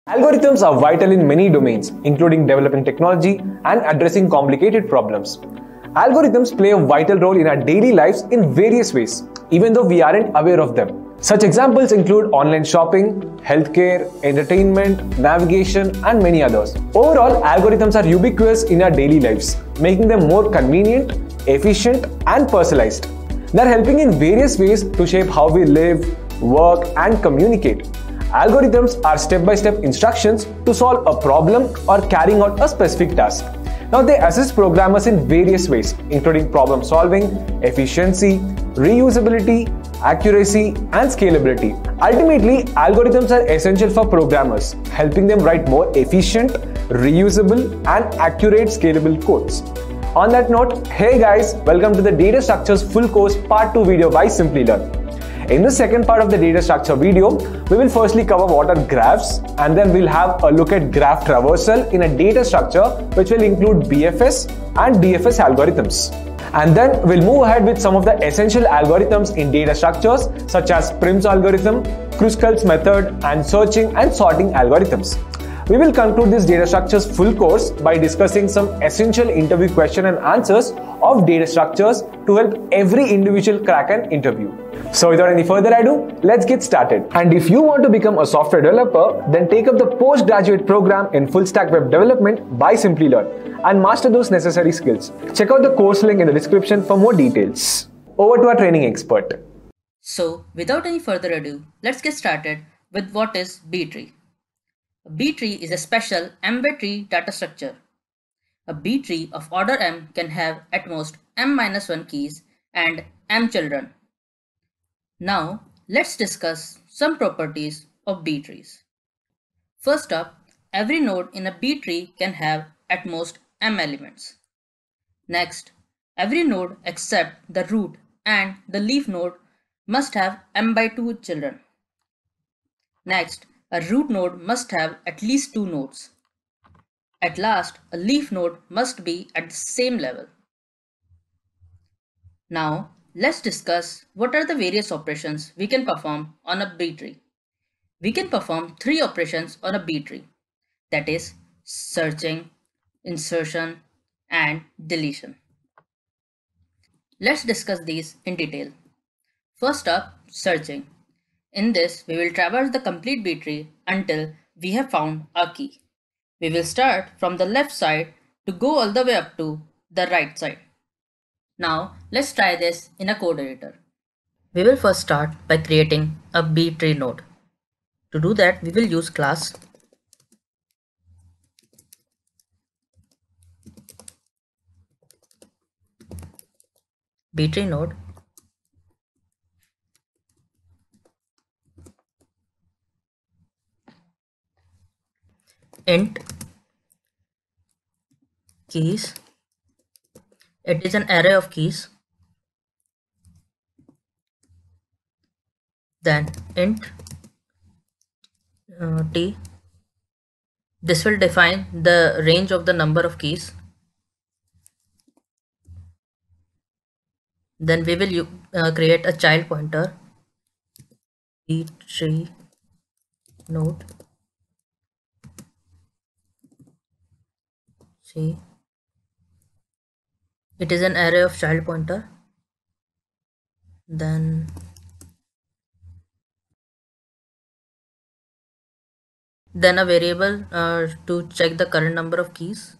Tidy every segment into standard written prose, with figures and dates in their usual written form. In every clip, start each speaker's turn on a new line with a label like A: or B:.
A: Algorithms are vital in many domains, including developing technology and addressing complicated problems. Algorithms play a vital role in our daily lives in various ways, even though we aren't aware of them. Such examples include online shopping, healthcare, entertainment, navigation, and many others. Overall, algorithms are ubiquitous in our daily lives, making them more convenient, efficient, and personalized. They're helping in various ways to shape how we live, work, and communicate. Algorithms are step-by-step instructions to solve a problem or carrying out a specific task. Now they assist programmers in various ways, including problem solving, efficiency, reusability, accuracy, and scalability. Ultimately, algorithms are essential for programmers, helping them write more efficient, reusable, and accurate scalable codes. On that note, hey guys, welcome to the Data Structures Full Course Part 2 video by Simplilearn. In the second part of the data structure video, we will firstly cover what are graphs, and then we'll have a look at graph traversal in a data structure which will include BFS and DFS algorithms. And then we'll move ahead with some of the essential algorithms in data structures such as Prim's algorithm, Kruskal's method, and searching and sorting algorithms. We will conclude this data structures full course by discussing some essential interview question and answers of data structures to help every individual crack an interview. So without any further ado, let's get started. And if you want to become a software developer, then take up the postgraduate program in full stack web development by Simplilearn and master those necessary skills. Check out the course link in the description for more details. Over to our training expert.
B: So without any further ado, let's get started with what is B-tree. A B-tree is a special M-by tree data structure. A B-tree of order M can have at most M-1 keys and M children. Now, let's discuss some properties of B-trees. First up, every node in a B-tree can have at most M elements. Next, every node except the root and the leaf node must have M/2 children. Next, a root node must have at least 2 nodes. At last, a leaf node must be at the same level. Now, let's discuss what are the various operations we can perform on a B-tree. We can perform 3 operations on a B-tree, that is, searching, insertion, and deletion. Let's discuss these in detail. First up, searching. In this, we will traverse the complete B-tree until we have found a key. We will start from the left side to go all the way up to the right side. Now, let's try this in a code editor. We will first start by creating a B-tree node. To do that, we will use class B-tree node int keys. It is an array of keys. Then int t. This will define the range of the number of keys. Then we will create a child pointer B-tree node. See, it is an array of child pointer. Then a variable to check the current number of keys,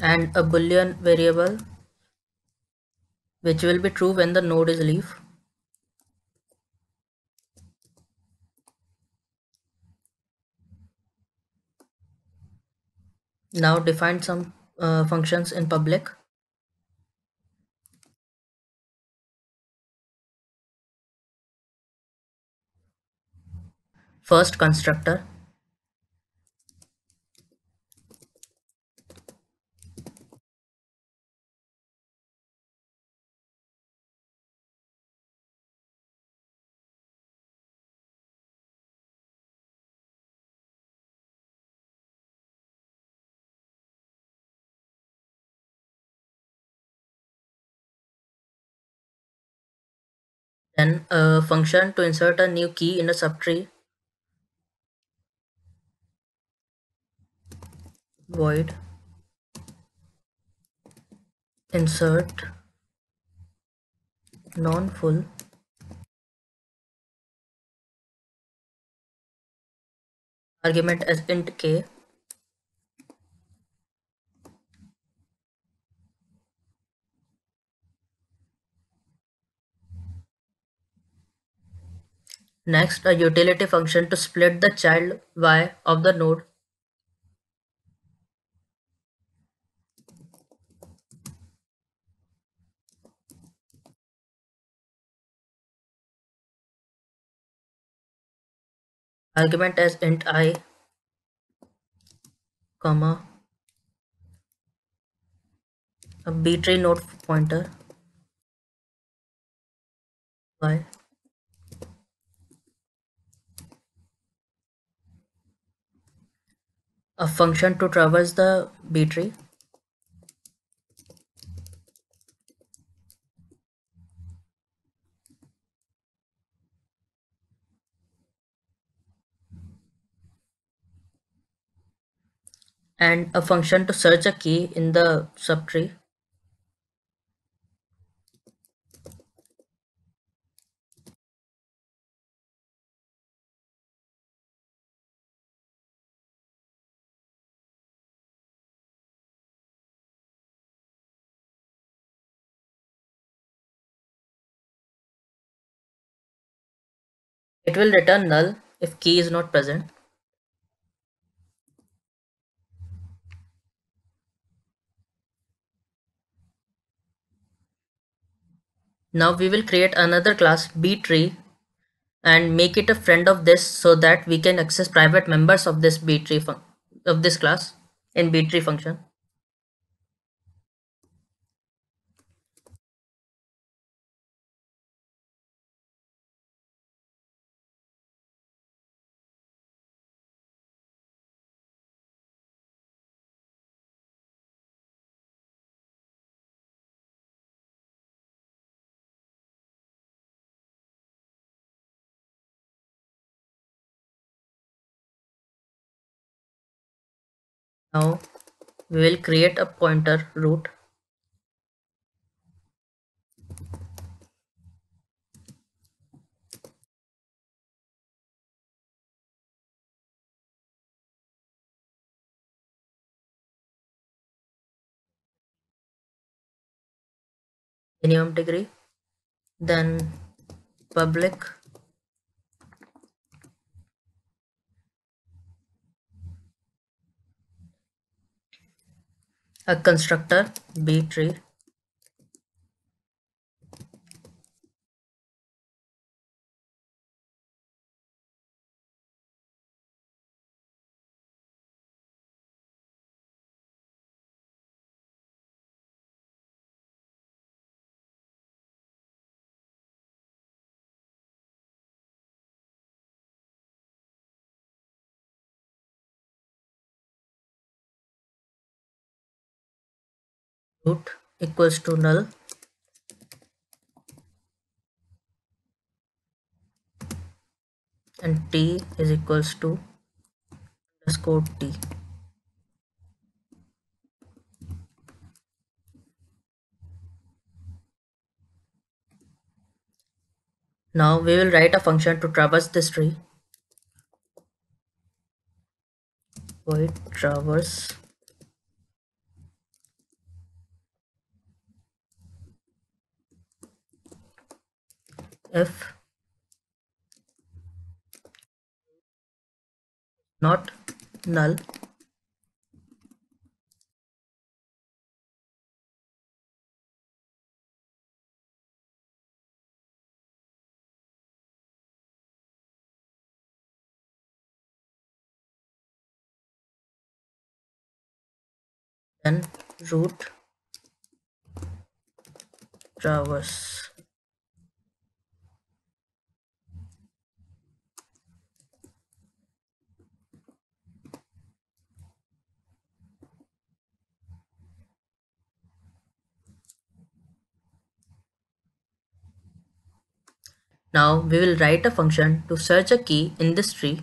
B: and a boolean variable which will be true when the node is leaf. Now define some functions in public. First, constructor. Then a function to insert a new key in a subtree, void insert non-full, argument as int k. Next, a utility function to split the child y of the node, argument as int I, comma, a b-tree node pointer y, a function to traverse the b-tree, and a function to search a key in the subtree. It will return null if key is not present. Now we will create another class b-tree and make it a friend of this so that we can access private members of this b-tree of this class in b-tree function. Now we will create a pointer root minimum degree, then public a constructor b-tree, root equals to null, and t is equals to underscore t. Now we will write a function to traverse this tree, void traverse if not null, then root traverse. Now we will write a function to search a key in this tree.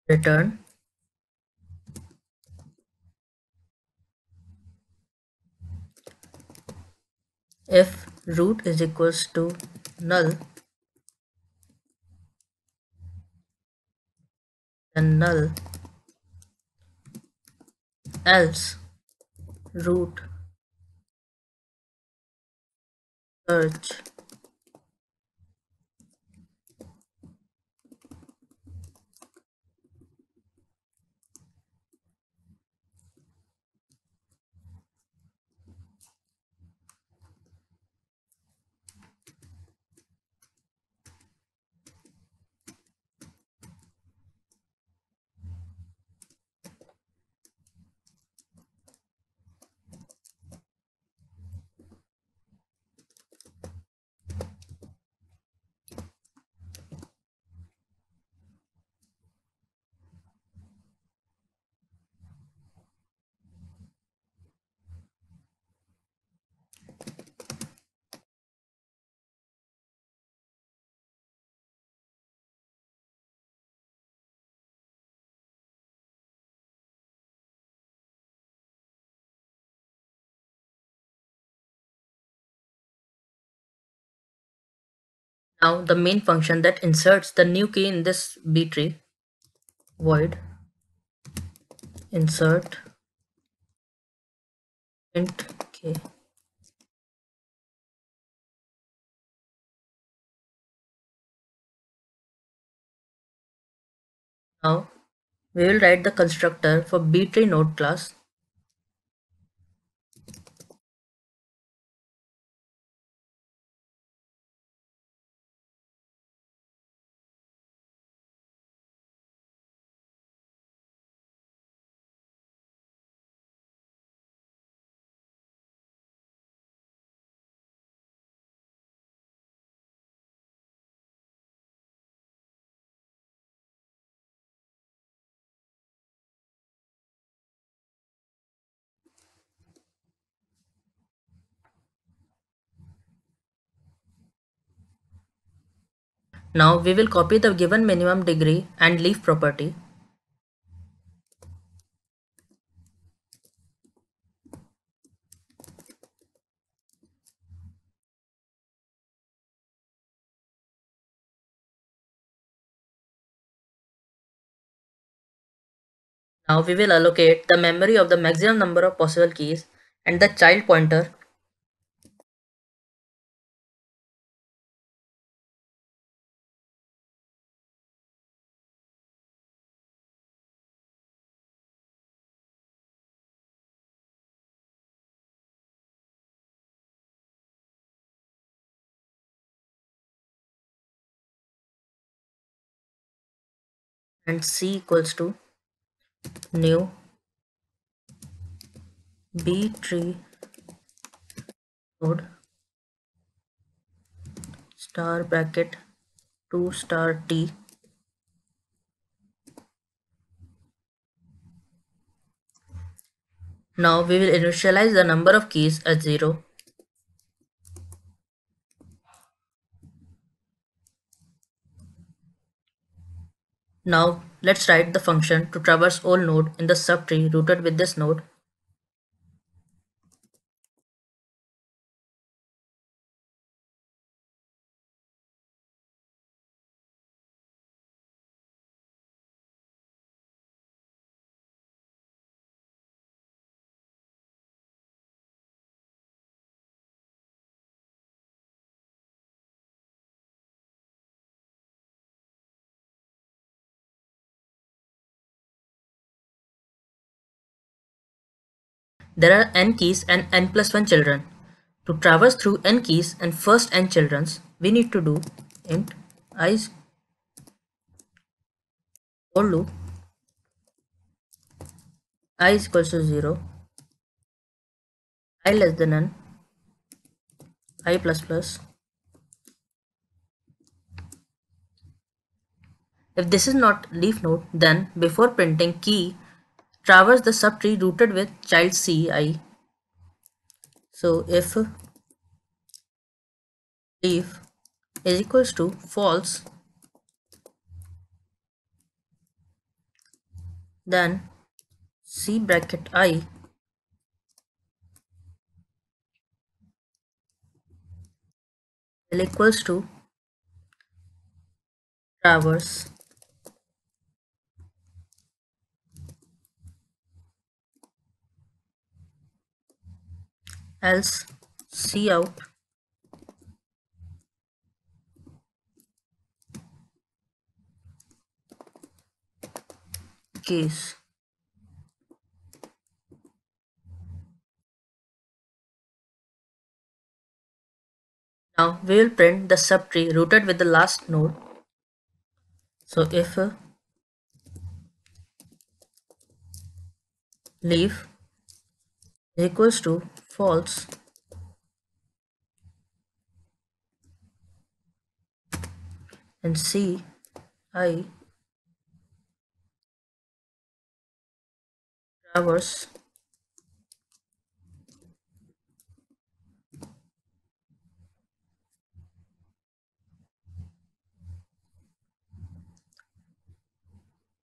B: Return if root is equals to null, then null, else root search. Now the main function that inserts the new key in this B tree, void insert int k. Now we will write the constructor for B tree node class. Now we will copy the given minimum degree and leaf property. Now we will allocate the memory of the maximum number of possible keys and the child pointer. And C equals to new B tree node star bracket 2 star T. Now we will initialize the number of keys as 0. Now let's write the function to traverse all node in the subtree rooted with this node. There are n keys and n plus 1 children. To traverse through n keys and first n children's, we need to do int I for loop I is equals to 0, I less than n, I plus plus. If this is not leaf node, then before printing key, traverse the subtree rooted with child ci. So if leaf is equals to false, then c bracket I will equals to traverse, else c out case. Now we will print the subtree rooted with the last node. So if leaf is equals to false, and c I traverse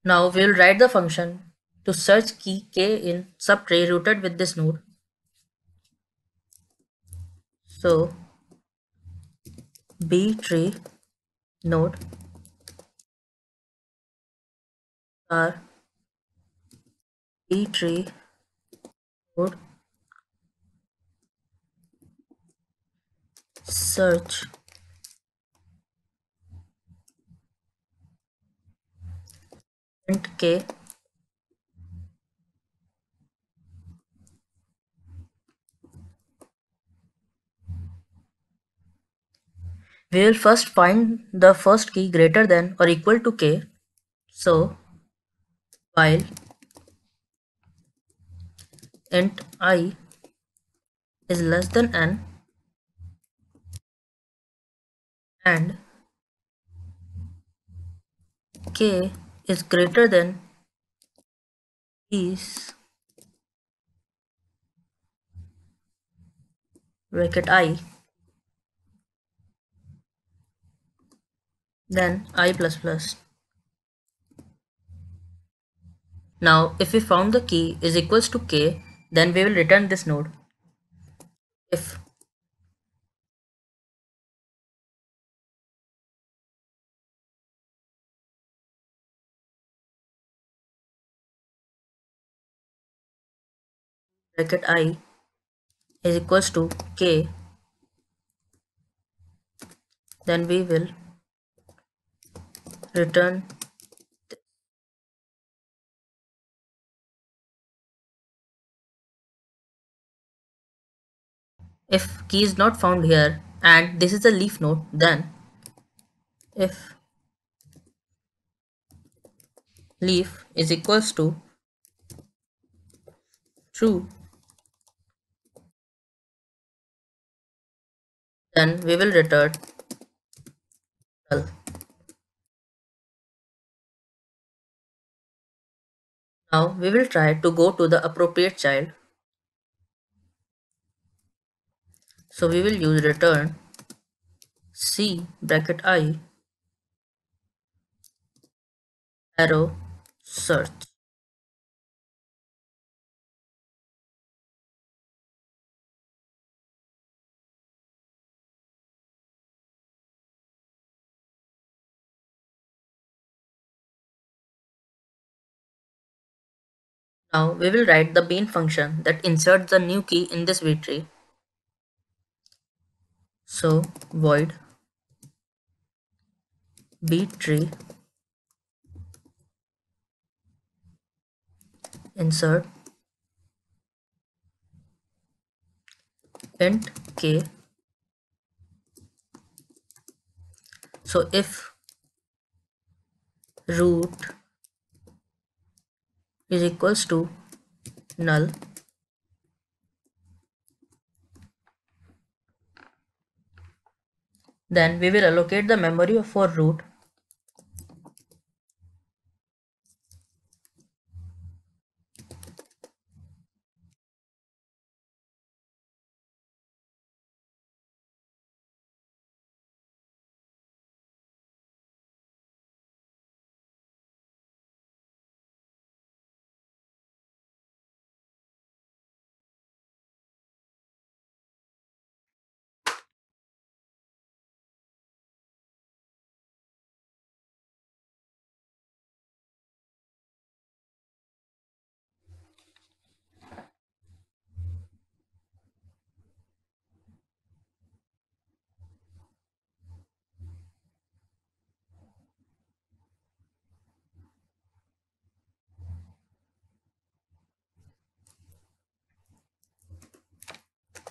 B: now we will write the function to search key k in subtree rooted with this node. So b tree node are b tree node search print k we will first find the first key greater than or equal to k. So while int I is less than n and k is greater than is bracket I, then I plus plus. Now if we found the key is equals to k, then we will return this node. If bracket I is equals to k, then we will return. If key is not found here and this is a leaf node, then if leaf is equals to true, then we will return null. Now we will try to go to the appropriate child. So we will use return c bracket I arrow search. Now we will write the main function that inserts the new key in this B tree. So void B tree insert int k. So if root is equals to null. Then we will allocate the memory for root.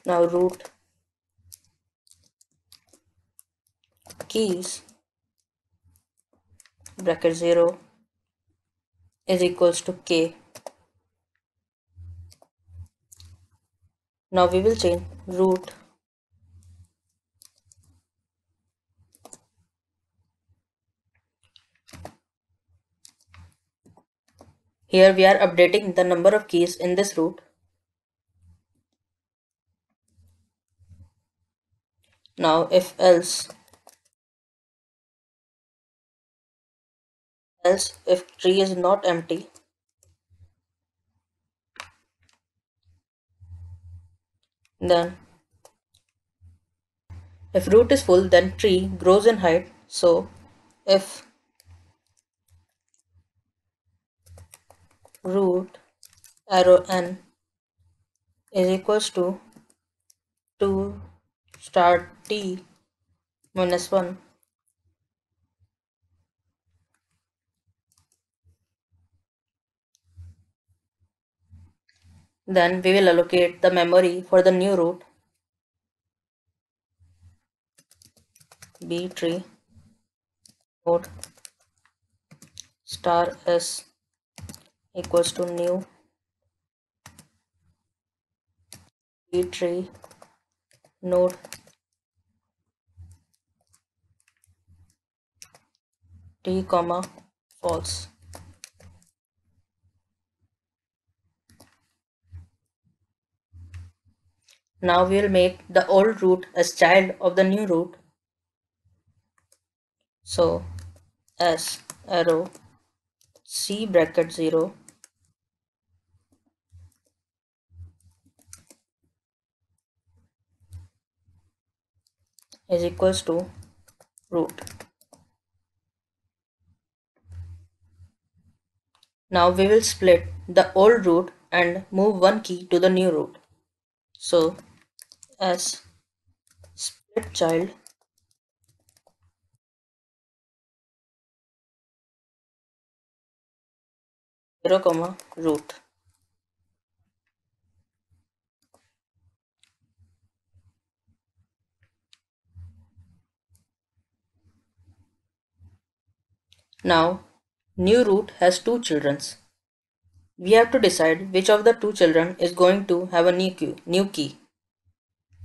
B: Now root keys bracket 0 is equals to k. Now we will change root here we are updating the number of keys in this root. Now if else if tree is not empty, then if root is full, then tree grows in height. So if root arrow n is equals to 2 star t minus 1, then we will allocate the memory for the new root b tree node star s equals to new b tree node t comma false. Now we will make the old root as child of the new root. So s arrow c bracket 0 is equals to root. Now we will split the old root and move one key to the new root. So s split child zero comma root. Now new root has two children. We have to decide which of the two children is going to have a new key.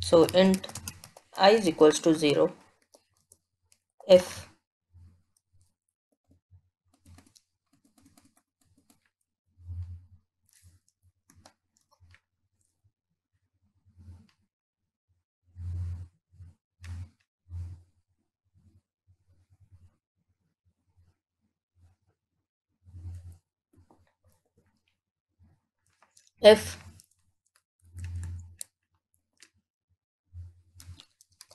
B: So int I is equals to 0 if if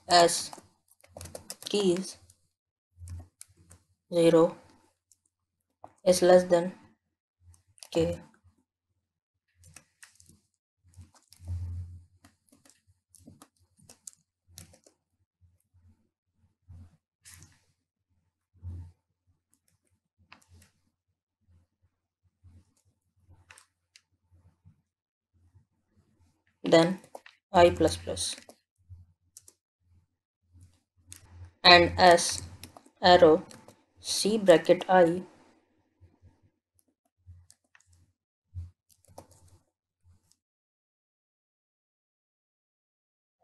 B: as keys 0 is less than k. Then I plus plus and as arrow c bracket I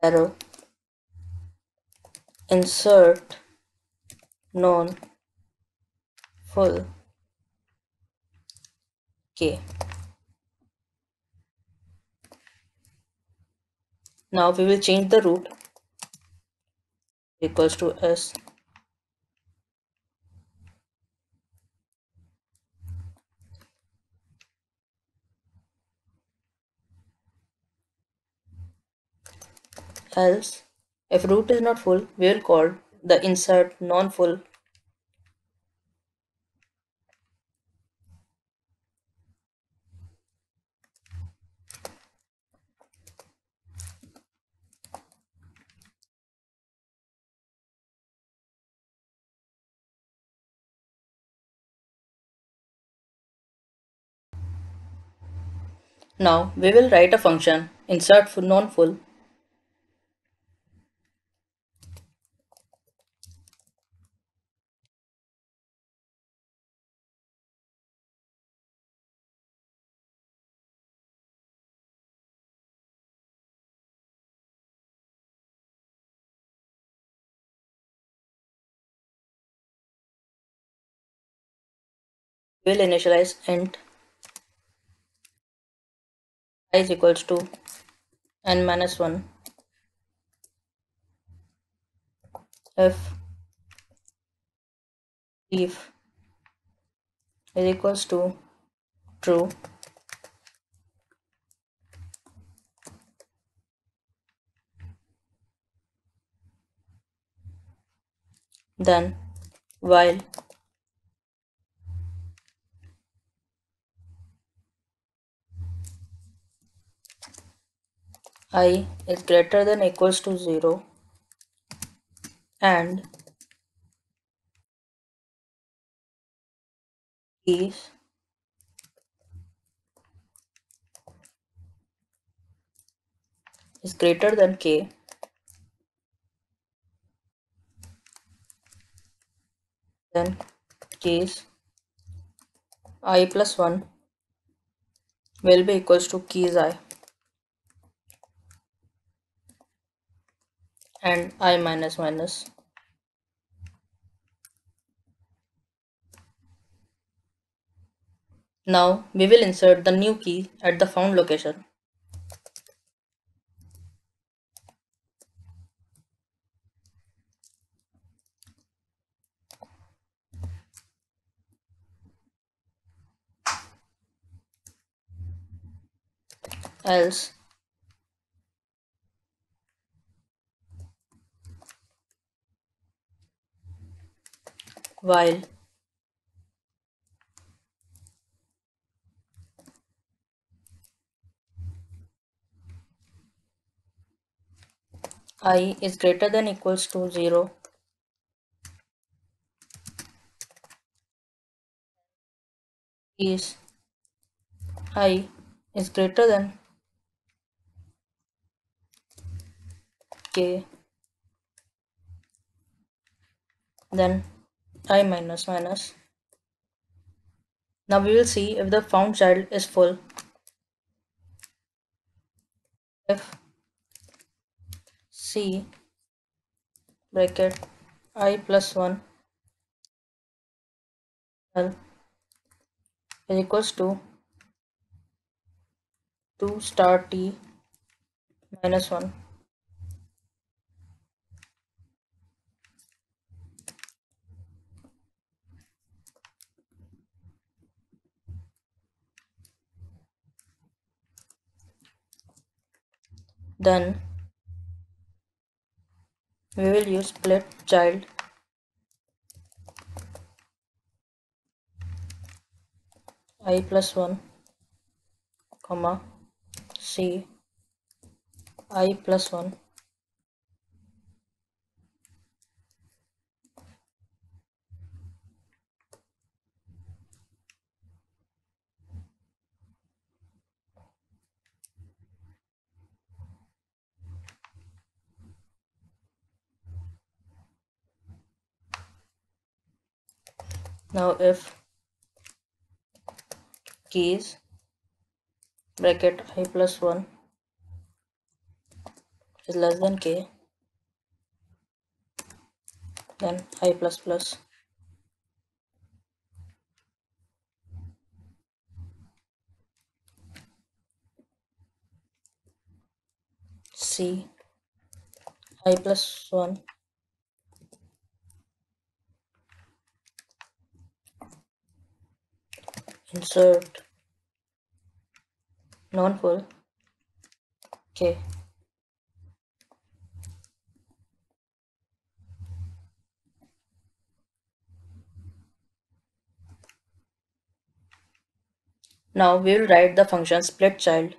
B: arrow, insert non full k. Now we will change the root equals to s, else if root is not full we will call the insert non-full. Now we will write a function insert for non-full will initialize int I is equals to n minus 1 if if is equals to true, then while I is greater than equals to 0 and is greater than k, then keys I plus 1 will be equals to keys I and I minus minus. Now we will insert the new key at the found location. Else while I is greater than equals to 0 is I is greater than k, then I minus minus. Now we will see if the found child is full. If c bracket I plus 1 L is equals to 2 star t minus 1, then we will use split child I plus 1 comma c I plus 1. Now if keys bracket I plus 1 is less than k, then I plus plus c I plus 1 insert non-full k. Now we will write the function split child.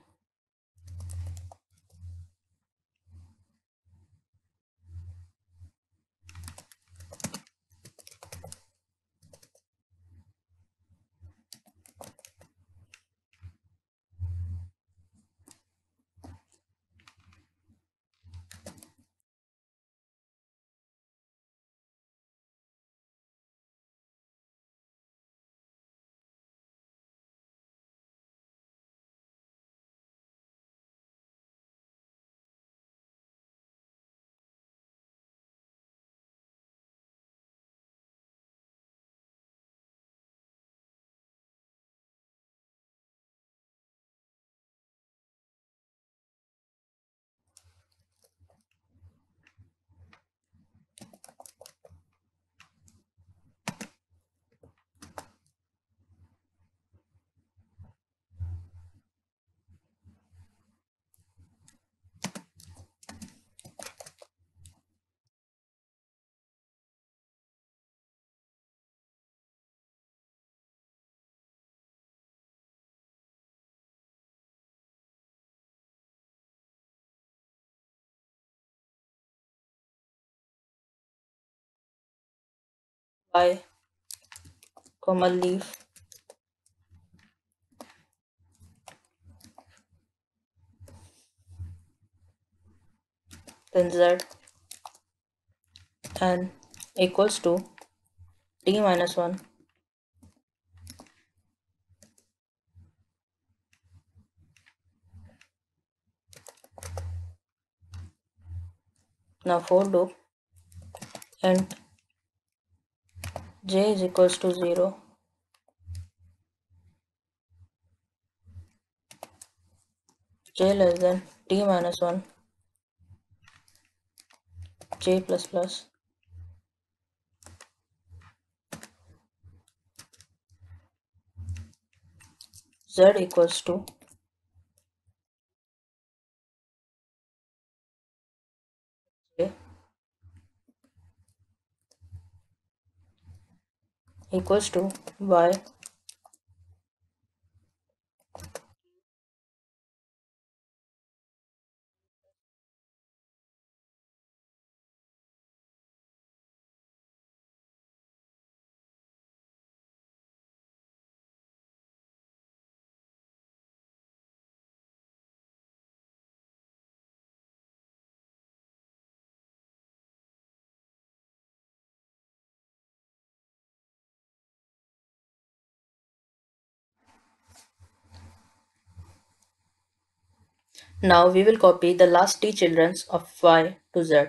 B: Y comma leaf then z and equals to t minus 1. Now for loop and j is equals to 0, j less than t minus 1, j plus plus z equals to j equals to y. Now we will copy the last t children of y to z.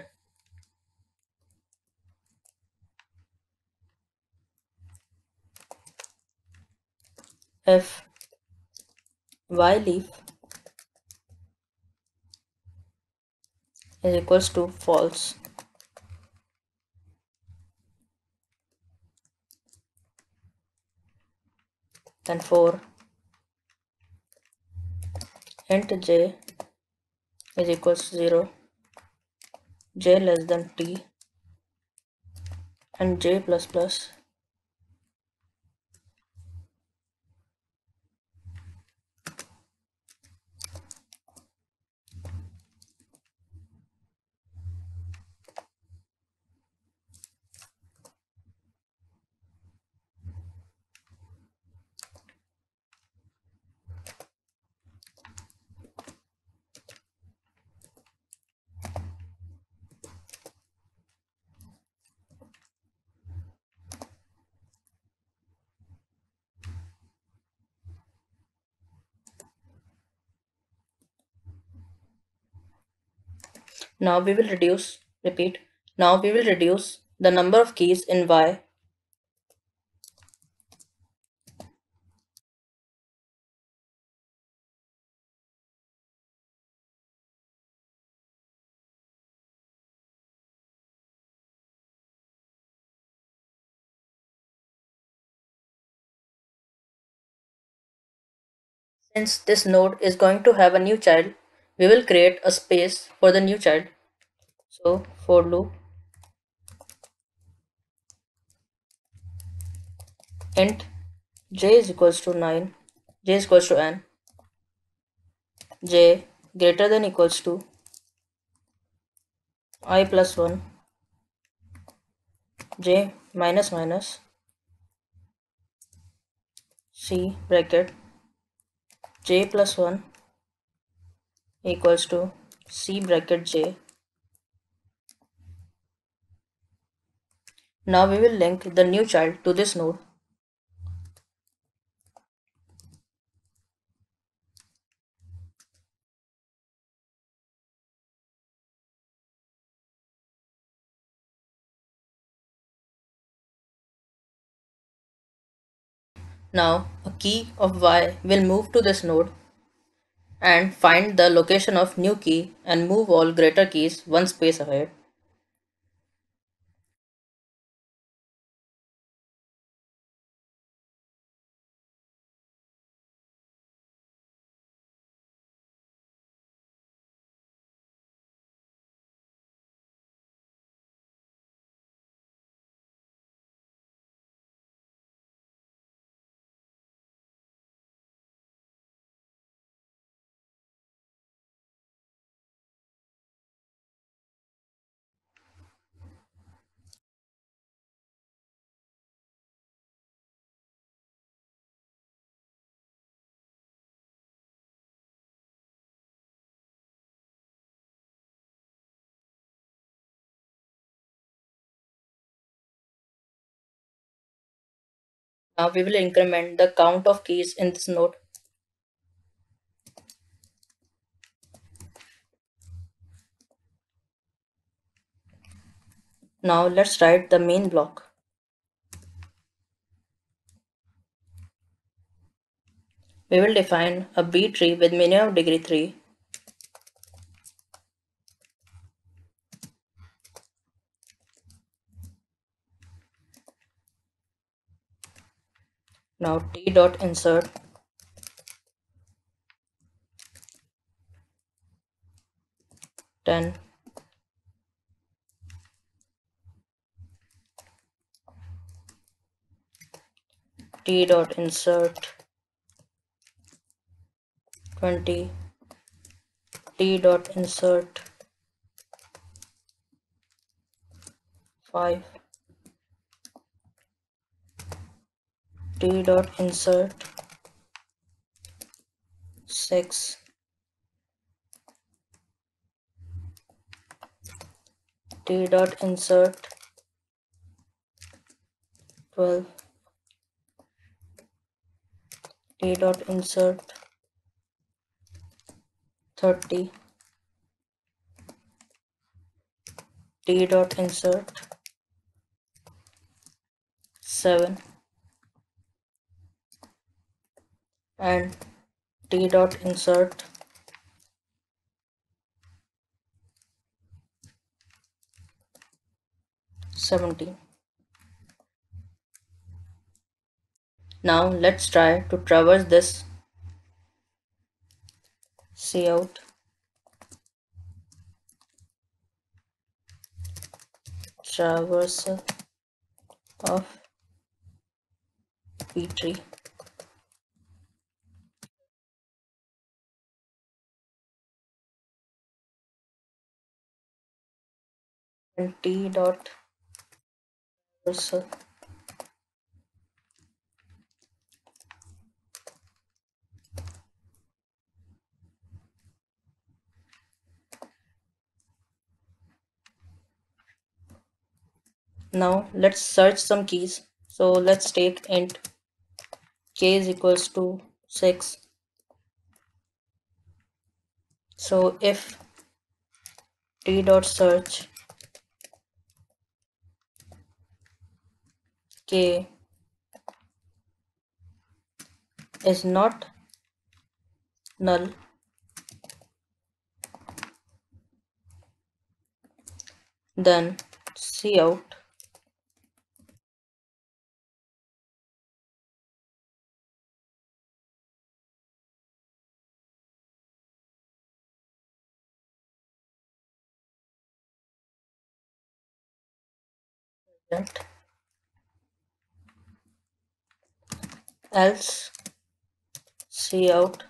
B: If y leaf is equals to false, then for int j is equals to 0, j less than t and j plus plus Now we will reduce, repeat, now we will reduce the number of keys in Y. Since this node is going to have a new child, we will create a space for the new child. So for loop int j is equals to 9, j is equals to n, j greater than equals to I plus 1, j minus minus c bracket j plus 1 equals to c bracket j. Now we will link the new child to this node. Now a key of y will move to this node and find the location of new key and move all greater keys one space ahead. Now we will increment the count of keys in this node. Now let's write the main block. We will define a B tree with minimum degree 3. Now t dot insert ten, t dot insert 20, t dot insert 5, t dot insert 6, t dot insert 12, t dot insert 30, t dot insert 7, and t dot insert 17. Now let's try to traverse this. Cout traversal of B tree. And t dot traversal Now let's search some keys. So let's take int k is equals to 6. So if t dot search k is not null, then cout else cout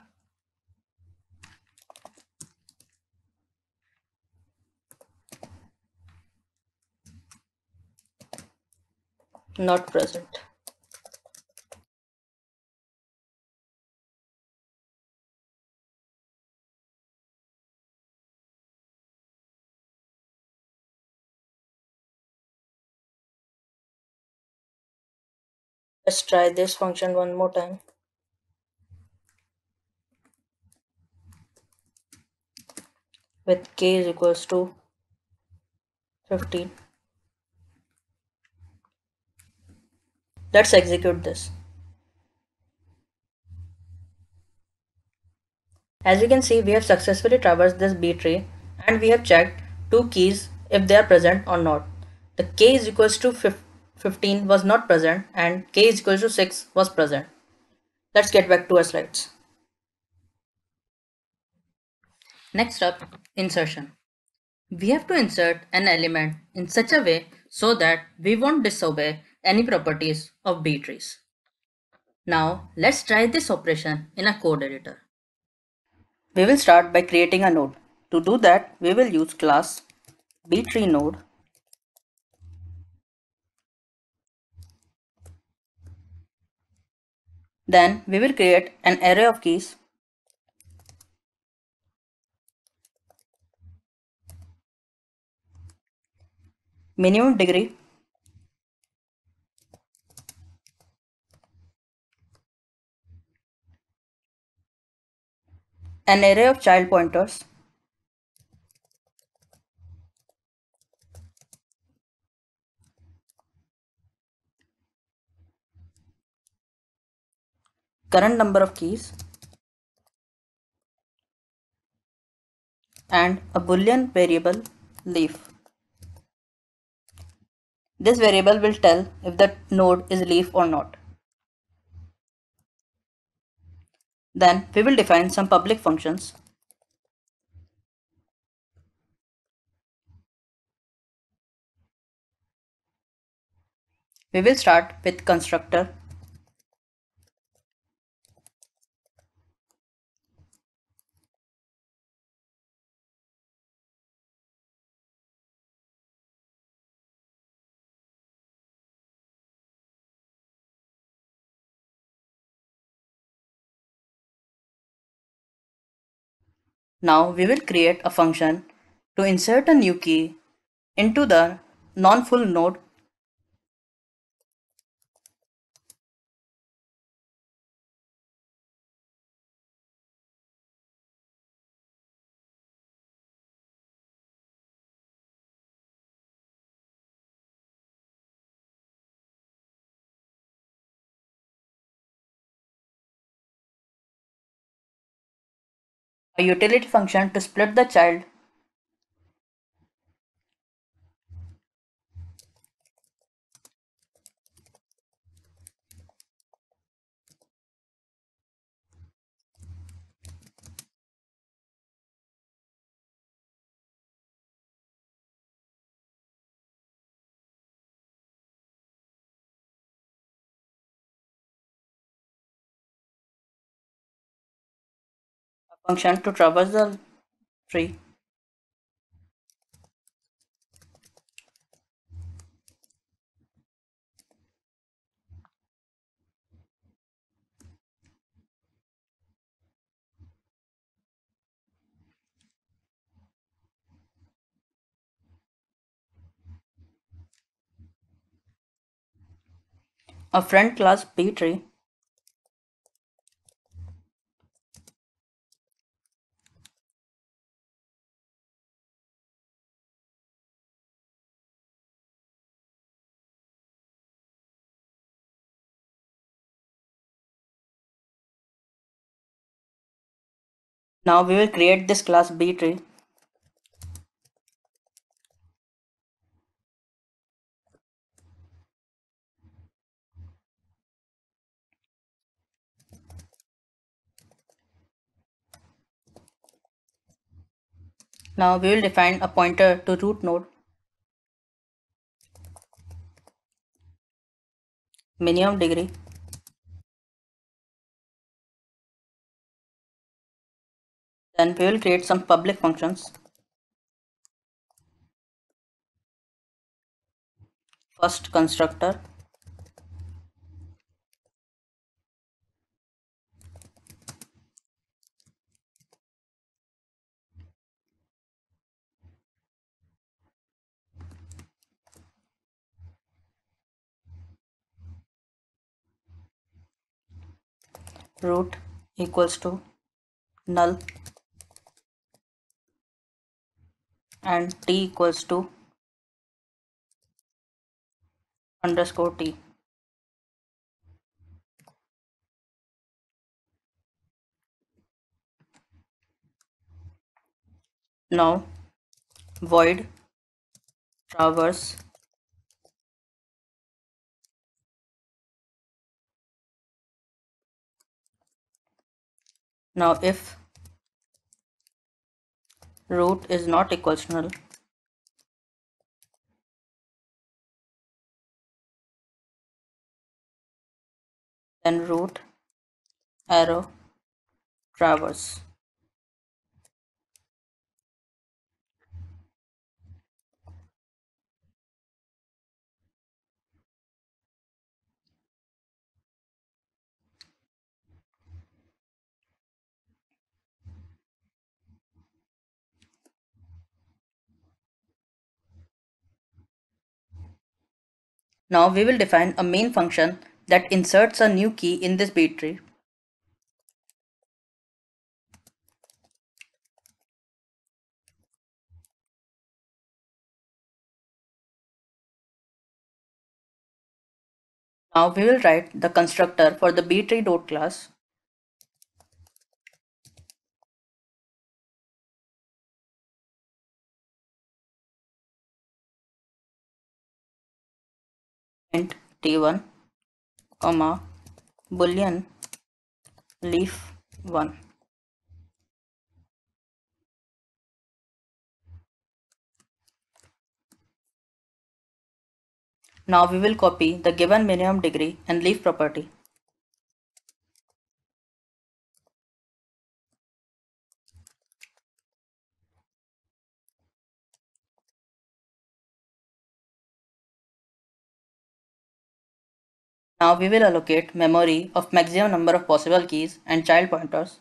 B: not present. Let's try this function one more time. With k is equals to 15. Let's execute this. As you can see, we have successfully traversed this B tree and we have checked two keys if they are present or not. The k is equals to 15 was not present and k is equals to 6 was present. Let's get back to our slides. Next up, insertion. We have to insert an element in such a way so that we won't disobey any properties of B trees. Now let's try this operation in a code editor. We will start by creating a node. To do that, we will use class bTreeNode. Then we will create an array of keys. Minimum degree, an array of child pointers, current number of keys, and a boolean variable leaf. This variable will tell if the node is leaf or not. Then we will define some public functions. We will start with constructor. Now we will create a function to insert a new key into the non-full node. A utility function to split the child, a function to traverse the tree, a friend class bTree, Now we will create this class B-tree. Now we will define a pointer to root node, minimum degree, then we will create some public functions. First constructor, root equals to null and t equals to underscore t. Now void traverse now if root is not equals to null, then root arrow traverse. Now we will define a main function that inserts a new key in this B tree. Now we will write the constructor for the btree class. Int t1, comma, boolean leaf 1. Now we will copy the given minimum degree and leaf property. Now we will allocate memory of maximum number of possible keys and child pointers.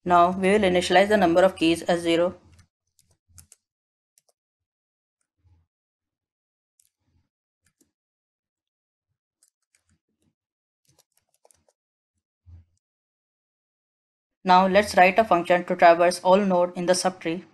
B: Now we will initialize the number of keys as 0. Now let's write a function to traverse all nodes in the subtree.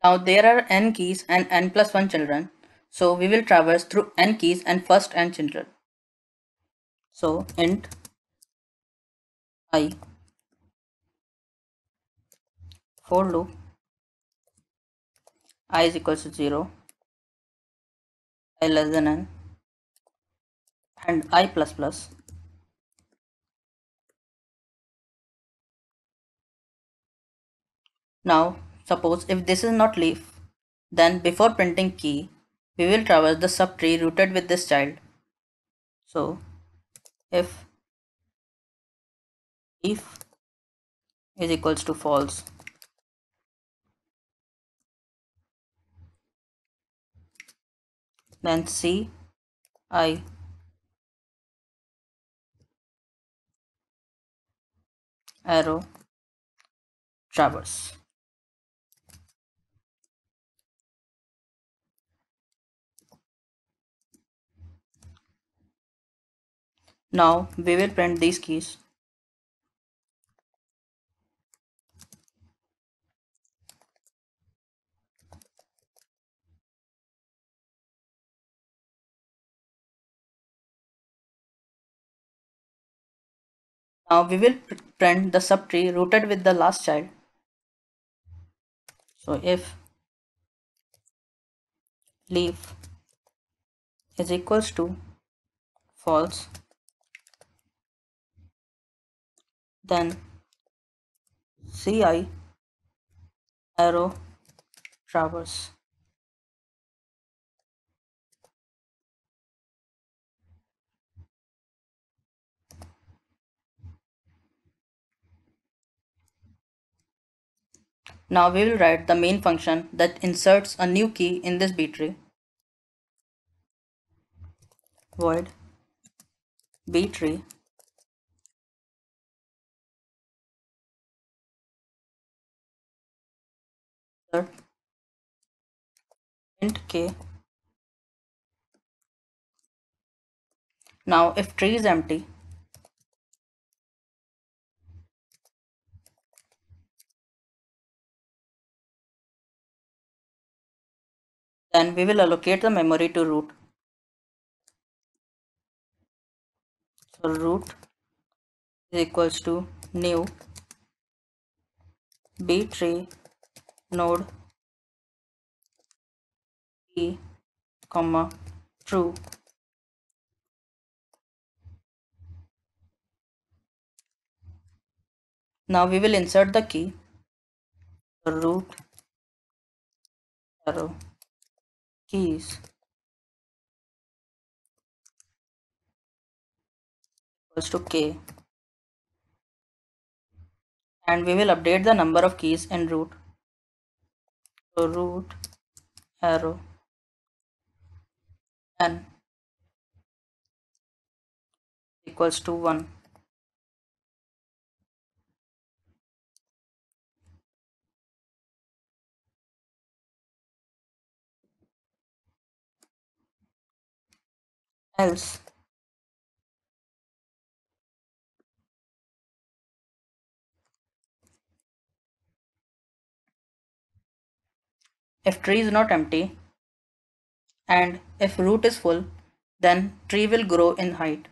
B: Now there are n keys and n plus 1 children, so we will traverse through n keys and first n children. So int I for loop I is equals to 0, I less than n, and I plus plus. Now, suppose if this is not leaf, then before printing key, we will traverse the subtree rooted with this child. So, if leaf is equals to false, then C, I, arrow, traverse. Now, we will print these keys. Now we will print the subtree rooted with the last child. So if leaf is equals to false, then Ci arrow traverse. Now we will write the main function that inserts a new key in this B tree. Void B tree int k. Now if tree is empty, then we will allocate the memory to root. So root is equals to new B tree node key, comma true. Now we will insert the key, root arrow keys equals to k, and we will update the number of keys in root. So root arrow n equals to 1. Else if tree is not empty and if root is full, then tree will grow in height.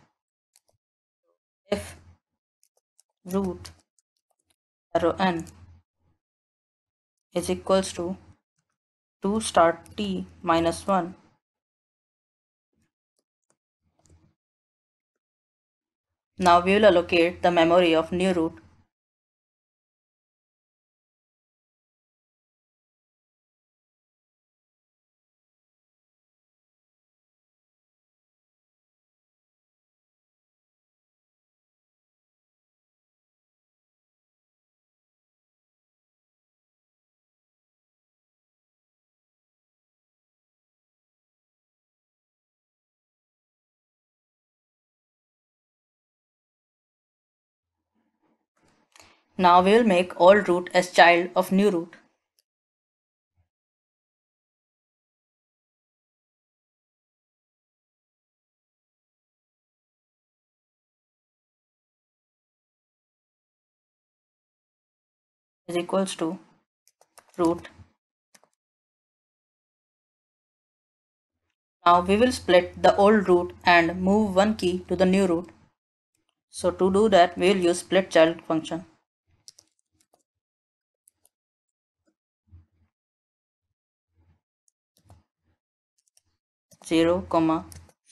B: If root arrow n is equals to 2 star t minus 1, now we will allocate the memory of new root. Now we will make old root as child of new root. Is equals to root. Now we will split the old root and move one key to the new root. So to do that, we will use split child function. 0, comma,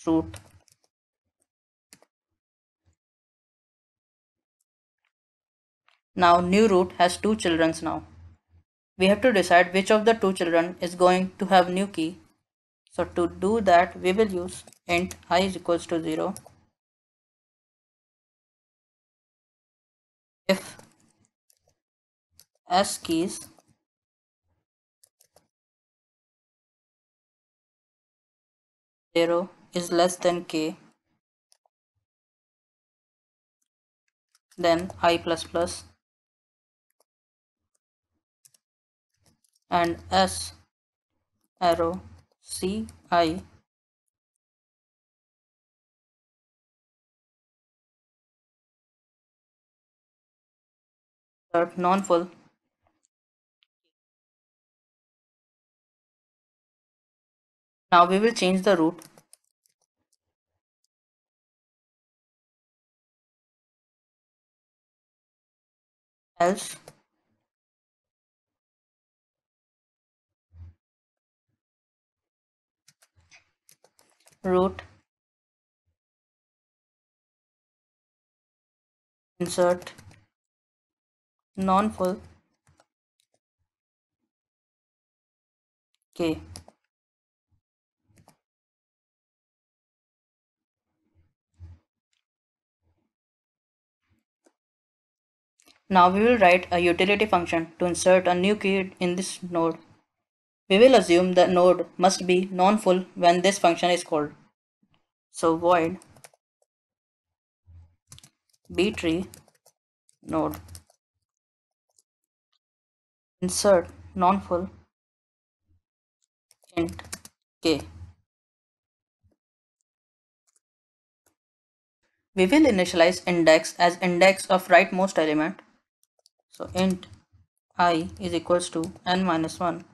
B: root. Now new root has two children now. We have to decide which of the two children is going to have new key. So to do that, we will use int I is equals to 0 if s keys 0 is less than k, then I plus plus and s arrow ci dot non-full. Now we will change the root. Else root insert non-full k. Now we will write a utility function to insert a new key in this node. We will assume the node must be non-full when this function is called. So void btree node insert non-full int k. We will initialize index as index of rightmost element. So int I is equals to n minus 1.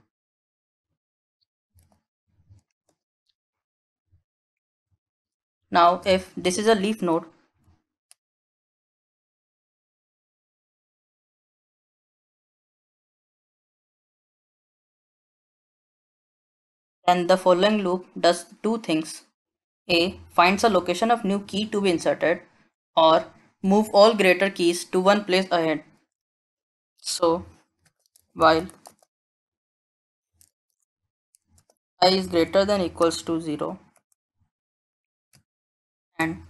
B: Now if this is a leaf node, then the following loop does two things. A. Finds a location of new key to be inserted, or move all greater keys to one place ahead. So while I is greater than equals to 0 and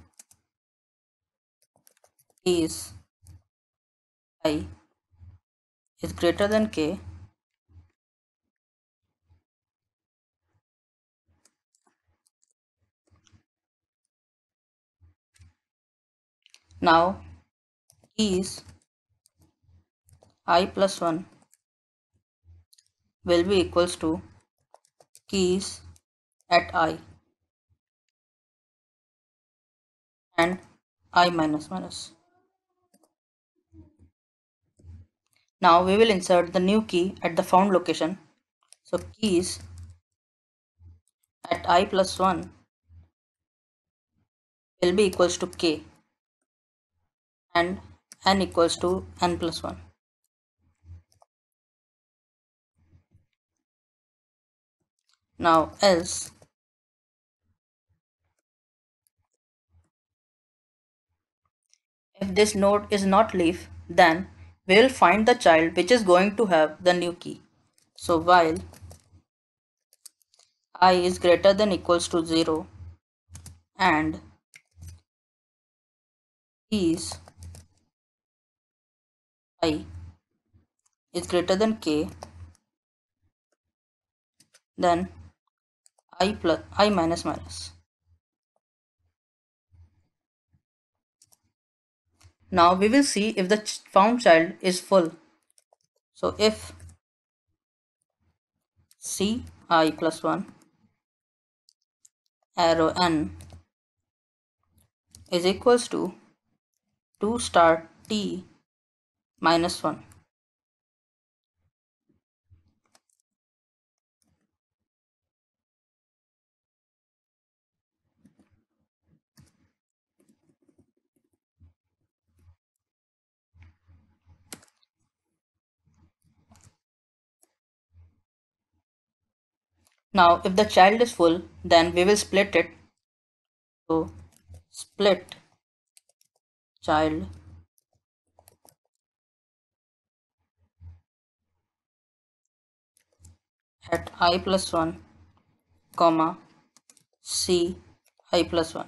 B: is I is greater than k, now keys I plus 1 will be equals to keys at I and I minus minus. Now we will insert the new key at the found location. So keys at I plus 1 will be equals to k and n equals to n plus 1. Now else if this node is not leaf, then we will find the child which is going to have the new key. So while I is greater than equals to 0 and keys I is greater than k, then I minus minus. Now we will see if the found child is full. So if ci plus 1 arrow n is equals to 2 star t minus 1, Now if the child is full, then we will split it. So split child at I plus 1, comma C I plus 1.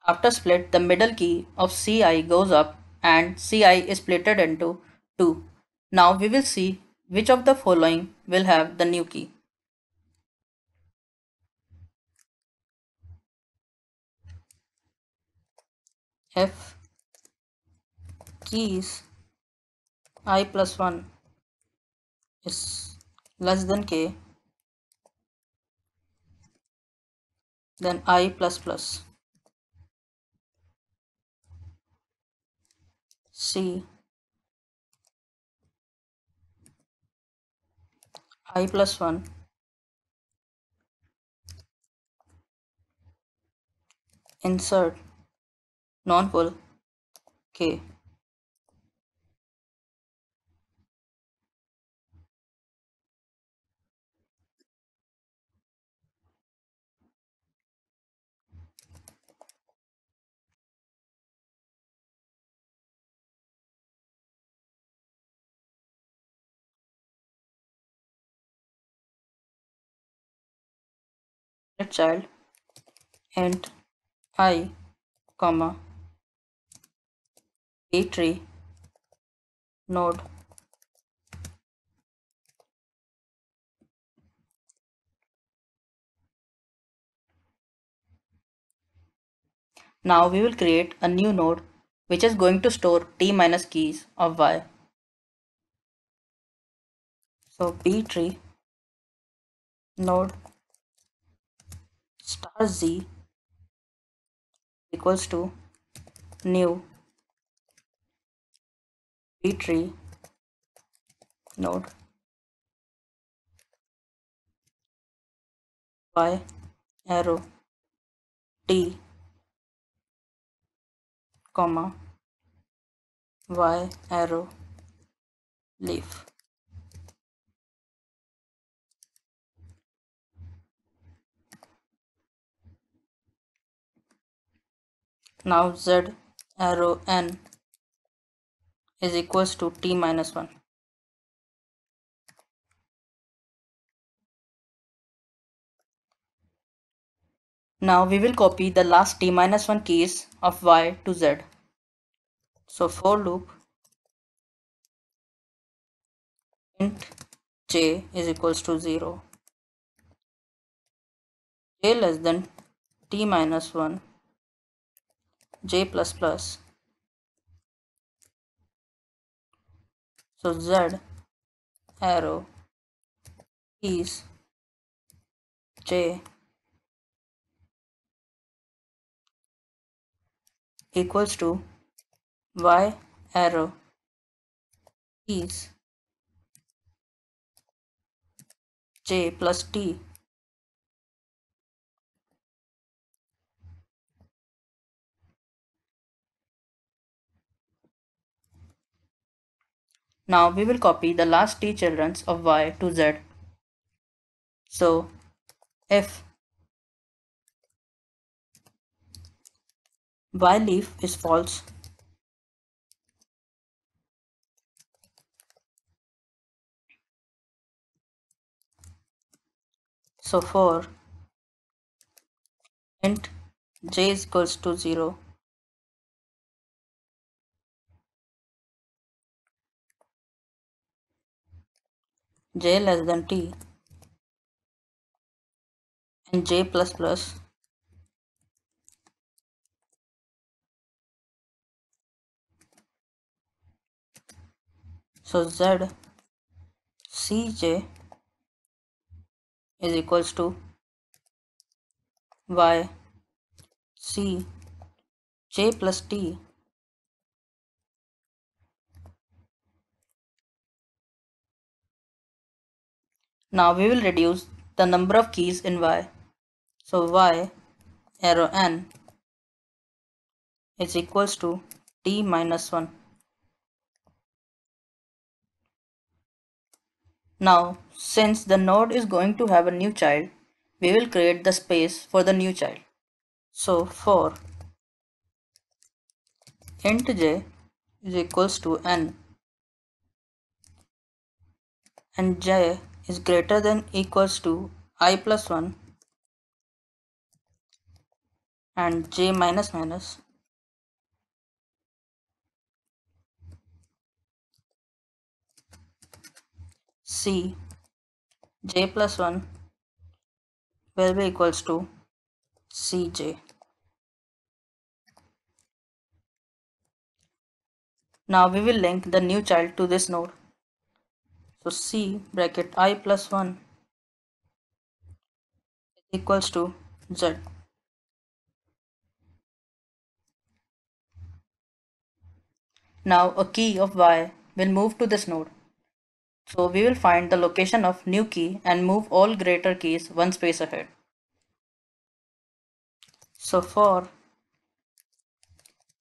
B: After split, the middle key of Ci goes up and Ci is splitted into 2. Now we will see which of the following will have the new key. If keys I plus 1 is less than k, then I plus plus C I plus 1 insert non-full k. Let child int I, comma B tree node. Now we will create a new node which is going to store t minus keys of y. So B tree node star z equals to new B tree node y arrow t, comma y arrow leaf. Now z arrow n is equals to t minus 1. Now we will copy the last t minus 1 keys of y to z. So for loop int j is equals to 0, j less than t minus 1, j plus plus. So z arrow is j equals to y arrow is j plus t. Now we will copy the last t children of y to z. So if y leaf is false, so for int j is equals to 0, j less than t, and j plus plus, so z cj is equals to y c j plus t. Now we will reduce the number of keys in y. So y arrow n is equals to t minus 1. Now, since the node is going to have a new child, we will create the space for the new child. So for int j is equals to n and j is greater than equals to I plus 1 and j minus minus, c j plus 1 will be equals to cj. Now we will link the new child to this node. So c bracket I plus 1 equals to z. Now a key of y will move to this node. So we will find the location of new key and move all greater keys one space ahead. So for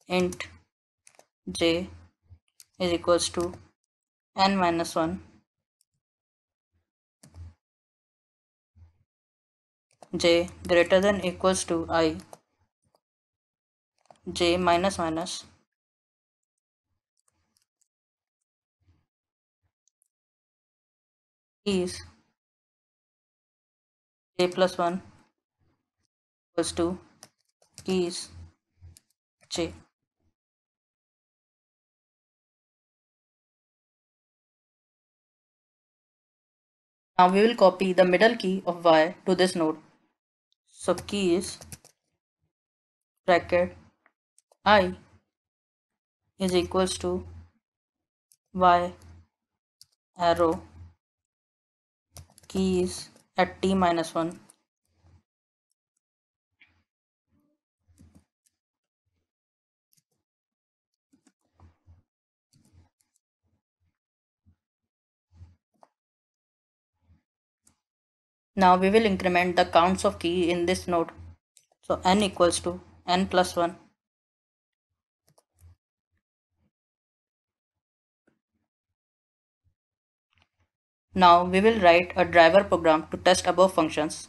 B: int j is equals to n minus 1, j greater than equals to I, j minus minus, is j plus 1 equals to is j. Now we will copy the middle key of y to this node. So keys bracket I is equals to y arrow keys at t minus 1. Now we will increment the counts of key in this node. So n equals to n plus 1. Now we will write a driver program to test above functions.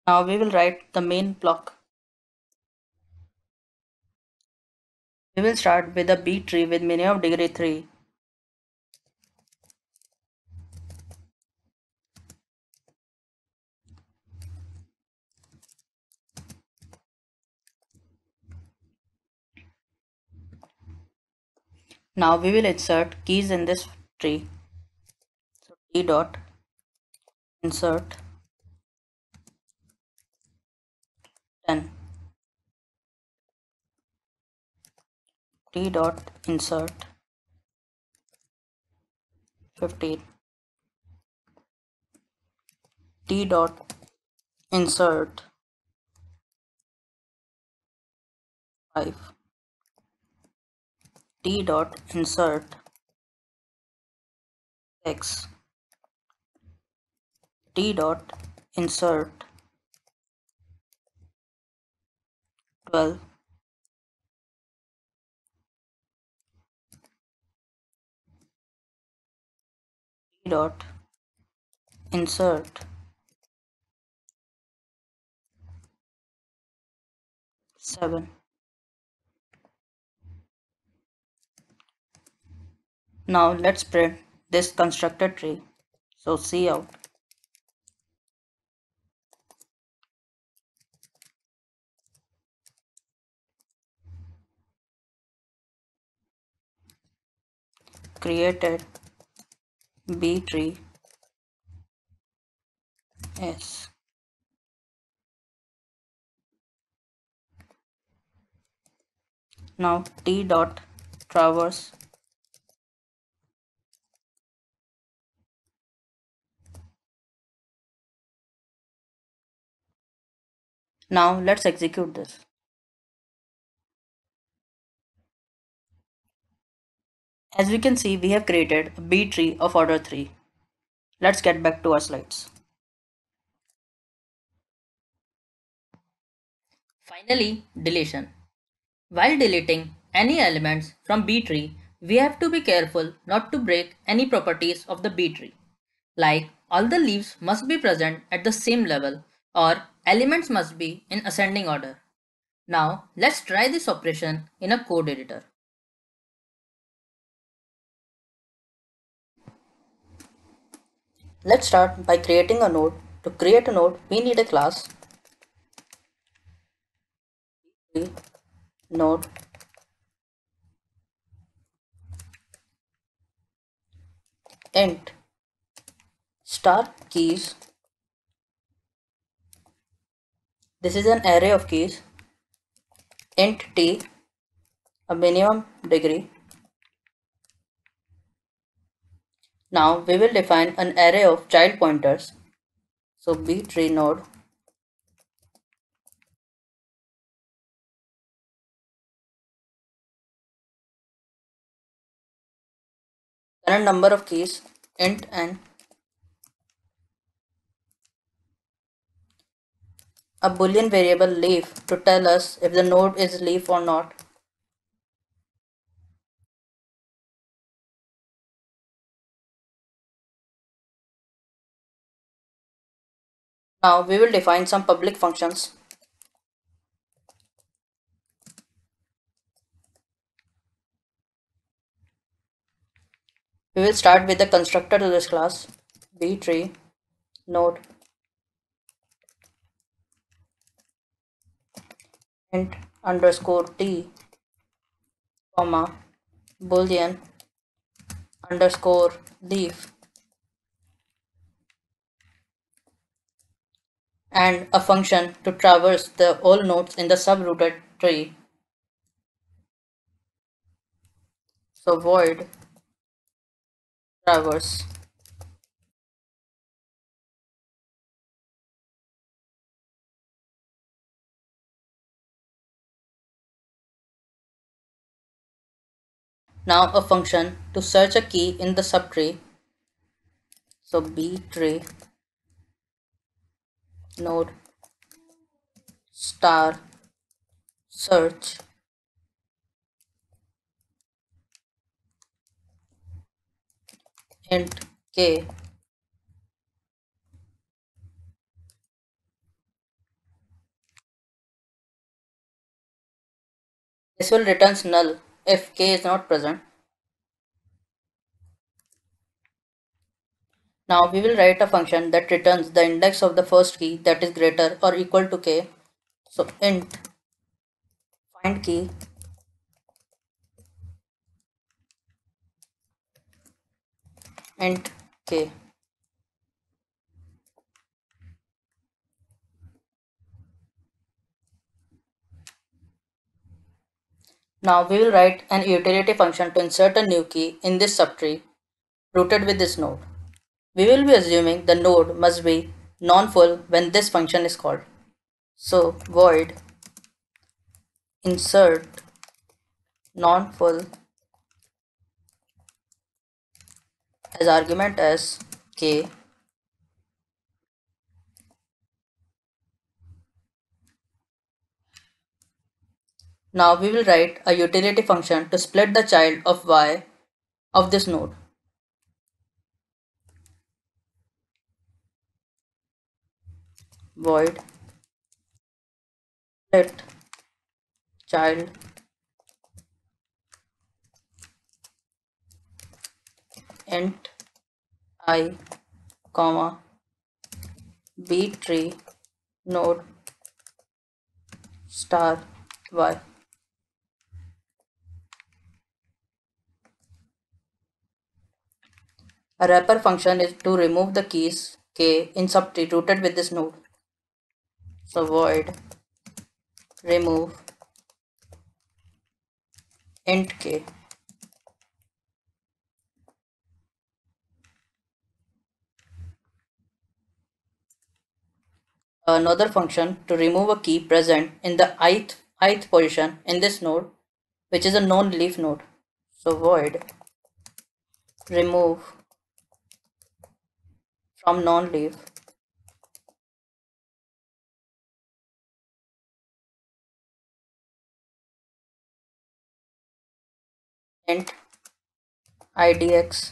B: Now we will write the main block. We will start with a B tree with minimum degree 3. Now we will insert keys in this tree. So t dot insert 10, t dot insert 15, t dot insert 5, t dot insert x, t dot insert 12, t dot insert 7. Now let's print this constructed tree. So cout created B tree s. Now t dot traverse. Now let's execute this. As we can see, we have created a B tree of order 3. Let's get back to our slides. Finally, deletion. While deleting any elements from B tree, we have to be careful not to break any properties of the B tree. Like all the leaves must be present at the same level or elements must be in ascending order. Now let's try this operation in a code editor. Let's start by creating a node. To create a node, we need a class node int star keys. This is an array of keys. Int t, a minimum degree. Now we will define an array of child pointers. So B tree node current number of keys int n, a boolean variable leaf to tell us if the node is leaf or not. Now we will define some public functions. We will start with the constructor to this class B tree node int underscore t comma boolean underscore leaf and a function to traverse the all nodes in the subrooted tree. So void traverse. Now a function to search a key in the subtree. So B tree node star search int k. This will return null if k is not present. Now we will write a function that returns the index of the first key that is greater or equal to k. So int find key int k. Now we will write an utility function to insert a new key in this subtree rooted with this node. We will be assuming the node must be non-full when this function is called. So void insert non-full as argument as k. Now we will write a utility function to split the child of y of this node. Void split child int I comma B tree node star y. A wrapper function is to remove the keys k in subtree rooted with this node. So void remove int k. Another function to remove a key present in the ith position in this node, which is a known leaf node. So void remove from non-leaf int idx.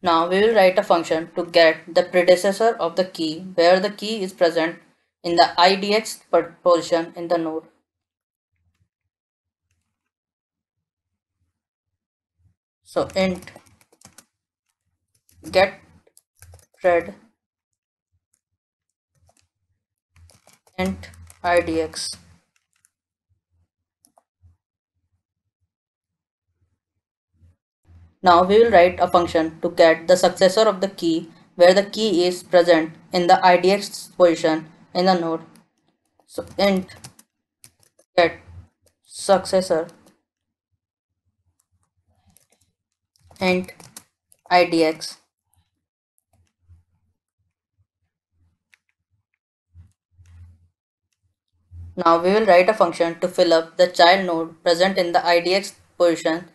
B: Now we will write a function to get the predecessor of the key where the key is present in the idx position in the node. So int get pred int idx. Now we will write a function to get the successor of the key where the key is present in the idx position in the node. So int get successor int idx. Now we will write a function to fill up the child node present in the idx position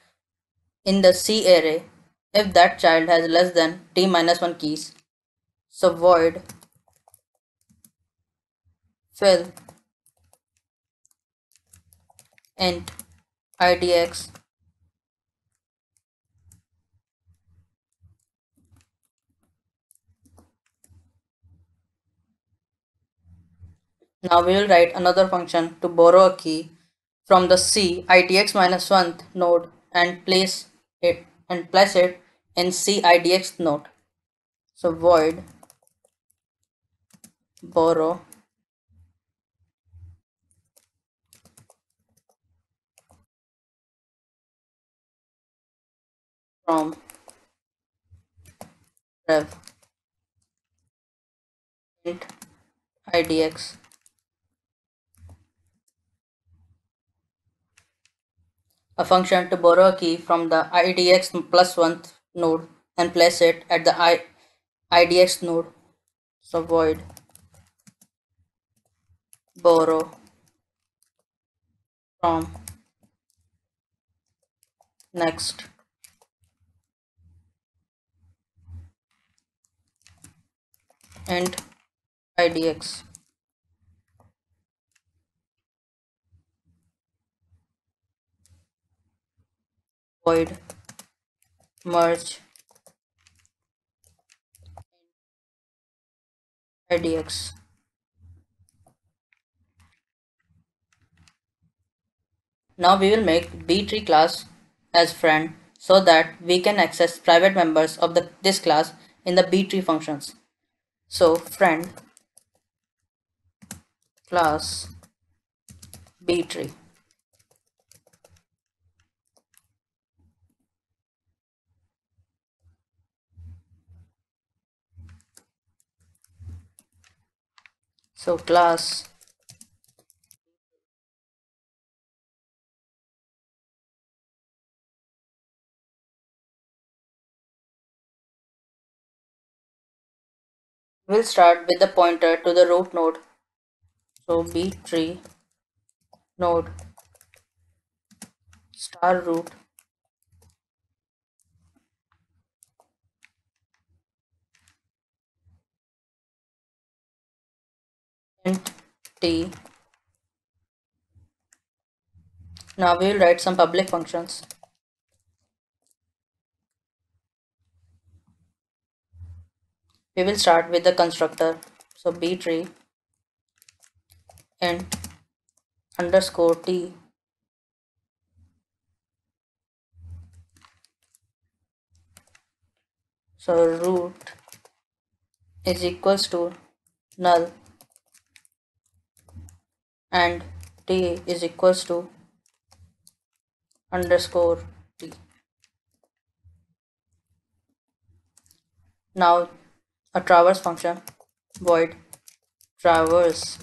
B: in the C array if that child has less than t-1 keys. So void fill int idx. Now we will write another function to borrow a key from the C idx-1th node and place it in C idx node. So void borrow from rev int idx. A function to borrow a key from the idx+1 node and place it at the idx node. So void borrow from next int idx. Void merge idx. Now we will make B-tree class as friend so that we can access private members of this class in the B-tree functions. So friend class B-tree. So class will start with the pointer to the root node. So B-tree node star root int t. Now we will write some public functions. We will start with the constructor. So B-tree int underscore t. So root is equals to null and t is equals to underscore t. Now a traverse function void traverse.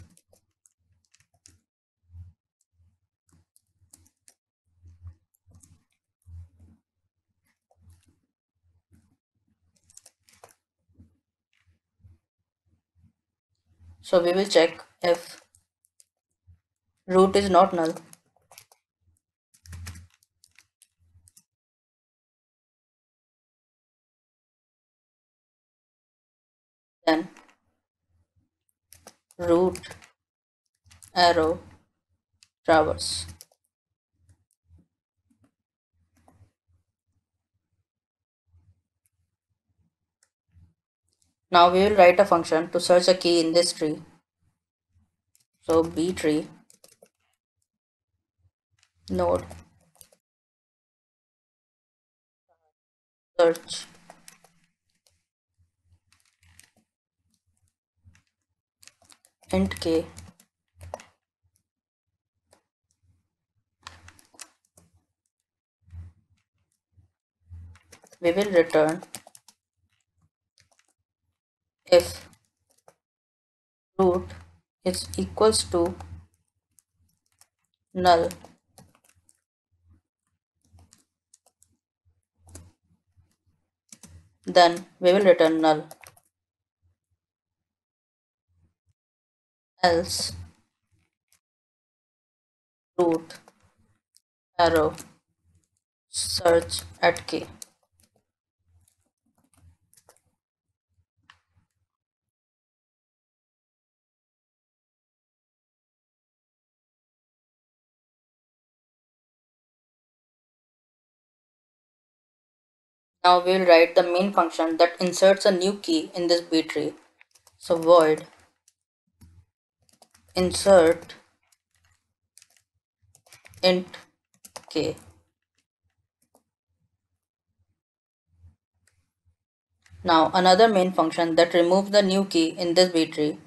B: So we will check if root is not null. Then root arrow traverse. Now we will write a function to search a key in this tree. So B tree node search int k. We will return if root is equals to null, then we will return null, else root arrow search at k. Now we will write the main function that inserts a new key in this B tree. So void insert int k. Now another main function that removes the new key in this B tree.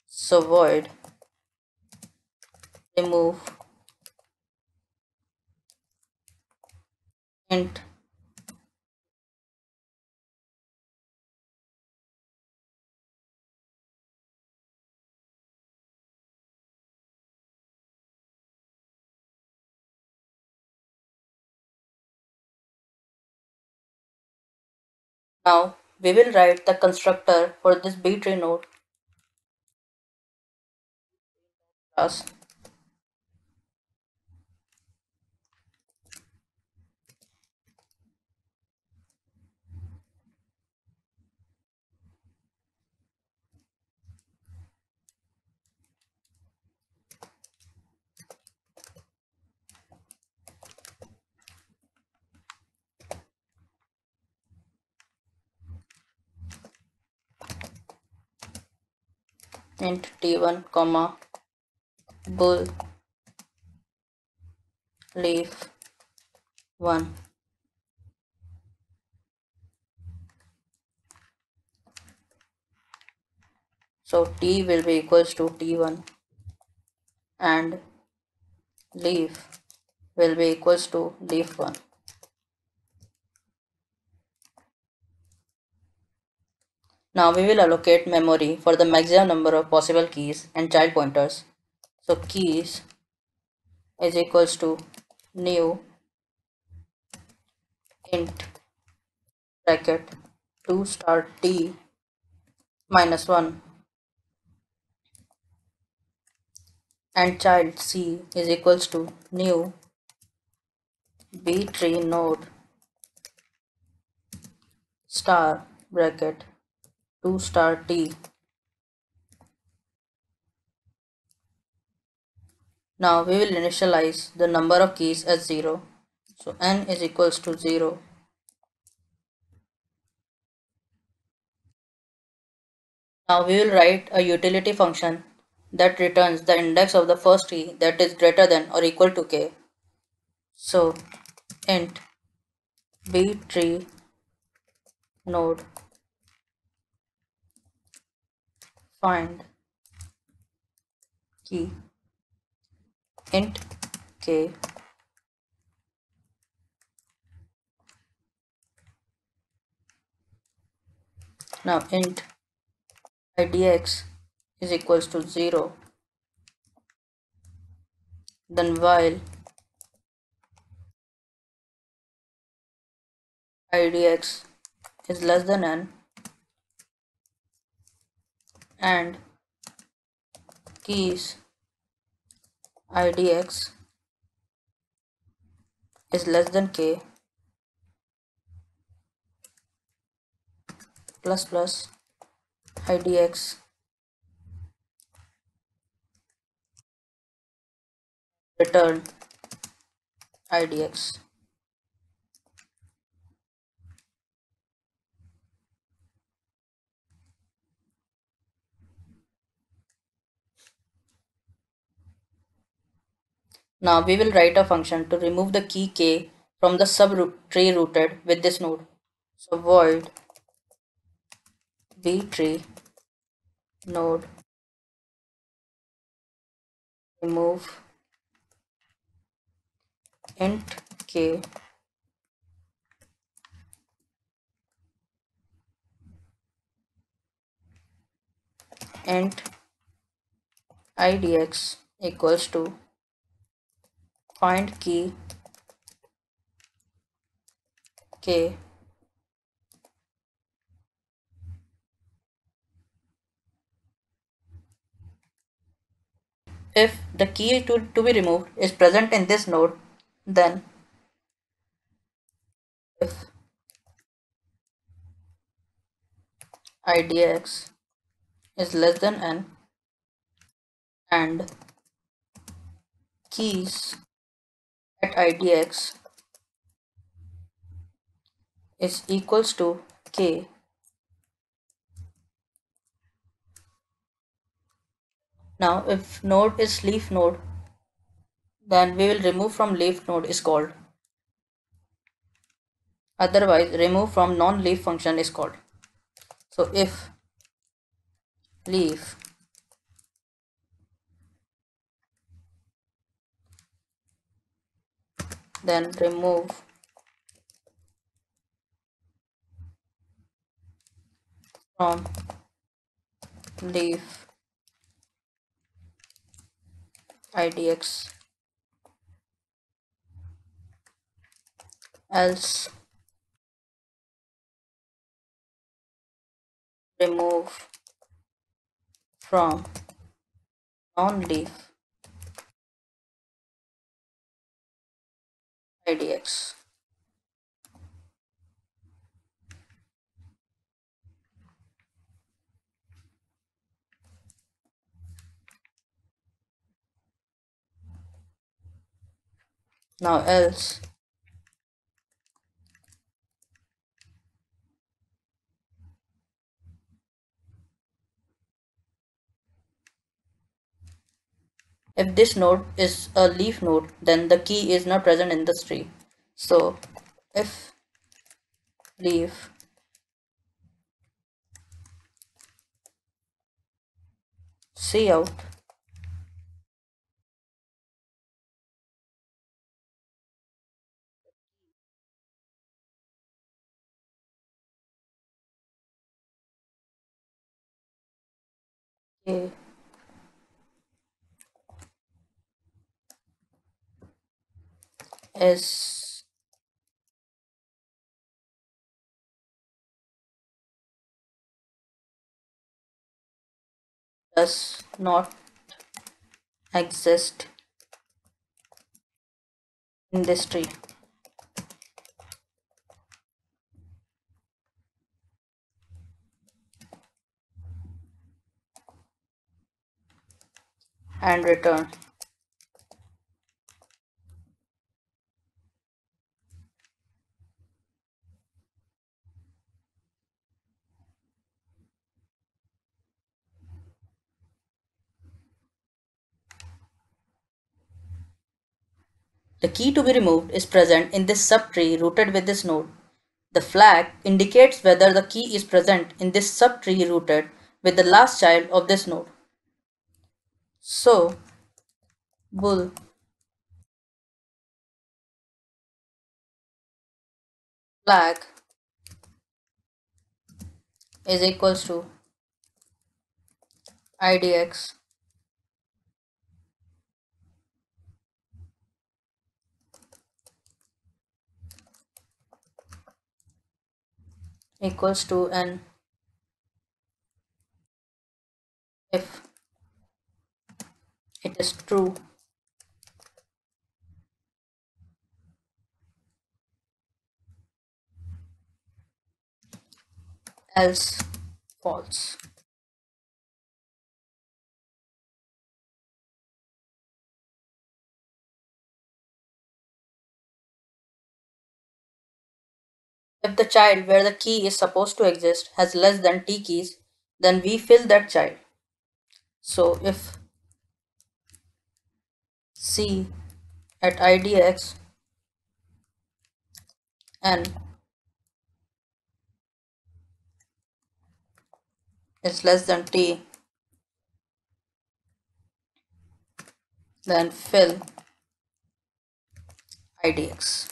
B: So void remove int. Now we will write the constructor for this B tree node class. Int t1 comma bool leaf 1. So t will be equals to t1 and leaf will be equals to leaf 1. Now we will allocate memory for the maximum number of possible keys and child pointers. So keys is equals to new int bracket 2 star t minus 1 and child c is equals to new b tree node star bracket 2 star t. Now we will initialize the number of keys as 0. So n is equals to 0. Now we will write a utility function that returns the index of the first key that is greater than or equal to k. So int b tree node find key int k. Now int idx is equals to 0, then while idx is less than n and keys idx is less than k plus plus idx return idx. Now we will write a function to remove the key k from the subtree rooted with this node. So void btree node remove int k int idx equals to find key k if the key to be removed is present in this node, then if idx is less than n and keys at idx is equals to k, now if node is leaf node, then we will remove from leaf node is called, otherwise remove from non-leaf function is called. So if leaf then remove from leaf idx, else remove from non-leaf idx. Now else if this node is a leaf node, then the key is not present in the tree. So if leaf cout k is does not exist in this tree, and return the key to be removed is present in this subtree rooted with this node. The flag indicates whether the key is present in this subtree rooted with the last child of this node. So bool flag is equals to idx equals to n if it is true, else false. If the child where the key is supposed to exist has less than t keys, then we fill that child. So if c at idx n is less than t, then fill idx.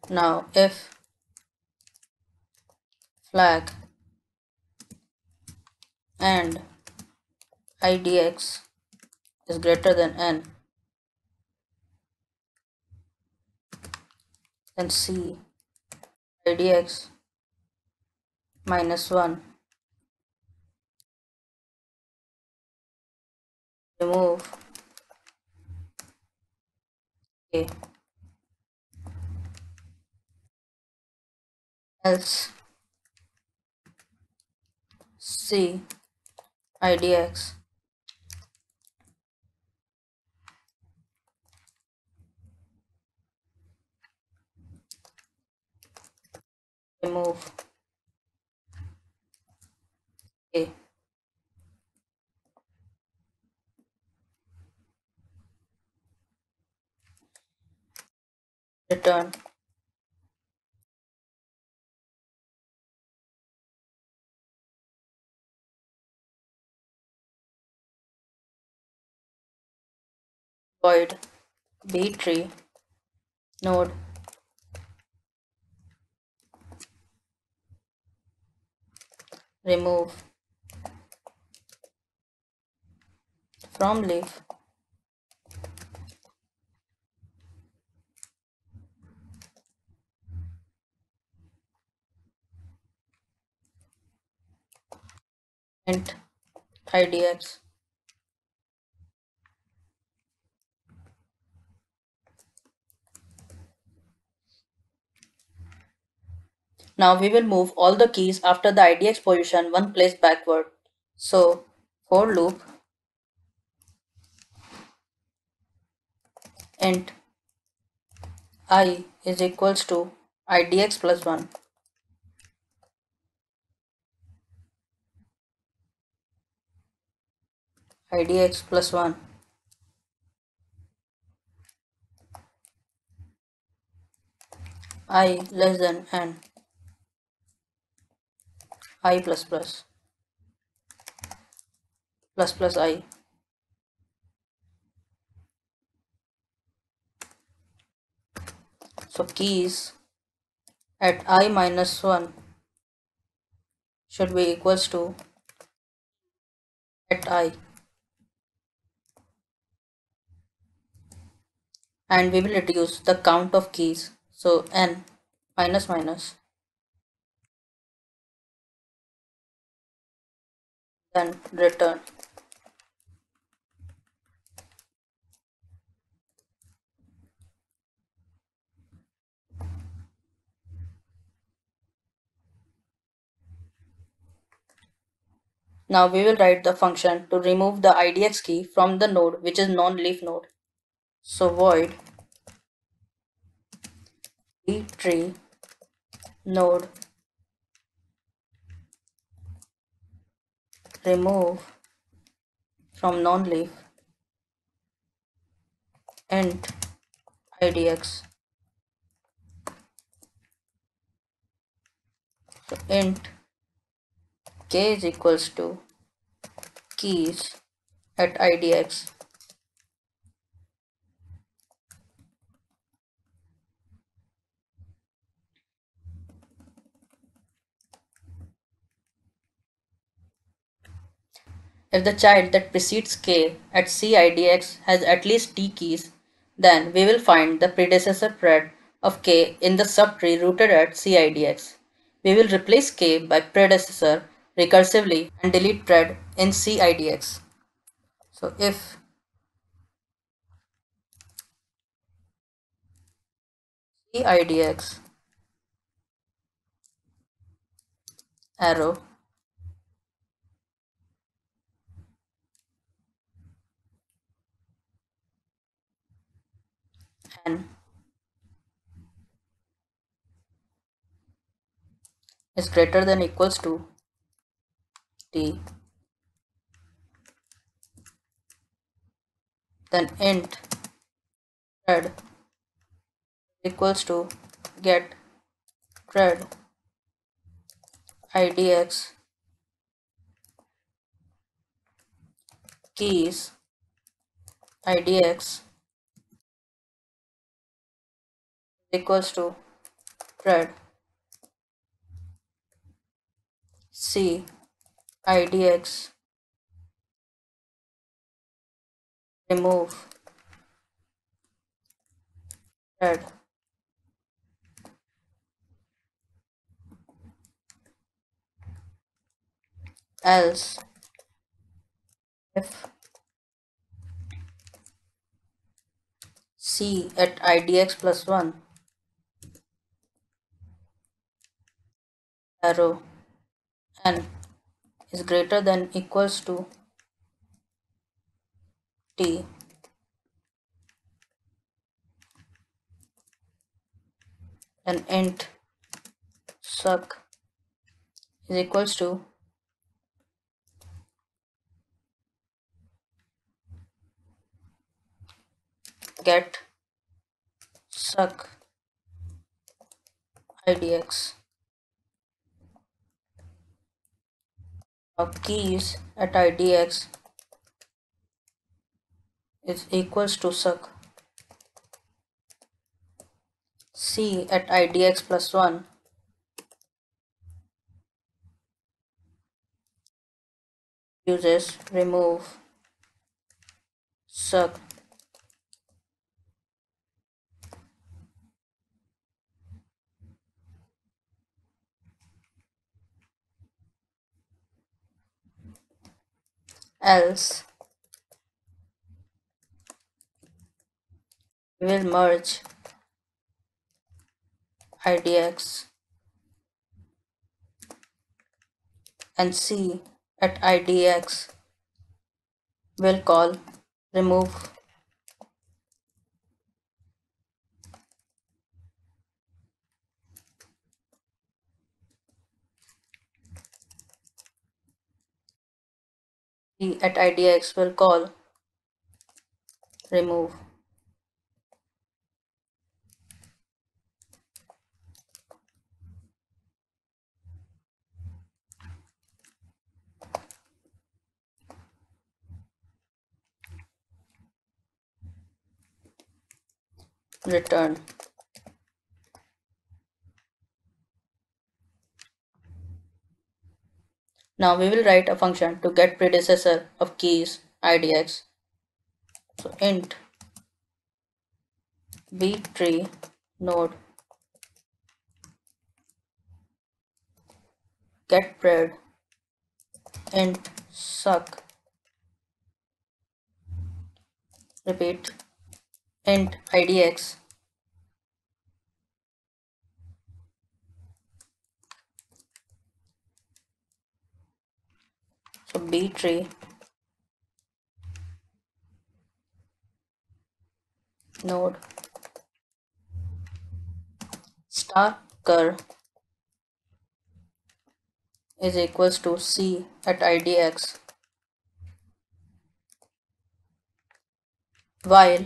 B: Now if flag and idx is greater than n, then c idx minus 1 remove a, else c idx remove a. Return void b tree node remove from leaf int idx. Now we will move all the keys after the idx position one place backward. So for loop int I is equals to idx plus 1, idx plus 1, I less than n, I plus I. So keys at I minus 1 should be equals to at I, and we will reduce the count of keys. So n minus minus, then return. Now we will write the function to remove the idx key from the node which is non-leaf node. So void b tree node remove from non-leaf int idx. So int k is equals to keys at idx If the child that precedes k at CIDX has at least t keys, then we will find the predecessor pred of k in the subtree rooted at CIDX. We will replace k by predecessor recursively and delete pred in CIDX. So if CIDX arrow n is greater than equals to t, then int pred equals to get pred idx keys idx equals to pred c idx remove pred else if c at idx plus 1 arrow n is greater than equals to t, then int suck is equals to get suck idx. Now keys at idx is equals to suck c at idx plus 1 uses remove suck else we will merge idx and c at idx will call remove c at idx will call remove. Return. Now we will write a function to get predecessor of keys idx. So int btree node get pred int suck, repeat, int idx so btree node star cur is equals to c at idx while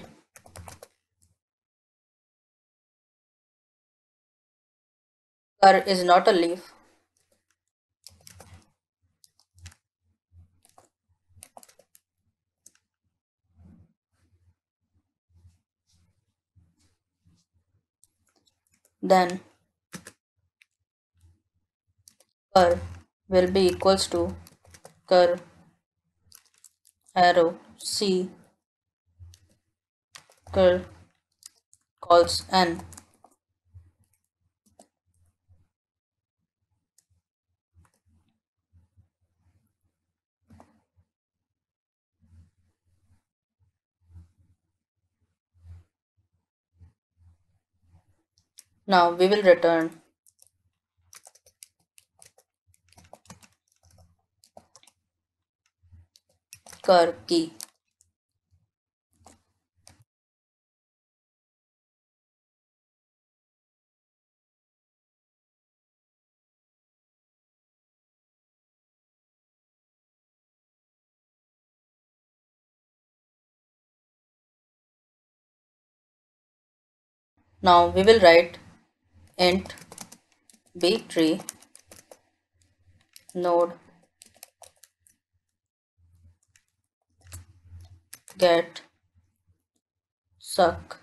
B: cur is not a leaf, then cur will be equals to cur arrow C cur calls N. Now we will return cur key. Now we will write int b tree node get suck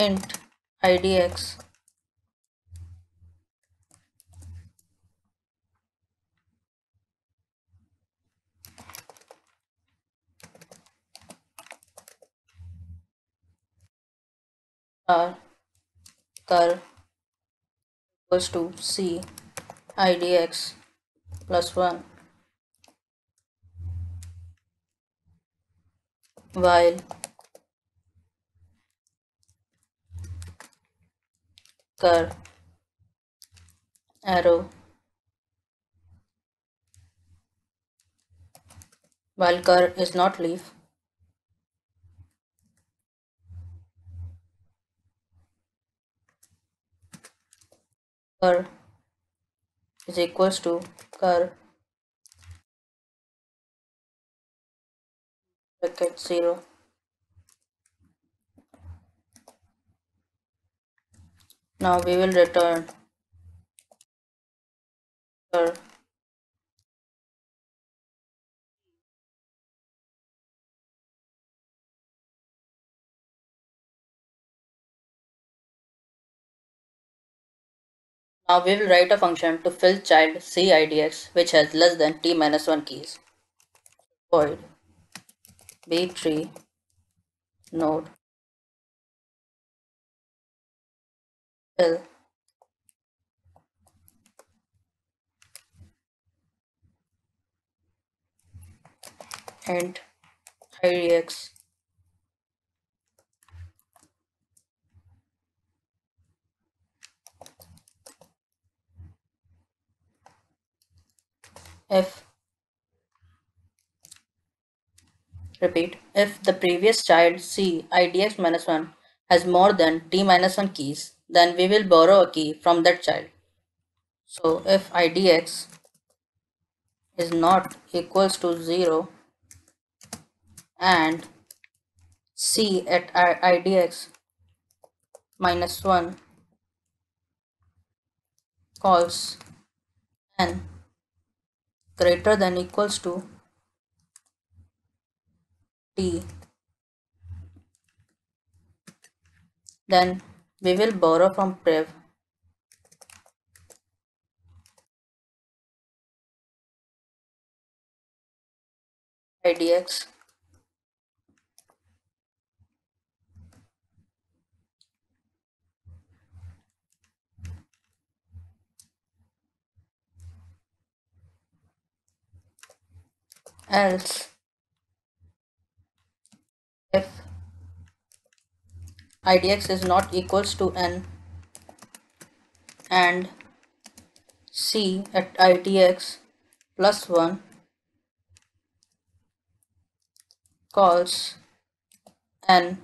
B: int idx r cur equals to c idx plus 1 while cur arrow while cur is not leaf, cur is equals to cur bracket 0. Now we will return cur now we will write a function to fill child CIDX which has less than t minus 1 keys. Void b3 node fill int idx if repeat if the previous child C idx minus 1 has more than t minus 1 keys, then we will borrow a key from that child. So if idx is not equals to 0 and C at idx minus 1 calls n greater than equals to t, then we will borrow from prev idx else if idx is not equals to n and C at idx plus 1 calls n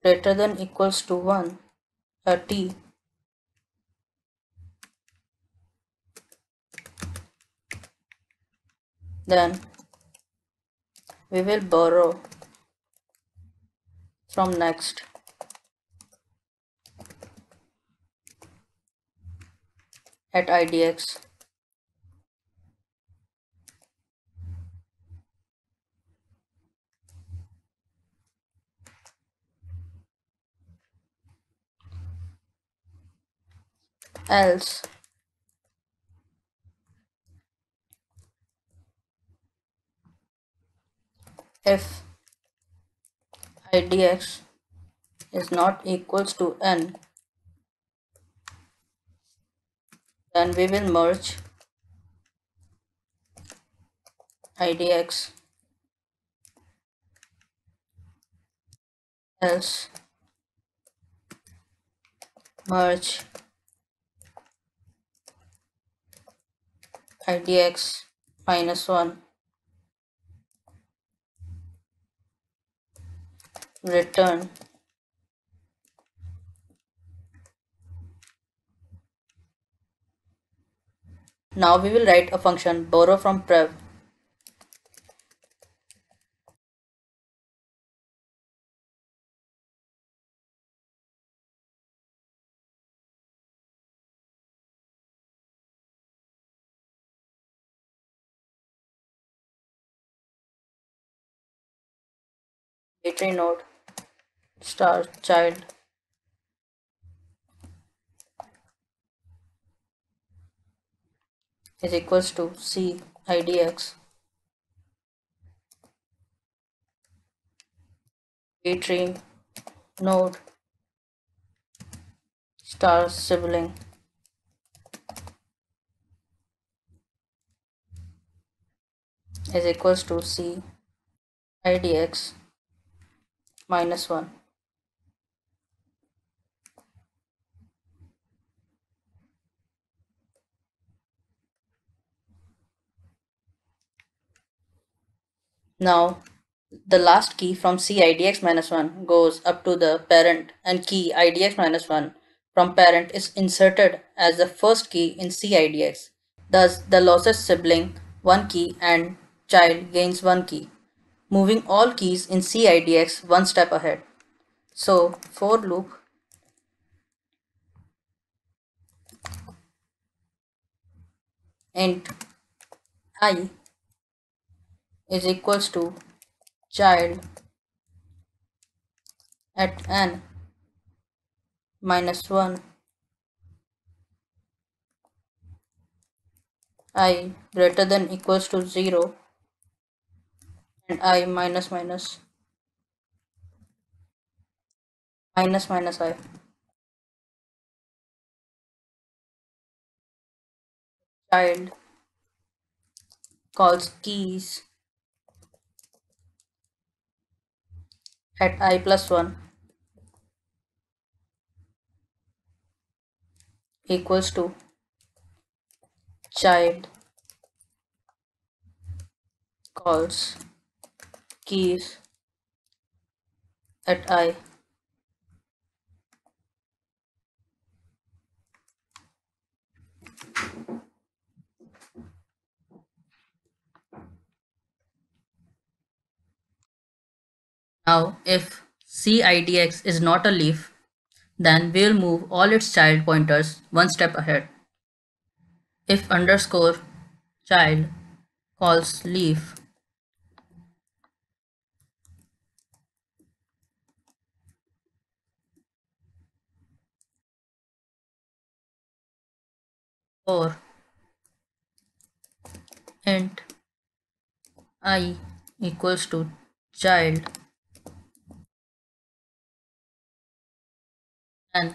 B: greater than equals to 1 t, then we will borrow from next at idx else If idx is not equals to n, then we will merge idx, else merge idx minus 1, return. Now we will write a function borrow from prev. B-tree node star child is equals to c idx B-tree node star sibling is equals to c idx minus 1. Now the last key from c idx minus 1 goes up to the parent, and key idx minus 1 from parent is inserted as the first key in c idx. Thus the lossless sibling 1 key and child gains 1 key, moving all keys in c idx one step ahead. So for loop int I is equals to child at n minus 1, I greater than equals to 0, and I minus minus minus minus I. Child calls keys at I plus 1 equals to child calls keys at I. Now if CIDX is not a leaf, then we'll move all its child pointers one step ahead. If underscore child calls leaf, or int I equals to child, and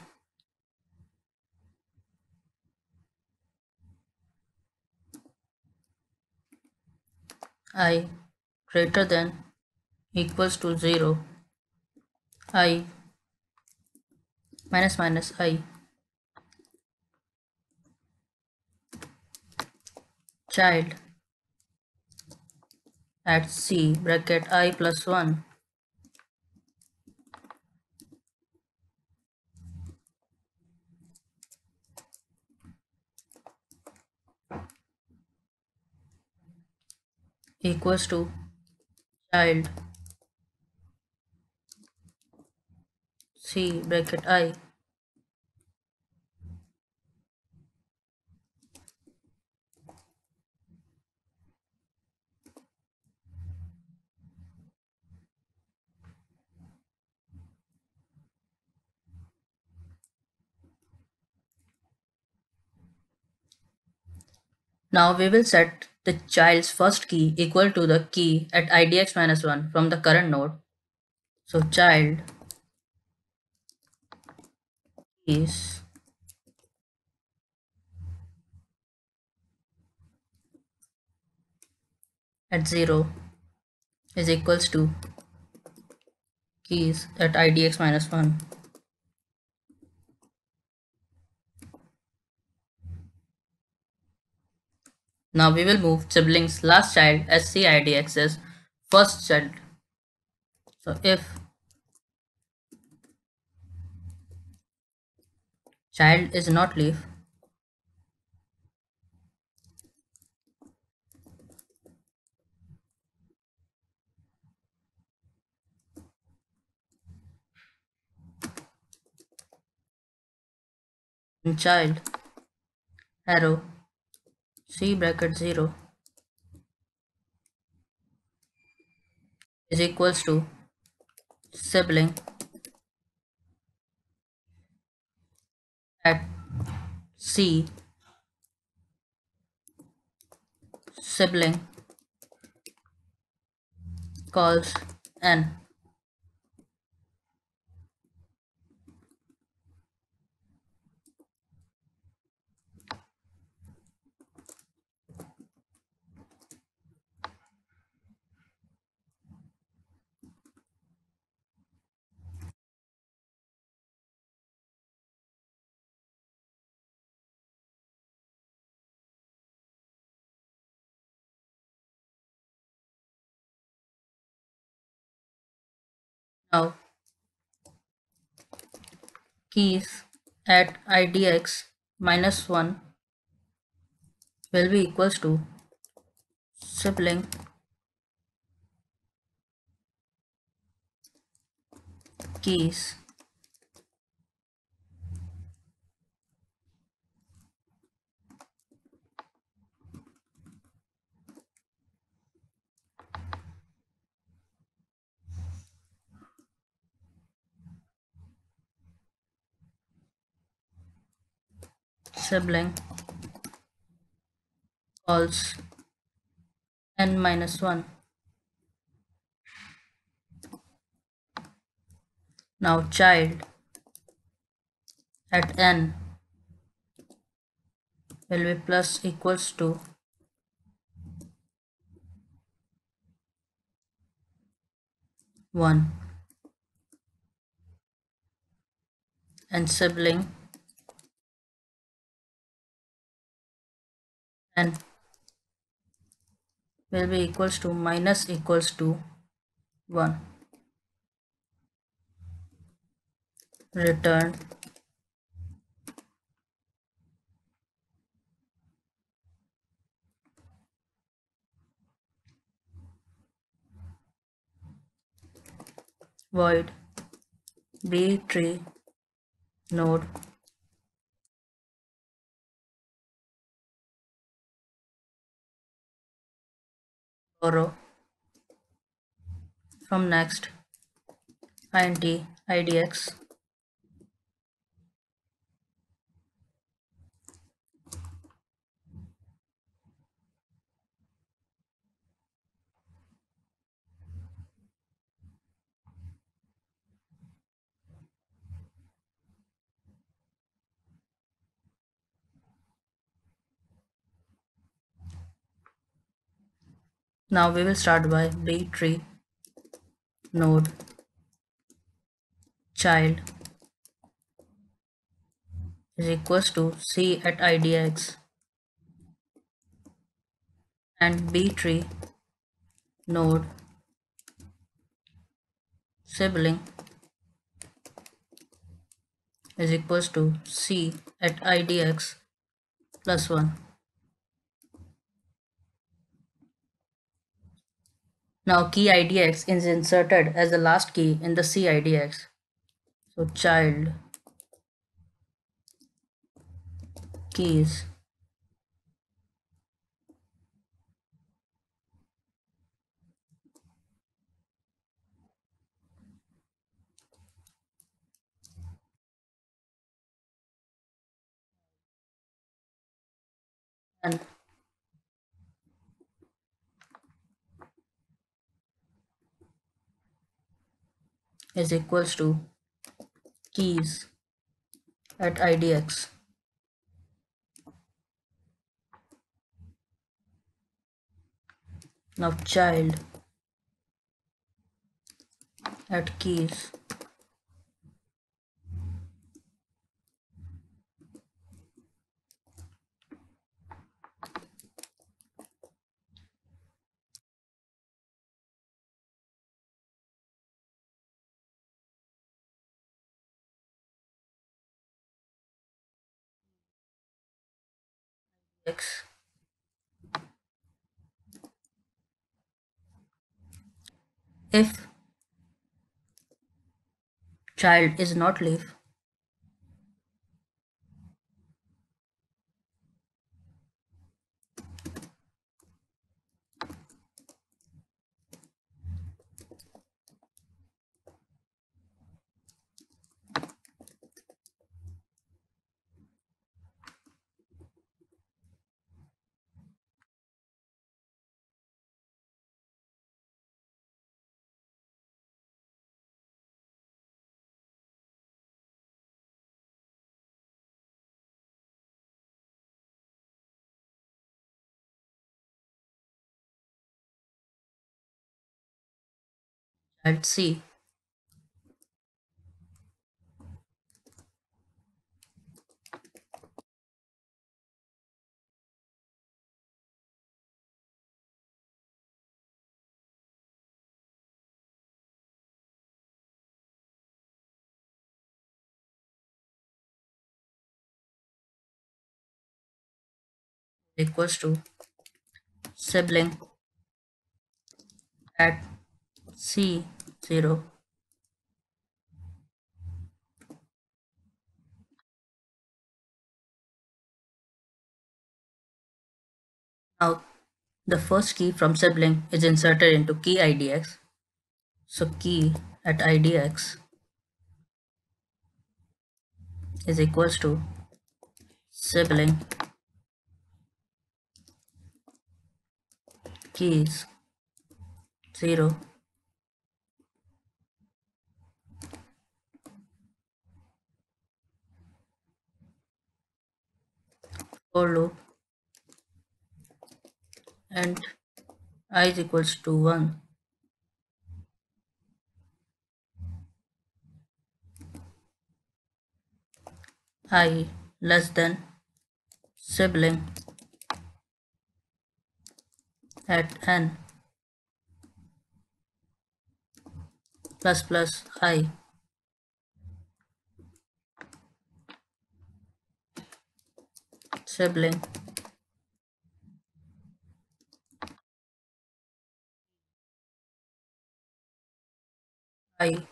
B: I greater than equals to 0, I minus minus I, child at C bracket I plus 1 equals to child C bracket I. Now we will set the child's first key equal to the key at idx minus 1 from the current node. So child is at 0 is equals to keys at idx minus 1. Now we will move siblings last child as CIDX as first child. So if child is not leaf, then child arrow C bracket 0 is equals to sibling at C sibling calls N. Now keys at IDX minus 1 will be equals to sibling keys sibling calls N minus 1. Now child at N will be plus equals to 1 and sibling N will be equals to minus equals to 1. Return void B tree node borrow from next int idx. Now we will start by B tree node child is equals to C at idx and B tree node sibling is equals to C at idx plus 1. Now key idx is inserted as the last key in the C idx. So child keys and is equals to keys at idx. Now child at keys x. If child is not leaf, child C equals to sibling at C0. Now the first key from sibling is inserted into key idx. So key at idx is equals to sibling keys 0 for loop and I is equals to 1. I less than sibling at n plus plus I sibling I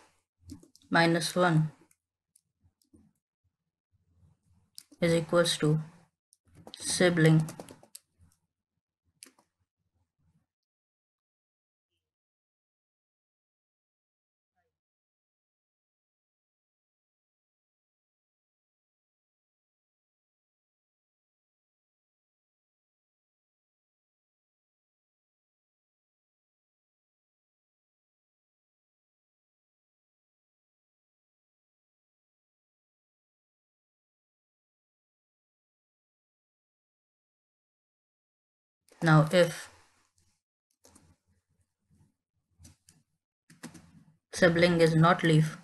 B: minus 1 is equals to sibling. Now if sibling is not leaf,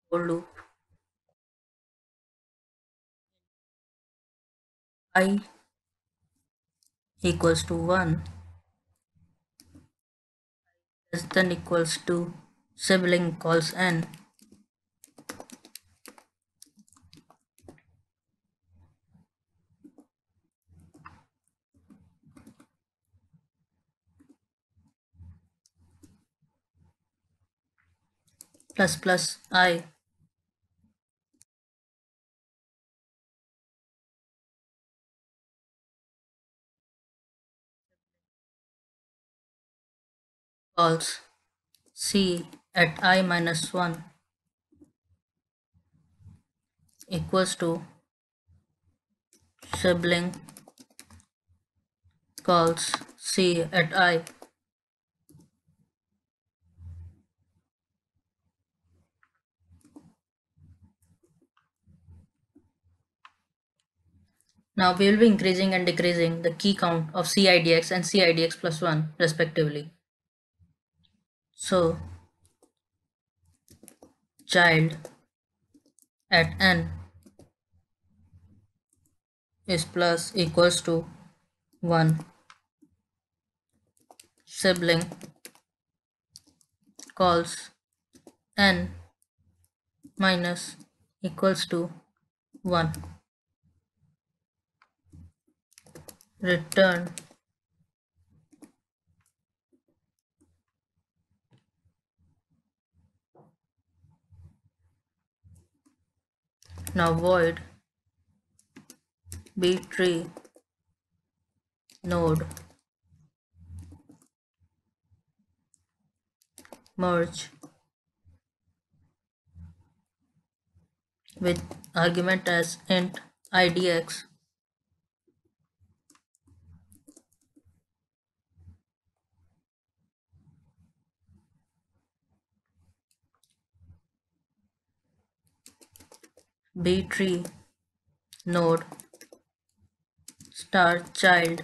B: for loop I equals to 1 less than equals to sibling calls n plus plus I calls C at I minus 1 equals to sibling calls C at I. Now we will be increasing and decreasing the key count of CIDX and CIDX plus 1 respectively. So child at n is plus equals to 1. Sibling calls n minus equals to 1. Return now void B tree node merge with argument as int idx B tree node star child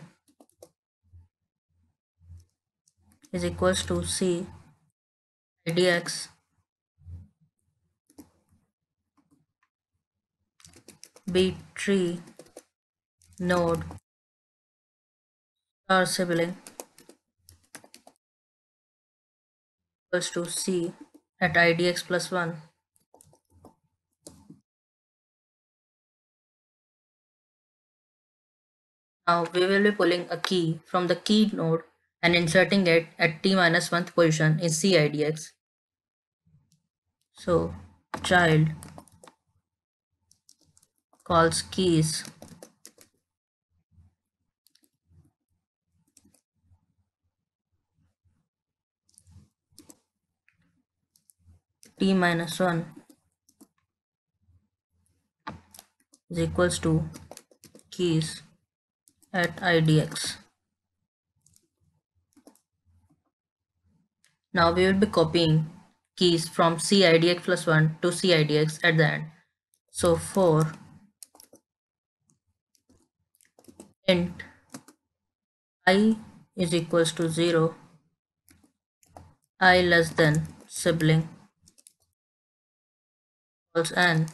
B: is equals to C idx B tree node star sibling equals to C at idx plus 1. Now we will be pulling a key from the key node and inserting it at t minus 1th position in CIDX. So child calls keys t minus 1 is equals to keys at idx. Now we will be copying keys from CIDX plus 1 to CIDX at the end. So for int I is equals to 0, I less than sibling equals n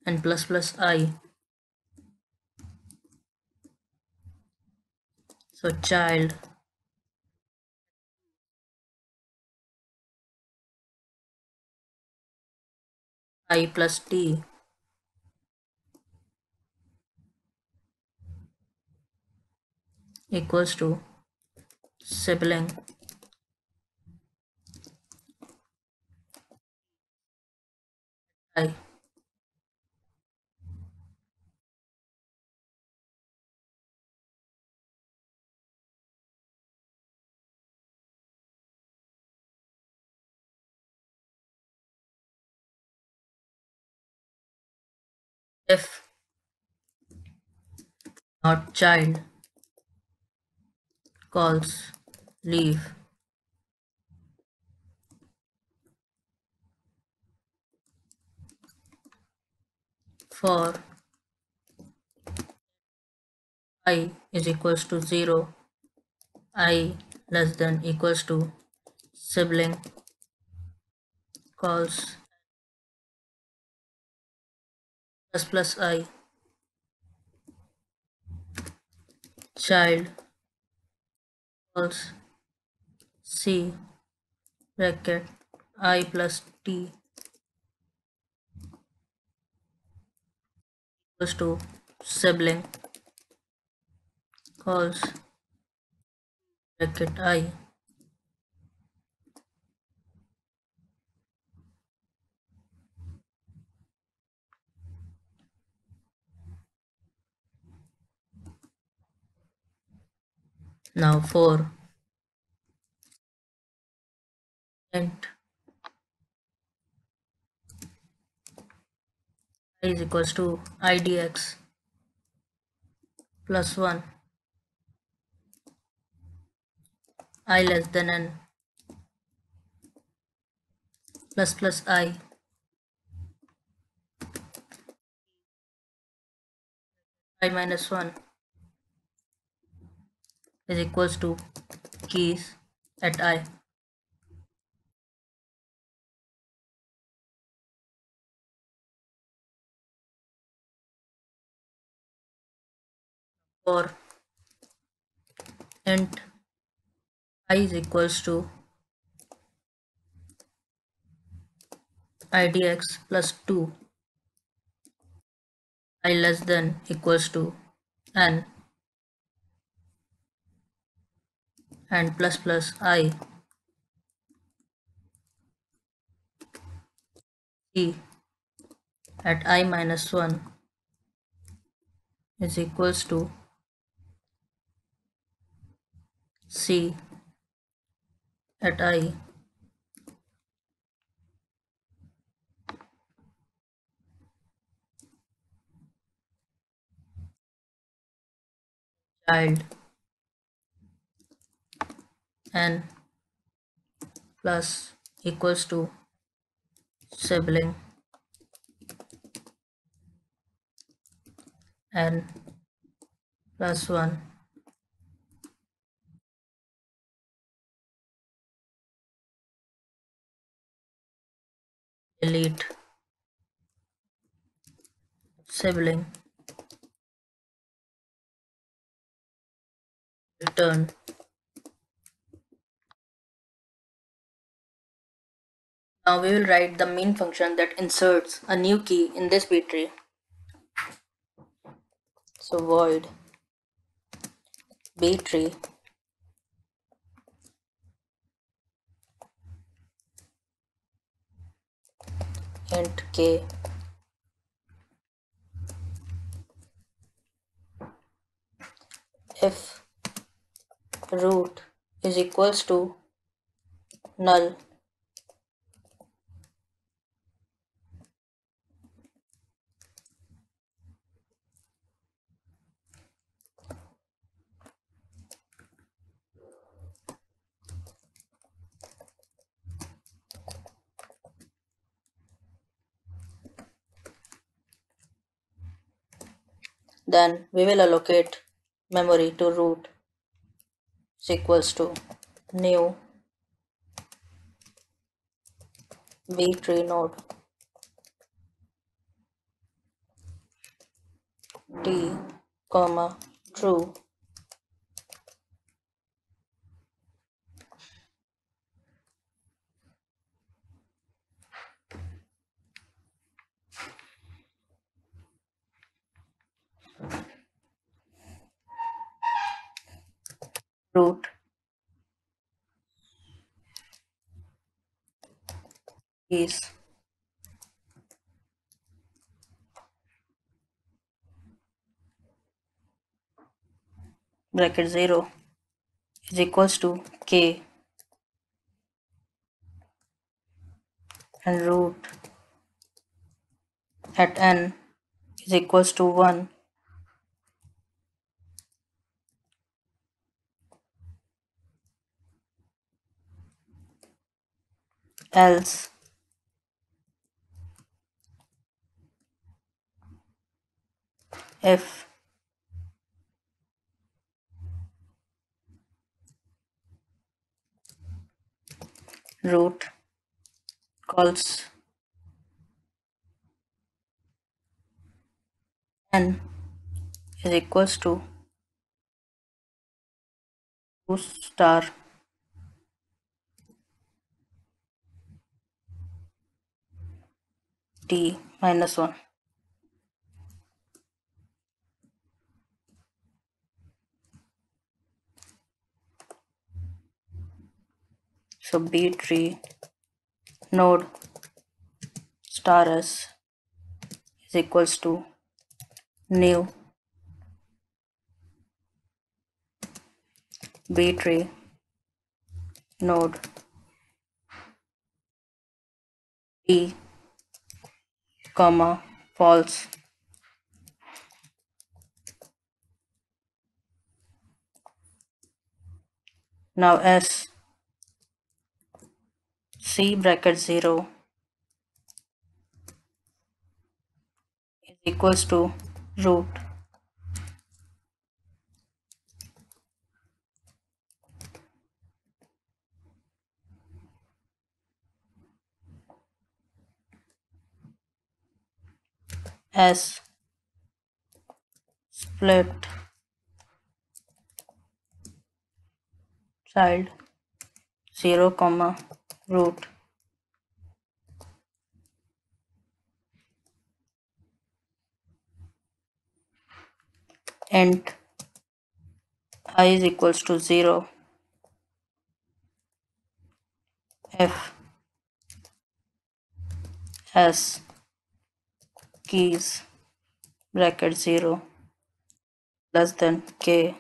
B: and plus plus I. So child I plus t equals to sibling I. If not child calls leave for I is equals to 0, I less than equals to sibling calls plus plus I. Child calls C bracket I plus t equals to sibling calls bracket I. Now for int I is equals to idx plus 1, I less than n, plus I minus 1 is equals to keys at I. For int I is equals to idx plus 2, I less than equals to n, and I c at I minus 1 is equals to c at I child n plus equals to sibling n plus 1 delete sibling return. Now we will write the main function that inserts a new key in this B tree. So void B tree int k if root is equals to null, then we will allocate memory to root is equals to new B tree node t comma true root is bracket 0 is equals to k and root at n is equals to 1, else if root calls n is equals to 2 star t minus 1. So B tree node star s is equals to new B tree node P, comma, false. Now S C bracket 0 is equals to root S split child 0 comma root int I is equals to 0 if S keys bracket 0 less than K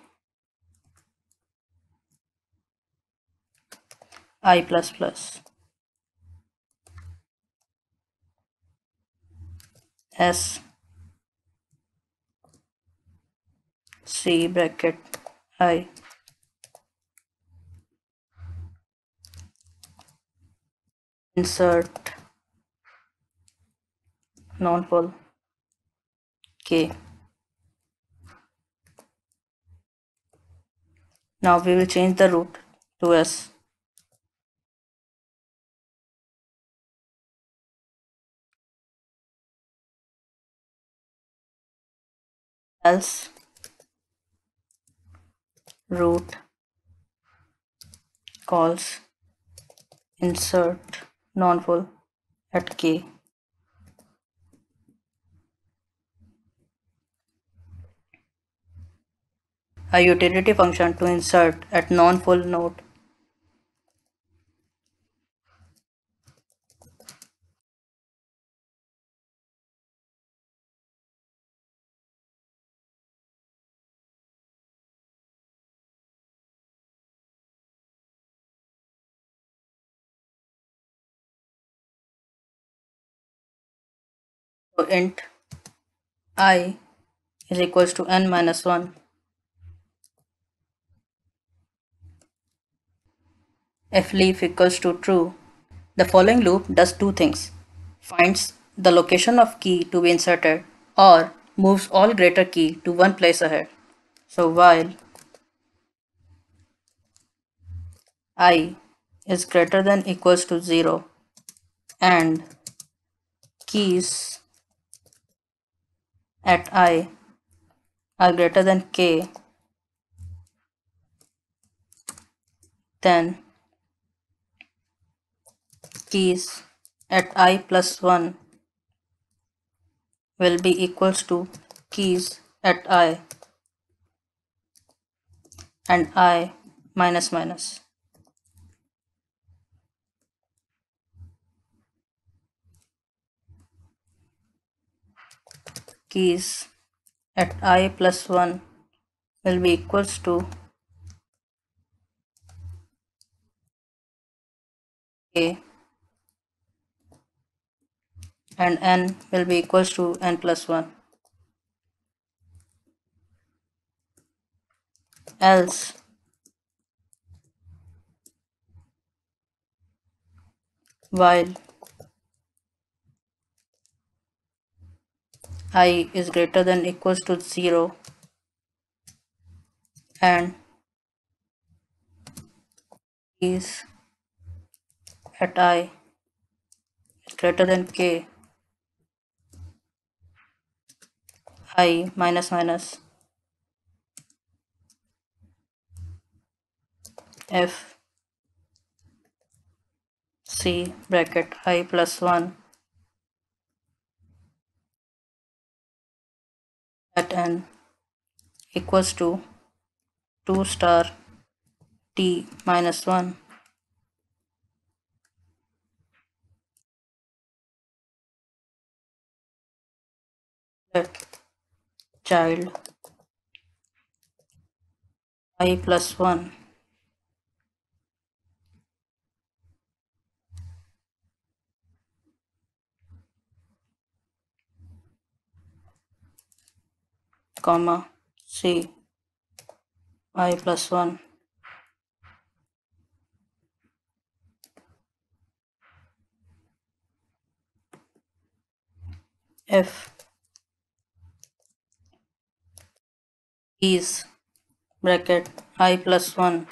B: I plus plus S C bracket I insert non-null K. Now we will change the root to S. Else root calls insert non-null at K. A utility function to insert at non-full node. So int I is equals to n minus 1. If leaf equals to true, the following loop does two things: finds the location of key to be inserted or moves all greater key to one place ahead. So while I is greater than equals to 0 and keys at I are greater than K, then keys at I plus 1 will be equals to keys at I and I minus minus. Keys at I plus 1 will be equals to K and n will be equals to n plus 1. Else while I is greater than equals to 0 and keys at I is greater than K, I minus minus F C bracket I plus 1 at n equals to 2 star T minus 1 let child I plus 1 comma c I plus 1 f is bracket I plus 1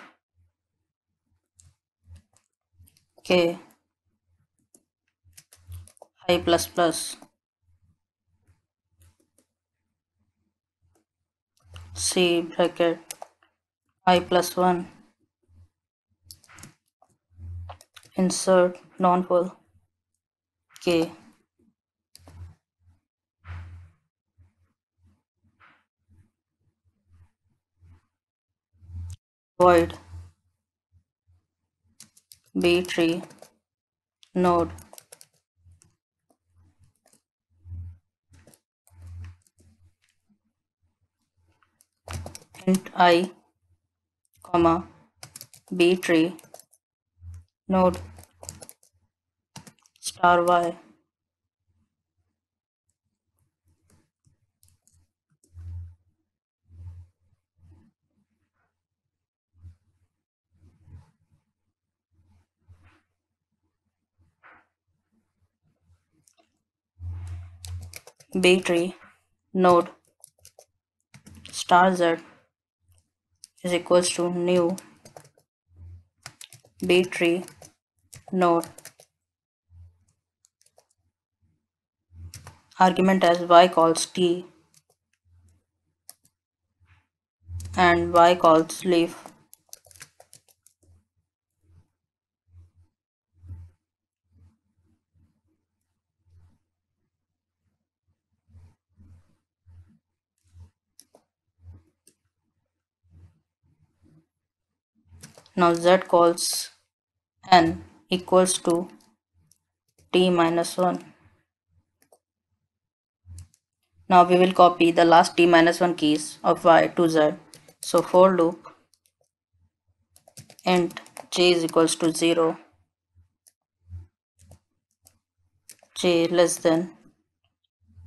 B: k I plus plus c bracket I plus 1 insert non-full k void b tree node int I comma b tree node star y b tree node star z is equals to new b tree node argument as y calls t and y calls leaf. Now z calls n equals to t minus 1. Now we will copy the last t minus 1 keys of y to z. So for loop int j is equals to 0, j less than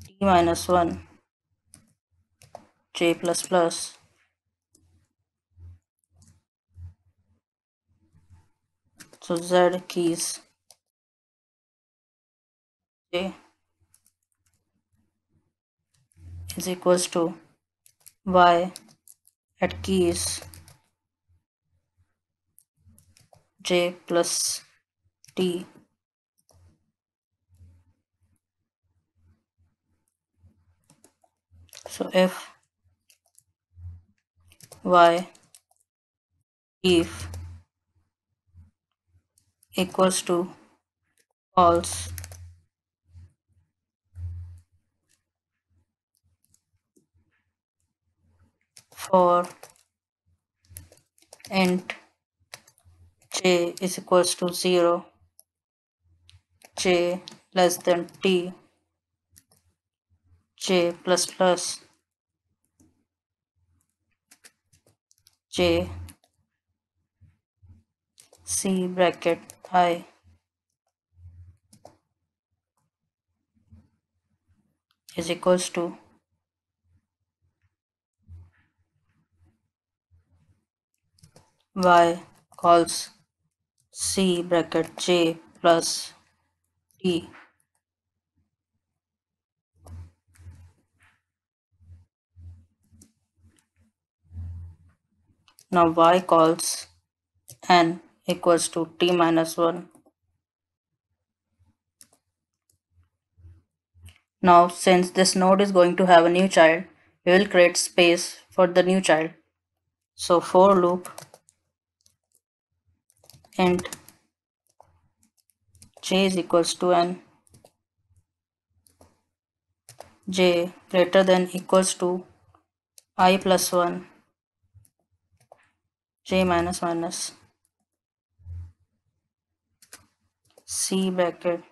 B: t minus 1, j plus plus, so z keys j is equals to y at keys j plus t. So if equals to false, for int j is equals to 0, j less than t, j plus plus, j c bracket I is equals to y calls c bracket j plus t. Now y calls n equals to t minus 1. Now since this node is going to have a new child, we will create space for the new child. So for loop int j is equals to n, j greater than equals to I plus 1, j minus minus, c bracket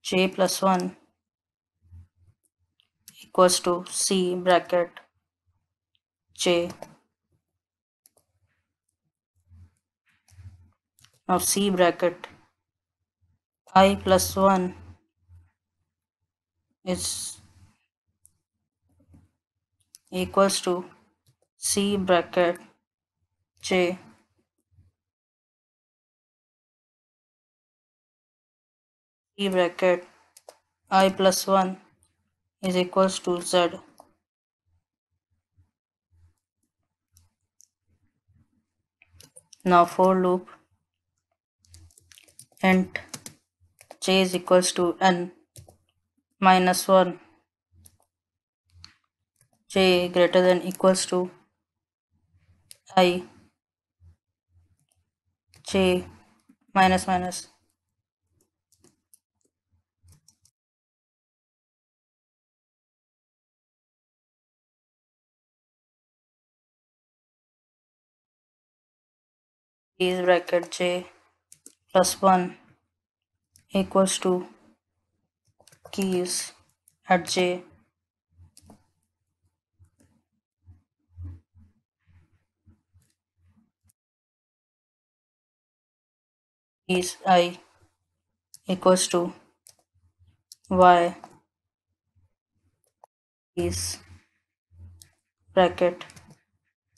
B: j plus 1 equals to c bracket j. Now c bracket I plus 1 is equals to C bracket J C bracket I plus 1 is equals to Z. Now for loop int J is equals to N minus 1, J greater than equals to I, J minus minus is bracket J plus 1 equals to keys at J is I equals to Y is bracket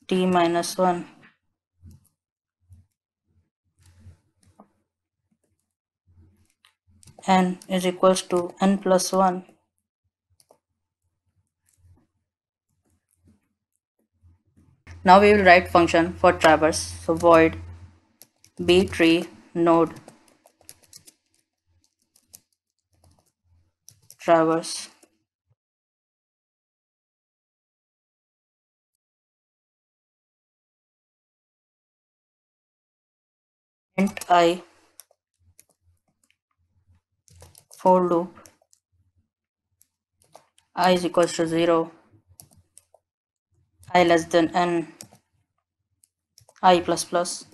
B: T minus 1 N is equals to N plus 1. Now we will write function for traverse. So void B tree node traverse int I for loop I is equals to 0, I less than N, I plus plus.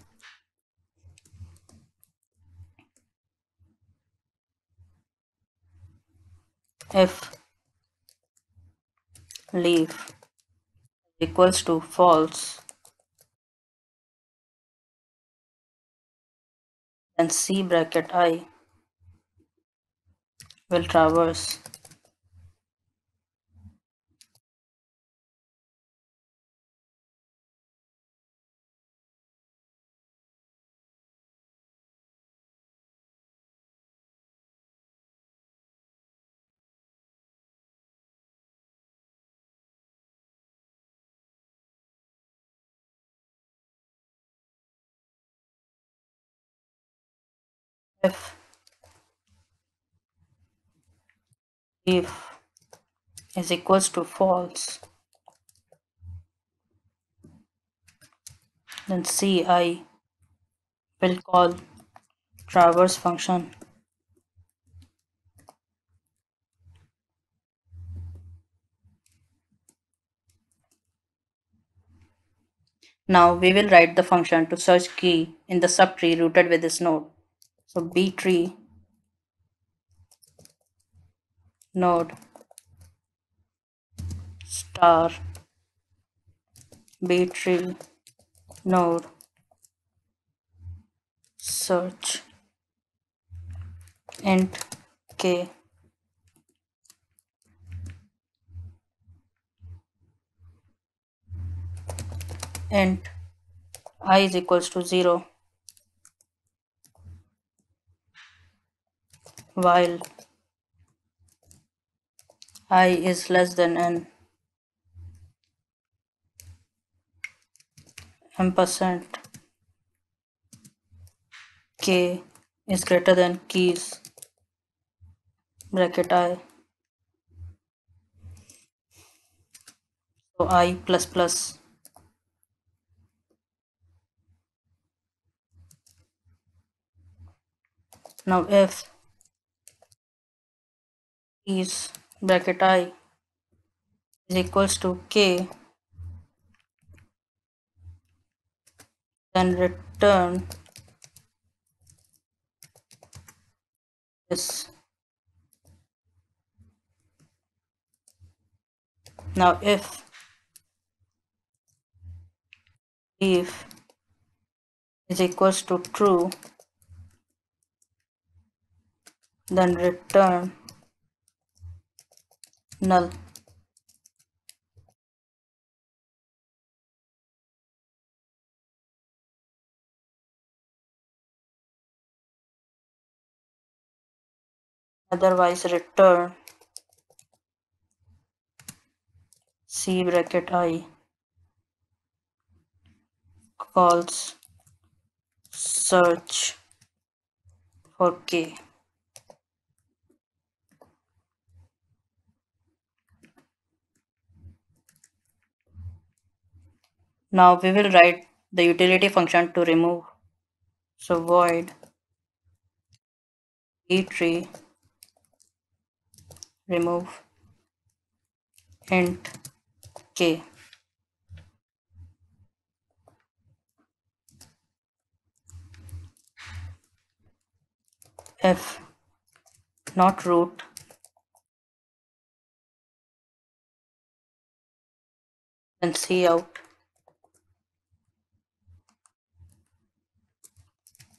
B: If leaf equals to false, then C bracket I will traverse if leaf is equals to false, then CI will call traverse function. Now we will write the function to search key in the subtree rooted with this node. So B tree node star B tree node search int k int I is equals to 0 while I is less than N ampersand k is greater than keys bracket I, so I plus plus. Now if keys bracket I is equals to k, then return this. Now if is equals to true, then return null. otherwise return C bracket I calls search for K. Now we will write the utility function to remove. So void btree remove int k. If not root, then cout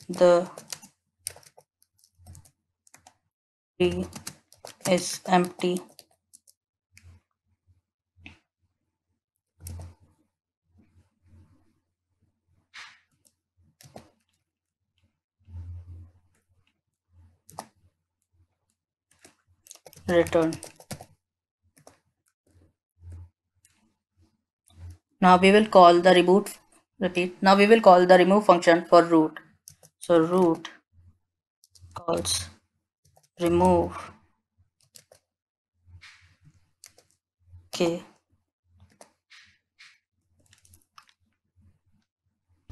B: the tree is empty. Return. Now we will call the Now we will call the remove function for root. So root calls remove k.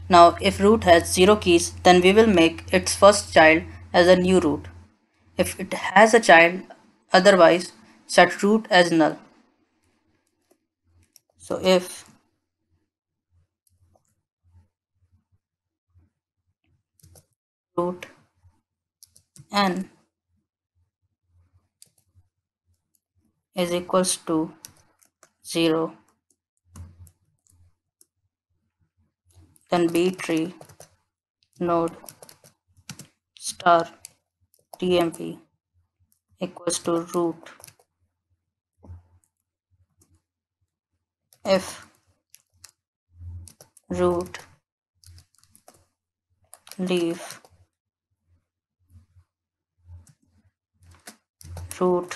B: Now if root has 0 keys, then we will make its first child as a new root. If it has a child, otherwise set root as null. So if root n is equals to 0, then btree node star tmp equals to root. If root leaf root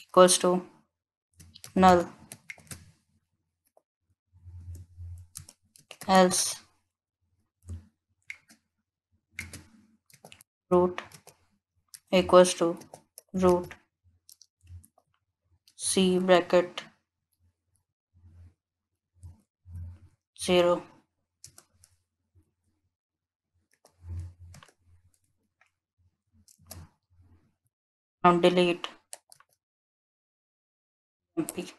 B: equals to null, else root equals to root c bracket 0. Now delete mp.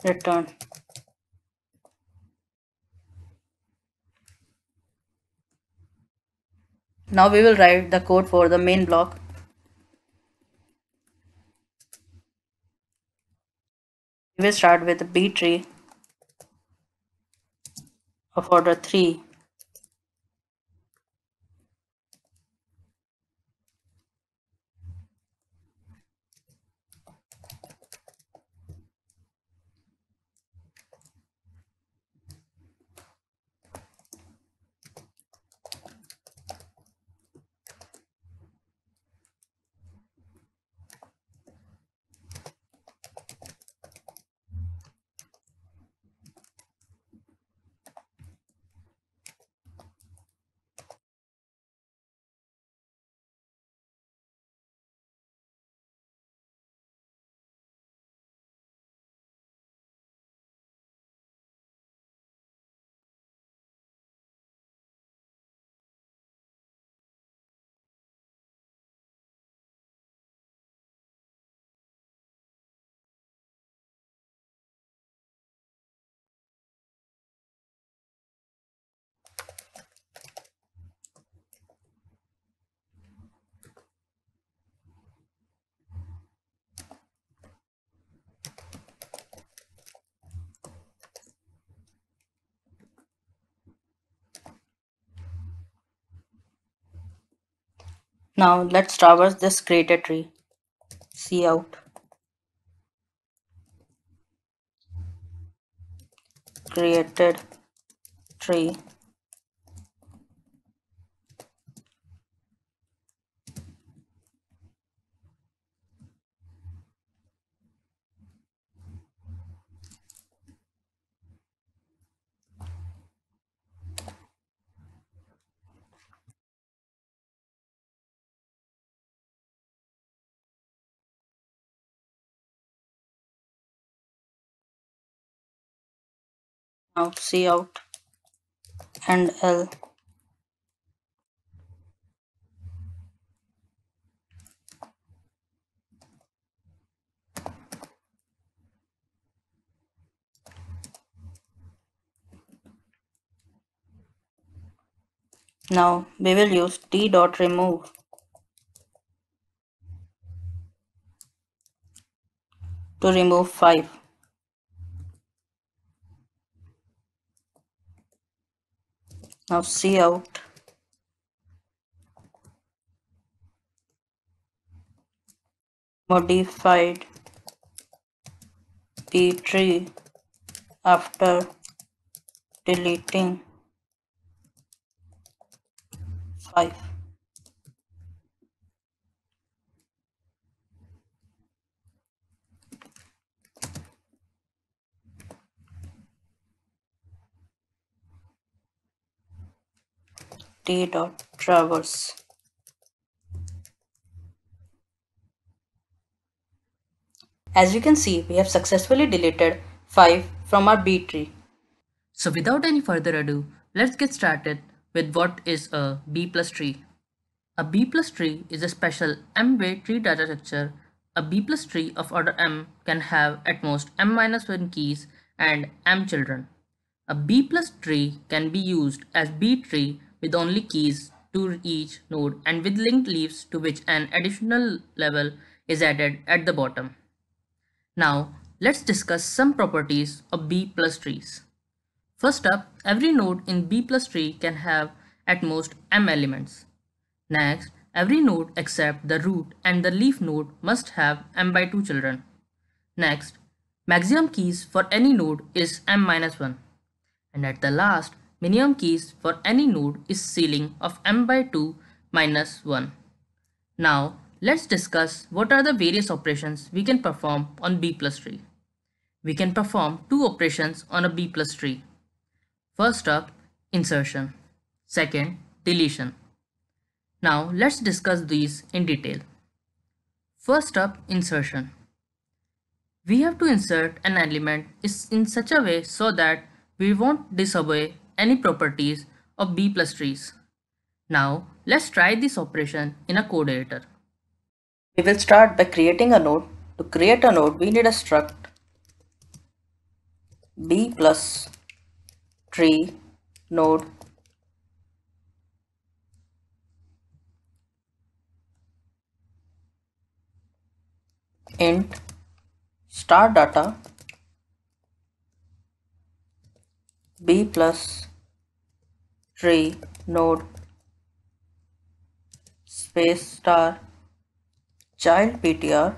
B: Return. Now we will write the code for the main block. We will start with btree of order 3. Now let's traverse this created tree. Cout created tree. Now C out and L. Now we will use T dot remove to remove 5. Now C out modified B tree after deleting 5. T dot traverse. As you can see, we have successfully deleted 5 from our B tree. So without any further ado, let's get started with what is a B plus tree. A B plus tree is a special M-way tree data structure. A B plus tree of order M can have at most M minus 1 keys and M children. A B plus tree can be used as B tree with only keys to each node and with linked leaves to which an additional level is added at the bottom. Now, let's discuss some properties of B plus trees. First up, every node in B plus tree can have at most M elements. Next, every node except the root and the leaf node must have M by 2 children. Next, maximum keys for any node is M minus 1. And at the last, minimum keys for any node is ceiling of M by 2 minus 1. Now, let's discuss what are the various operations we can perform on B plus tree. We can perform two operations on a B plus tree. First up, insertion. Second, deletion. Now, let's discuss these in detail. First up, insertion. We have to insert an element in such a way so that we won't disobey any properties of B plus trees. Now, let's try this operation in a code editor. We will start by creating a node. To create a node, we need a struct B plus tree node int start data B plus tree node space star child ptr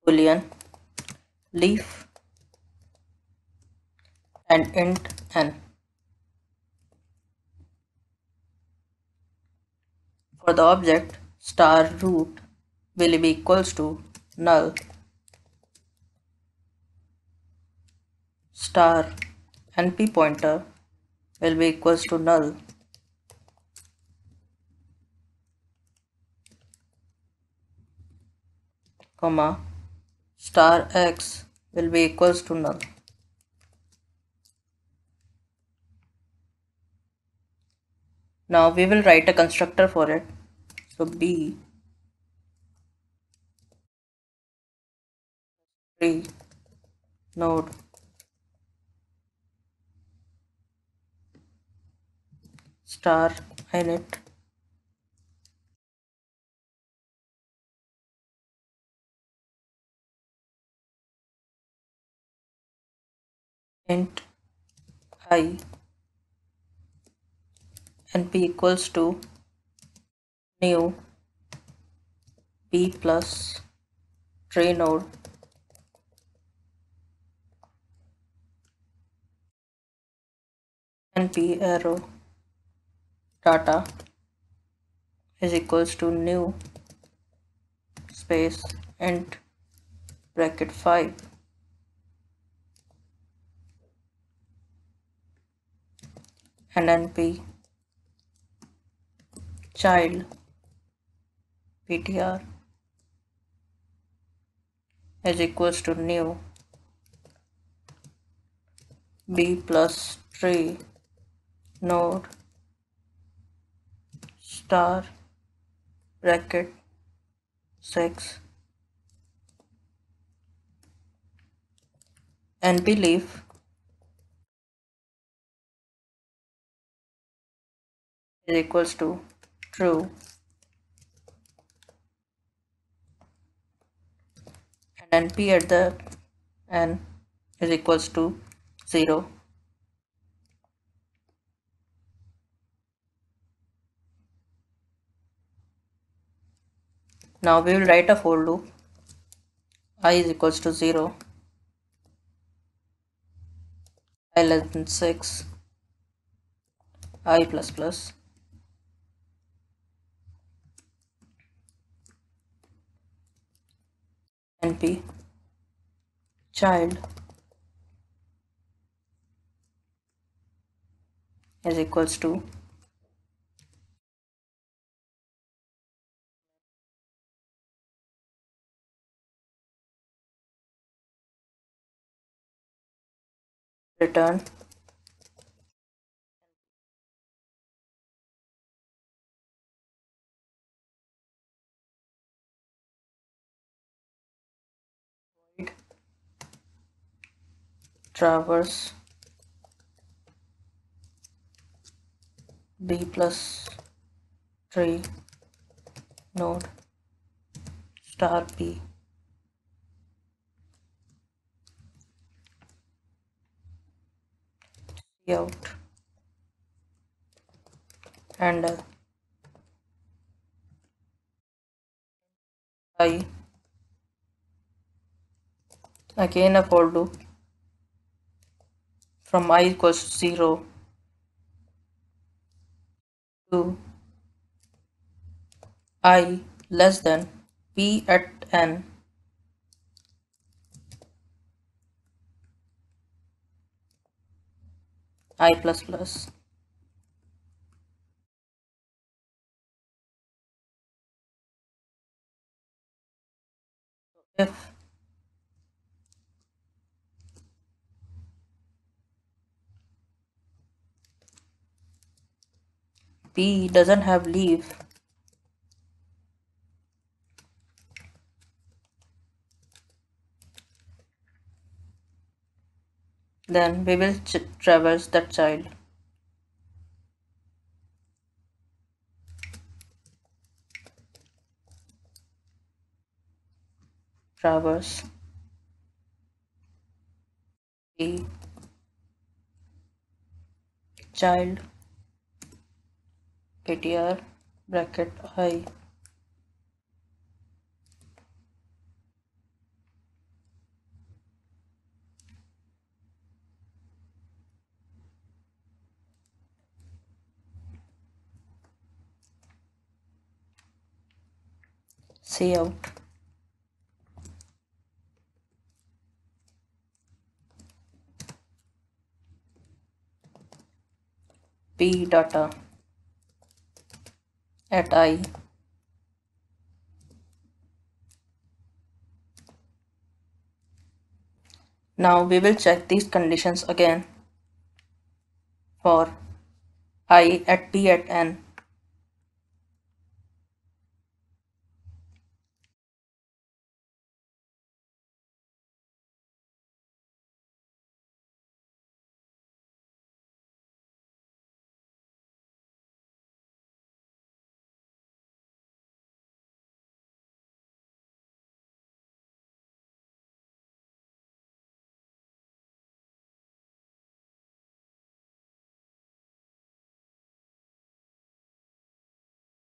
B: boolean leaf and int n. For the object star root will be equals to null star np pointer will be equals to null comma star x will be equals to null. Now we will write a constructor for it. So B tree node star init int I np equals to new B plus tree node np arrow data is equals to new space int bracket 5 and np child ptr is equals to new b plus tree node star bracket 6 np leaf is equals to true and np at the n is equals to 0. Now we will write a for loop I is equals to 0, I less than 6, I plus plus, np child is equals to return void traverse b plus tree node star p out and I again a for loop from I equals to 0 to I less than p at n I plus plus if p doesn't have leaf then we will traverse that child traverse p child ptr bracket I see out p data at I now we will check these conditions again for I at p at n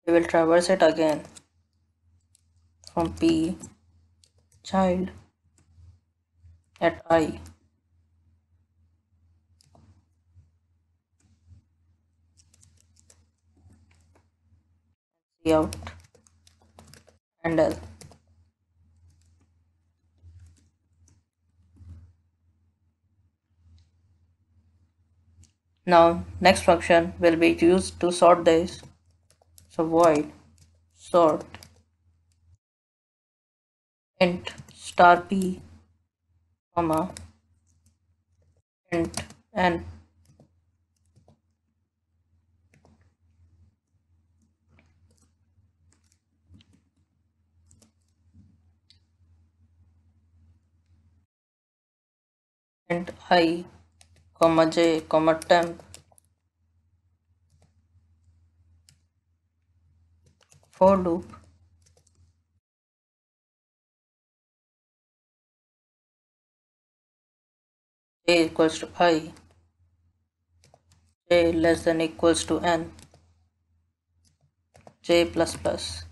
B: we will traverse it again from P child at I. C out and L. Now next function will be used to sort this. So void sort int star P comma int n int I comma j comma temp for loop j equals to I, j less than equals to n, j plus plus.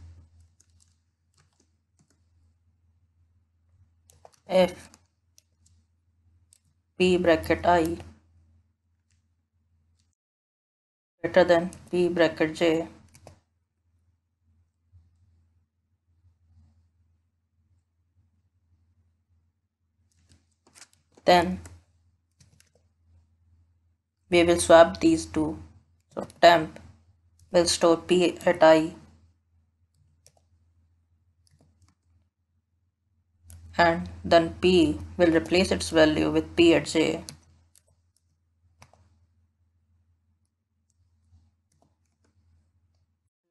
B: If p bracket I greater than p bracket j, then we will swap these two. So temp will store p at I and then p will replace its value with p at j.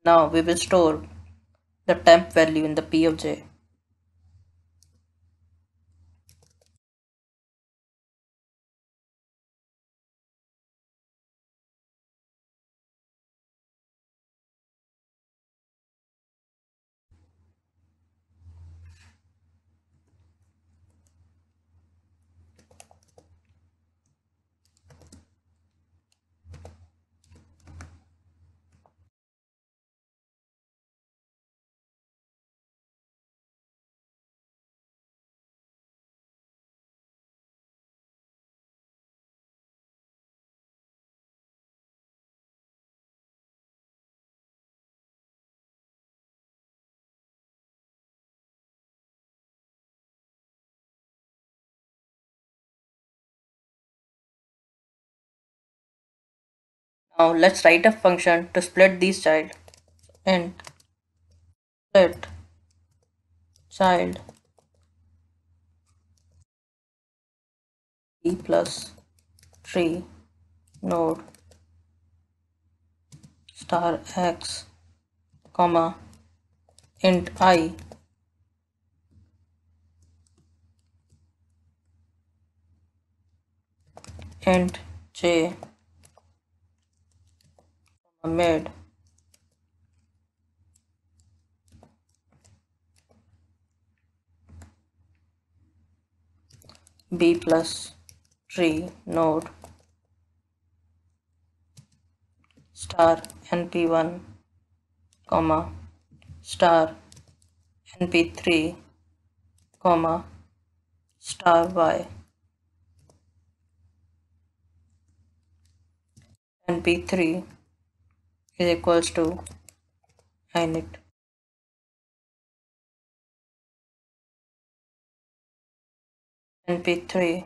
B: Now we will store the temp value in the p of j. Now let's write a function to split these child. Int split child p plus tree node star x comma int I int j mid b plus tree node star np1 comma star np3 comma star y np3 is equals to init np3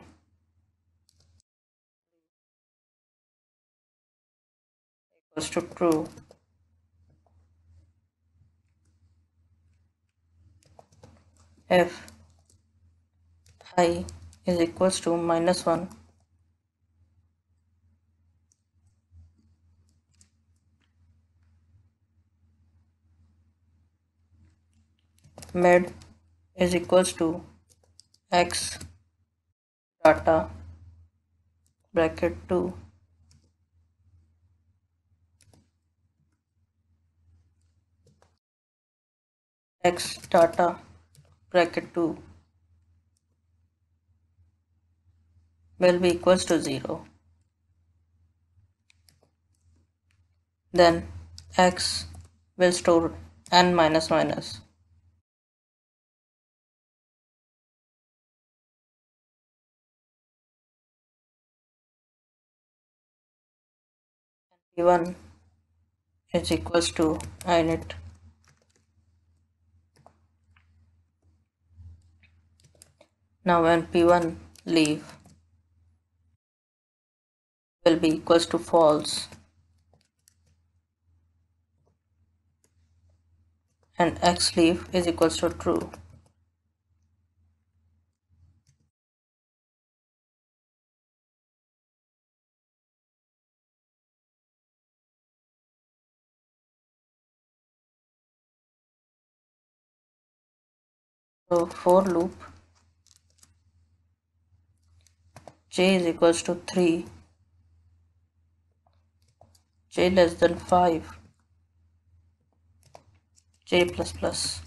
B: equals to true if I is equals to -1 mid is equals to x data bracket 2 x data bracket 2 will be equals to 0. Then x will store n minus minus P1 is equals to init. Now when P1 leave will be equals to false and X leave is equals to true. So for loop j is equals to 3, j less than 5, j plus plus.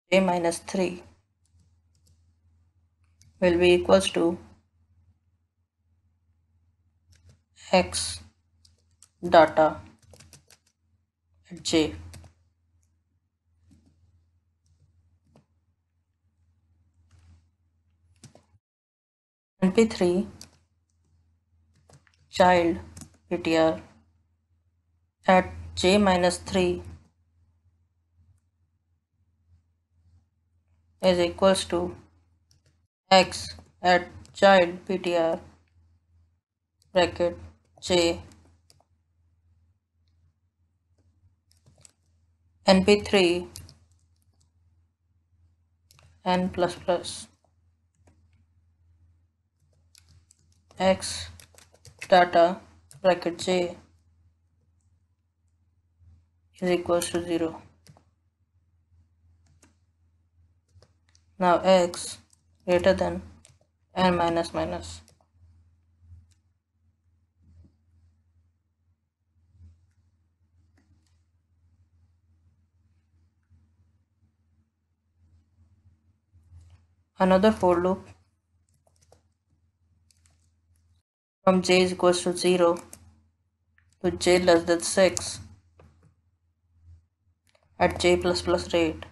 B: J minus 3 will be equals to X data at j. NP3 child ptr at j minus 3 is equals to X at child ptr bracket j np3 n plus plus X data bracket j is equals to 0. Now X greater than n minus minus. Another for loop from j is equals to 0 to j less than 6 at j plus plus rate.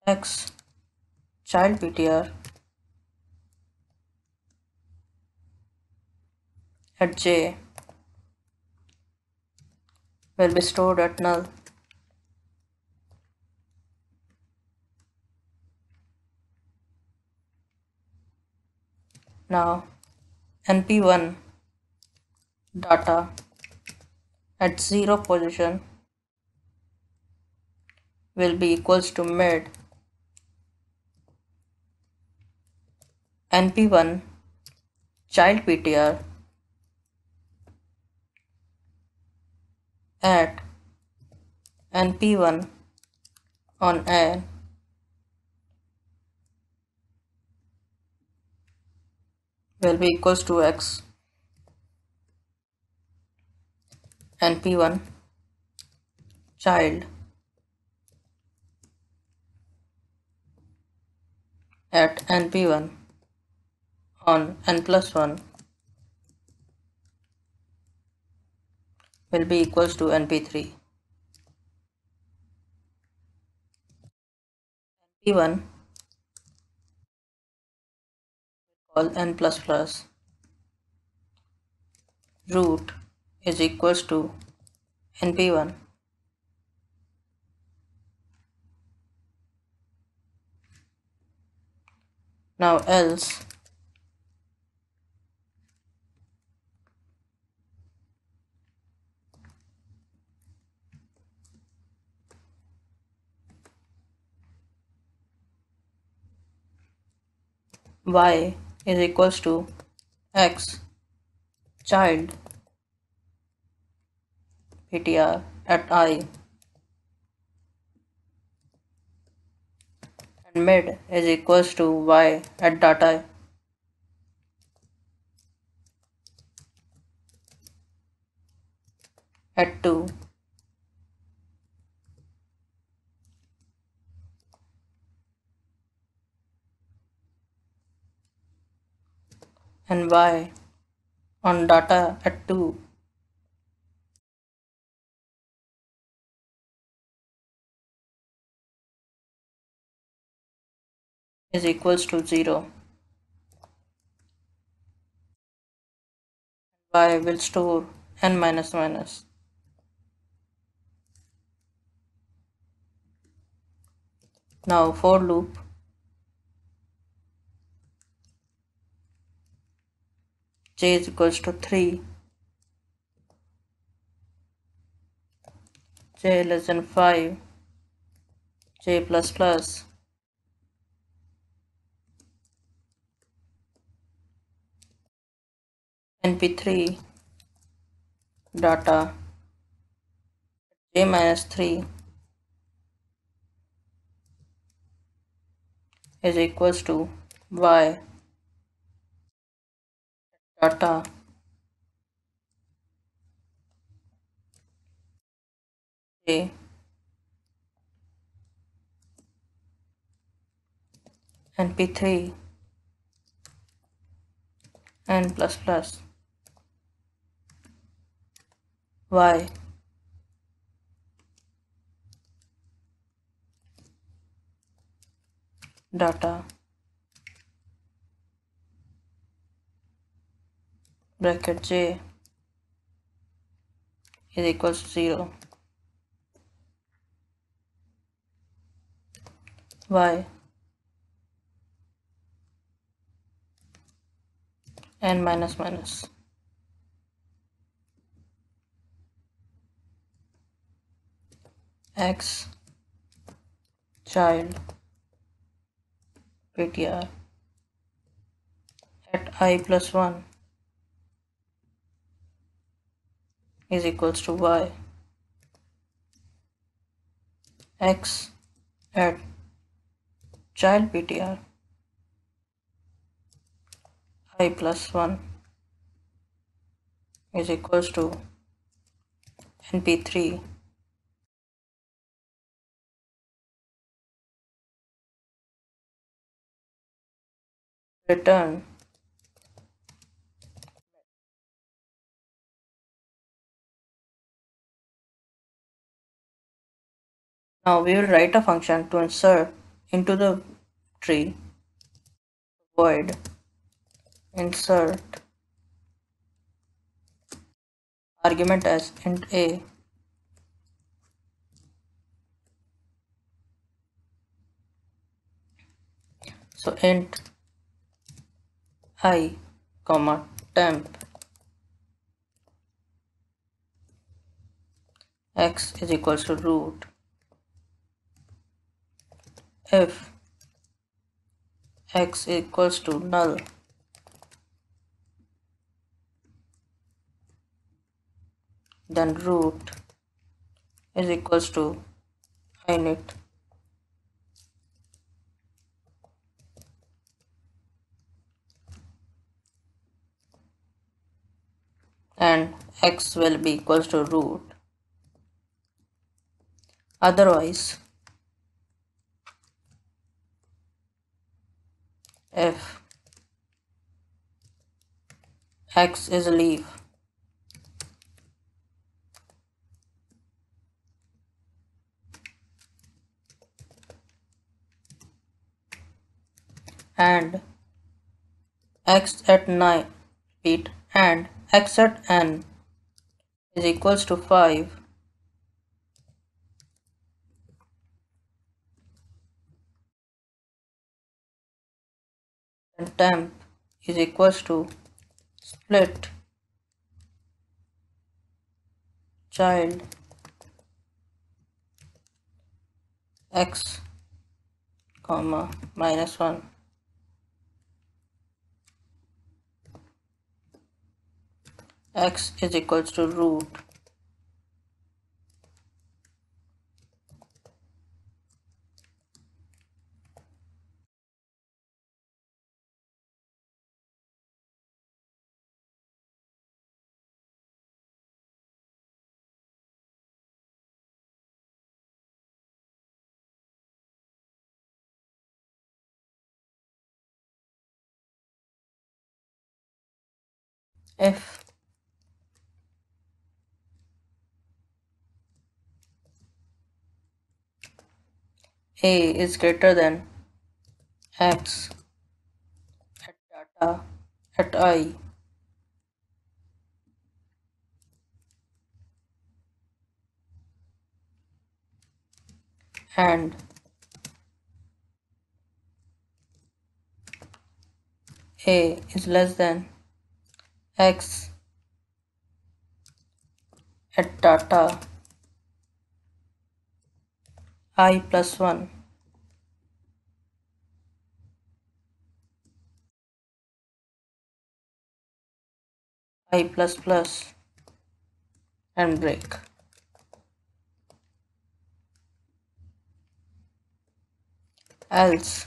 B: X child ptr at j will be stored at null. Now np1 data at 0 position will be equals to mid np1 child ptr at np1 on n will be equals to X np1 child at np1 on n plus 1 will be equals to np3. np1 call n plus plus root is equals to np1 now else y is equals to X child ptr at I and mid is equals to y at data at 2. and y on data at 2 is equals to 0. Y will store n minus minus. Now for loop, j is equals to 3, j less than 5, j plus plus, np3 data j minus 3 is equals to y data j np3 n plus plus y data bracket j is equals to 0, y n minus minus. X child ptr at I plus 1 is equals to y. X at child ptr I plus 1 is equals to np3 return Now we will write a function to insert into the tree. Void insert argument as int a so int I comma temp x is equals to root. If x equals to null, then root is equals to init and x will be equals to root. Otherwise, if x is a leaf, and x at 9 repeat and x at n is equals to 5, and temp is equals to split child x comma minus 1 x is equals to root. if A is greater than X at data at I and A is less than X at data I plus 1, I plus plus, and break. Else,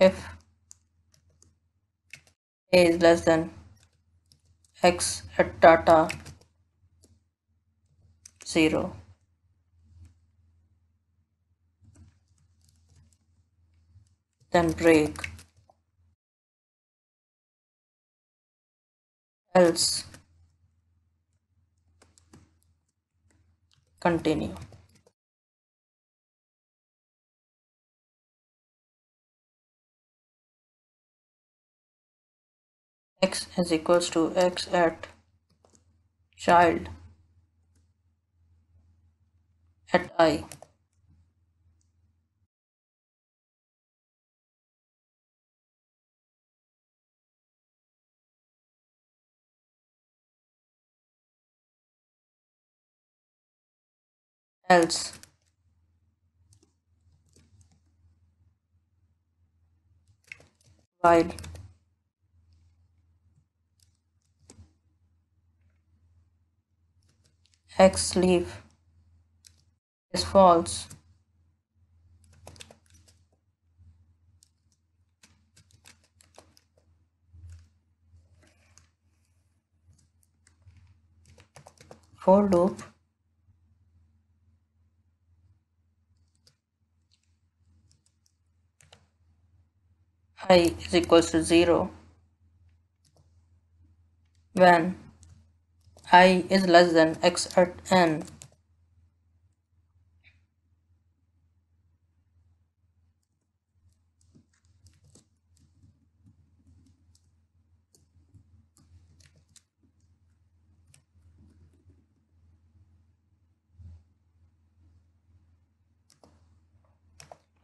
B: if A is less than X at data 0, then break. Else, continue. X is equals to X at child at I. Else, while X leaf is false, for loop I is equals to 0 when I is less than X at N.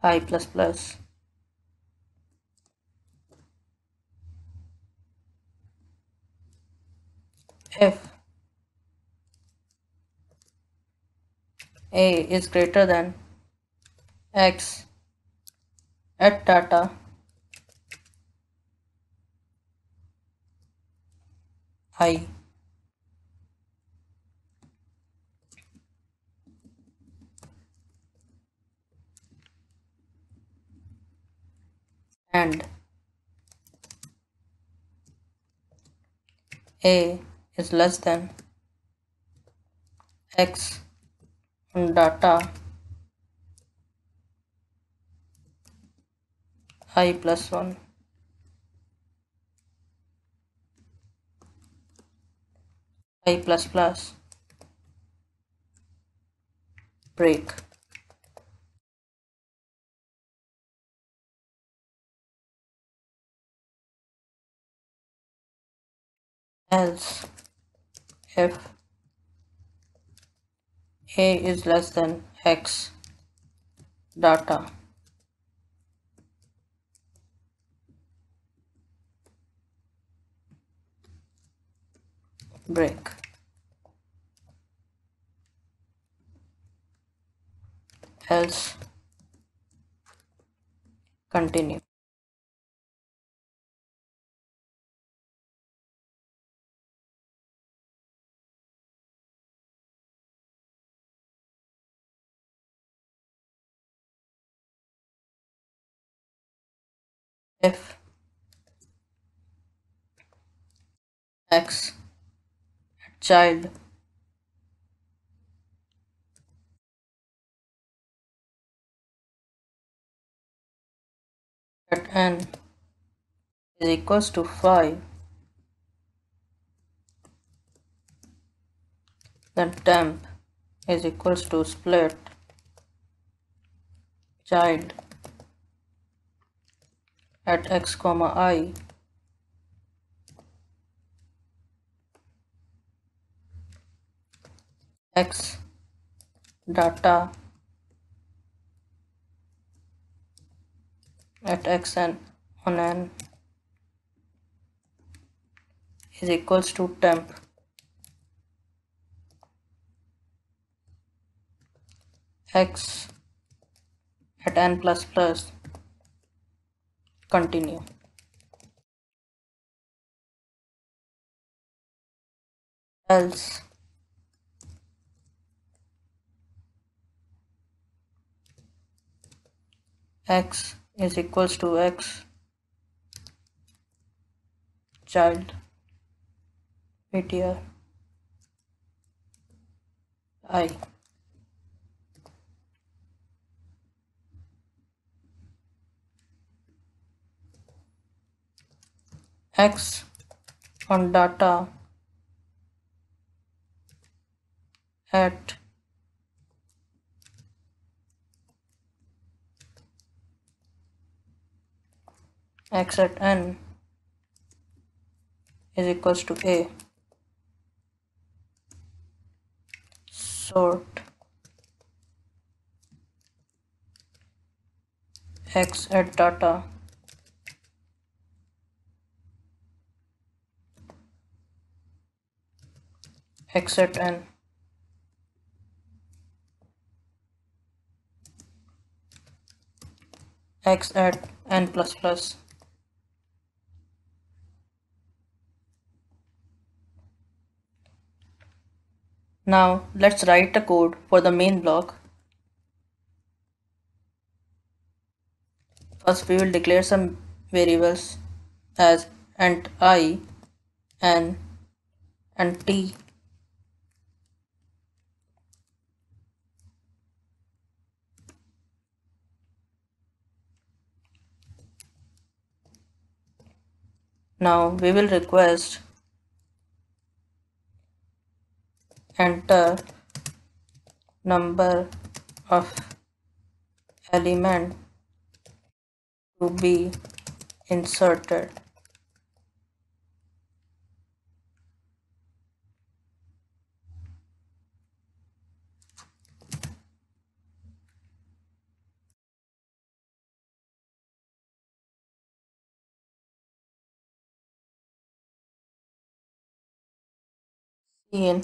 B: I plus plus. If A is greater than X at data I and A is less than X on data I plus 1, I plus plus, break. Else, if A is less than X data break. Else, continue. If X child at N is equals to 5, then temp is equals to split child at x comma I x data at xn on n is equals to temp x at n plus plus continue. Else x is equals to x child ptr I x on data at x at n is equals to a sort x at data x at n x at n plus plus. Now let's write the code for the main block. First we will declare some variables as int I, n and t. Now we will request enter number of element to be inserted. In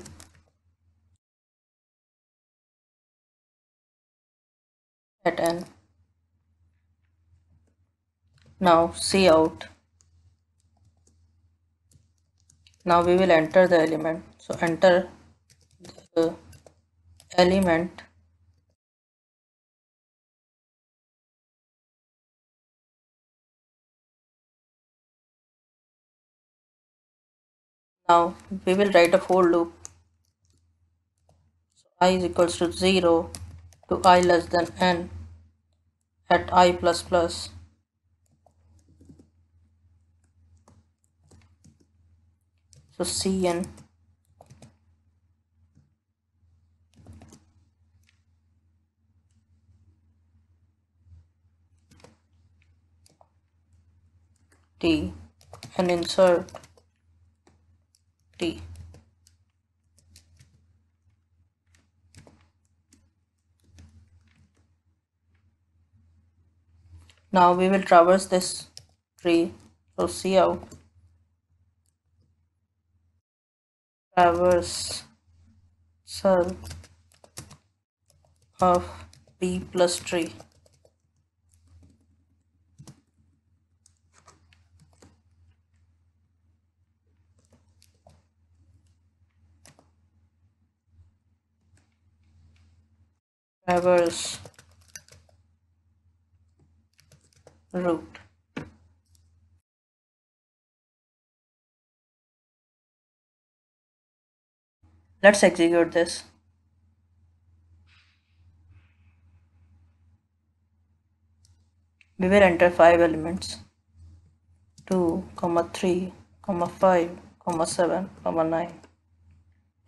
B: at n. Now see out. Now we will enter the element. So enter the element now we will write a for loop. So I is equals to 0 to I less than n at I plus plus. So cn t and insert t. Now we will traverse this tree. So see out traversal of b plus tree. Traverse root. Let's execute this. We will enter 5 elements 2, 3, 5, 7, 9.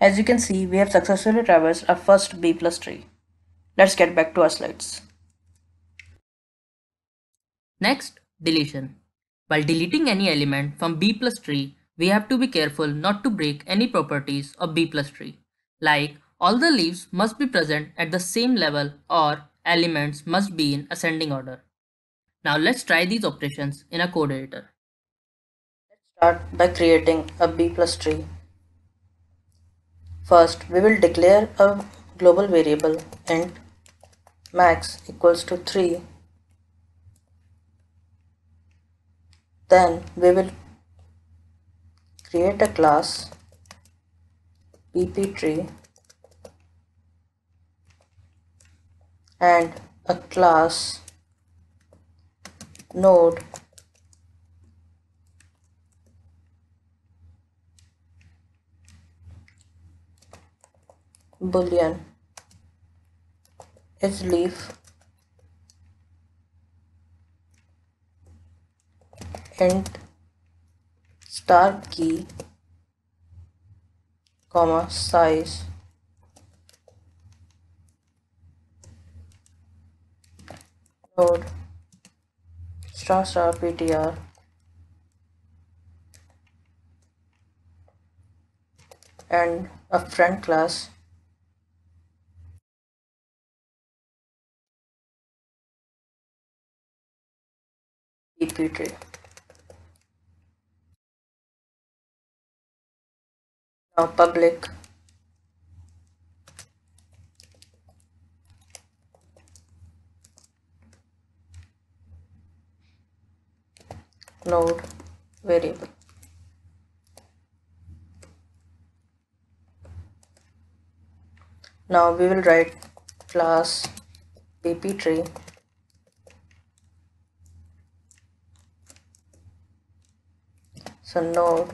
B: As you can see, we have successfully traversed our first B plus tree. Let's get back to our slides. Next, deletion. While deleting any element from B plus tree, we have to be careful not to break any properties of B plus tree. Like, all the leaves must be present at the same level or elements must be in ascending order. Now let's try these operations in a code editor. Let's start by creating a B plus tree. First, we will declare a global variable int max equals to 3. Then we will create a class bptree and a class node boolean is leaf int star key comma size node star ptr and a friend class bptree. Now public node variable. Now we will write class bptree so node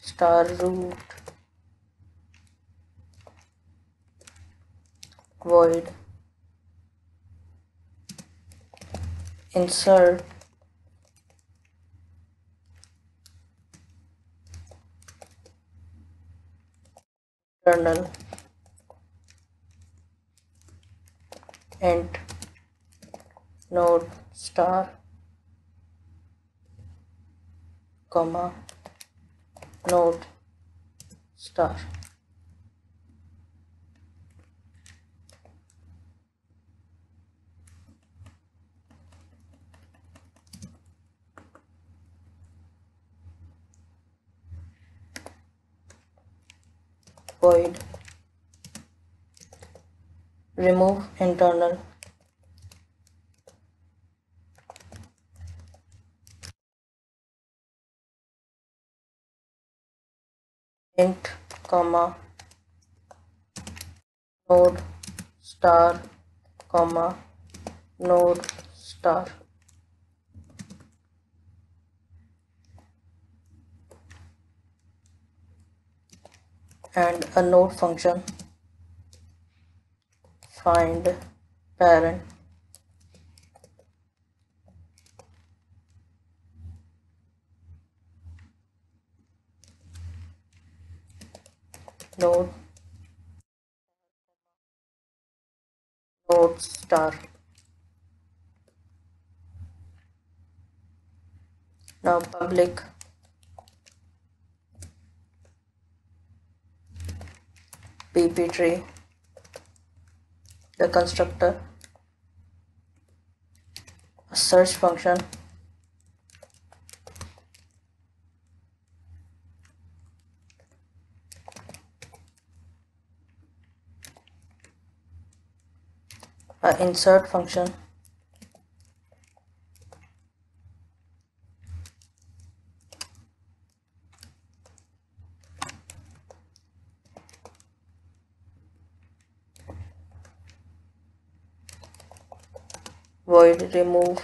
B: star root void insert internal int node star comma node star. Void remove internal int comma node star comma node star and a node function find parent node node star. Now public bptree the constructor a search function a insert function void remove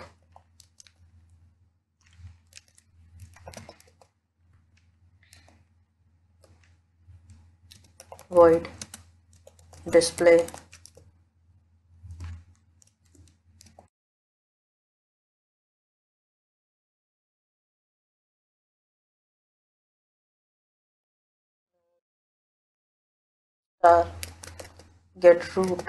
B: void display
C: star get root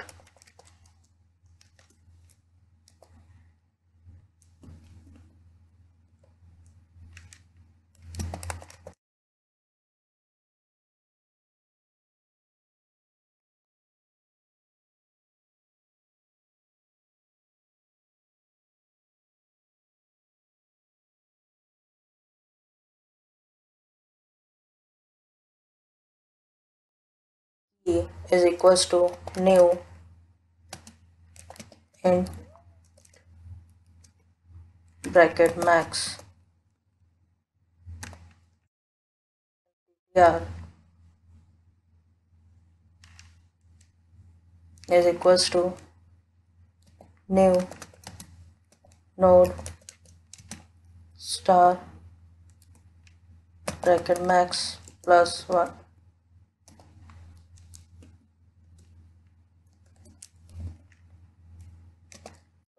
C: e is equals to new in bracket max r is equals to new node star bracket max plus 1.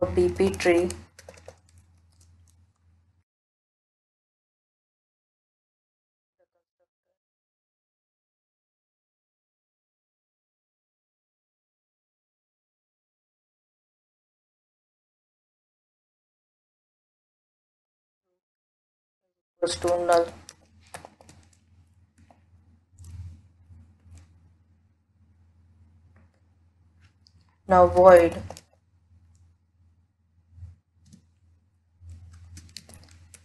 C: So BP tree equals to null. Now void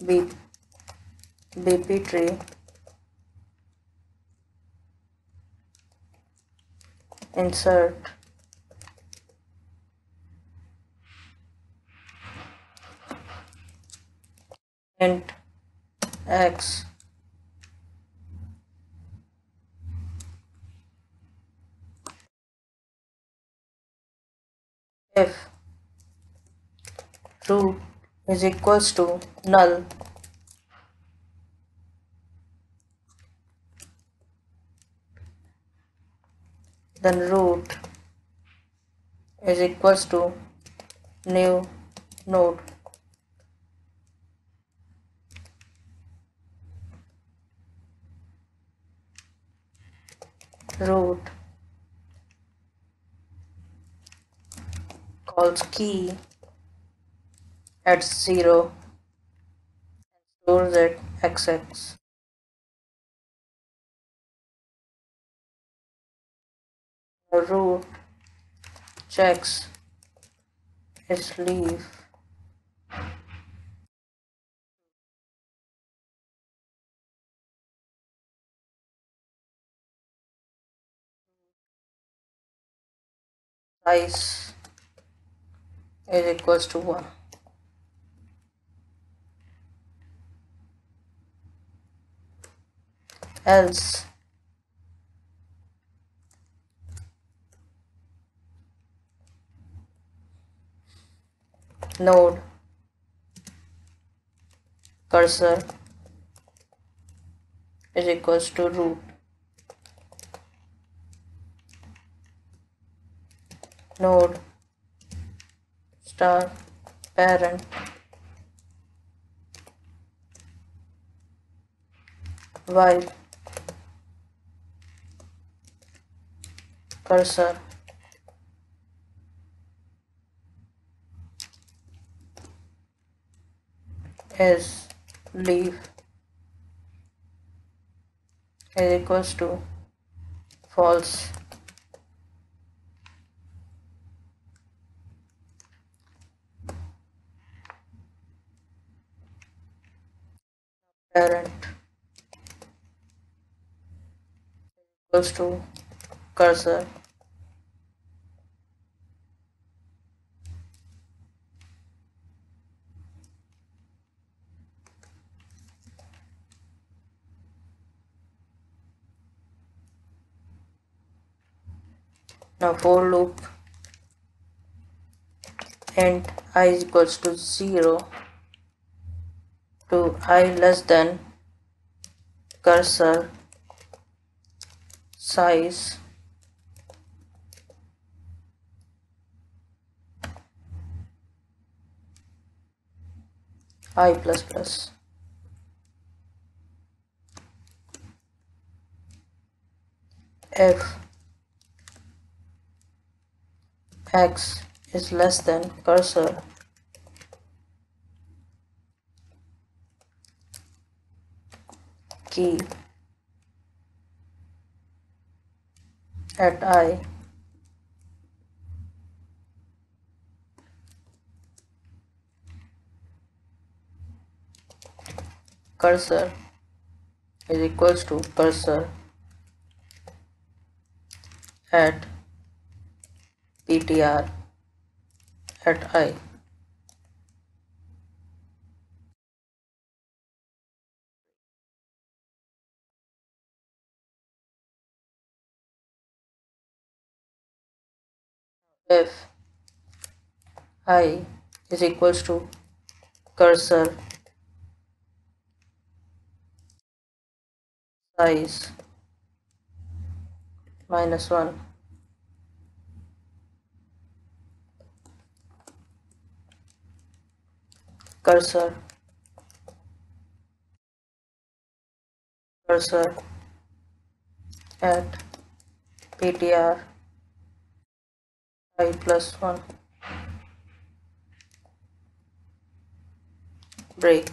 C: B, BP tree insert int x if root is equals to null, then root is equals to new node. Root calls key at 0 stores at xx. The root checks its leaf size is equals to 1. Else node cursor is equals to root node star parent while cursor is leaf is equals to false. Parent equals to cursor now for loop int I is equals to 0 to I less than cursor size I plus plus. If x is less than cursor key at I cursor is equals to cursor at ptr at I. If I is equals to cursor size minus 1, cursor at ptr I plus 1, break.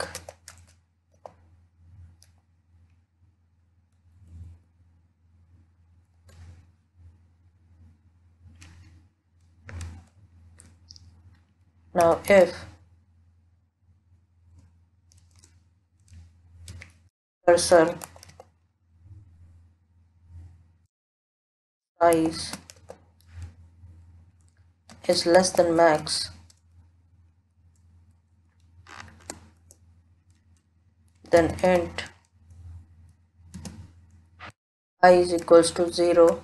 C: Now if cursor size is less than max, then int I is equals to 0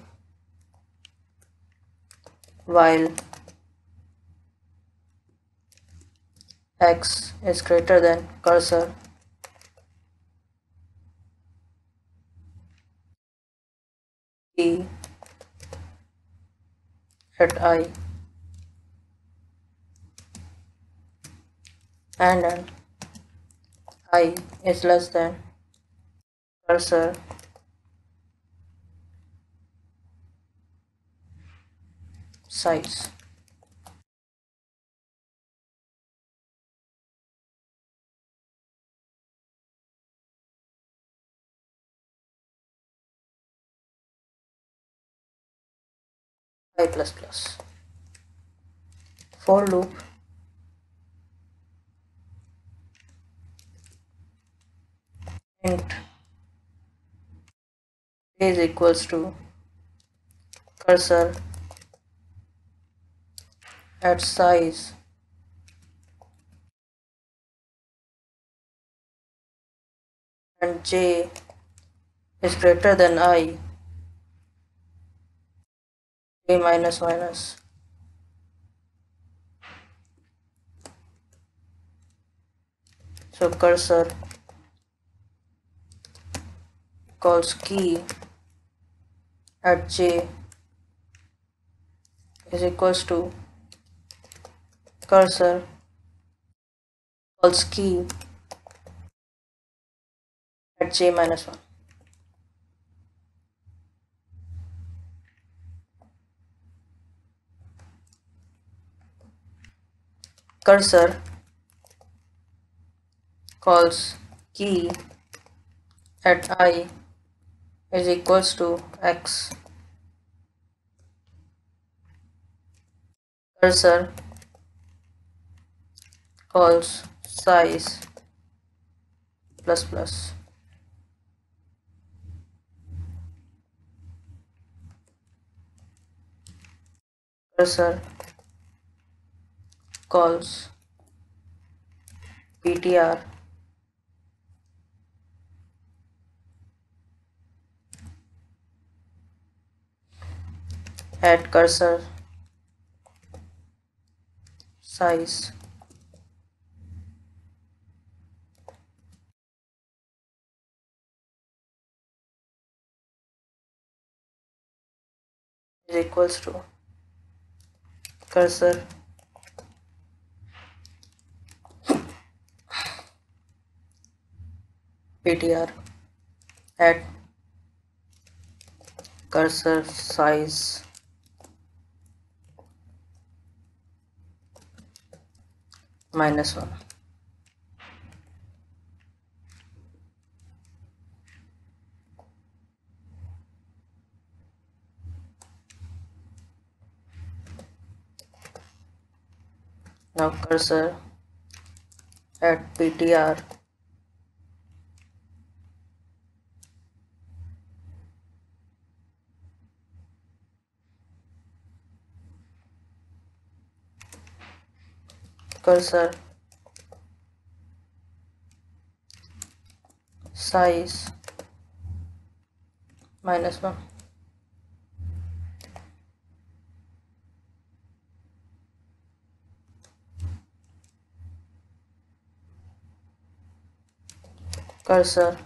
C: while x is greater than cursor key at I and then I is less than cursor size. I plus plus. For loop int is equals to cursor at size and j is greater than I, j minus minus. So cursor calls key at j is equals to cursor calls key at j minus 1. Cursor calls key at I is equals to x. Cursor calls size plus plus. Cursor calls ptr at cursor size is equals to cursor ptr at cursor size -1. Now cursor at PTR. Cursor size -1. Cursor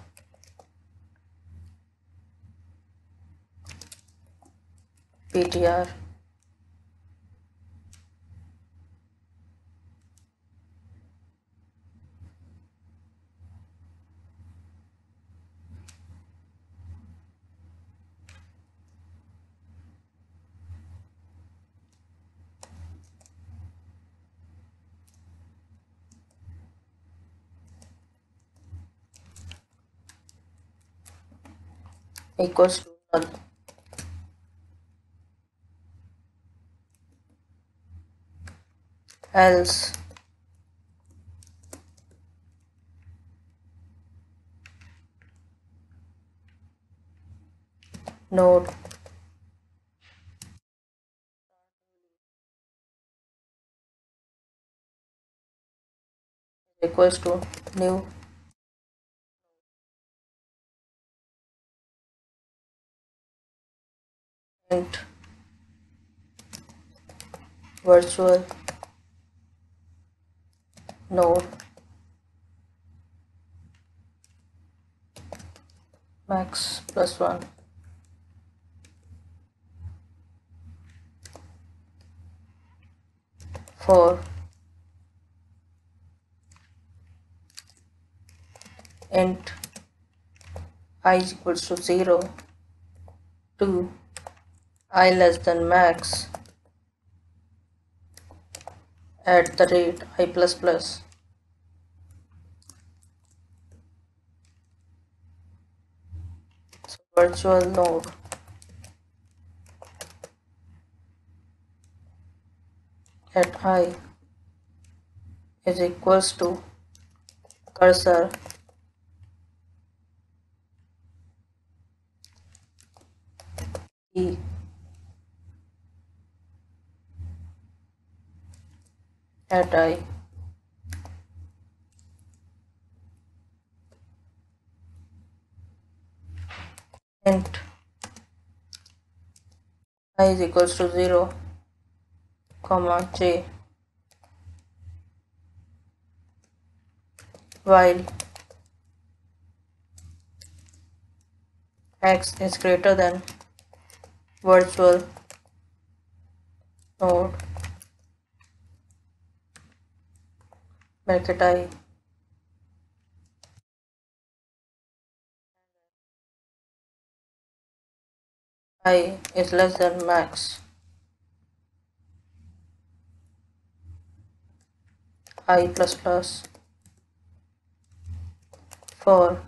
C: PTR. Equals to null. Else node equals to new int virtual node max +1. For int I is equals to 0 to I less than max at the rate I plus plus. So virtual node at I is equals to cursor E at I int I is equals to 0 comma j while x is greater than virtual node bracket I is less than max I plus plus for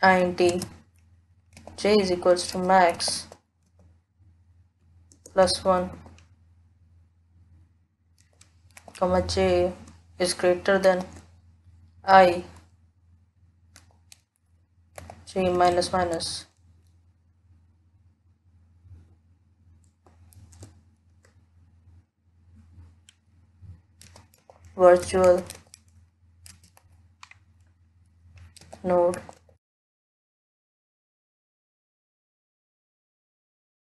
C: int j is equals to max +1 comma j is greater than I j minus minus virtual node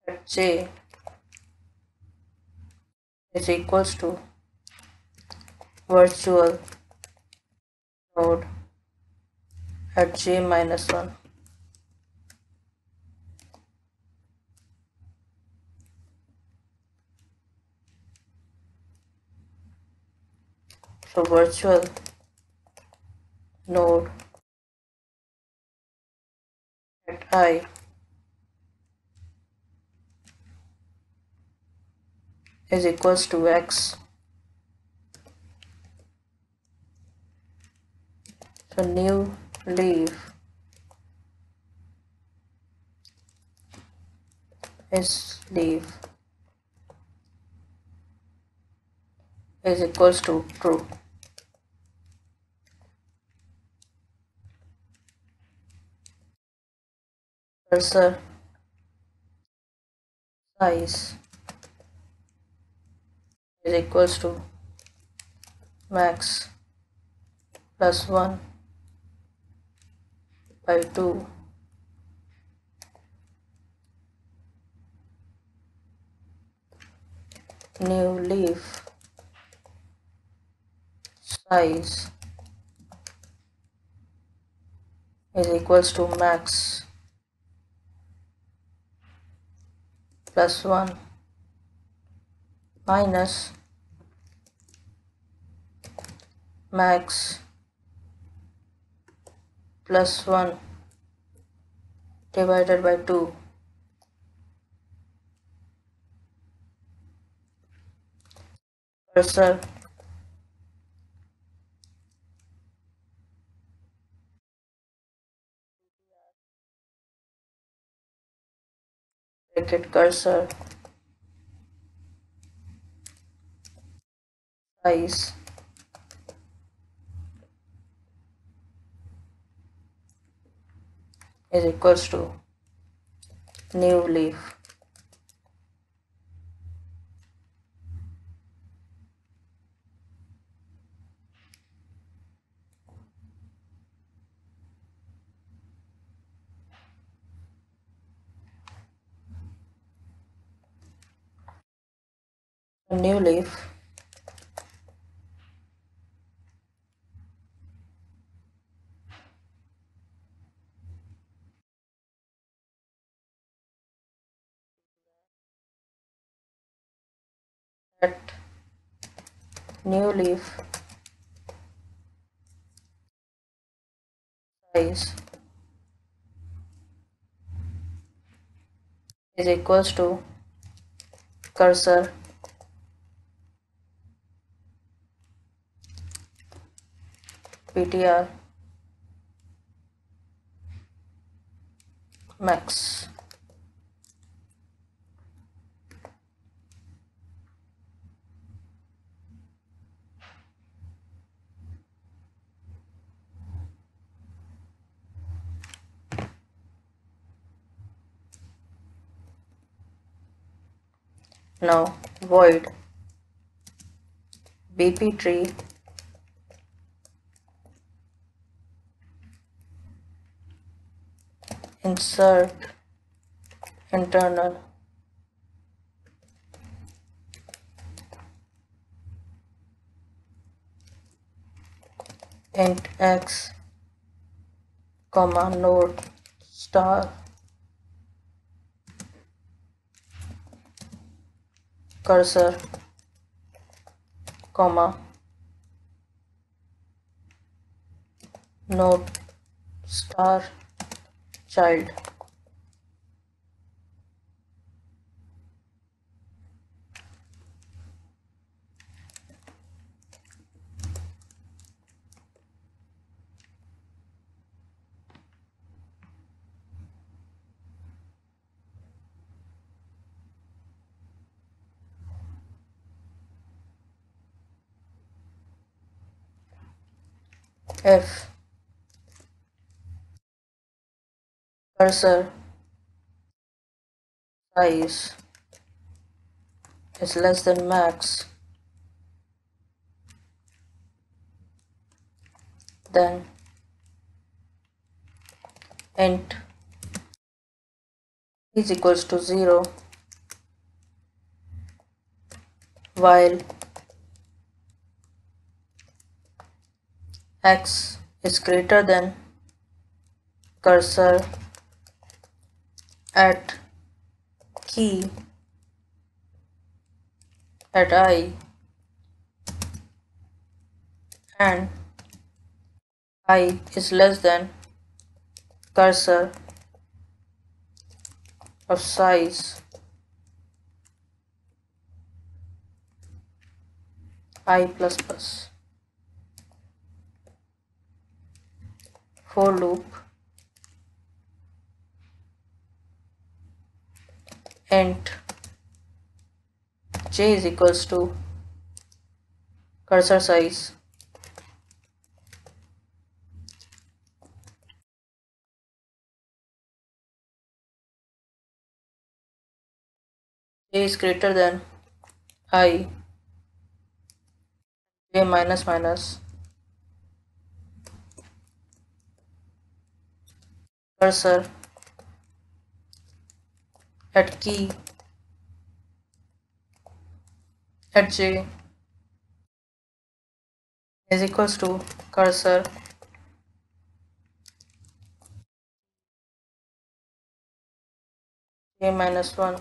C: at j is equals to virtual node at j minus 1. So virtual node at I is equals to x So new leaf is leaf is equals to true. Cursor size is equals to max plus 1 by 2 new leaf size is equals to max plus 1 minus max plus 1 divided by 2. Cursor bracket cursor size is equals to new leaf new leaf at new leaf size is equals to cursor ptr max. Now void bp tree insert internal int x comma node star cursor comma node star child. If cursor size is less than max, then int is equals to 0 while x is greater than cursor at key at I and I is less than cursor of size I plus plus. for loop int j is equals to cursor size j is greater than I j minus minus cursor at key at j is equals to cursor j minus 1.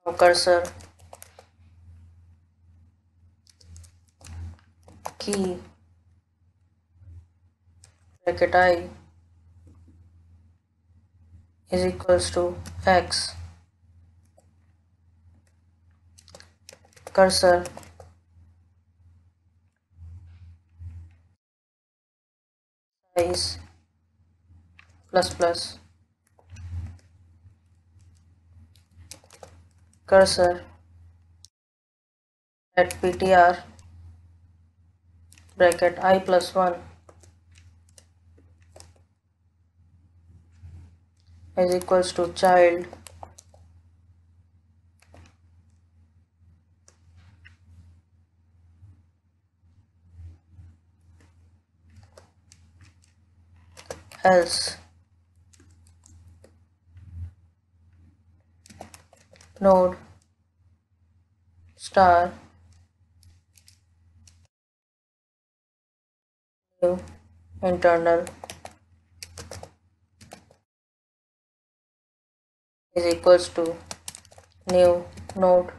C: Now cursor key bracket I is equals to x cursor size plus plus cursor at ptr bracket I plus 1 is equals to child else node star new internal is equals to new node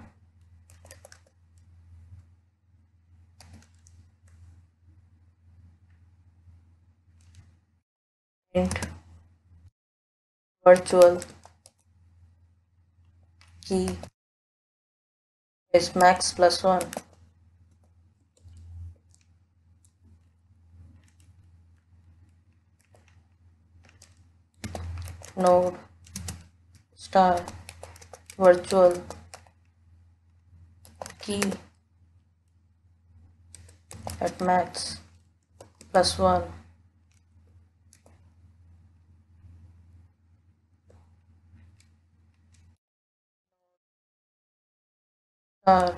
C: int virtual key is max plus 1 node star virtual key at max plus 1 star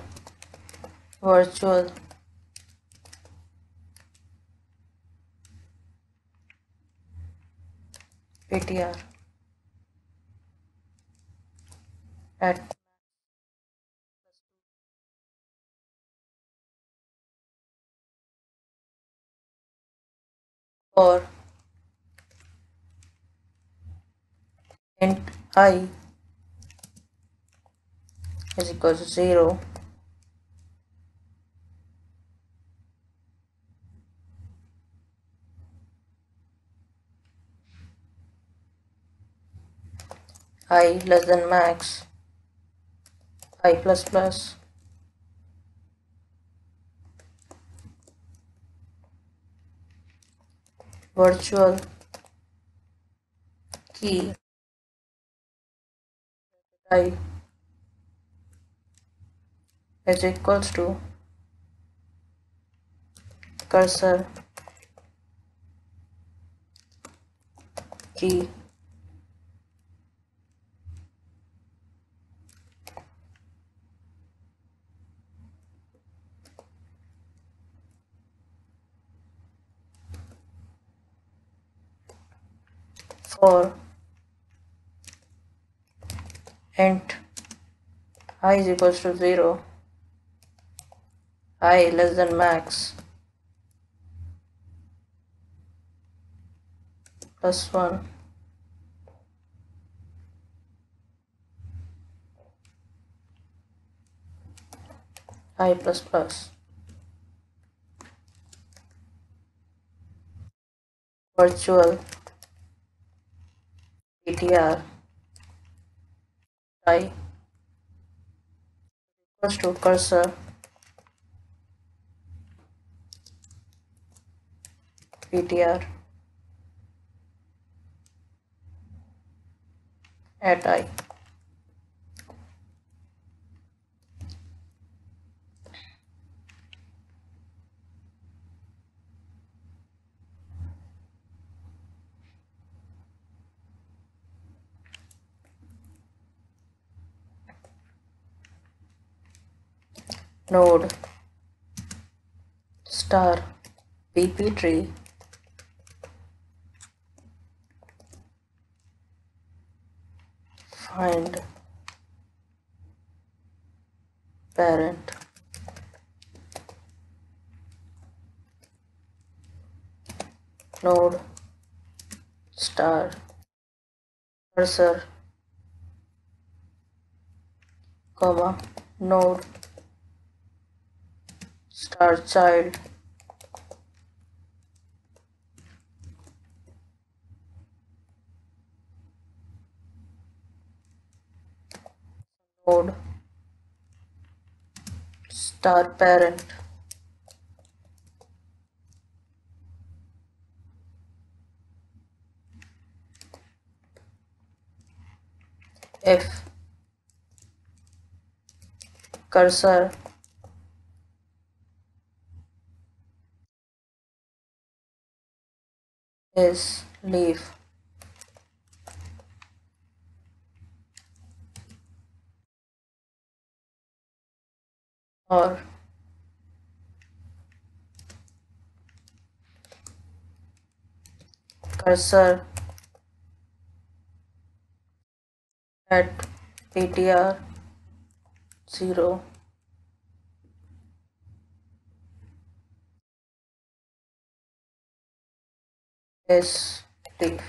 C: virtual ptr at or int I is equals to 0 I less than max I plus plus virtual key I is equals to cursor key for int I is equals to 0 I less than max plus 1 I plus plus virtual ptr I equals to cursor ptr at I. Node star pp tree find parent node star cursor comma node star child node star parent if cursor is leaf or cursor at ptr 0 is leaf.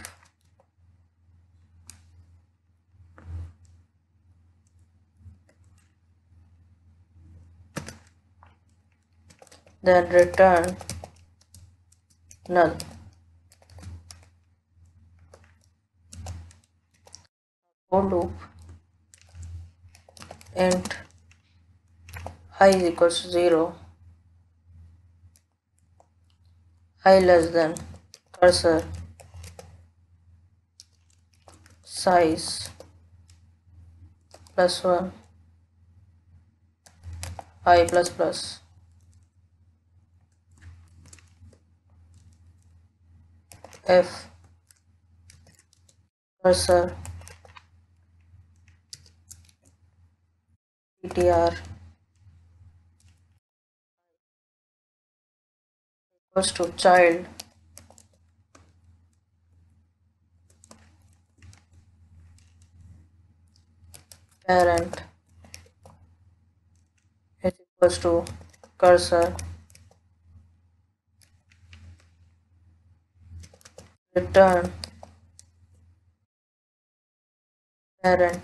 C: Then return null. For loop int I is equals to 0, I less than cursor size plus 1 I plus plus f cursor ptr equals to child parent is equals to cursor return parent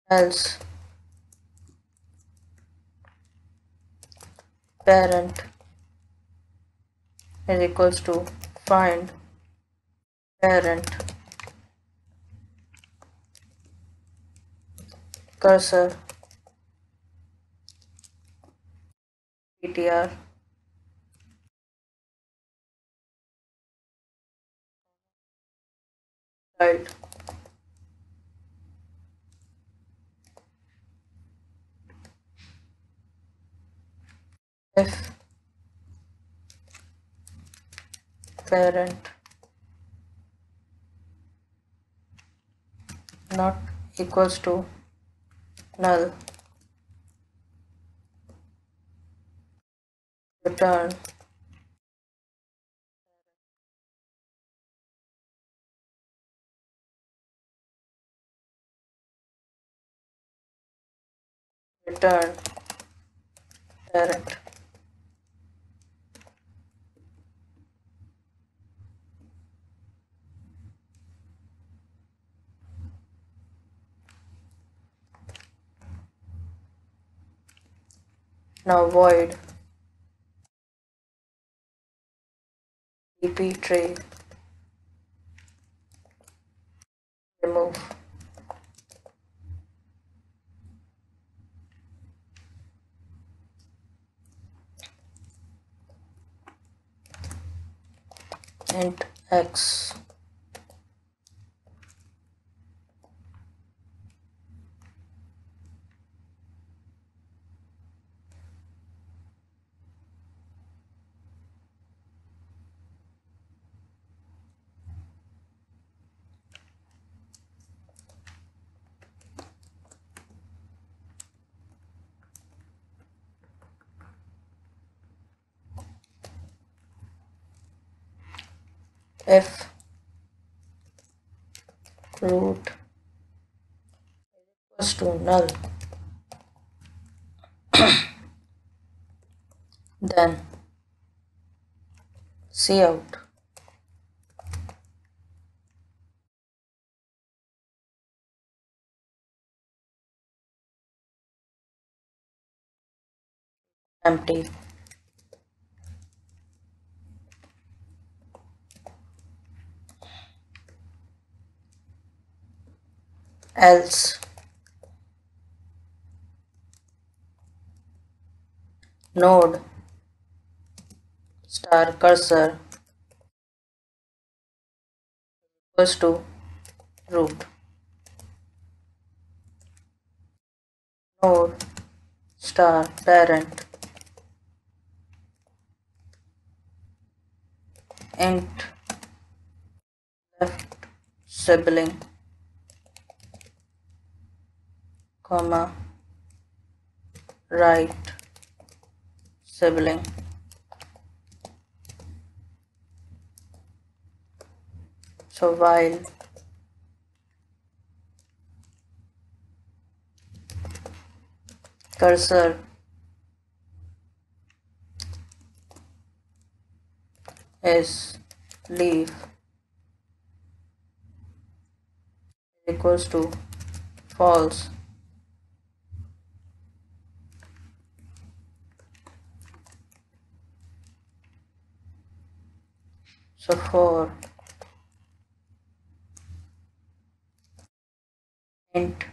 C: else parent is equals to find parent cursor ptr child if parent not equals to null return return parent. Now void pp tree remove, int x, if root equals to null, then cout empty, else node star cursor equals to root, node star parent int left sibling, comma right sibling, so while cursor is leaf equals to false, so for int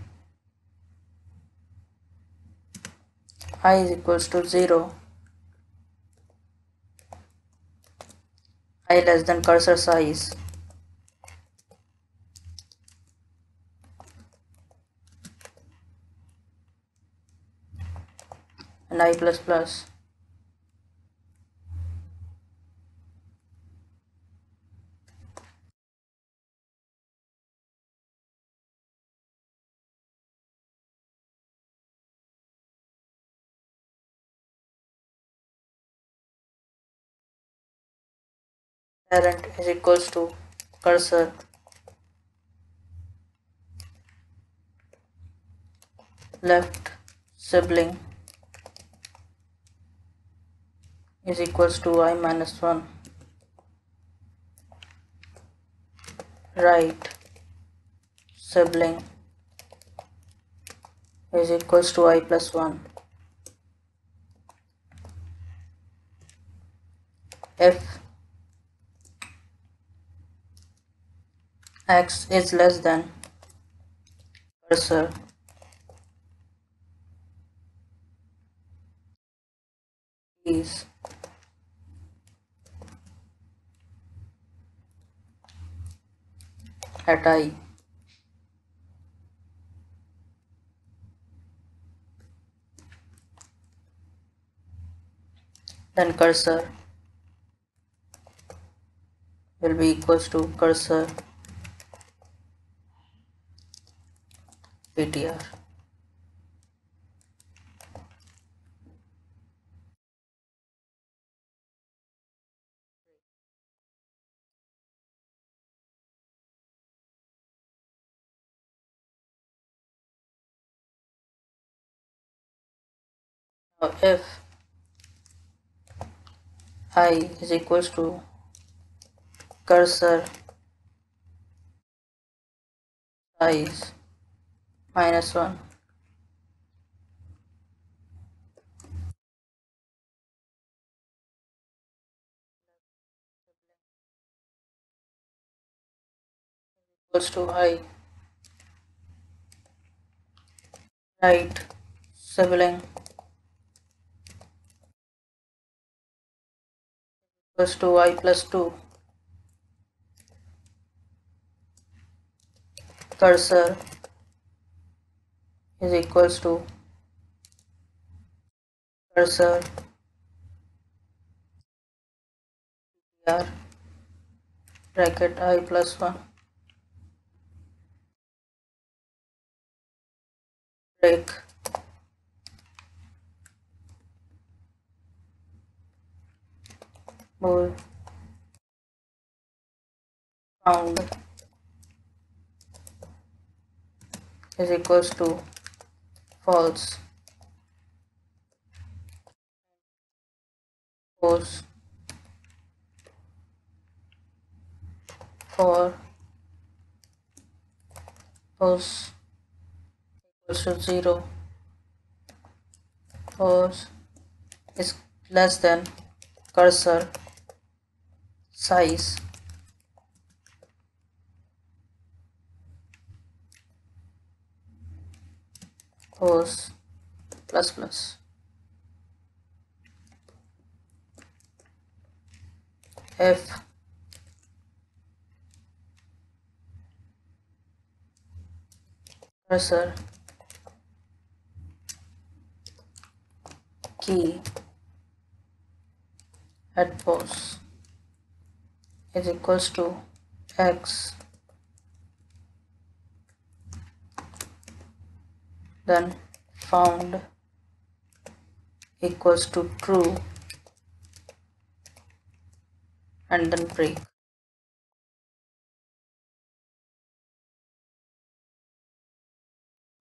C: I is equals to 0, I less than cursor size, and I plus plus, parent is equals to cursor left sibling is equals to I minus 1, right sibling is equals to I plus 1, if x is less than cursor is at I, then cursor will be equals to cursor ptr. Now if I is equals to cursor size minus 1, equals to I, right sibling equals to y plus 2. Cursor is equals to cursor r bracket I plus 1 break bool found is equals to false. Suppose for pose equals to 0, pose is less than cursor size pose plus plus if cursor key at pose is equals to x, then found equals to true and then break.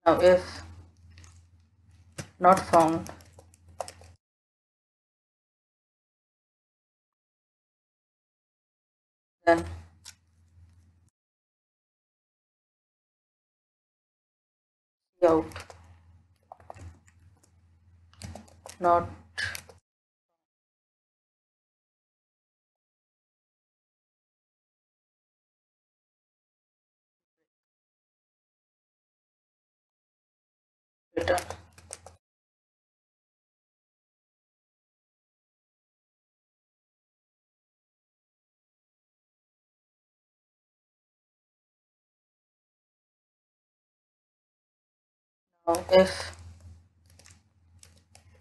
C: Now if not found, then out not return. Now if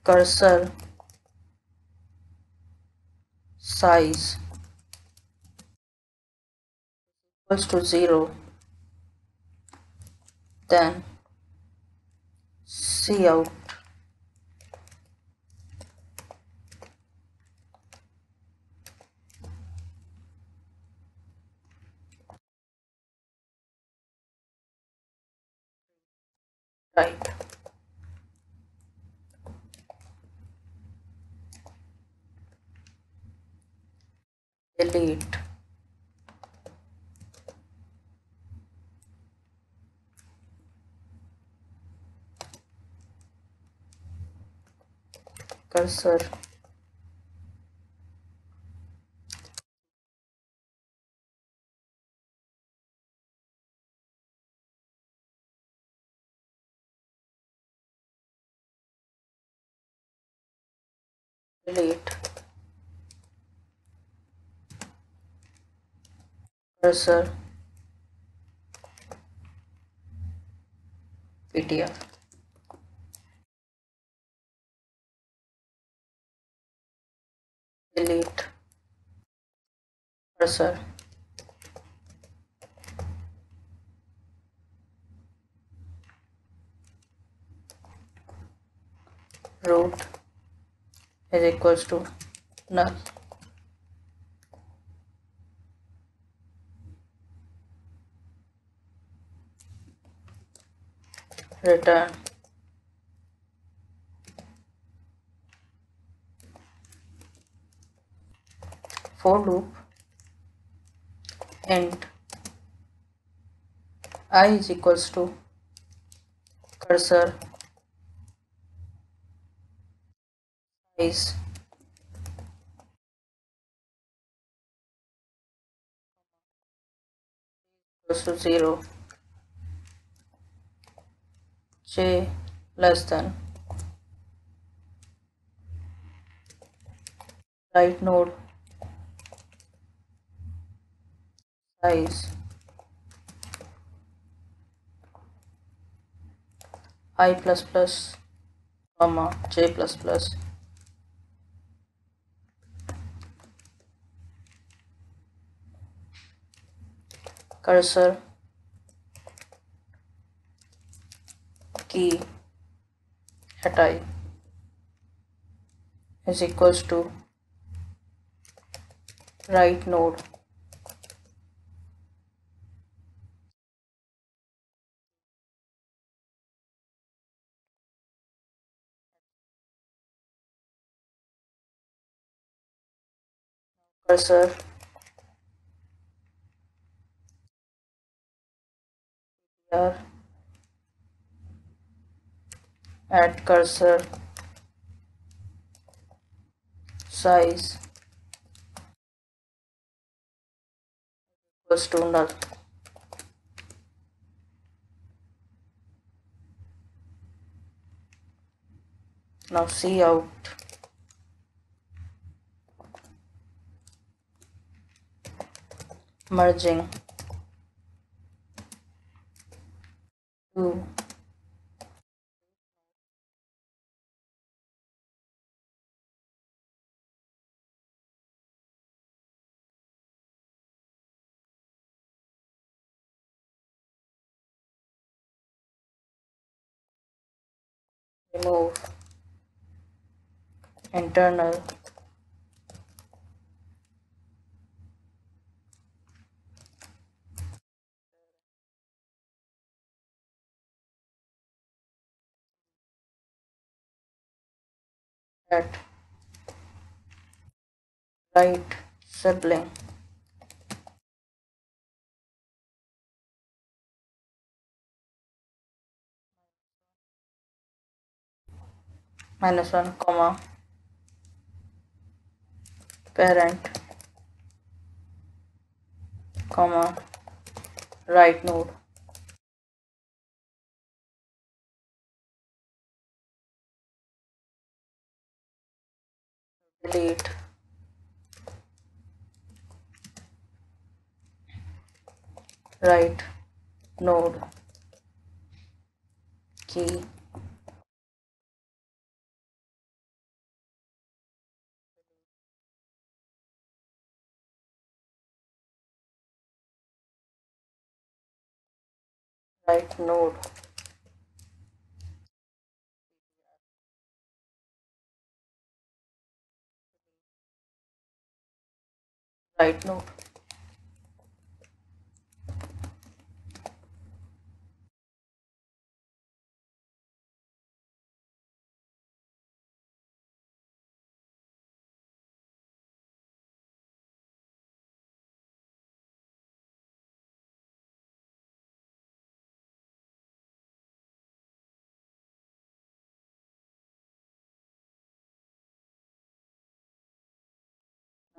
C: cursor size equals to 0, then cout right delete cursor delete cursor ptr delete cursor root is equals to null. Return for loop int I is equals to cursor size equals to 0, j less than right node size I plus plus comma j plus plus cursor key at I is equals to right node cursor here add cursor size equals to null. Now see out merging two remove internal at right sibling minus 1 comma parent comma right node delete right node key right node right node.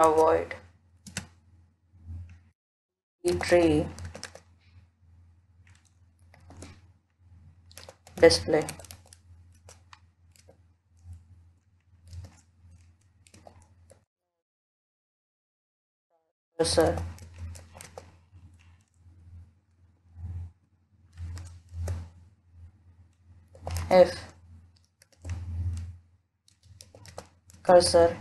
C: Now void tree display cursor if cursor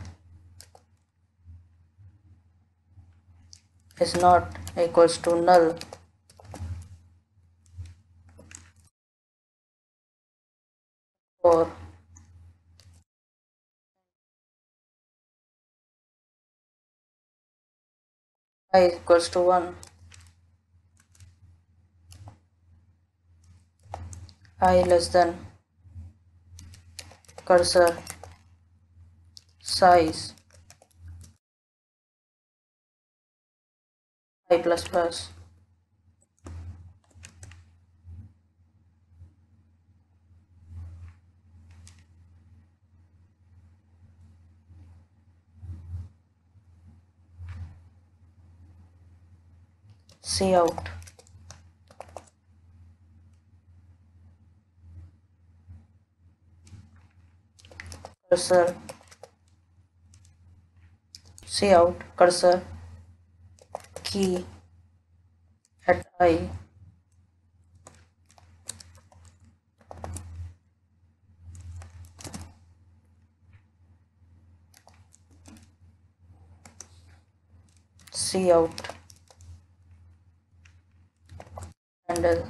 C: is not equals to null for I equals to 1 I less than cursor size I plus plus see out cursor, cout cursor, key at I, cout handle,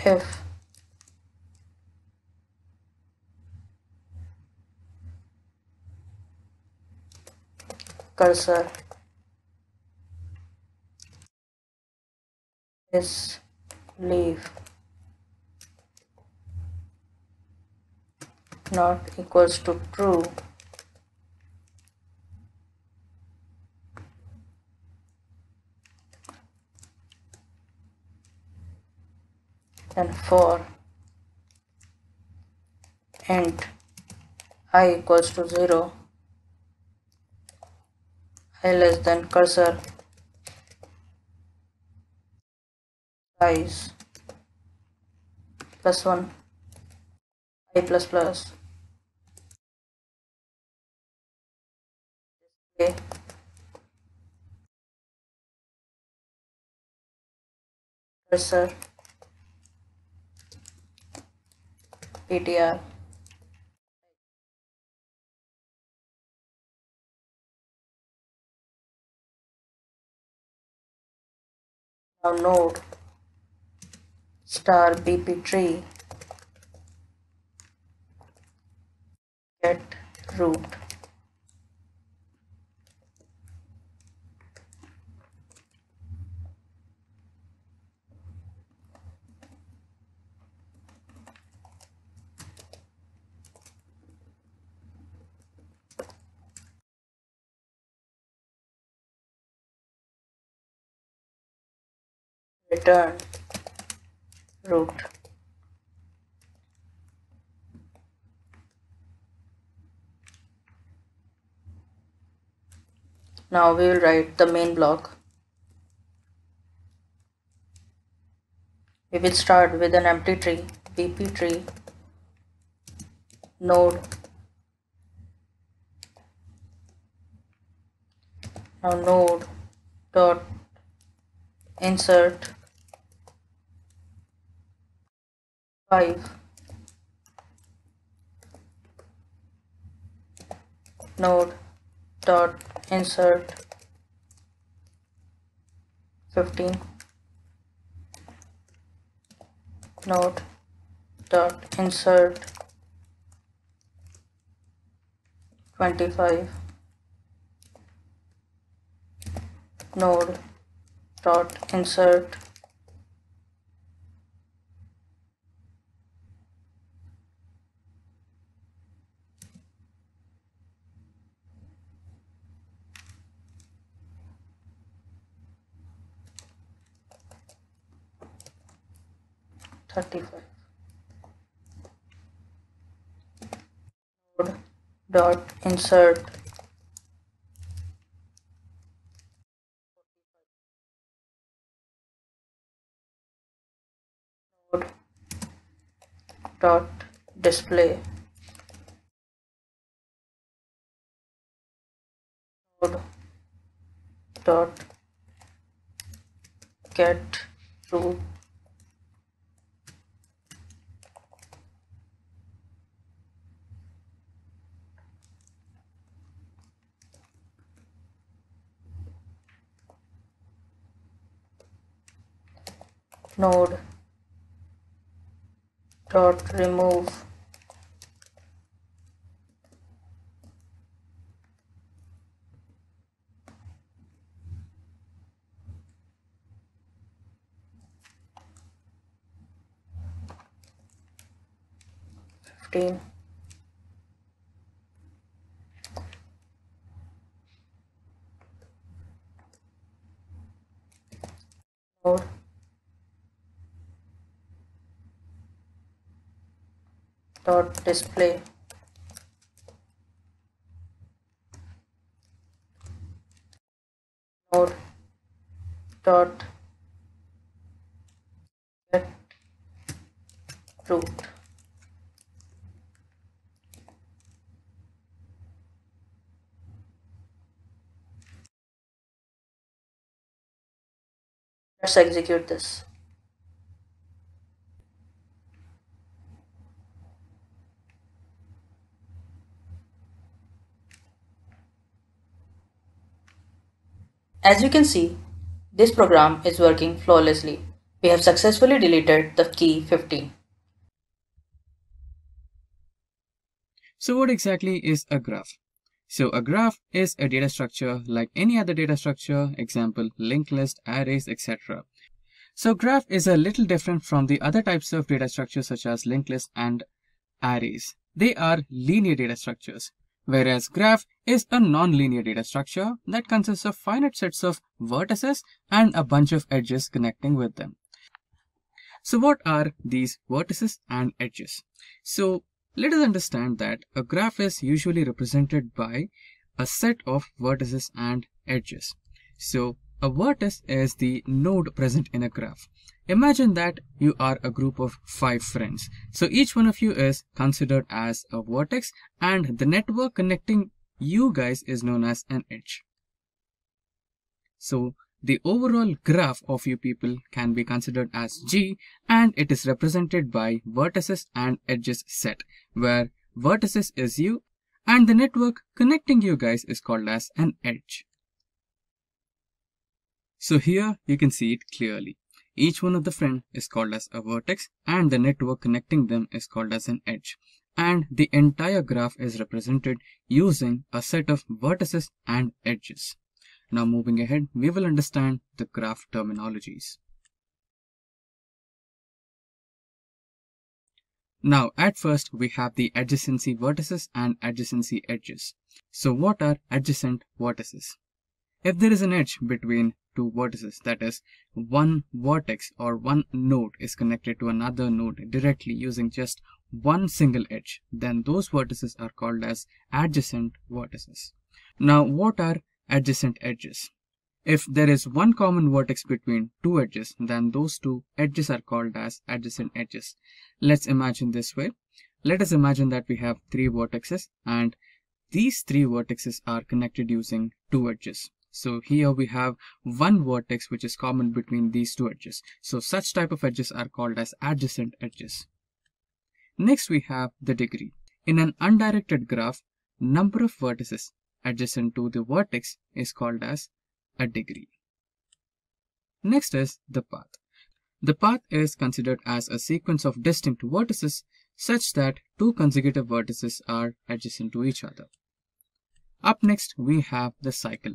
C: if cursor is leave not equals to true, then for int I equals to 0, I less than cursor size plus 1, I plus plus, display cursor ptr. Now node star bp tree get root. Return root. Now we will write the main block. We will start with an empty tree, bp tree, node. Now node dot insert 5, node dot insert 15, node dot insert 25, node dot insert 35, node dot insert 45, node dot display, node dot get root, node dot remove fifteen, node dot display, node dot get root. Let's execute this. As you can see, this program is working flawlessly. We have successfully deleted the key 15.
D: So what exactly is a graph? So a graph is a data structure like any other data structure, example linked list, arrays, etc. So graph is a little different from the other types of data structures such as linked list and arrays. They are linear data structures, whereas graph is a non-linear data structure that consists of finite sets of vertices and a bunch of edges connecting with them. So what are these vertices and edges? So let us understand that a graph is usually represented by a set of vertices and edges. So a vertex is the node present in a graph. Imagine that you are a group of 5 friends. So each one of you is considered as a vertex and the network connecting you guys is known as an edge. So the overall graph of you people can be considered as G, and it is represented by vertices and edges set, where vertices is you and the network connecting you guys is called as an edge. So here you can see it clearly. Each one of the friend is called as a vertex and the network connecting them is called as an edge. And the entire graph is represented using a set of vertices and edges. Now moving ahead, we will understand the graph terminologies. Now at first we have the adjacency vertices and adjacency edges. So what are adjacent vertices? If there is an edge between two vertices, that is one vertex or one node is connected to another node directly using just one single edge, then those vertices are called as adjacent vertices. Now what are adjacent edges? If there is one common vertex between two edges, then those two edges are called as adjacent edges. Let's imagine this way. Let us imagine that we have 3 vertices and these 3 vertices are connected using 2 edges. So here we have one vertex which is common between these 2 edges. So such type of edges are called as adjacent edges. Next we have the degree. In an undirected graph, number of vertices adjacent to the vertex is called as a degree. Next is the path. The path is considered as a sequence of distinct vertices such that 2 consecutive vertices are adjacent to each other. Up next we have the cycle.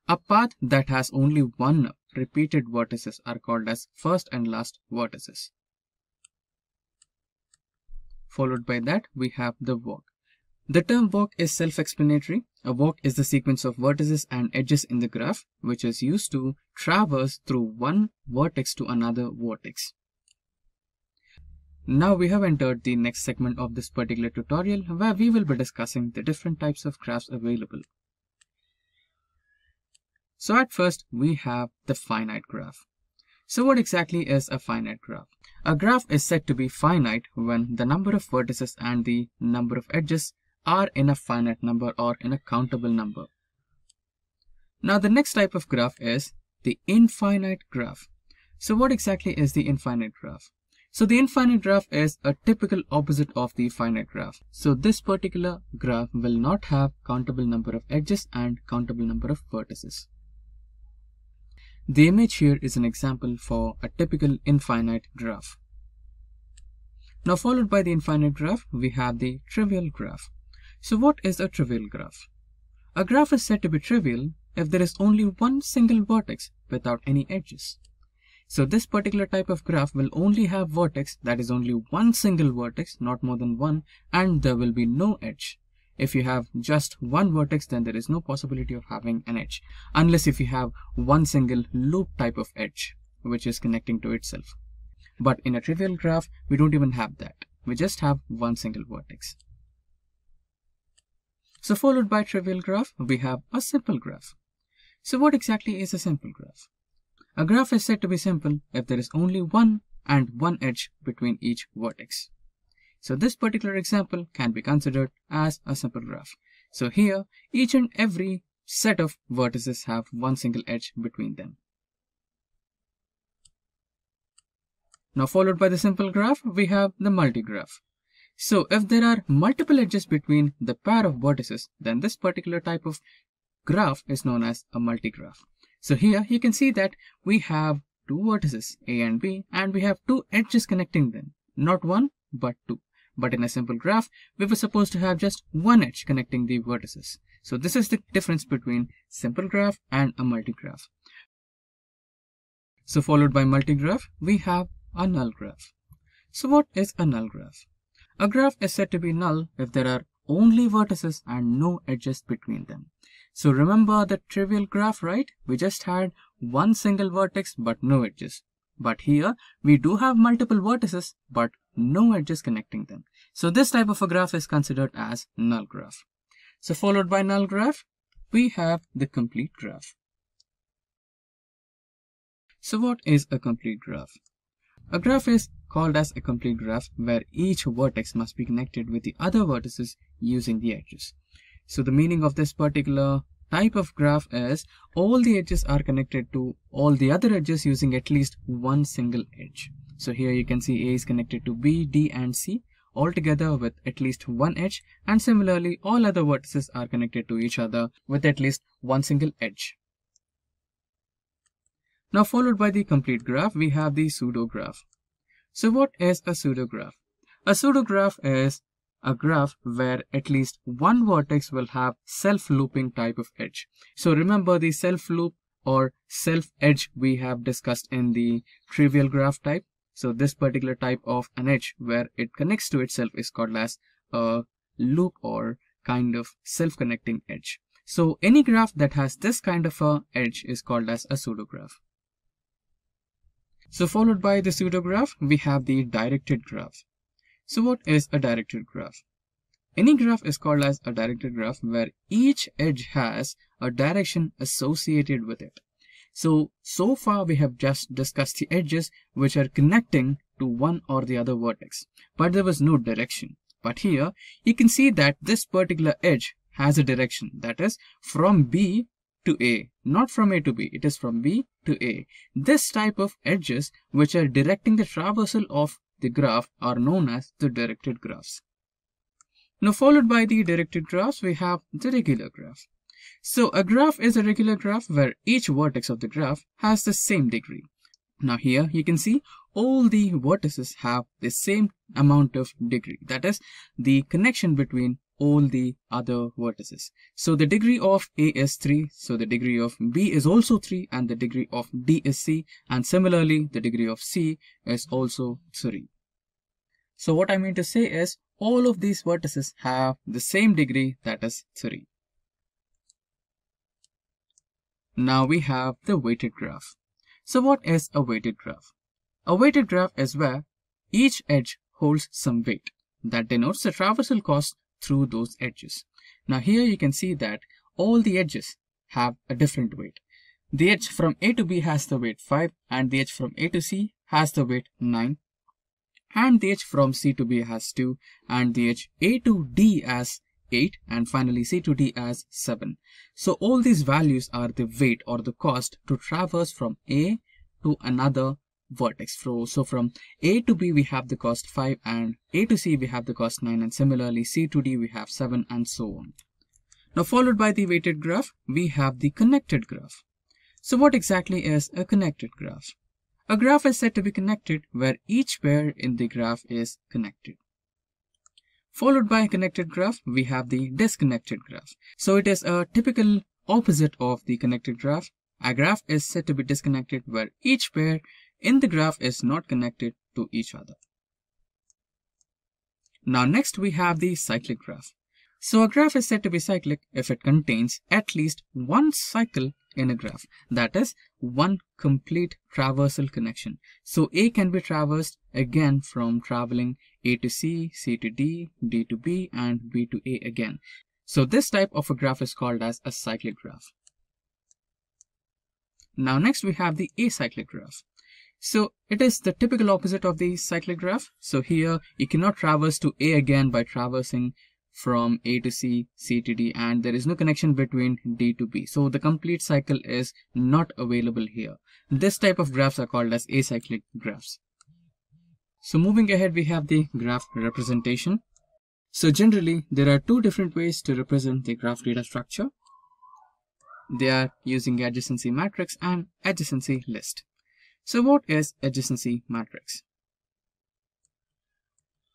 D: A path that has only one repeated vertices are called as first and last vertices. Followed by that we have the walk. The term walk is self-explanatory. A walk is the sequence of vertices and edges in the graph which is used to traverse through one vertex to another vertex. Now we have entered the next segment of this particular tutorial where we will be discussing the different types of graphs available. So at first we have the finite graph. So what exactly is a finite graph? A graph is said to be finite when the number of vertices and the number of edges are in a finite number or in a countable number. Now the next type of graph is the infinite graph. So what exactly is the infinite graph? So the infinite graph is a typical opposite of the finite graph. So this particular graph will not have countable number of edges and countable number of vertices. The image here is an example for a typical infinite graph. Now followed by the infinite graph, we have the trivial graph. So what is a trivial graph? A graph is said to be trivial if there is only one single vertex without any edges. So this particular type of graph will only have vertex, that is only one single vertex, not more than one, and there will be no edge. If you have just one vertex, then there is no possibility of having an edge, unless if you have one single loop type of edge, which is connecting to itself. But in a trivial graph, we don't even have that. We just have one single vertex. So followed by trivial graph, we have a simple graph. So what exactly is a simple graph? A graph is said to be simple if there is only one and one edge between each vertex. So this particular example can be considered as a simple graph. So here, each and every set of vertices have one single edge between them. Now followed by the simple graph, we have the multigraph. So if there are multiple edges between the pair of vertices, then this particular type of graph is known as a multigraph. So here you can see that we have two vertices A and B, and we have two edges connecting them, not one but two. But in a simple graph, we were supposed to have just one edge connecting the vertices. So this is the difference between simple graph and a multigraph. So followed by multigraph, we have a null graph. So what is a null graph? A graph is said to be null if there are only vertices and no edges between them. So remember the trivial graph, right? We just had one single vertex but no edges. But here we do have multiple vertices but no edges connecting them. So this type of a graph is considered as null graph. So followed by null graph, we have the complete graph. So what is a complete graph? A graph is called as a complete graph where each vertex must be connected with the other vertices using the edges. So the meaning of this particular type of graph is all the edges are connected to all the other edges using at least one single edge. So here you can see A is connected to B, D and C all together with at least one edge, and similarly all other vertices are connected to each other with at least one single edge. Now followed by the complete graph, we have the pseudo graph. So what is a pseudo graph? A pseudo graph is a graph where at least one vertex will have self-looping type of edge. So remember the self-loop or self-edge we have discussed in the trivial graph type. So this particular type of an edge where it connects to itself is called as a loop or kind of self-connecting edge. So any graph that has this kind of a edge is called as a pseudo graph. So followed by the pseudo graph, we have the directed graph. So what is a directed graph? Any graph is called as a directed graph where each edge has a direction associated with it. So far we have just discussed the edges which are connecting to one or the other vertex, but there was no direction. But here you can see that this particular edge has a direction, that is from B to A, not from A to B, it is from B to A. This type of edges which are directing the traversal of the graph are known as the directed graphs. Now followed by the directed graphs, we have the regular graph. So a graph is a regular graph where each vertex of the graph has the same degree. Now here you can see all the vertices have the same amount of degree, that is the connection between all the other vertices. So the degree of A is 3, so the degree of B is also 3, and the degree of D is C, and similarly the degree of C is also 3. So what I mean to say is all of these vertices have the same degree, that is 3. Now we have the weighted graph. So what is a weighted graph? A weighted graph is where each edge holds some weight that denotes the traversal cost through those edges. Now here you can see that all the edges have a different weight. The edge from A to B has the weight 5, and the edge from A to C has the weight 9, and the edge from C to B has 2, and the edge A to D as 8, and finally C to D as 7. So all these values are the weight or the cost to traverse from A to another vertex. So from A to B we have the cost 5, and A to C we have the cost 9, and similarly C to D we have 7, and so on. Now followed by the weighted graph, we have the connected graph. So what exactly is a connected graph? A graph is said to be connected where each pair in the graph is connected. Followed by a connected graph, we have the disconnected graph. So it is a typical opposite of the connected graph. A graph is said to be disconnected where each pair in the graph is not connected to each other. Now next we have the cyclic graph. So a graph is said to be cyclic if it contains at least one cycle in a graph, that is one complete traversal connection. So A can be traversed again from traveling A to C, C to D, D to B, and B to A again. So this type of a graph is called as a cyclic graph. Now next we have the acyclic graph. So it is the typical opposite of the cyclic graph. So here you cannot traverse to A again by traversing from A to C, C to D, and there is no connection between D to B. So the complete cycle is not available here. This type of graphs are called as acyclic graphs. So moving ahead, we have the graph representation. So generally, there are two different ways to represent the graph data structure. They are using adjacency matrix and adjacency list. So what is adjacency matrix?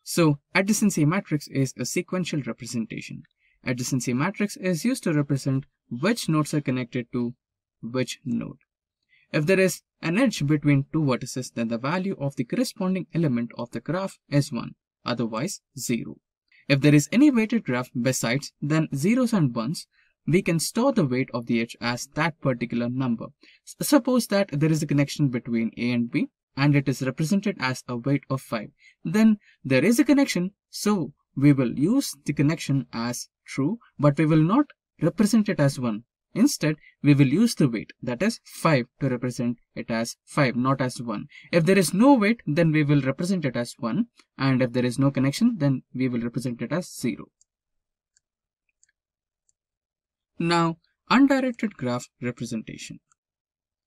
D: So adjacency matrix is a sequential representation. Adjacency matrix is used to represent which nodes are connected to which node. If there is an edge between two vertices, then the value of the corresponding element of the graph is 1, otherwise 0. If there is any weighted graph besides, then zeros and ones, we can store the weight of the edge as that particular number. Suppose that there is a connection between A and B and it is represented as a weight of 5. Then there is a connection, so we will use the connection as true, but we will not represent it as 1. Instead, we will use the weight, that is 5, to represent it as 5, not as 1. If there is no weight, then we will represent it as 1. And if there is no connection, then we will represent it as 0. Now, undirected graph representation.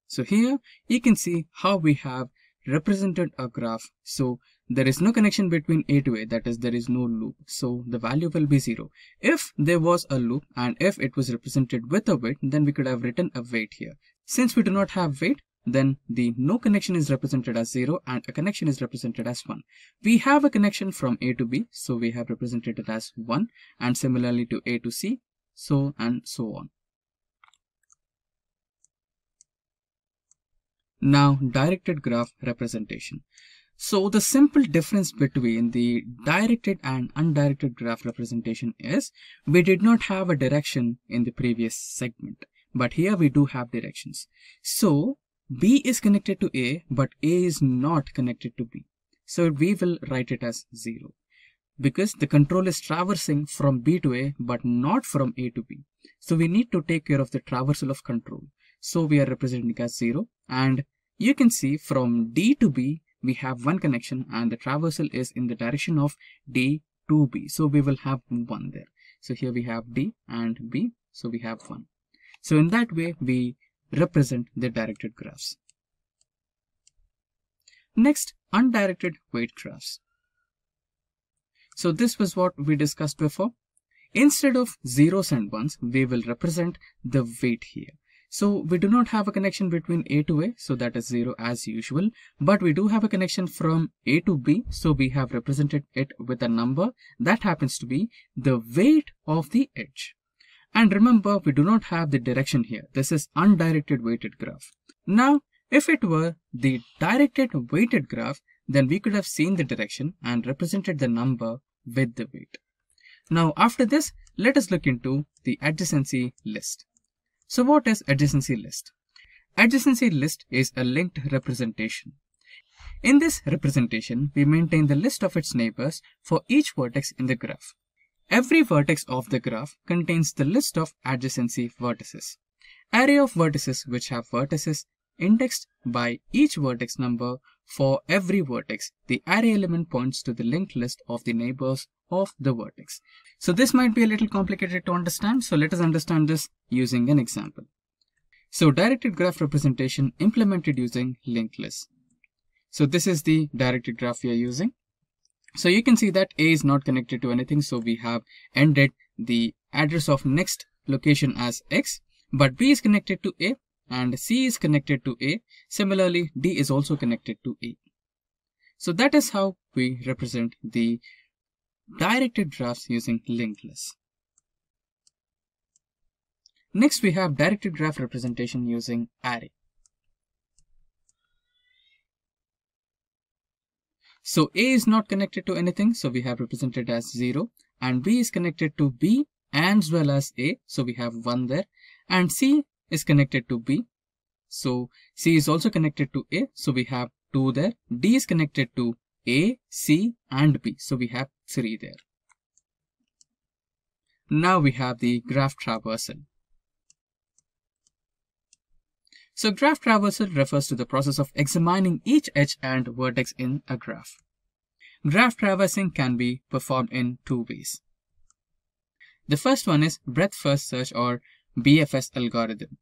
D: So here, you can see how we have represented a graph. So there is no connection between A to A, that is, there is no loop, so the value will be 0. If there was a loop and if it was represented with a weight, then we could have written a weight here. Since we do not have weight, then the no connection is represented as 0 and a connection is represented as 1. We have a connection from A to B, so we have represented it as 1, and similarly to A to C, so and so on. Now, directed graph representation. So the simple difference between the directed and undirected graph representation is we did not have a direction in the previous segment, but here we do have directions. So B is connected to A, but A is not connected to B. So we will write it as 0 because the control is traversing from B to A, but not from A to B. So we need to take care of the traversal of control. So we are representing as 0, and you can see from D to B, we have one connection and the traversal is in the direction of D to B. So we will have 1 there. So here we have D and B. So we have 1. So in that way, we represent the directed graphs. Next, undirected weight graphs. So this was what we discussed before. Instead of zeros and ones, we will represent the weight here. So we do not have a connection between A to A, so that is 0 as usual, but we do have a connection from A to B, so we have represented it with a number that happens to be the weight of the edge. And remember, we do not have the direction here. This is undirected weighted graph. Now, if it were the directed weighted graph, then we could have seen the direction and represented the number with the weight. Now, after this, let us look into the adjacency list. So what is adjacency list? Adjacency list is a linked representation. In this representation, we maintain the list of its neighbors for each vertex in the graph. Every vertex of the graph contains the list of adjacency vertices. Array of vertices which have vertices indexed by each vertex number for every vertex. The array element points to the linked list of the neighbors of the vertex. So this might be a little complicated to understand, so let us understand this using an example. So directed graph representation implemented using linked list. So this is the directed graph we are using. So you can see that A is not connected to anything, so we have ended the address of next location as X, but B is connected to A and C is connected to A. Similarly, D is also connected to A. So that is how we represent the directed graphs using linked list. Next, we have directed graph representation using array. So A is not connected to anything, so we have represented as 0, and B is connected to B as well as A, so we have 1 there, and C is connected to B, so C is also connected to A, so we have 2 there. D is connected to A, C and B, so we have 3 there. Now we have the graph traversal. So graph traversal refers to the process of examining each edge and vertex in a graph. Graph traversing can be performed in 2 ways. The first one is breadth first search or BFS algorithm.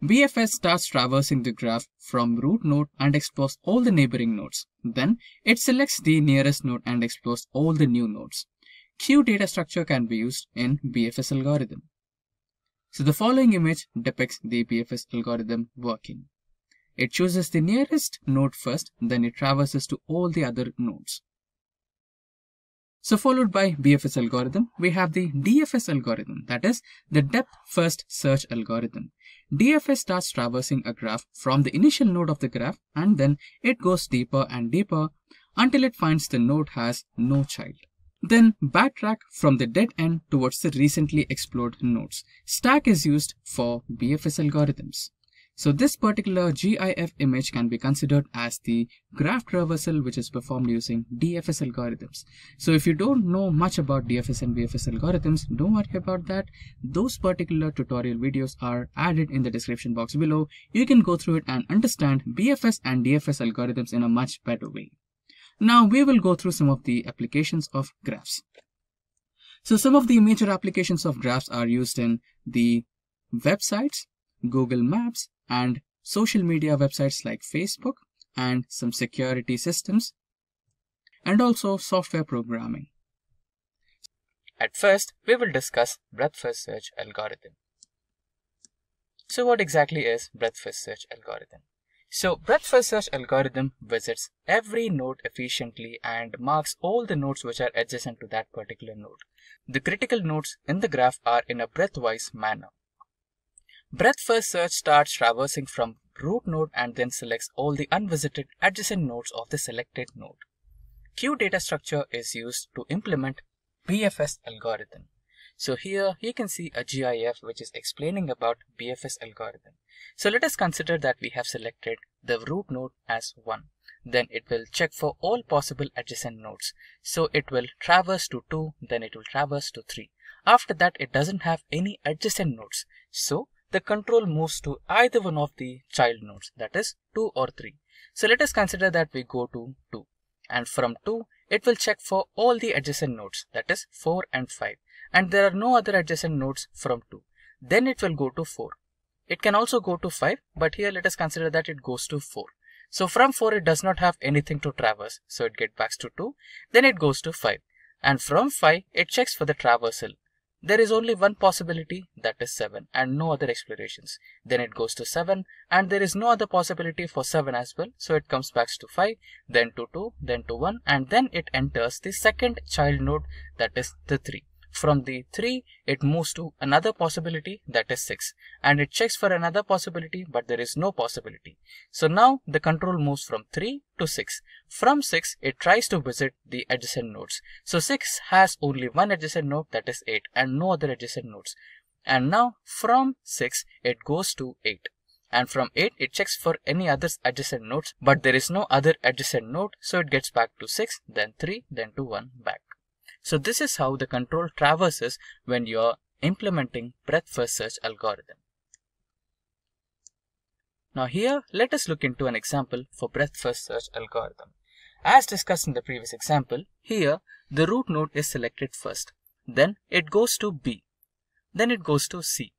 D: BFS starts traversing the graph from root node and explores all the neighboring nodes. Then it selects the nearest node and explores all the new nodes. Queue data structure can be used in BFS algorithm. So the following image depicts the BFS algorithm working. It chooses the nearest node first, then it traverses to all the other nodes. So followed by BFS algorithm, we have the DFS algorithm, that is the depth first search algorithm. DFS starts traversing a graph from the initial node of the graph, and then it goes deeper and deeper until it finds the node has no child. Then backtrack from the dead end towards the recently explored nodes. Stack is used for BFS algorithms. So this particular GIF image can be considered as the graph traversal which is performed using DFS algorithms. So if you don't know much about DFS and BFS algorithms, don't worry about that. Those particular tutorial videos are added in the description box below. You can go through it and understand BFS and DFS algorithms in a much better way. Now we will go through some of the applications of graphs. So some of the major applications of graphs are used in the websites, Google Maps, and social media websites like Facebook, and some security systems, and also software programming. At first, we will discuss breadth first search algorithm. So what exactly is breadth first search algorithm? So breadth first search algorithm visits every node efficiently and marks all the nodes which are adjacent to that particular node. The critical nodes in the graph are in a breadth-wise manner. Breadth first search starts traversing from root node and then selects all the unvisited adjacent nodes of the selected node. Queue data structure is used to implement BFS algorithm. So here you can see a GIF which is explaining about BFS algorithm. So let us consider that we have selected the root node as 1. Then it will check for all possible adjacent nodes. So it will traverse to 2, then it will traverse to 3. After that it doesn't have any adjacent nodes. So the control moves to either one of the child nodes, that is 2 or 3. So let us consider that we go to 2, and from 2 it will check for all the adjacent nodes, that is 4 and 5, and there are no other adjacent nodes from 2. Then it will go to 4. It can also go to 5, but here let us consider that it goes to 4. So from 4 it does not have anything to traverse, so it gets back to 2, then it goes to 5, and from 5 it checks for the traversal. There is only one possibility, that is 7, and no other explorations. Then it goes to 7, and there is no other possibility for 7 as well, so it comes back to 5, then to 2, then to 1, and then it enters the second child node, that is the 3. From the 3, it moves to another possibility, that is 6, and it checks for another possibility, but there is no possibility. So now the control moves from 3 to 6. From 6, it tries to visit the adjacent nodes. So 6 has only one adjacent node, that is 8, and no other adjacent nodes. And now from 6, it goes to 8. And from 8, it checks for any other adjacent nodes, but there is no other adjacent node, so it gets back to 6, then 3, then to 1 back. So this is how the control traverses when you are implementing breadth first search algorithm. Now here, let us look into an example for breadth first search algorithm. As discussed in the previous example, here the root node is selected first. Then it goes to B. Then it goes to C.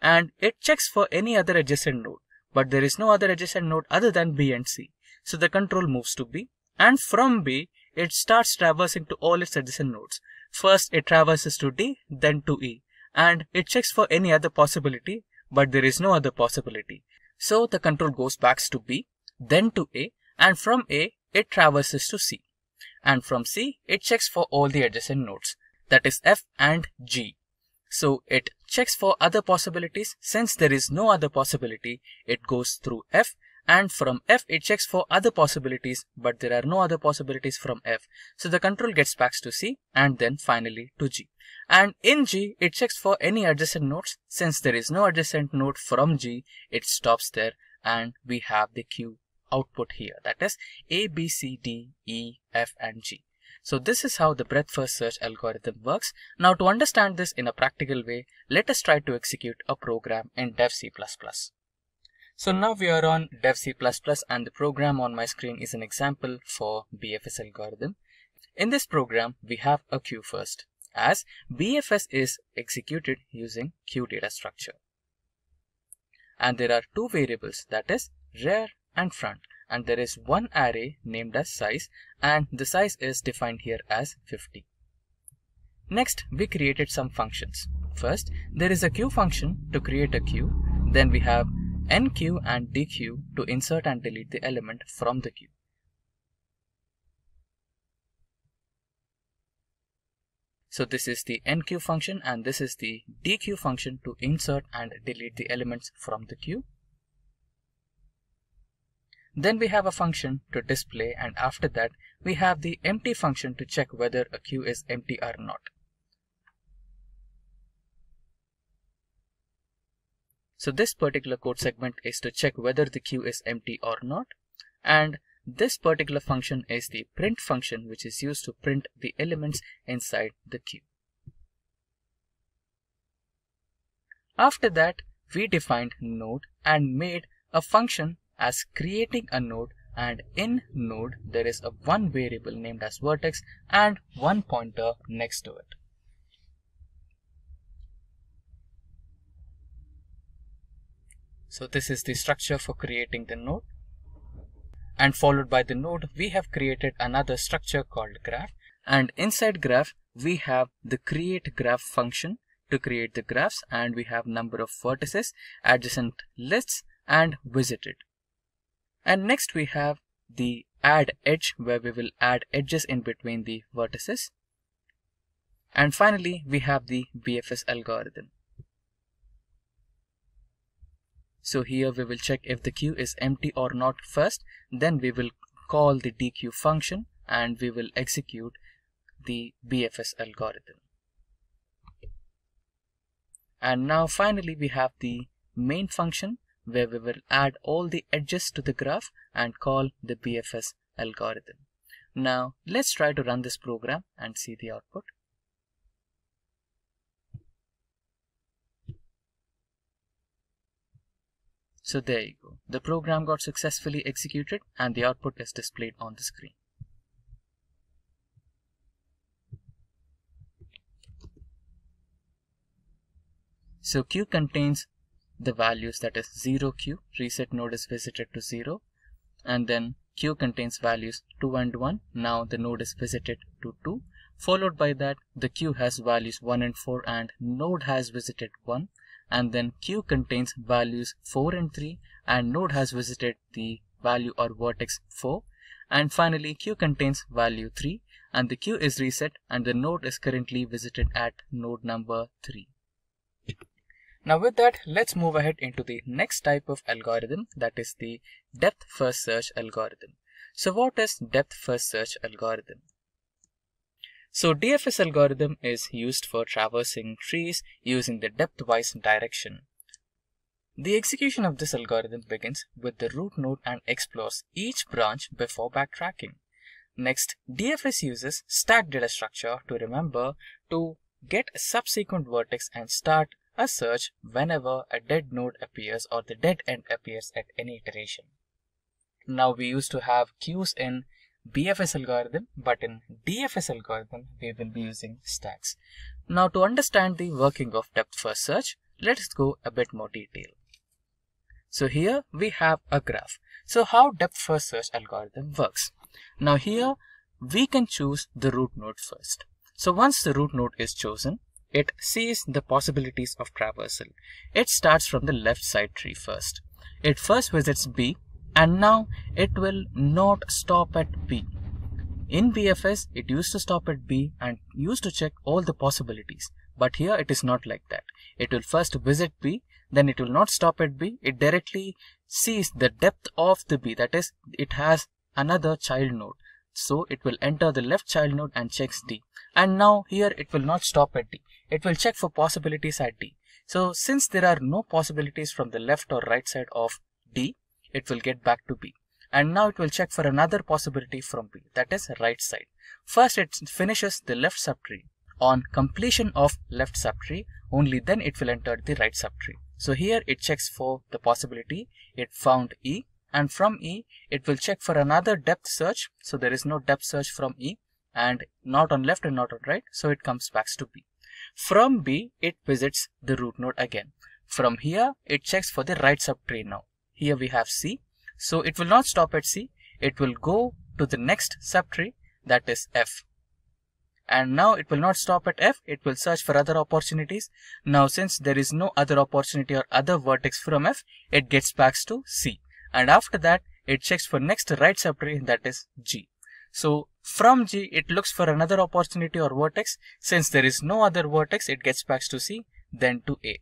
D: And it checks for any other adjacent node. But there is no other adjacent node other than B and C. So the control moves to B. And from B, it starts traversing to all its adjacent nodes. First, it traverses to D, then to E. And it checks for any other possibility, but there is no other possibility. So the control goes back to B, then to A, and from A, it traverses to C. And from C, it checks for all the adjacent nodes, that is F and G. So it checks for other possibilities. Since there is no other possibility, it goes through F, and from F it checks for other possibilities, but there are no other possibilities from F. So the control gets back to C and then finally to G. And in G, it checks for any adjacent nodes. Since there is no adjacent node from G, it stops there and we have the queue output here, that is A, B, C, D, E, F and G. So this is how the breadth first search algorithm works. Now to understand this in a practical way, let us try to execute a program in Dev C++. So now we are on Dev C++ and the program on my screen is an example for BFS algorithm. In this program, we have a queue first, as BFS is executed using queue data structure. and there are two variables, that is rear and front, and there is one array named as size, and the size is defined here as 50. Next, we created some functions. First, there is a queue function to create a queue. Then we have enqueue and dequeue to insert and delete the element from the queue. So this is the enqueue function and this is the dequeue function to insert and delete the elements from the queue. Then we have a function to display, and after that we have the empty function to check whether a queue is empty or not. So this particular code segment is to check whether the queue is empty or not, and this particular function is the print function, which is used to print the elements inside the queue. After that, we defined node and made a function as creating a node, and in node there is a one variable named as vertex and one pointer next to it. So this is the structure for creating the node. And followed by the node, we have created another structure called graph. And inside graph, we have the create graph function to create the graphs, and we have number of vertices, adjacent lists, and visited. And next we have the add edge, where we will add edges in between the vertices. And finally, we have the BFS algorithm. So here we will check if the queue is empty or not first, then we will call the dequeue function and we will execute the BFS algorithm. And now finally we have the main function where we will add all the edges to the graph and call the BFS algorithm. Now let's try to run this program and see the output. So there you go. The program got successfully executed and the output is displayed on the screen. So queue contains the values, that is 0 queue, reset node is visited to 0, and then queue contains values 2 and 1, now the node is visited to 2, followed by that the queue has values 1 and 4 and node has visited 1. And then queue contains values 4 and 3 and node has visited the value or vertex 4. And finally queue contains value 3 and the queue is reset and the node is currently visited at node number 3. Now with that, let's move ahead into the next type of algorithm, that is the depth first search algorithm. So what is depth first search algorithm? So DFS algorithm is used for traversing trees using the depth-wise direction. The execution of this algorithm begins with the root node and explores each branch before backtracking. Next, DFS uses stack data structure to remember to get a subsequent vertex and start a search whenever a dead node appears or the dead end appears at any iteration. Now we used to have queues in BFS algorithm, but in DFS algorithm we will be using stacks. Now to understand the working of depth first search, let's go a bit more detail. So here we have a graph. So how depth first search algorithm works? Now here we can choose the root node first. So once the root node is chosen, it sees the possibilities of traversal. It starts from the left side tree first. It first visits B, and now it will not stop at B. In BFS, it used to stop at B and used to check all the possibilities. But here it is not like that. It will first visit B, then it will not stop at B. It directly sees the depth of the B, that is, it has another child node. So it will enter the left child node and checks D. And now here it will not stop at D. It will check for possibilities at D. So since there are no possibilities from the left or right side of D, it will get back to B. And now it will check for another possibility from B, that is right side. First it finishes the left subtree. On completion of left subtree, only then it will enter the right subtree. So here it checks for the possibility. It found E, and from E it will check for another depth search. So there is no depth search from E, and not on left and not on right, so it comes back to B. From B it visits the root node again. From here, it checks for the right subtree now. Here we have C. So it will not stop at C. It will go to the next subtree, that is F. And now it will not stop at F. It will search for other opportunities. Now since there is no other opportunity or other vertex from F, it gets back to C. And after that, it checks for next right subtree, that is G. So from G, it looks for another opportunity or vertex. Since there is no other vertex, it gets back to C, then to A.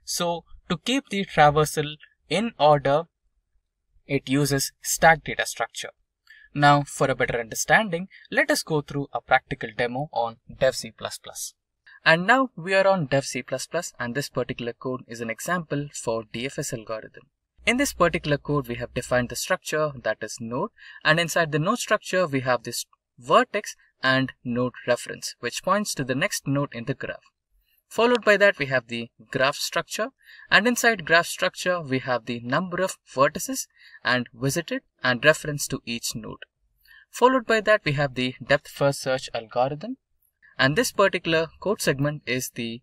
D: So to keep the traversal in order, it uses stack data structure. Now for a better understanding, let us go through a practical demo on Dev C++. And now we are on Dev C++, and this particular code is an example for DFS algorithm. In this particular code, we have defined the structure, that is node, and inside the node structure, we have this vertex and node reference, which points to the next node in the graph. Followed by that, we have the graph structure, and inside graph structure, we have the number of vertices and visited and reference to each node. Followed by that, we have the depth first search algorithm, and this particular code segment is the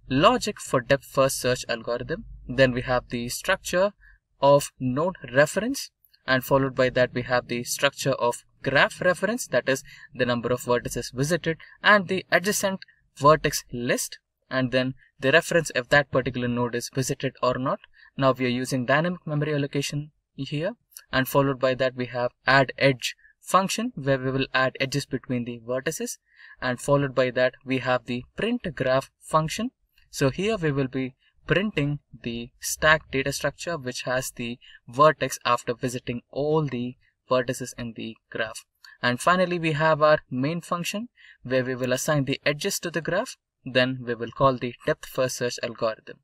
D: logic for depth first search algorithm. Then we have the structure of node reference, and followed by that, we have the structure of graph reference, that is the number of vertices visited and the adjacent vertex list, and then the reference if that particular node is visited or not. Now we are using dynamic memory allocation here, and followed by that, we have add edge function where we will add edges between the vertices, and followed by that, we have the print graph function. So here we will be printing the stack data structure which has the vertex after visiting all the vertices in the graph. And finally, we have our main function where we will assign the edges to the graph. Then we will call the depth first search algorithm.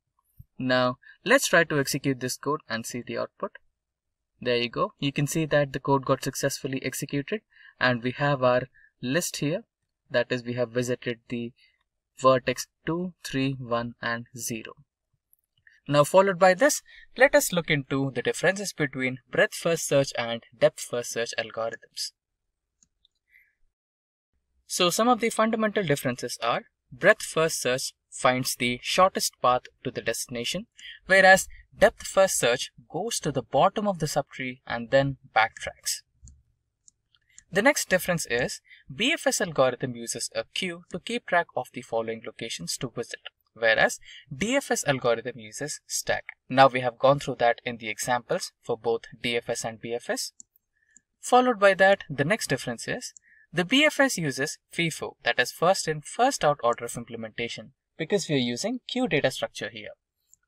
D: Now let's try to execute this code and see the output. There you go. You can see that the code got successfully executed, and we have our list here. That is, we have visited the vertex 2, 3, 1 and 0. Now followed by this, let us look into the differences between breadth first search and depth first search algorithms. So some of the fundamental differences are: breadth first search finds the shortest path to the destination, whereas depth first search goes to the bottom of the subtree and then backtracks. The next difference is BFS algorithm uses a queue to keep track of the following locations to visit, whereas DFS algorithm uses stack. Now we have gone through that in the examples for both DFS and BFS. Followed by that, the next difference is the BFS uses FIFO, that is first in first out order of implementation, because we are using queue data structure here.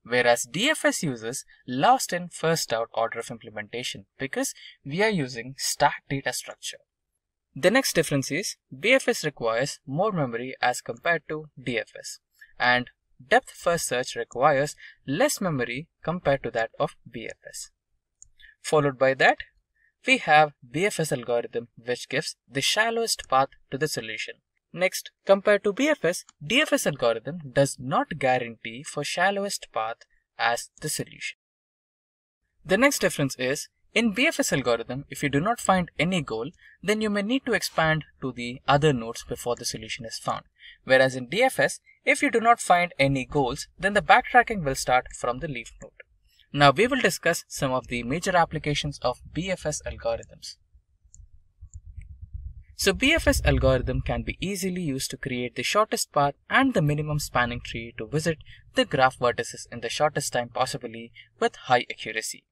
D: Whereas DFS uses last in first out order of implementation, because we are using stack data structure. The next difference is BFS requires more memory as compared to DFS, and depth first search requires less memory compared to that of BFS. Followed by that, we have BFS algorithm which gives the shallowest path to the solution. Next, compared to BFS, DFS algorithm does not guarantee for shallowest path as the solution. The next difference is, in BFS algorithm, if you do not find any goal, then you may need to expand to the other nodes before the solution is found. Whereas in DFS, if you do not find any goals, then the backtracking will start from the leaf node. Now we will discuss some of the major applications of BFS algorithms. So BFS algorithm can be easily used to create the shortest path and the minimum spanning tree to visit the graph vertices in the shortest time possibly with high accuracy.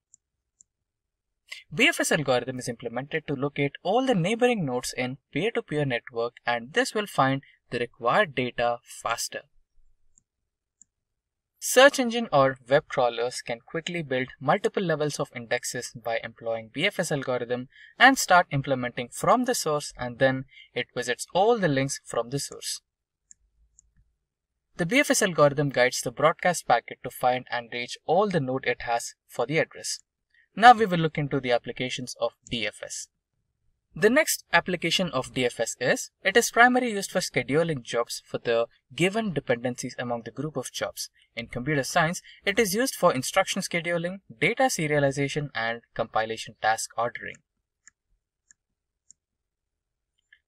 D: BFS algorithm is implemented to locate all the neighboring nodes in peer-to-peer network, and this will find the required data faster. Search engine or web crawlers can quickly build multiple levels of indexes by employing BFS algorithm and start implementing from the source, and then it visits all the links from the source. The BFS algorithm guides the broadcast packet to find and reach all the node it has for the address. Now we will look into the applications of DFS. The next application of DFS is, it is primarily used for scheduling jobs for the given dependencies among the group of jobs. In computer science, it is used for instruction scheduling, data serialization, and compilation task ordering.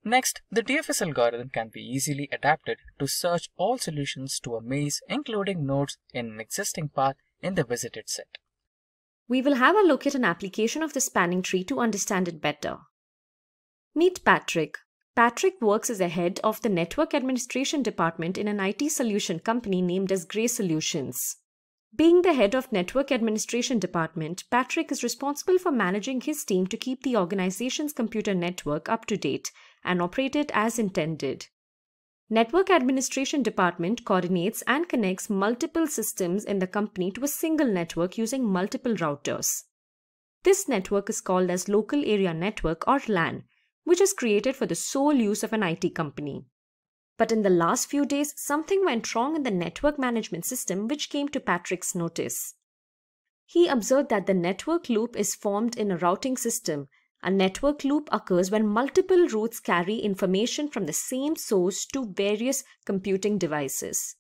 D: Next, the DFS algorithm can be easily adapted to search all solutions to a maze, including nodes in an existing path in the visited set.
E: We will have a look at an application of the spanning tree to understand it better. Meet Patrick. Patrick works as a head of the network administration department in an IT solution company named as Gray Solutions. Being the head of network administration department, Patrick is responsible for managing his team to keep the organization's computer network up to date and operate it as intended. Network administration department coordinates and connects multiple systems in the company to a single network using multiple routers. This network is called as Local Area Network or LAN, which is created for the sole use of an IT company. But in the last few days, something went wrong in the network management system which came to Patrick's notice. He observed that the network loop is formed in a routing system. A network loop occurs when multiple routes carry information from the same source to various computing devices.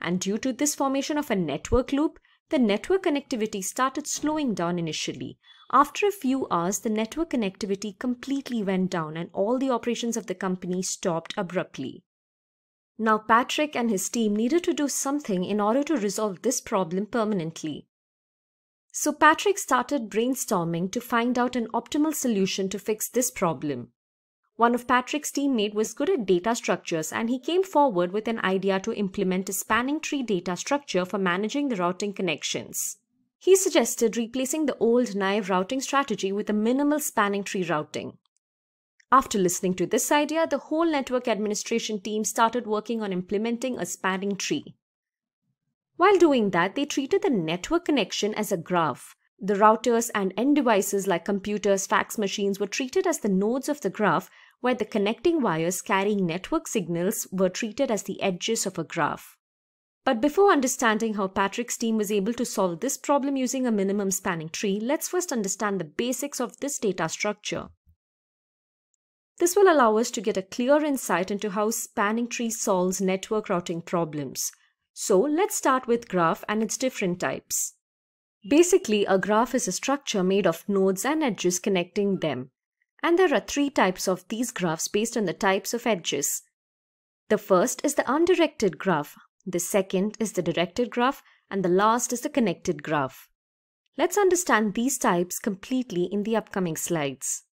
E: And due to this formation of a network loop, the network connectivity started slowing down initially. After a few hours, the network connectivity completely went down and all the operations of the company stopped abruptly. Now Patrick and his team needed to do something in order to resolve this problem permanently. So Patrick started brainstorming to find out an optimal solution to fix this problem. One of Patrick's teammates was good at data structures and he came forward with an idea to implement a spanning tree data structure for managing the routing connections. He suggested replacing the old naive routing strategy with a minimal spanning tree routing. After listening to this idea, the whole network administration team started working on implementing a spanning tree. While doing that, they treated the network connection as a graph. The routers and end devices like computers, fax machines were treated as the nodes of the graph, where the connecting wires carrying network signals were treated as the edges of a graph. But before understanding how Patrick's team was able to solve this problem using a minimum spanning tree, let's first understand the basics of this data structure. This will allow us to get a clear insight into how spanning tree solves network routing problems. So let's start with graph and its different types. Basically, a graph is a structure made of nodes and edges connecting them. And there are three types of these graphs based on the types of edges. The first is the undirected graph, the second is the directed graph, and the last is the connected graph. Let's understand these types completely in the upcoming slides.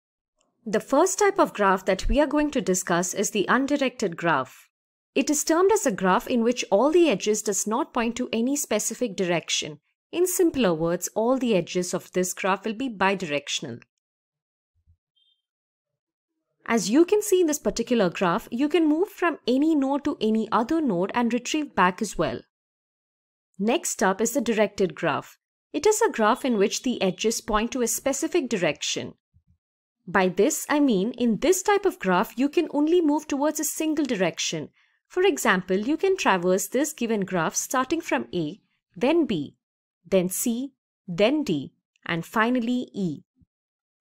E: The first type of graph that we are going to discuss is the undirected graph. It is termed as a graph in which all the edges does not point to any specific direction. In simpler words, all the edges of this graph will be bidirectional. As you can see in this particular graph, you can move from any node to any other node and retrieve back as well. Next up is the directed graph. It is a graph in which the edges point to a specific direction. By this, I mean in this type of graph, you can only move towards a single direction. For example, you can traverse this given graph starting from A, then B, then C, then D, and finally E.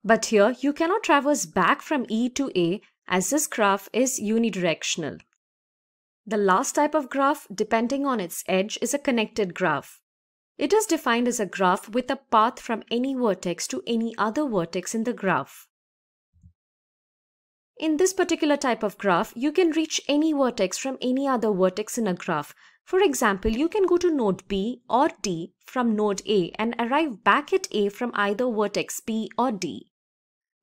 E: But here, you cannot traverse back from E to A as this graph is unidirectional. The last type of graph, depending on its edge, is a connected graph. It is defined as a graph with a path from any vertex to any other vertex in the graph. In this particular type of graph, you can reach any vertex from any other vertex in a graph. For example, you can go to node B or D from node A and arrive back at A from either vertex B or D.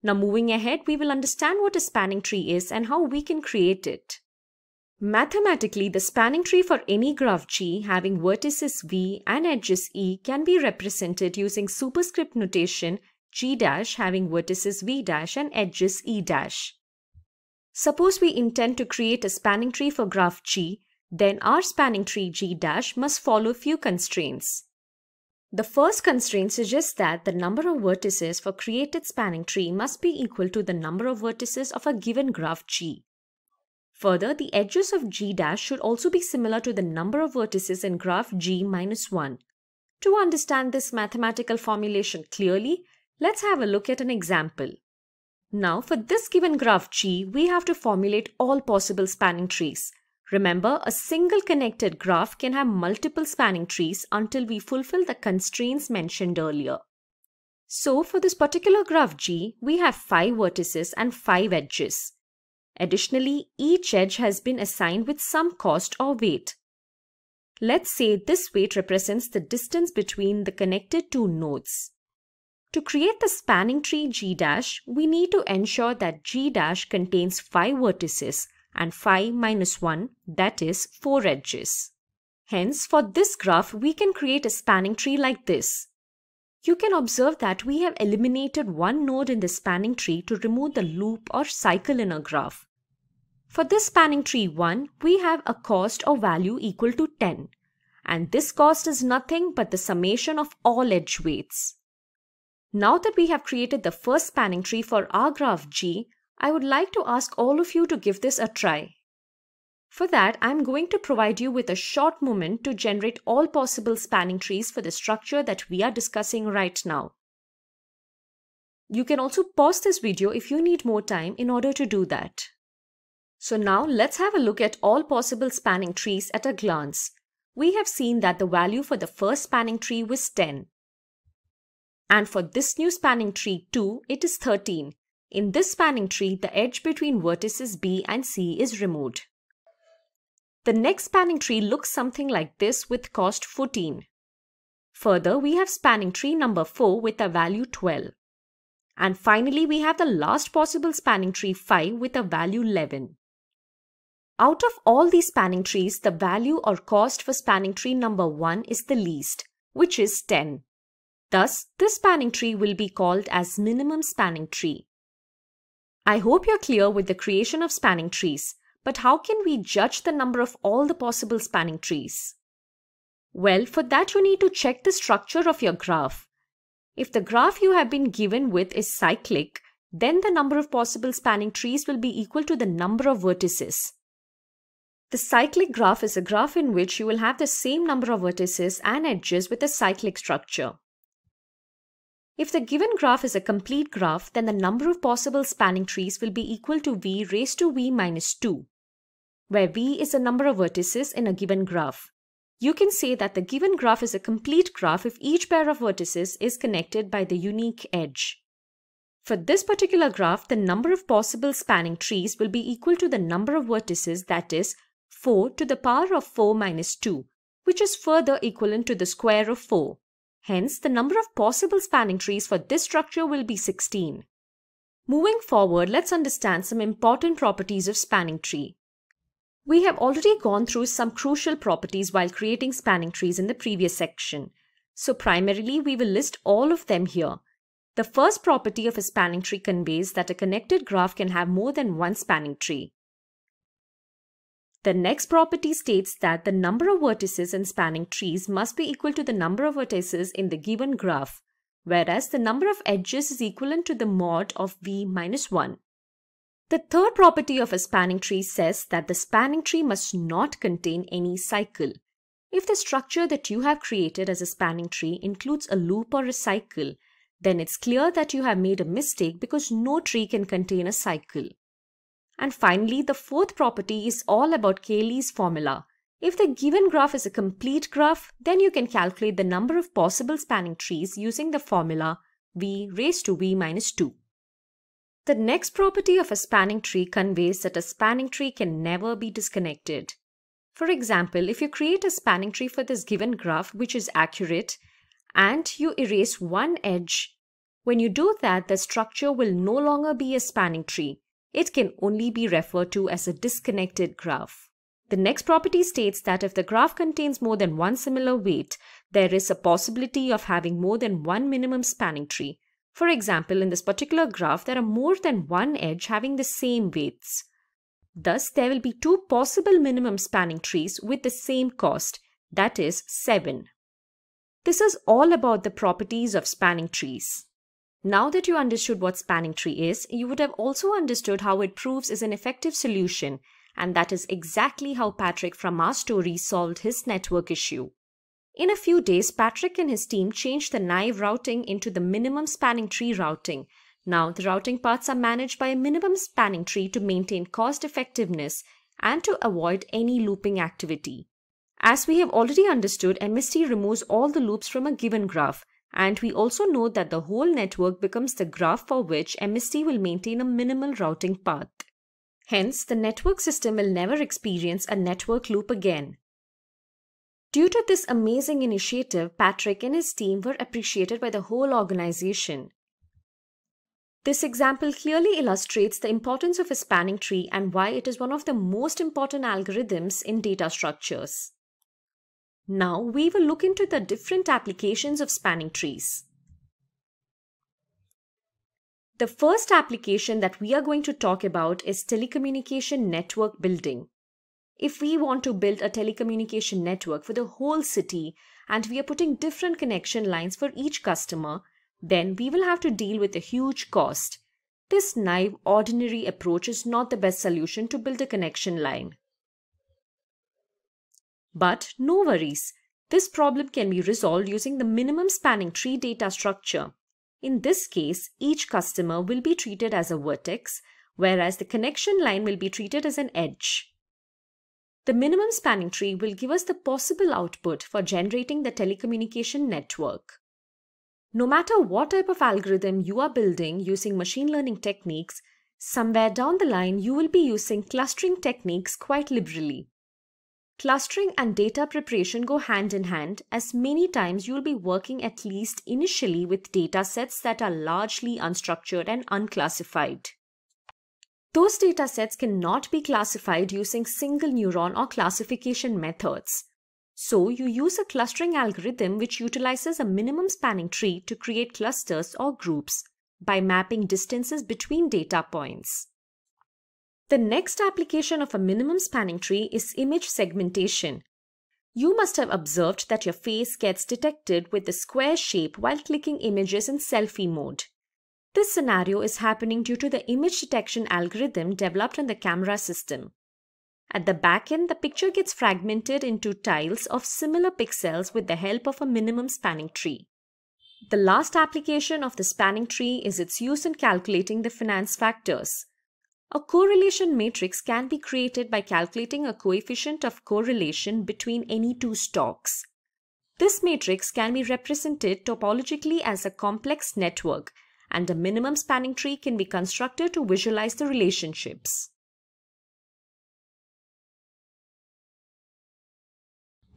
E: Now moving ahead, we will understand what a spanning tree is and how we can create it. Mathematically, the spanning tree for any graph G having vertices V and edges E can be represented using superscript notation G' having vertices V' and edges E'. Suppose we intend to create a spanning tree for graph G, then our spanning tree G' must follow few constraints. The first constraint suggests that the number of vertices for created spanning tree must be equal to the number of vertices of a given graph G. Further, the edges of G' should also be similar to the number of vertices in graph G minus 1. To understand this mathematical formulation clearly, let's have a look at an example. Now, for this given graph G, we have to formulate all possible spanning trees. Remember, a single connected graph can have multiple spanning trees until we fulfill the constraints mentioned earlier. So, for this particular graph G, we have 5 vertices and 5 edges. Additionally, each edge has been assigned with some cost or weight. Let's say this weight represents the distance between the connected two nodes. To create the spanning tree G', we need to ensure that G' contains 5 vertices and 5 minus 1, that is 4 edges. Hence, for this graph, we can create a spanning tree like this. You can observe that we have eliminated one node in the spanning tree to remove the loop or cycle in our graph. For this spanning tree 1, we have a cost or value equal to 10. And this cost is nothing but the summation of all edge weights. Now that we have created the first spanning tree for our graph G, I would like to ask all of you to give this a try. For that, I am going to provide you with a short moment to generate all possible spanning trees for the structure that we are discussing right now. You can also pause this video if you need more time in order to do that. So now let's have a look at all possible spanning trees at a glance. We have seen that the value for the first spanning tree was 10. And for this new spanning tree 2, it is 13. In this spanning tree, the edge between vertices B and C is removed. The next spanning tree looks something like this with cost 14. Further, we have spanning tree number 4 with a value 12. And finally, we have the last possible spanning tree 5 with a value 11. Out of all these spanning trees, the value or cost for spanning tree number 1 is the least, which is 10. Thus, this spanning tree will be called as minimum spanning tree. I hope you're clear with the creation of spanning trees, but how can we judge the number of all the possible spanning trees? Well, for that you need to check the structure of your graph. If the graph you have been given with is cyclic, then the number of possible spanning trees will be equal to the number of vertices. The cyclic graph is a graph in which you will have the same number of vertices and edges with a cyclic structure. If the given graph is a complete graph, then the number of possible spanning trees will be equal to v raised to v minus 2, where v is the number of vertices in a given graph. You can say that the given graph is a complete graph if each pair of vertices is connected by the unique edge. For this particular graph, the number of possible spanning trees will be equal to the number of vertices, that is 4 to the power of 4 minus 2, which is further equivalent to the square of 4. Hence, the number of possible spanning trees for this structure will be 16. Moving forward, let's understand some important properties of spanning tree. We have already gone through some crucial properties while creating spanning trees in the previous section. So primarily, we will list all of them here. The first property of a spanning tree conveys that a connected graph can have more than one spanning tree. The next property states that the number of vertices in spanning trees must be equal to the number of vertices in the given graph, whereas the number of edges is equivalent to the mod of v minus 1. The third property of a spanning tree says that the spanning tree must not contain any cycle. If the structure that you have created as a spanning tree includes a loop or a cycle, then it's clear that you have made a mistake because no tree can contain a cycle. And finally, the fourth property is all about Cayley's formula. If the given graph is a complete graph, then you can calculate the number of possible spanning trees using the formula v raised to v minus 2. The next property of a spanning tree conveys that a spanning tree can never be disconnected. For example, if you create a spanning tree for this given graph which is accurate and you erase one edge, when you do that, the structure will no longer be a spanning tree. It can only be referred to as a disconnected graph. The next property states that if the graph contains more than one similar weight, there is a possibility of having more than one minimum spanning tree. For example, in this particular graph, there are more than one edge having the same weights. Thus, there will be two possible minimum spanning trees with the same cost, that is 7. This is all about the properties of spanning trees. Now that you understood what spanning tree is, you would have also understood how it proves is an effective solution, and that is exactly how Patrick from our story solved his network issue. In a few days, Patrick and his team changed the naive routing into the minimum spanning tree routing. Now, the routing paths are managed by a minimum spanning tree to maintain cost effectiveness and to avoid any looping activity. As we have already understood, MST removes all the loops from a given graph. And we also know that the whole network becomes the graph for which MST will maintain a minimal routing path. Hence, the network system will never experience a network loop again. Due to this amazing initiative, Patrick and his team were appreciated by the whole organization. This example clearly illustrates the importance of a spanning tree and why it is one of the most important algorithms in data structures. Now, we will look into the different applications of spanning trees. The first application that we are going to talk about is telecommunication network building. If we want to build a telecommunication network for the whole city and we are putting different connection lines for each customer, then we will have to deal with a huge cost. This naive, ordinary approach is not the best solution to build a connection line. But no worries, this problem can be resolved using the minimum spanning tree data structure. In this case, each customer will be treated as a vertex, whereas the connection line will be treated as an edge. The minimum spanning tree will give us the possible output for generating the telecommunication network. No matter what type of algorithm you are building using machine learning techniques, somewhere down the line you will be using clustering techniques quite liberally. Clustering and data preparation go hand in hand, as many times you will be working at least initially with data sets that are largely unstructured and unclassified. Those data sets cannot be classified using single neuron or classification methods. So you use a clustering algorithm which utilizes a minimum spanning tree to create clusters or groups by mapping distances between data points. The next application of a minimum spanning tree is image segmentation. You must have observed that your face gets detected with a square shape while clicking images in selfie mode. This scenario is happening due to the image detection algorithm developed in the camera system. At the back end, the picture gets fragmented into tiles of similar pixels with the help of a minimum spanning tree. The last application of the spanning tree is its use in calculating the finance factors. A correlation matrix can be created by calculating a coefficient of correlation between any two stocks. This matrix can be represented topologically as a complex network, and a minimum spanning tree can be constructed to visualize the relationships.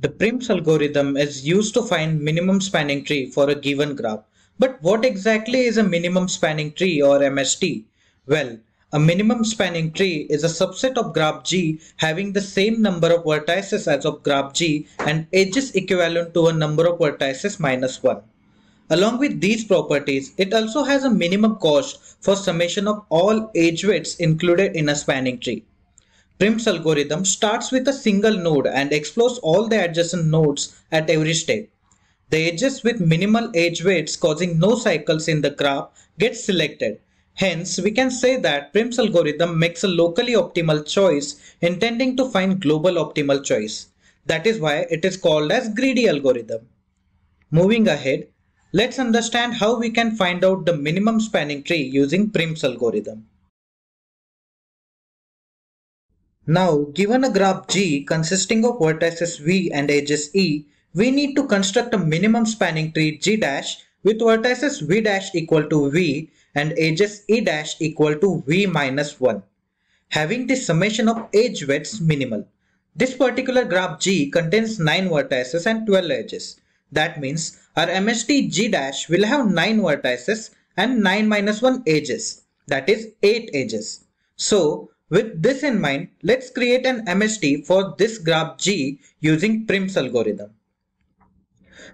F: The Prim's algorithm is used to find minimum spanning tree for a given graph. But what exactly is a minimum spanning tree or MST? Well, a minimum spanning tree is a subset of graph G having the same number of vertices as of graph G and edges equivalent to a number of vertices minus 1. Along with these properties, it also has a minimum cost for summation of all edge weights included in a spanning tree. Prim's algorithm starts with a single node and explores all the adjacent nodes at every step. The edges with minimal edge weights causing no cycles in the graph get selected. Hence, we can say that Prim's algorithm makes a locally optimal choice intending to find global optimal choice. That is why it is called as greedy algorithm. Moving ahead, let's understand how we can find out the minimum spanning tree using Prim's algorithm. Now, given a graph G consisting of vertices V and edges E, we need to construct a minimum spanning tree G' with vertices V' equal to V and edges E' equal to V minus 1, having the summation of edge weights minimal. This particular graph G contains 9 vertices and 12 edges. That means our MST G' will have 9 vertices and 9 minus 1 edges, that is 8 edges. So, with this in mind, let's create an MST for this graph G using Prim's algorithm.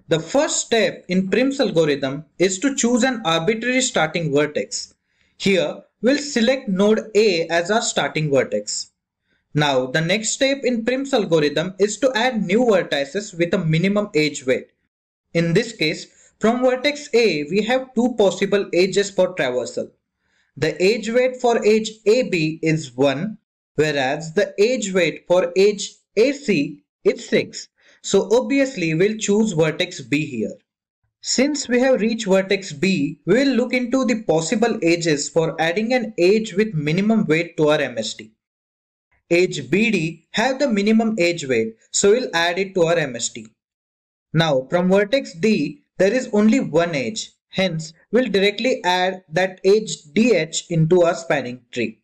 F: The first step in Prim's algorithm is to choose an arbitrary starting vertex. Here, we'll select node A as our starting vertex. Now, the next step in Prim's algorithm is to add new vertices with a minimum edge weight. In this case, from vertex A, we have 2 possible edges for traversal. The edge weight for edge AB is 1, whereas the edge weight for edge AC is 6. So obviously we'll choose vertex B here. Since we have reached vertex B, we will look into the possible edges for adding an edge with minimum weight to our MST. Edge BD have the minimum edge weight, so we'll add it to our MST. Now from vertex D, there is only one edge. Hence, we'll directly add that edge DH into our spanning tree.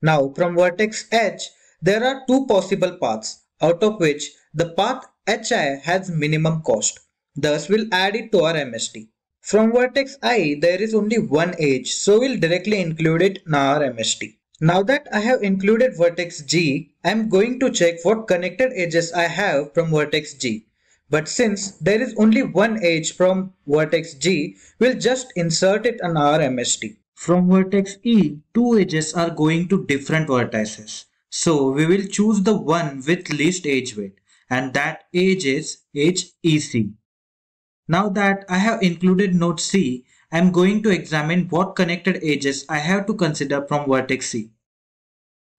F: Now from vertex H, there are two possible paths, out of which the path HI has minimum cost. Thus we'll add it to our MST. From vertex I, there is only one edge, so we'll directly include it in our MST. Now that I have included vertex G, I am going to check what connected edges I have from vertex G. But since there is only one edge from vertex G, we'll just insert it in our MST. From vertex E, two edges are going to different vertices. So we will choose the one with least edge weight, and that edge is edge EC. Now that I have included node C, I am going to examine what connected edges I have to consider from vertex C.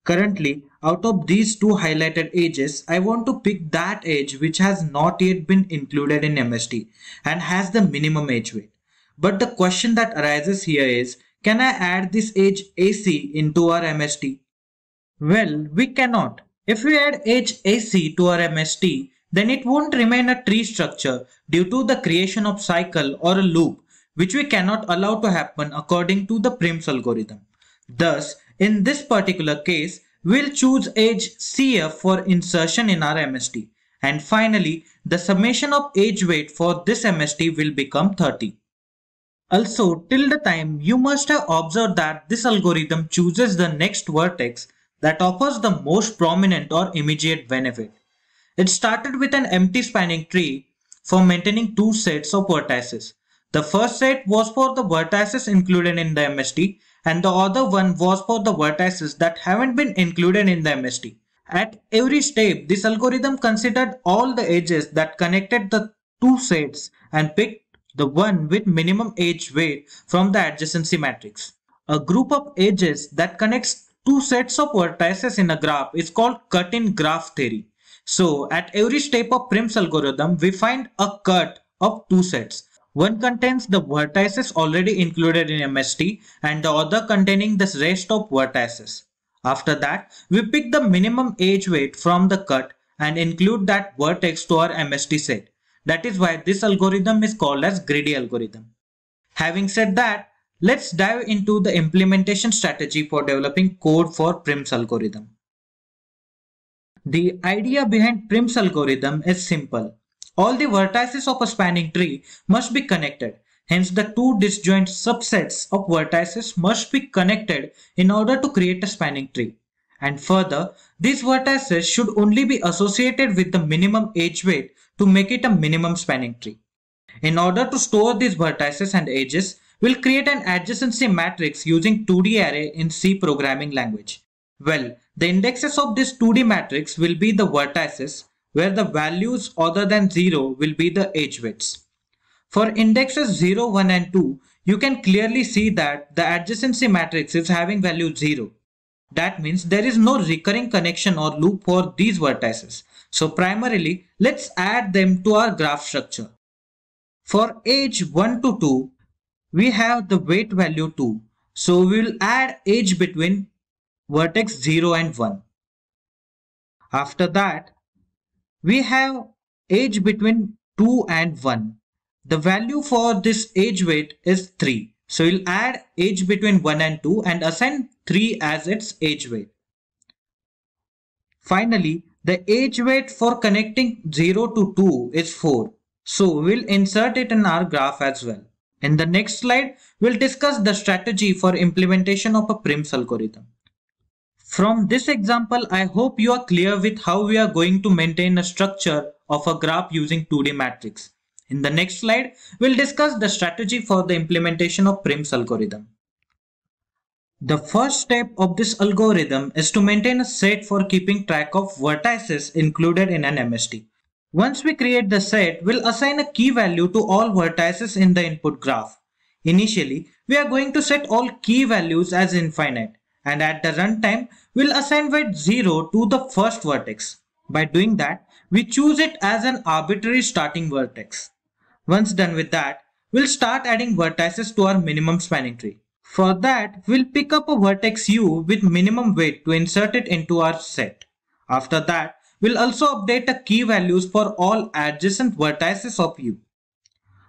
F: Currently, out of these two highlighted edges, I want to pick that edge which has not yet been included in MST and has the minimum edge weight. But the question that arises here is, can I add this edge AC into our MST? Well, we cannot. If we add edge AC to our MST, then it won't remain a tree structure due to the creation of cycle or a loop, which we cannot allow to happen according to the Prim's algorithm. Thus, in this particular case, we'll choose edge CF for insertion in our MST. And finally, the summation of edge weight for this MST will become 30. Also, till the time, you must have observed that this algorithm chooses the next vertex that offers the most prominent or immediate benefit. It started with an empty spanning tree for maintaining two sets of vertices. The first set was for the vertices included in the MST, and the other one was for the vertices that haven't been included in the MST. At every step, this algorithm considered all the edges that connected the two sets and picked the one with minimum edge weight from the adjacency matrix. A group of edges that connects two sets of vertices in a graph is called cut-in graph theory. So at every step of Prim's algorithm, we find a cut of two sets. One contains the vertices already included in MST and the other containing the rest of vertices. After that, we pick the minimum edge weight from the cut and include that vertex to our MST set. That is why this algorithm is called as greedy algorithm. Having said that, let's dive into the implementation strategy for developing code for Prim's algorithm. The idea behind Prim's algorithm is simple. All the vertices of a spanning tree must be connected. Hence, the two disjoint subsets of vertices must be connected in order to create a spanning tree. And further, these vertices should only be associated with the minimum edge weight to make it a minimum spanning tree. In order to store these vertices and edges, we'll create an adjacency matrix using 2D array in C programming language. Well, the indexes of this 2D matrix will be the vertices, where the values other than 0 will be the edge weights. For indexes 0, 1 and 2, you can clearly see that the adjacency matrix is having value 0. That means there is no recurring connection or loop for these vertices. So primarily, let's add them to our graph structure. For edge 1 to 2, we have the weight value 2. So we will add edge between vertex 0 and 1. After that, we have edge between 2 and 1. The value for this edge weight is 3. So we'll add edge between 1 and 2 and assign 3 as its edge weight. Finally, the edge weight for connecting 0 to 2 is 4. So we'll insert it in our graph as well. In the next slide, we'll discuss the strategy for implementation of a Prim's algorithm. From this example, I hope you are clear with how we are going to maintain a structure of a graph using 2D matrix. In the next slide, we'll discuss the strategy for the implementation of Prim's algorithm. The first step of this algorithm is to maintain a set for keeping track of vertices included in an MST. Once we create the set, we'll assign a key value to all vertices in the input graph. Initially, we are going to set all key values as infinite, and at the runtime, we'll assign weight 0 to the first vertex. By doing that, we choose it as an arbitrary starting vertex. Once done with that, we'll start adding vertices to our minimum spanning tree. For that, we'll pick up a vertex U with minimum weight to insert it into our set. After that, we'll also update the key values for all adjacent vertices of U.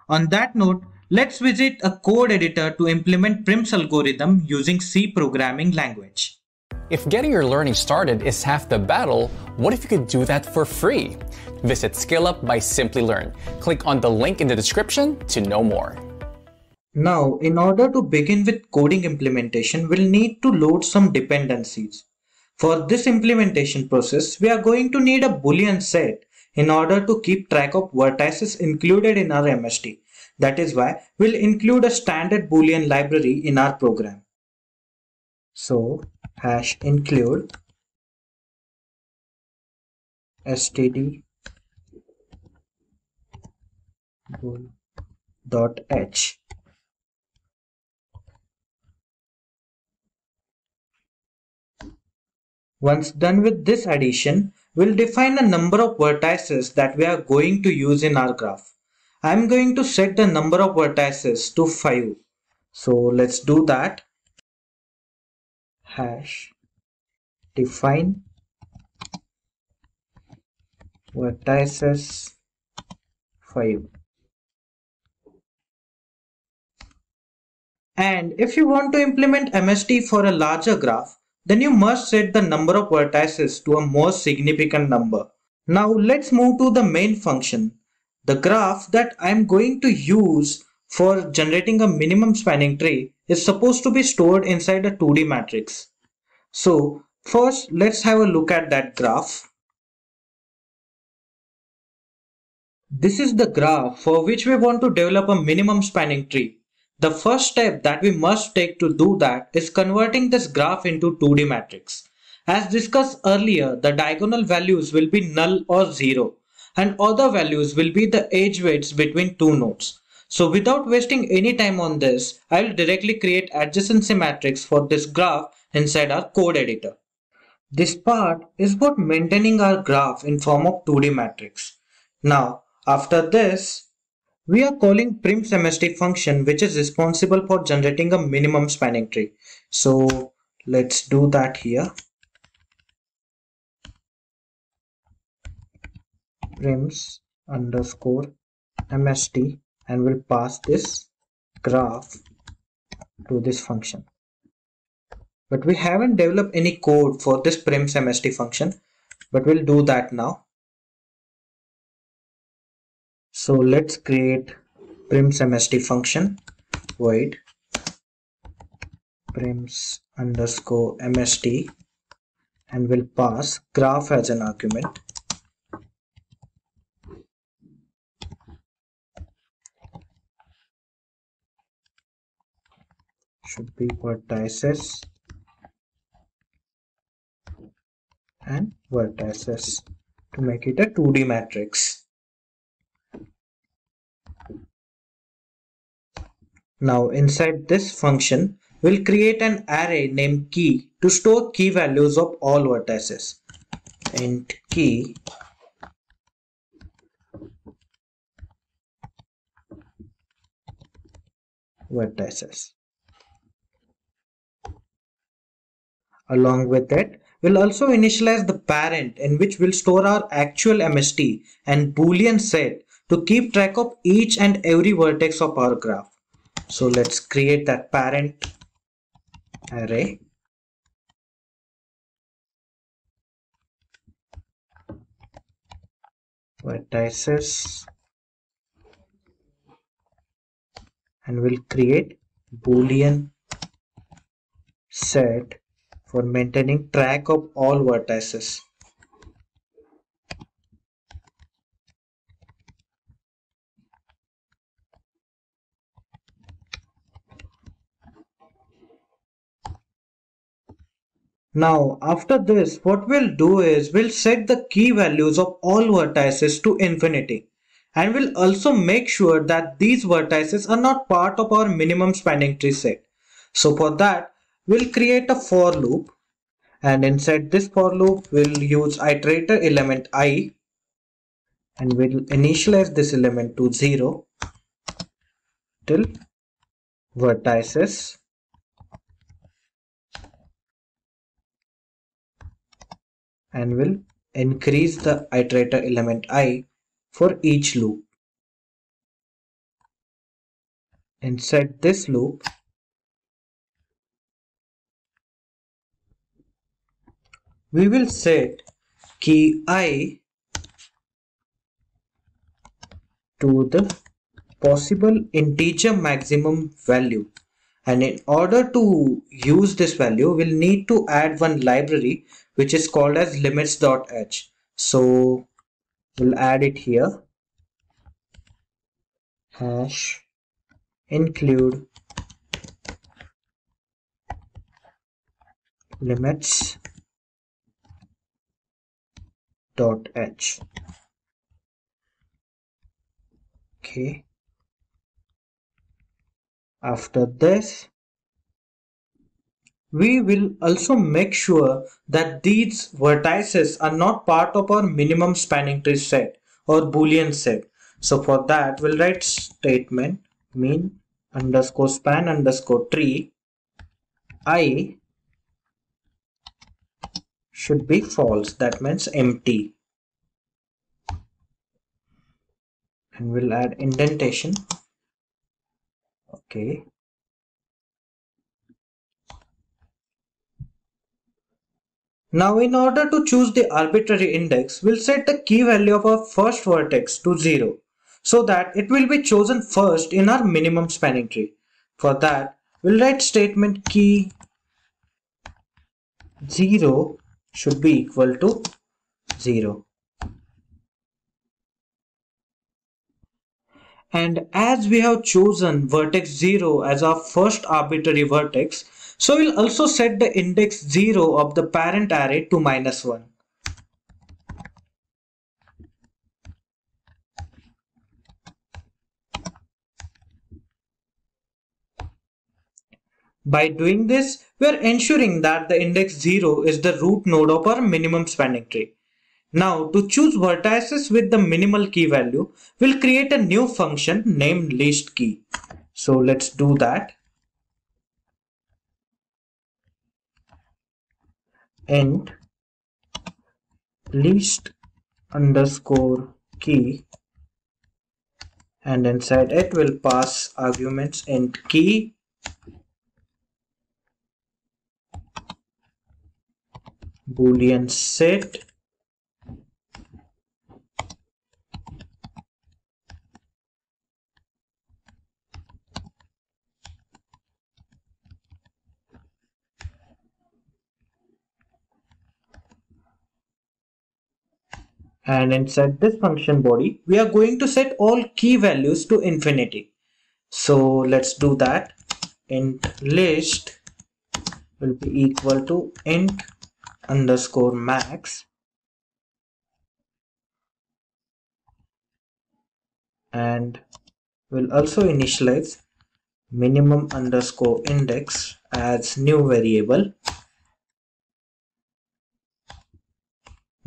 F: On that note, let's visit a code editor to implement Prim's algorithm using C programming language.
G: If getting your learning started is half the battle, what if you could do that for free? Visit SkillUp by Simplilearn. Click on the link in the description to know more.
F: Now, in order to begin with coding implementation, we'll need to load some dependencies. For this implementation process, we are going to need a Boolean set in order to keep track of vertices included in our MST. That is why we'll include a standard Boolean library in our program. So, #include std bool.h. Once done with this addition, we'll define a number of vertices that we are going to use in our graph. I'm going to set the number of vertices to 5. So let's do that. #define vertices 5. And if you want to implement MST for a larger graph, then you must set the number of vertices to a more significant number. Now let's move to the main function. The graph that I'm going to use for generating a minimum spanning tree is supposed to be stored inside a 2D matrix. So first let's have a look at that graph. This is the graph for which we want to develop a minimum spanning tree. The first step that we must take to do that is converting this graph into 2D matrix. As discussed earlier, the diagonal values will be null or 0 and other values will be the edge weights between two nodes. So without wasting any time on this, I will directly create adjacency matrix for this graph inside our code editor. This part is about maintaining our graph in form of 2D matrix. Now after this, we are calling primsMST function which is responsible for generating a minimum spanning tree. So let's do that here. prims_MST and we'll pass this graph to this function. But we haven't developed any code for this primsMST function, but we'll do that now. So let's create primsMST function void prims_MST and we'll pass graph as an argument. Should be vertices and vertices to make it a 2D matrix. Now inside this function, we'll create an array named key to store key values of all vertices. Int key vertices. Along with it, we'll also initialize the parent in which we'll store our actual MST and Boolean set to keep track of each and every vertex of our graph. So let's create that parent array. Vertices and we'll create Boolean set for maintaining track of all vertices. Now after this, what we'll do is we'll set the key values of all vertices to infinity, and we'll also make sure that these vertices are not part of our minimum spanning tree set. So for that, we'll create a for loop, and inside this for loop we'll use iterator element I, and we'll initialize this element to 0 till vertices and we'll increase the iterator element I for each loop. Inside this loop, we will set key I to the possible integer maximum value, and in order to use this value we'll need to add one library which is called as limits.h. So we'll add it here, hash include limits.h. Okay. After this, we will also make sure that these vertices are not part of our minimum spanning tree set or boolean set. So for that, we'll write statement min underscore span underscore tree I should be false, that means empty, and we'll add indentation. Okay. Now in order to choose the arbitrary index, we'll set the key value of our first vertex to 0 so that it will be chosen first in our minimum spanning tree. For that, we'll write statement key 0 should be equal to 0. And as we have chosen vertex 0 as our first arbitrary vertex, so we'll also set the index 0 of the parent array to -1. By doing this, we are ensuring that the index 0 is the root node of our minimum spanning tree. Now, to choose vertices with the minimal key value, we'll create a new function named least key. So let's do that. Int least underscore key, and inside it we'll pass arguments int key, boolean set, and inside this function body we are going to set all key values to infinity. So let's do that. Int list will be equal to int underscore max, and we'll also initialize minimum underscore index as new variable.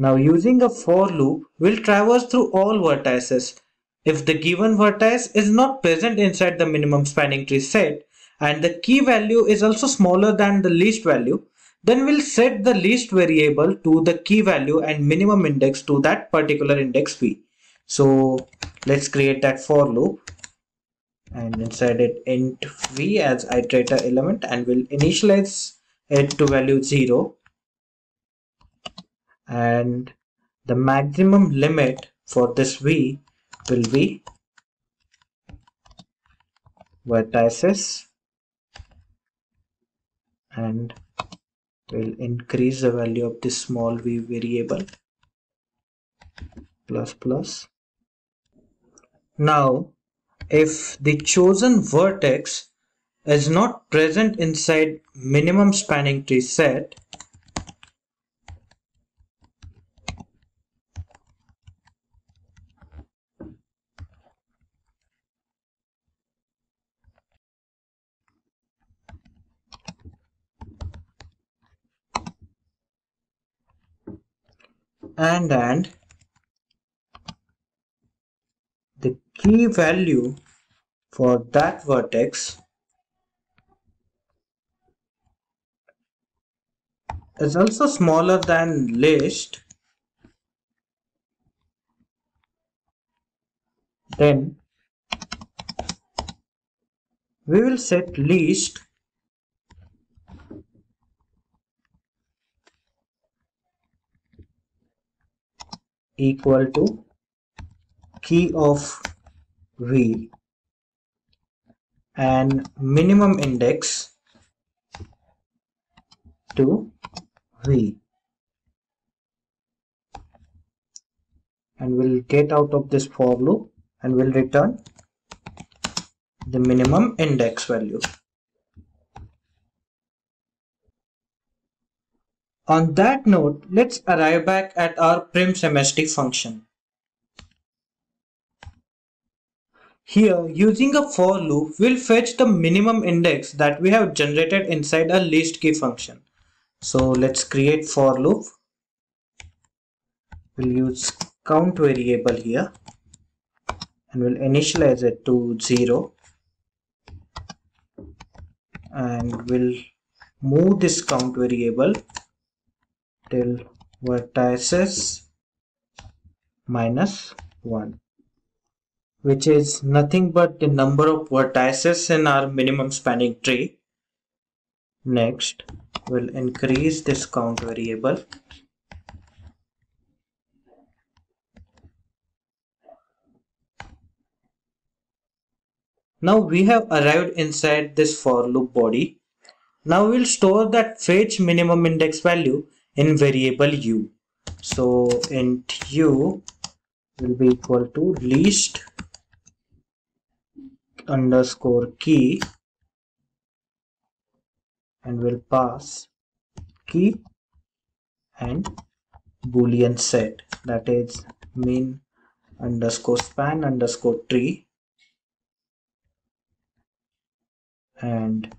F: Now using a for loop, we'll traverse through all vertices. If the given vertex is not present inside the minimum spanning tree set and the key value is also smaller than the least value, then we'll set the least variable to the key value and minimum index to that particular index v. So let's create that for loop, and inside it int v as iterator element, and we'll initialize it to value 0. And the maximum limit for this v will be vertices, and we'll increase the value of this small v variable ++. Now if the chosen vertex is not present inside minimum spanning tree set, and the key value for that vertex is also smaller than list, then we will set least equal to key of V and minimum index to V, and we'll get out of this for loop and we'll return the minimum index value. On that note, let's arrive back at our primsmst function. Here, using a for loop, we'll fetch the minimum index that we have generated inside a list key function. So let's create for loop. We'll use count variable here and we'll initialize it to 0, and we'll move this count variable till vertices -1, which is nothing but the number of vertices in our minimum spanning tree. Next, we'll increase this count variable Now we have arrived inside this for loop body. Now we'll store that fetch minimum index value in variable u. So int u will be equal to least underscore key, and we'll pass key and boolean set, that is min underscore span underscore tree, and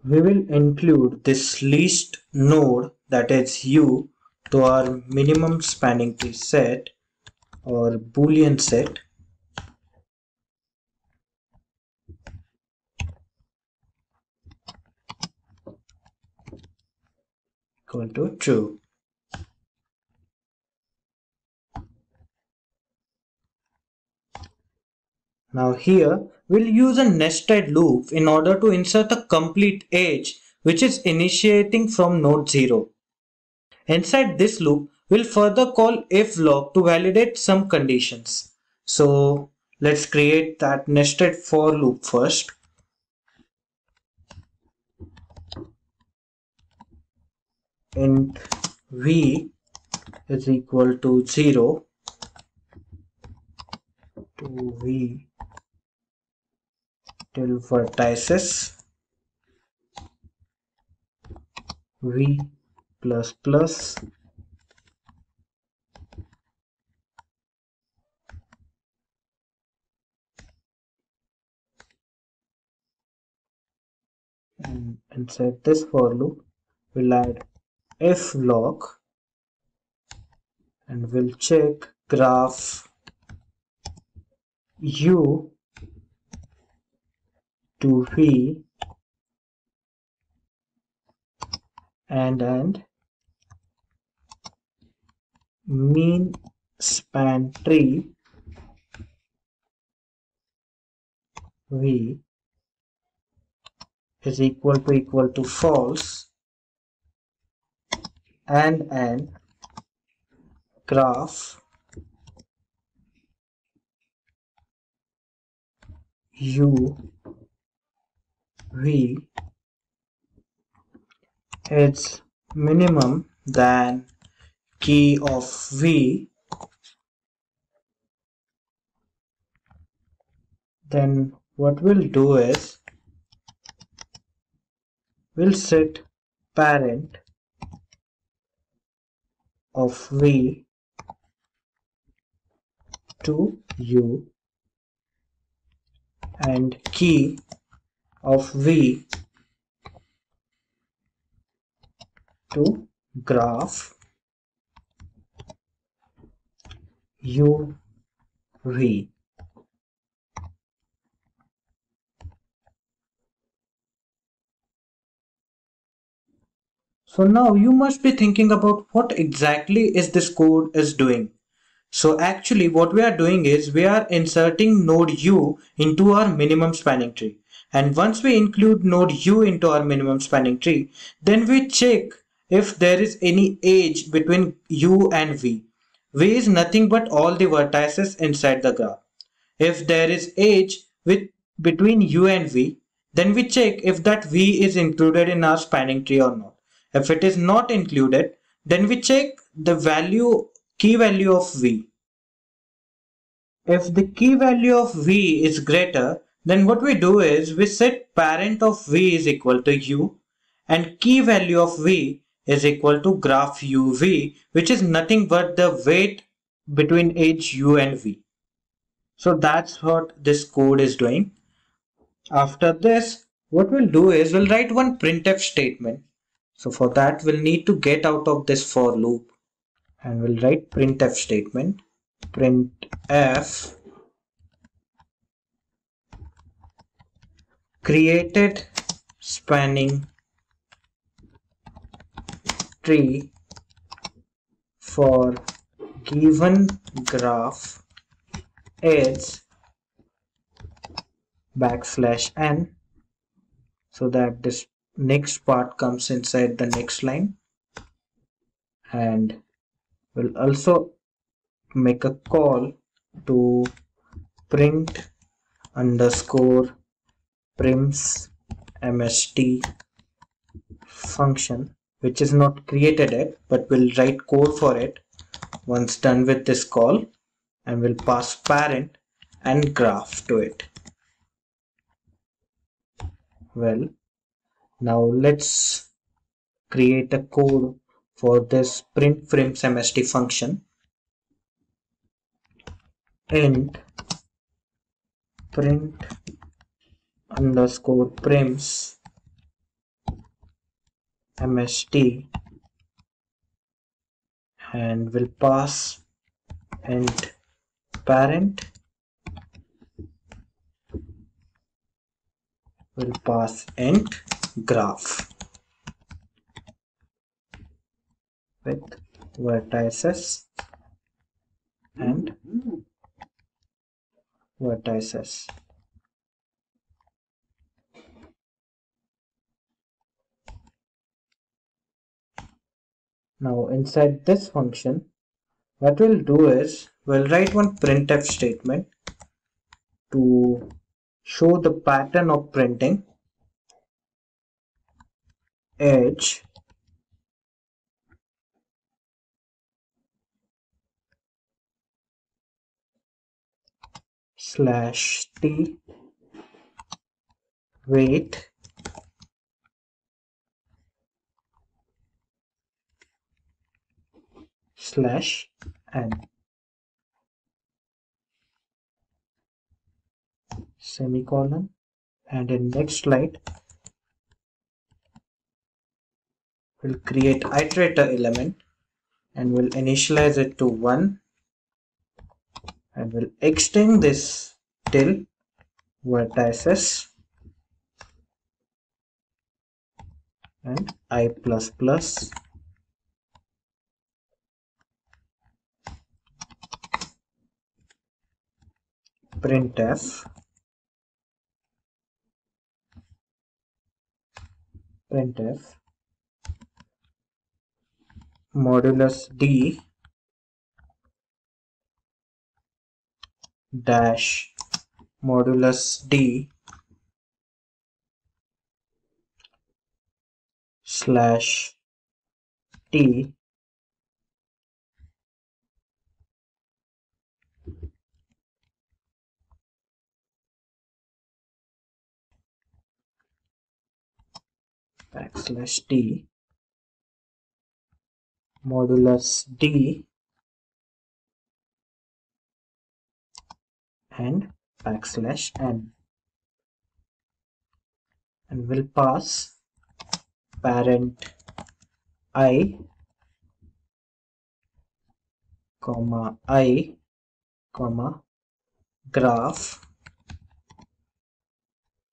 F: we will include this least node, that is u, to our minimum spanning tree set or boolean set, equal to true. Now here we'll use a nested loop in order to insert a complete edge which is initiating from node 0. Inside this loop we'll further call if log to validate some conditions. So let's create that nested for loop first. Int v is equal to 0 to v till vertices v plus plus and inside this for loop we'll add if log and we'll check graph u to v and mean span tree v is equal to false, and graph u v is minimum than key of v, then what we'll do is we'll set parent of v to u and key of v to graph u v. So now you must be thinking about what exactly is this code is doing. So actually what we are doing is we are inserting node u into our minimum spanning tree. And once we include node u into our minimum spanning tree, then we check if there is any edge between u and v. V is nothing but all the vertices inside the graph. If there is edge between u and v, then we check if that v is included in our spanning tree or not. If it is not included, then we check the key value of v. If the key value of v is greater, then what we do is we set parent of v is equal to u and key value of v is equal to graph uv, which is nothing but the weight between edge u and v. So that's what this code is doing. After this, what we'll do is we'll write one printf statement. So for that, we'll need to get out of this for loop and we'll write printf statement. Printf created spanning tree for given graph edge \n, so that this next part comes inside the next line, and we'll also make a call to print underscore prims mst function, which is not created yet, but we'll write code for it once done with this call, and we'll pass parent and graph to it. Well, now let's create a code for this print prims mst function. Int print underscore prims mst, and we'll pass int parent, we'll pass int graph with vertices and vertices. Now inside this function, what we'll do is we'll write one printf statement to show the pattern of printing edge /t weight /n semicolon, and in next slide we'll create iterator element and we'll initialize it to 1, and we'll extend this till vertices and I++ printf modulus d dash modulus d /t \t modulus d and \n, and we'll pass parent I, graph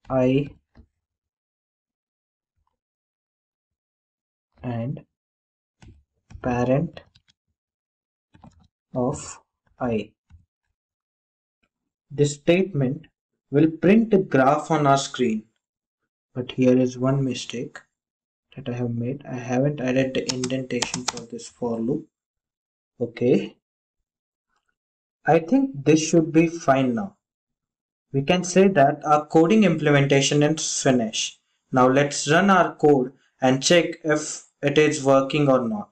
F: I and parent of I. This statement will print the graph on our screen, but here is one mistake. that I have made. I haven't added the indentation for this for loop. Okay. I think this should be fine now. We can say that our coding implementation is finished. Now let's run our code and check if it is working or not.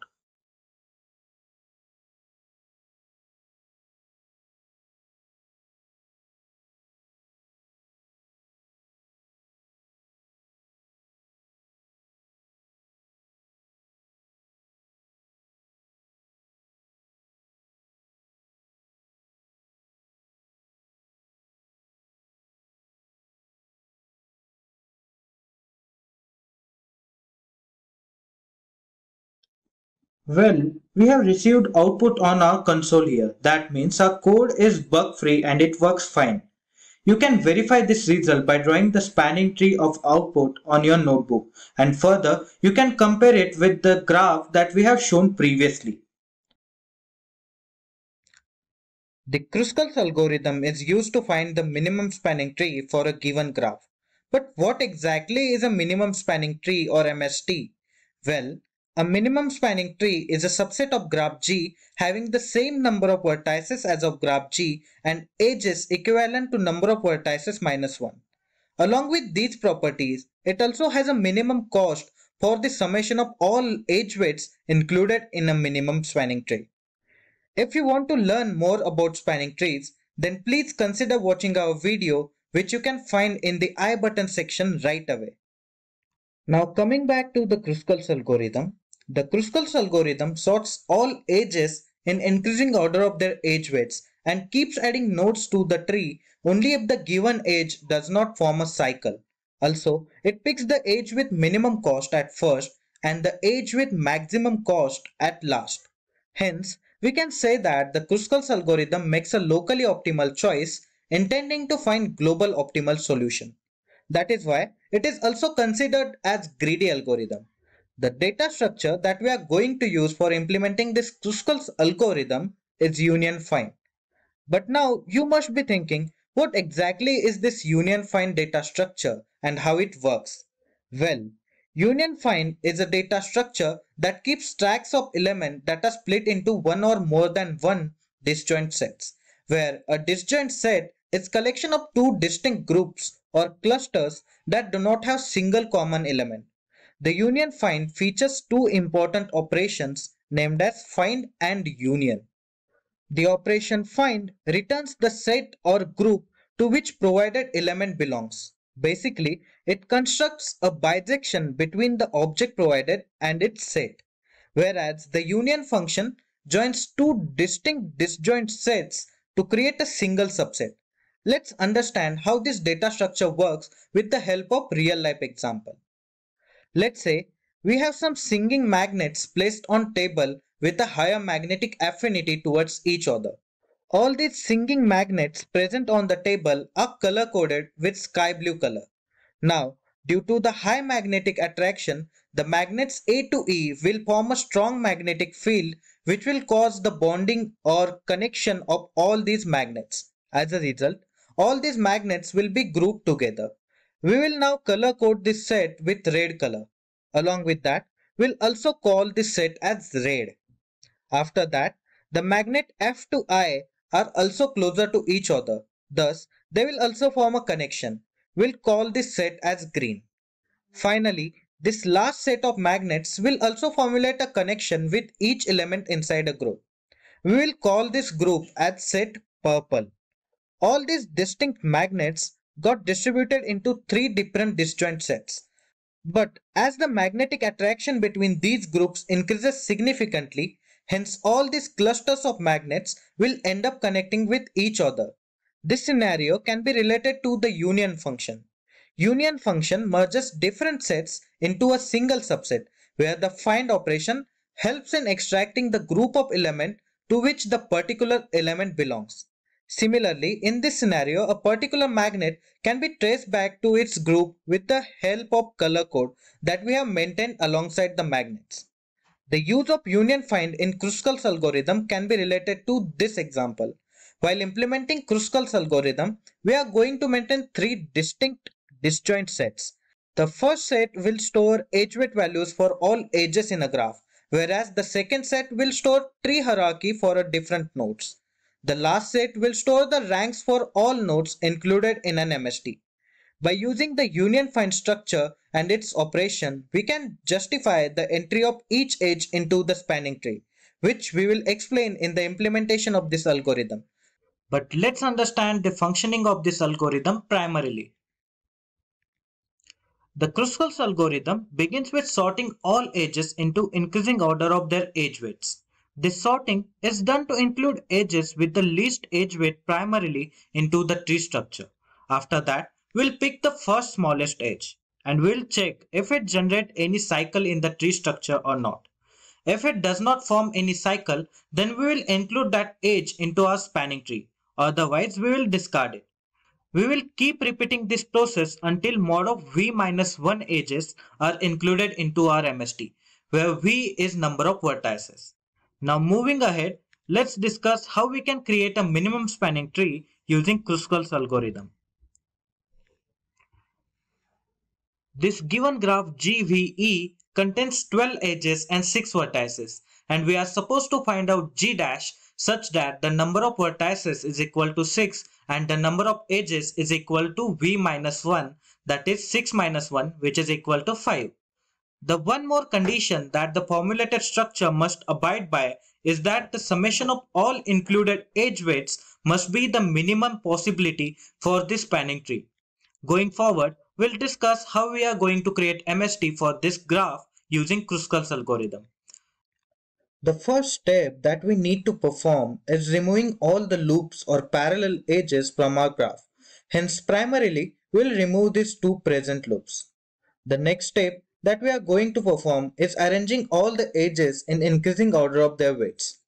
F: Well, we have received output on our console here. That means our code is bug free and it works fine. You can verify this result by drawing the spanning tree of output on your notebook, and further you can compare it with the graph that we have shown previously. The Kruskal's algorithm is used to find the minimum spanning tree for a given graph. But what exactly is a minimum spanning tree or MST? Well, a minimum spanning tree is a subset of graph G having the same number of vertices as of graph G and edges equivalent to number of vertices minus 1. Along with these properties, it also has a minimum cost for the summation of all edge weights included in a minimum spanning tree. If you want to learn more about spanning trees, then please consider watching our video, which you can find in the I button section right away. Now coming back to the Kruskal's algorithm, the Kruskal's algorithm sorts all edges in increasing order of their edge weights and keeps adding nodes to the tree only if the given edge does not form a cycle. Also, it picks the edge with minimum cost at first and the edge with maximum cost at last. Hence, we can say that the Kruskal's algorithm makes a locally optimal choice intending to find global optimal solution. That is why it is also considered as greedy algorithm. The data structure that we are going to use for implementing this Kruskal's algorithm is union find. But now you must be thinking, what exactly is this union find data structure and how it works? Well, union find is a data structure that keeps tracks of elements that are split into one or more than one disjoint sets, where a disjoint set is collection of two distinct groups or clusters that do not have single common element. The union find features two important operations named as find and union. The operation find returns the set or group to which provided element belongs. Basically, it constructs a bijection between the object provided and its set, whereas the union function joins two distinct disjoint sets to create a single subset. Let's understand how this data structure works with the help of real-life example. Let's say we have some singing magnets placed on table with a higher magnetic affinity towards each other. All these singing magnets present on the table are color coded with sky blue color. Now, due to the high magnetic attraction, the magnets A to E will form a strong magnetic field which will cause the bonding or connection of all these magnets. As a result, all these magnets will be grouped together. We will now color code this set with red color. Along with that, we'll also call this set as red. After that, the magnet F to I are also closer to each other. Thus, they will also form a connection. We'll call this set as green. Finally, this last set of magnets will also formulate a connection with each element inside a group. We will call this group as set purple. All these distinct magnets got distributed into three different disjoint sets. But as the magnetic attraction between these groups increases significantly, hence all these clusters of magnets will end up connecting with each other. This scenario can be related to the union function. Union function merges different sets into a single subset where the find operation helps in extracting the group of element to which the particular element belongs. Similarly, in this scenario, a particular magnet can be traced back to its group with the help of color code that we have maintained alongside the magnets. The use of union find in Kruskal's algorithm can be related to this example. While implementing Kruskal's algorithm, we are going to maintain three distinct disjoint sets. The first set will store edge weight values for all edges in a graph, whereas the second set will store tree hierarchy for a different nodes. The last set will store the ranks for all nodes included in an MST. By using the union find structure and its operation, we can justify the entry of each edge into the spanning tree, which we will explain in the implementation of this algorithm. But let's understand the functioning of this algorithm primarily. The Kruskal's algorithm begins with sorting all edges into increasing order of their edge weights. This sorting is done to include edges with the least edge weight primarily into the tree structure. After that, we'll pick the first smallest edge and we'll check if it generates any cycle in the tree structure or not. If it does not form any cycle, then we will include that edge into our spanning tree. Otherwise, we will discard it. We will keep repeating this process until mod of v-1 edges are included into our MST, where v is number of vertices. Now moving ahead, let's discuss how we can create a minimum spanning tree using Kruskal's algorithm. This given graph GVE contains 12 edges and 6 vertices, and we are supposed to find out G dash such that the number of vertices is equal to 6 and the number of edges is equal to v-1, that is 6 minus 1, which is equal to 5. The one more condition that the formulated structure must abide by is that the summation of all included edge weights must be the minimum possibility for this spanning tree. Going forward, we'll discuss how we are going to create MST for this graph using Kruskal's algorithm. The first step that we need to perform is removing all the loops or parallel edges from our graph. Hence, primarily, we'll remove these two present loops. The next step that we are going to perform is arranging all the edges in increasing order of their weights.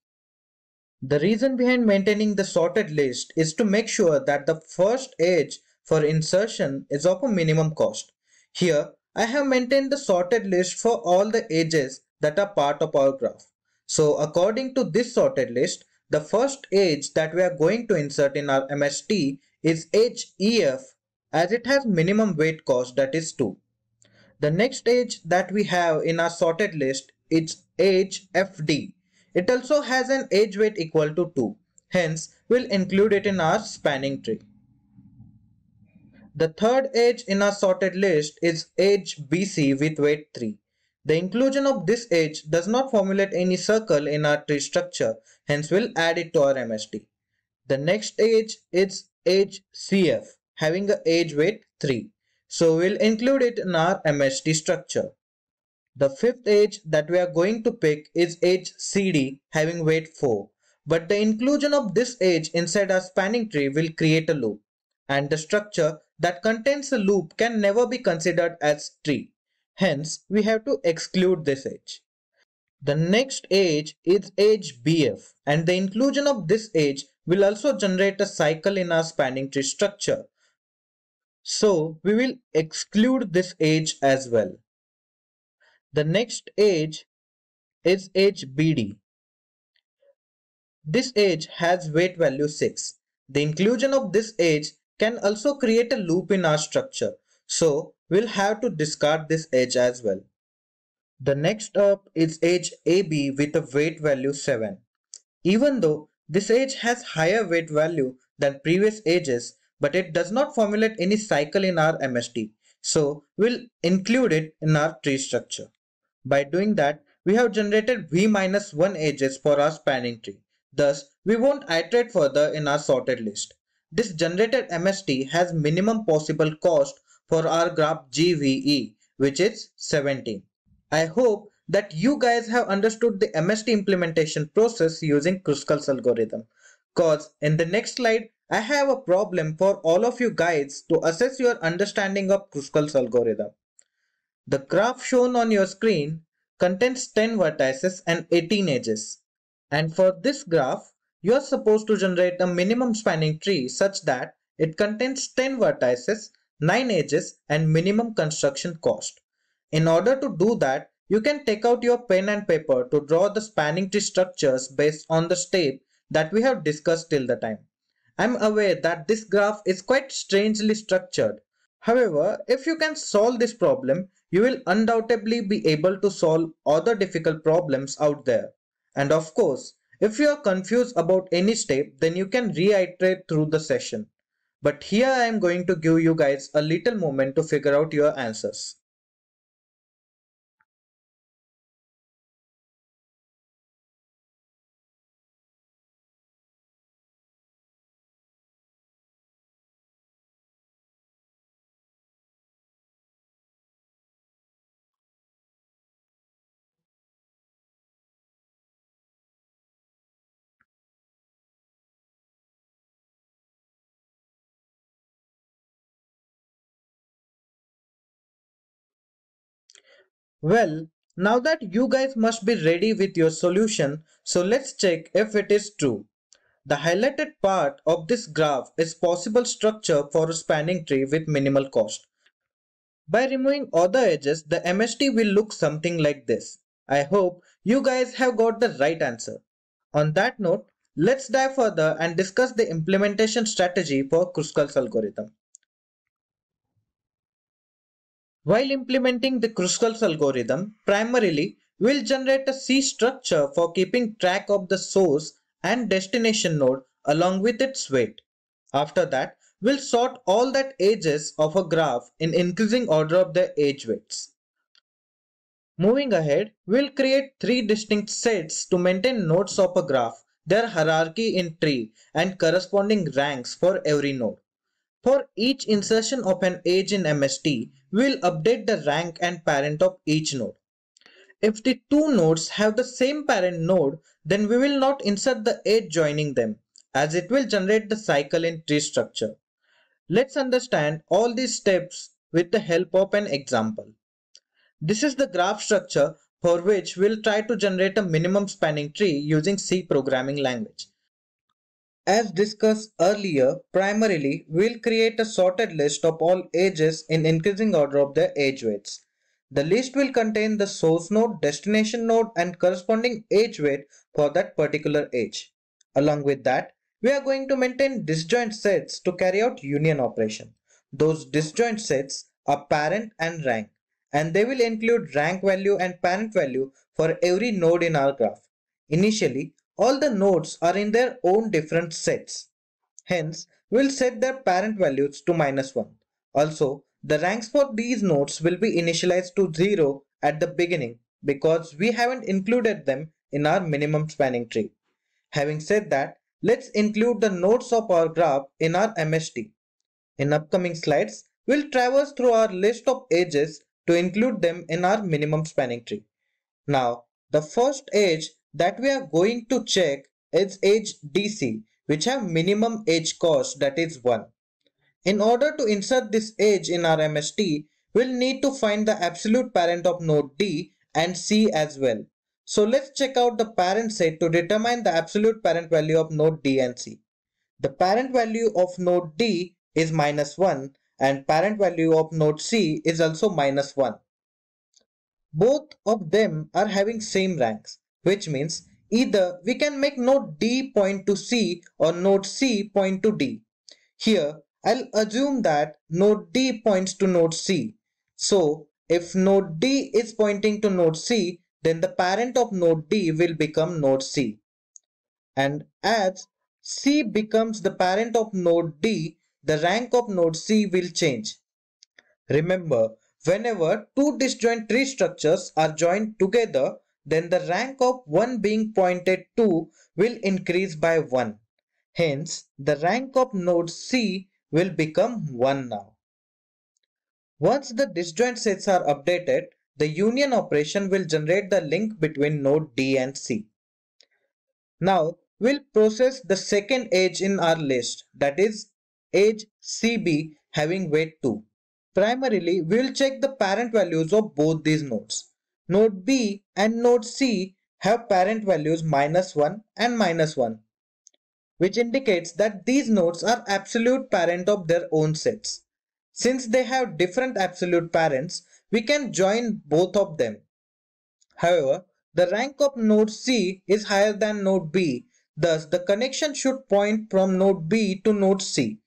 F: The reason behind maintaining the sorted list is to make sure that the first edge for insertion is of a minimum cost. Here, I have maintained the sorted list for all the edges that are part of our graph. So according to this sorted list, the first edge that we are going to insert in our MST is edge EF, as it has minimum weight cost, that is 2. The next edge that we have in our sorted list is edge FD. It also has an edge weight equal to 2. Hence, we'll include it in our spanning tree. The third edge in our sorted list is edge BC with weight 3. The inclusion of this edge does not formulate any circle in our tree structure, hence we'll add it to our MST. The next edge is edge CF, having an edge weight 3. So we'll include it in our MST structure. The fifth edge that we are going to pick is edge CD, having weight 4. But the inclusion of this edge inside our spanning tree will create a loop, and the structure that contains a loop can never be considered as tree. Hence, we have to exclude this edge. The next edge is edge BF, and the inclusion of this edge will also generate a cycle in our spanning tree structure. So, we will exclude this edge as well. The next edge is edge BD. This edge has weight value 6. The inclusion of this edge can also create a loop in our structure. So, we'll have to discard this edge as well. The next up is edge AB with a weight value 7. Even though this edge has higher weight value than previous edges, but it does not formulate any cycle in our MST. So, we'll include it in our tree structure. By doing that, we have generated v-1 edges for our spanning tree. Thus, we won't iterate further in our sorted list. This generated MST has minimum possible cost for our graph GVE, which is 17. I hope that you guys have understood the MST implementation process using Kruskal's algorithm. Cause in the next slide, I have a problem for all of you guys to assess your understanding of Kruskal's algorithm. The graph shown on your screen contains 10 vertices and 18 edges. And for this graph, you are supposed to generate a minimum spanning tree such that it contains 10 vertices, 9 edges and minimum construction cost. In order to do that, you can take out your pen and paper to draw the spanning tree structures based on the step that we have discussed till the time. I'm aware that this graph is quite strangely structured. However, if you can solve this problem, you will undoubtedly be able to solve other difficult problems out there. And of course, if you are confused about any step, then you can reiterate through the session. But here I am going to give you guys a little moment to figure out your answers. Well, now that you guys must be ready with your solution, so let's check if it is true. The highlighted part of this graph is possible structure for a spanning tree with minimal cost. By removing other edges, the MST will look something like this. I hope you guys have got the right answer. On that note, let's dive further and discuss the implementation strategy for Kruskal's algorithm. While implementing the Kruskal's algorithm, primarily we'll generate a C structure for keeping track of the source and destination node along with its weight. After that, we'll sort all that edges of a graph in increasing order of their edge weights. Moving ahead, we'll create three distinct sets to maintain nodes of a graph, their hierarchy in tree and corresponding ranks for every node. For each insertion of an edge in MST, we'll update the rank and parent of each node. If the two nodes have the same parent node, then we will not insert the edge joining them, as it will generate the cycle in tree structure. Let's understand all these steps with the help of an example. This is the graph structure for which we'll try to generate a minimum spanning tree using C programming language. As discussed earlier, primarily we'll create a sorted list of all edges in increasing order of their edge weights. The list will contain the source node, destination node and corresponding edge weight for that particular edge. Along with that, we are going to maintain disjoint sets to carry out union operation. Those disjoint sets are parent and rank, and they will include rank value and parent value for every node in our graph. Initially, all the nodes are in their own different sets. Hence, we'll set their parent values to -1. Also, the ranks for these nodes will be initialized to 0 at the beginning because we haven't included them in our minimum spanning tree. Having said that, let's include the nodes of our graph in our MST. In upcoming slides, we'll traverse through our list of edges to include them in our minimum spanning tree. Now, the first edge that we are going to check is edge DC, which have minimum edge cost, that is 1. In order to insert this edge in our MST, we'll need to find the absolute parent of node D and C as well. So let's check out the parent set to determine the absolute parent value of node D and C. The parent value of node D is -1 and parent value of node C is also -1. Both of them are having same ranks, which means either we can make node D point to C or node C point to D. Here, I'll assume that node D points to node C. So, if node D is pointing to node C, then the parent of node D will become node C. And as C becomes the parent of node D, the rank of node C will change. Remember, whenever two disjoint tree structures are joined together, then the rank of one being pointed to will increase by 1. Hence, the rank of node C will become 1 now. Once the disjoint sets are updated, the union operation will generate the link between node D and C. Now, we'll process the second edge in our list, that is edge CB having weight 2. Primarily, we'll check the parent values of both these nodes. Node B and node C have parent values -1 and -1, which indicates that these nodes are absolute parent of their own sets. Since they have different absolute parents, we can join both of them. However, the rank of node C is higher than node B, thus the connection should point from node B to node C.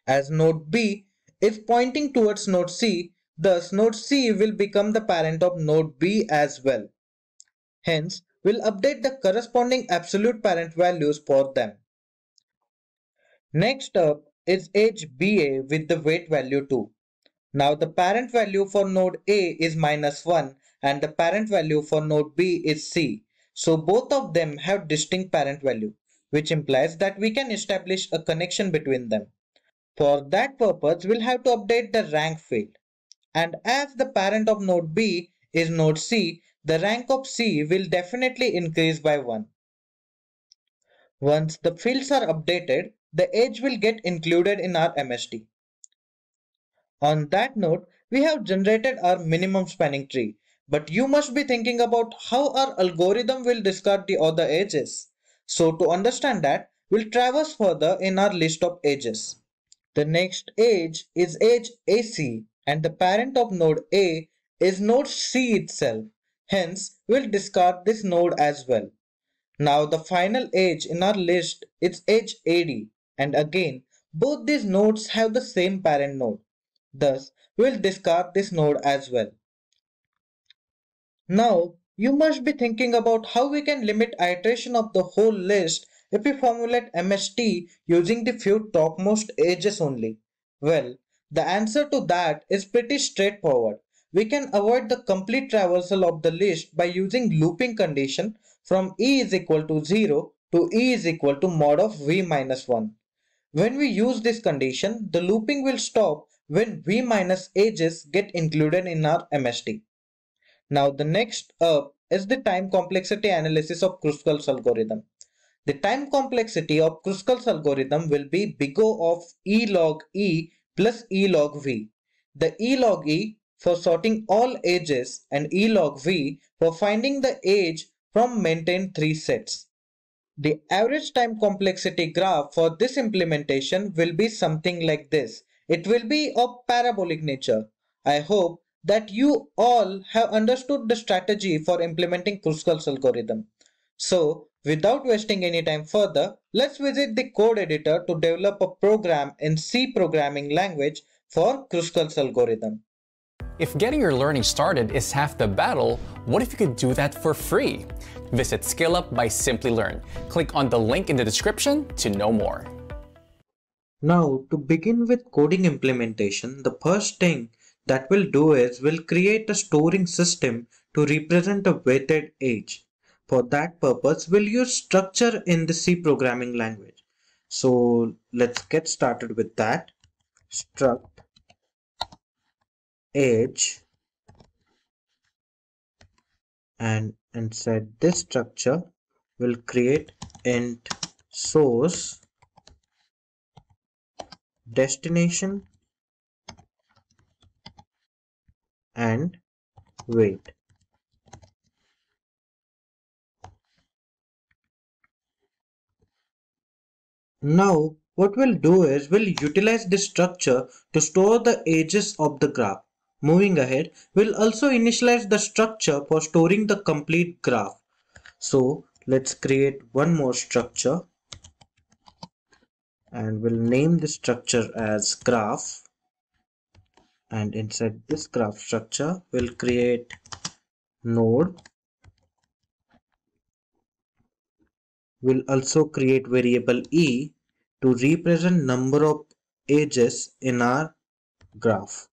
F: As node B is pointing towards node C, thus node C will become the parent of node B as well. Hence, we'll update the corresponding absolute parent values for them. Next up is edge BA with the weight value 2. Now the parent value for node A is -1 and the parent value for node B is C. So both of them have distinct parent value, which implies that we can establish a connection between them. For that purpose, we'll have to update the rank field. And as the parent of node B is node C, the rank of C will definitely increase by 1. Once the fields are updated, the edge will get included in our MST. On that note, we have generated our minimum spanning tree, but you must be thinking about how our algorithm will discard the other edges. So to understand that, we'll traverse further in our list of edges. The next edge is edge AC and the parent of node A is node C itself. Hence, we'll discard this node as well. Now the final edge in our list is edge AD, and again both these nodes have the same parent node. Thus, we'll discard this node as well. Now, you must be thinking about how we can limit iteration of the whole list if we formulate MST using the few topmost edges only. Well, the answer to that is pretty straightforward. We can avoid the complete traversal of the list by using looping condition from E is equal to 0 to E is equal to mod of V minus 1. When we use this condition, the looping will stop when V minus edges get included in our MST. Now the next up is the time complexity analysis of Kruskal's algorithm. The time complexity of Kruskal's algorithm will be big O of E log E plus E log V. The E log E for sorting all edges and E log V for finding the edge from maintained 3 sets. The average time complexity graph for this implementation will be something like this. It will be of parabolic nature. I hope that you all have understood the strategy for implementing Kruskal's algorithm. So, without wasting any time further, let's visit the code editor to develop a program in C programming language for Kruskal's algorithm.
G: If getting your learning started is half the battle, what if you could do that for free? Visit SkillUp by Simplilearn. Click on the link in the description to know more.
F: Now, to begin with coding implementation, the first thing that we'll do is we'll create a storing system to represent a weighted edge. For that purpose, we'll use structure in the C programming language. So let's get started with that. Struct edge, and inside this structure we'll create int source, destination, and weight. Now what we'll do is we'll utilize this structure to store the edges of the graph. Moving ahead, we'll also initialize the structure for storing the complete graph. So let's create one more structure and we'll name the structure as graph, and inside this graph structure we'll create node. We'll also create variable e to represent number of edges in our graph.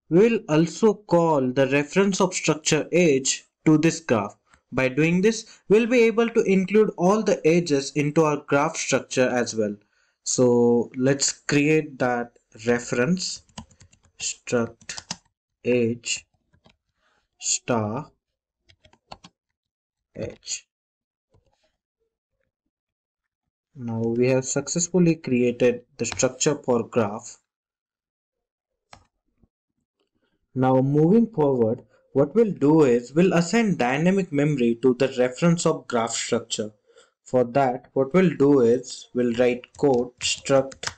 F: We'll also call the reference of structure edge to this graph. By doing this, we'll be able to include all the edges into our graph structure as well. So let's create that reference struct edge star edge. Now we have successfully created the structure for graph. Now moving forward, what we'll do is we'll assign dynamic memory to the reference of graph structure. For that, what we'll do is we'll write code struct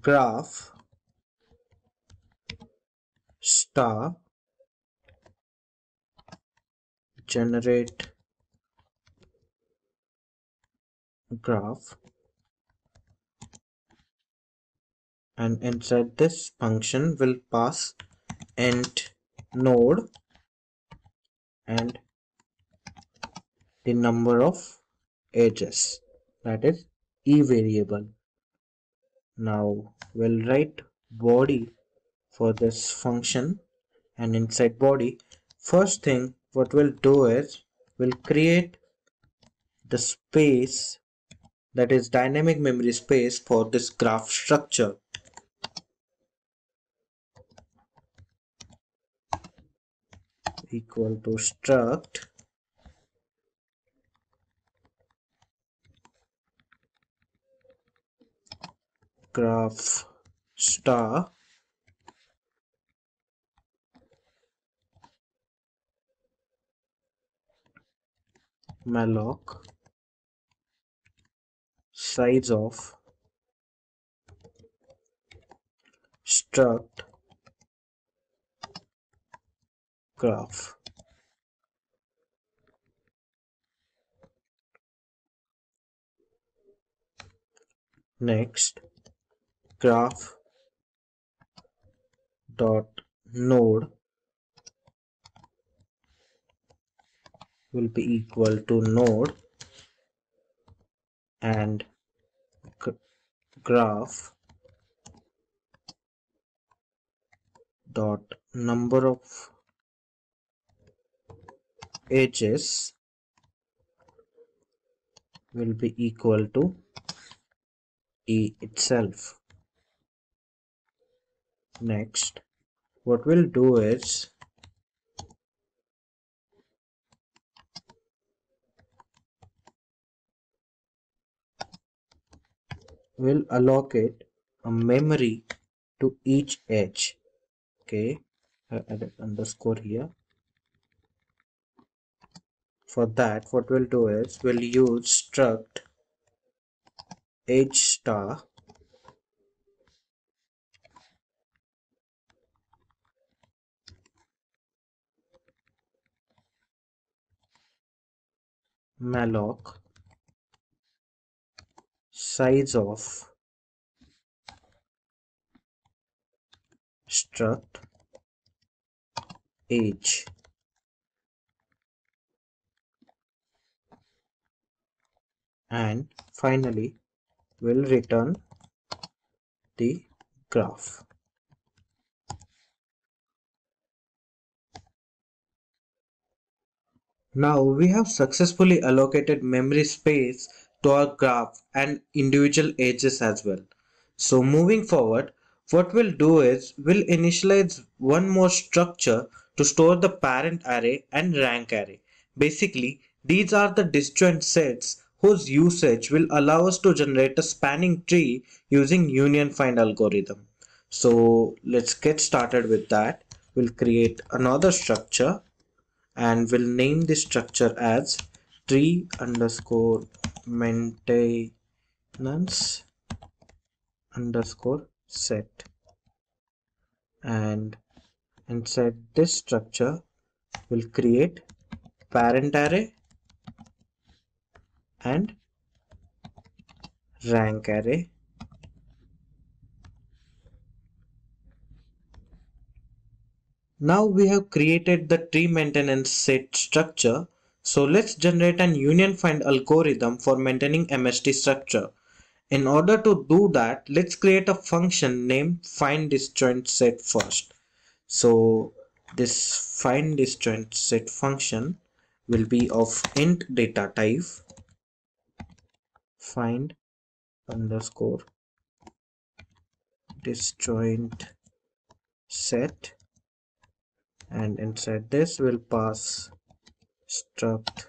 F: graph star generate graph, and inside this function we'll pass int node and the number of edges, that is e variable. Now we'll write body for this function, and inside body, first thing what we'll do is we'll create the space, that is dynamic memory space, for this graph structure. Equal to struct graph star malloc size of struct graph. Next, graph dot node will be equal to node and graph dot number of edges will be equal to e itself. Next, what we'll do is we'll allocate a memory to each edge. Okay, add an underscore here. For that, what we'll do is we'll use struct edge star malloc size of struct edge, and finally we'll return the graph. Now we have successfully allocated memory space to our graph and individual edges as well. So moving forward, what we'll do is we'll initialize one more structure to store the parent array and rank array. Basically, these are the disjoint sets whose usage will allow us to generate a spanning tree using union find algorithm. So let's get started with that. We'll create another structure and we'll name this structure as tree underscore maintenance underscore set, and inside this structure we'll create parent array and rank array. Now we have created the tree maintenance set structure, so let's generate an union find algorithm for maintaining MST structure. In order to do that, let's create a function named find disjoint set first. So this find disjoint set function will be of int data type find underscore disjoint set, and inside this we'll pass struct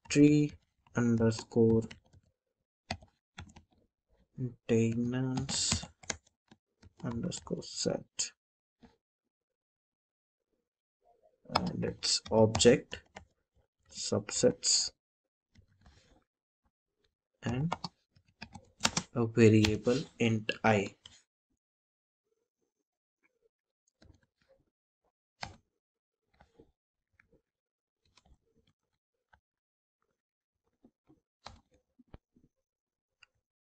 F: tree underscore maintenance underscore set, and its object subsets and a variable int I.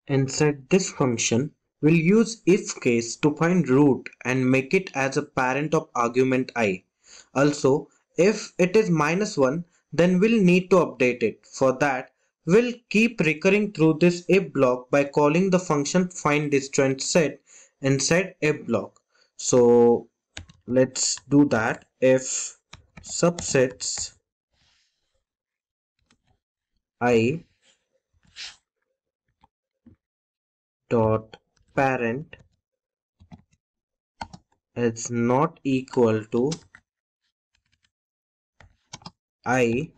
F: Inside this function We'll use if case to find root and make it as a parent of argument I. Also, if it is -1, then we'll need to update it. For that, we'll keep recurring through this if block by calling the function find disjoint set inside if block. So let's do that. If subsets I dot parent is not equal to I,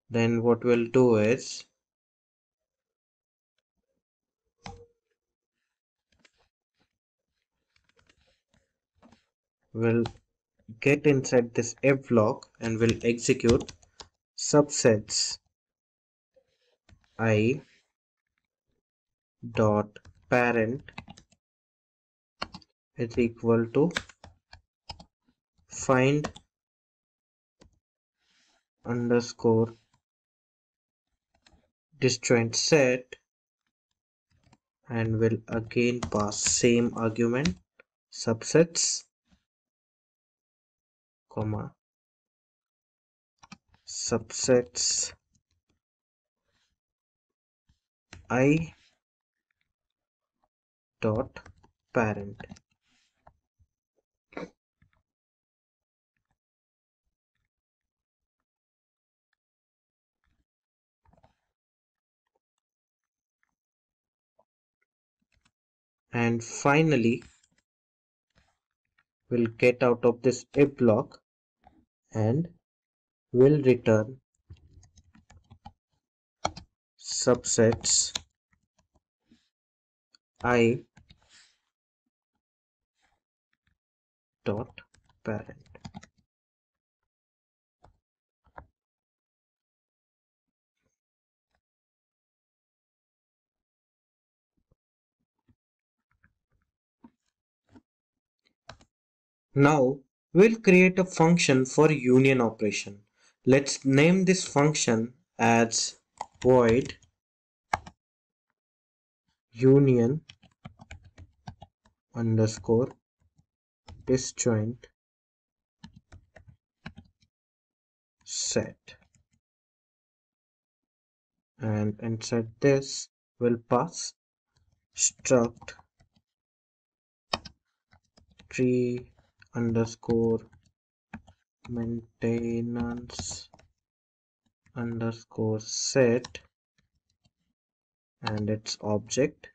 F: then what we'll do is we'll get inside this if block and we'll execute subsets I dot parent is equal to find underscore disjoint set, and will again pass same argument subsets comma subsets I dot parent. And finally, we'll get out of this if block and we'll return subsets I dot parent. Now we'll create a function for union operation. Let's name this function as void union underscore disjoint set, and inside this we'll pass struct tree underscore maintenance underscore set and its object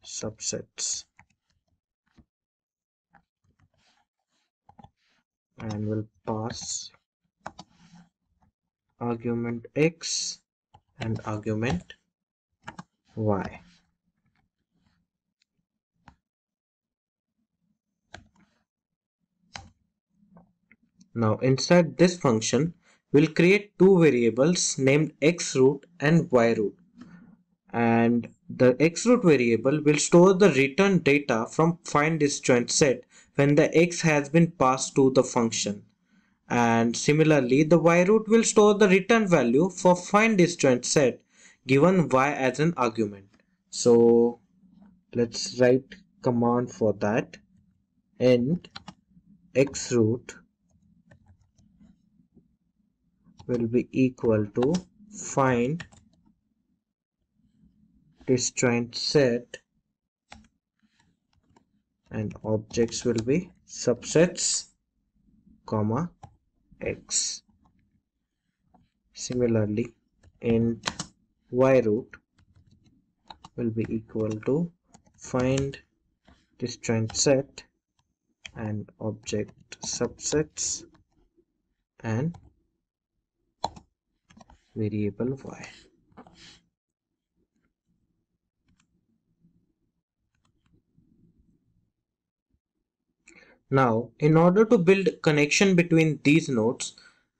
F: subsets, and we'll pass argument x and argument y. Now inside this function we'll create two variables named xroot and yroot, and the xroot variable will store the return data from find disjoint set when the x has been passed to the function, and similarly the yroot will store the return value for find disjoint set given y as an argument. So let's write command for that. Int xroot will be equal to find disjoint set and objects will be subsets comma x. Similarly, int yroot will be equal to find disjoint set and object subsets and variable y. Now, in order to build connection between these nodes,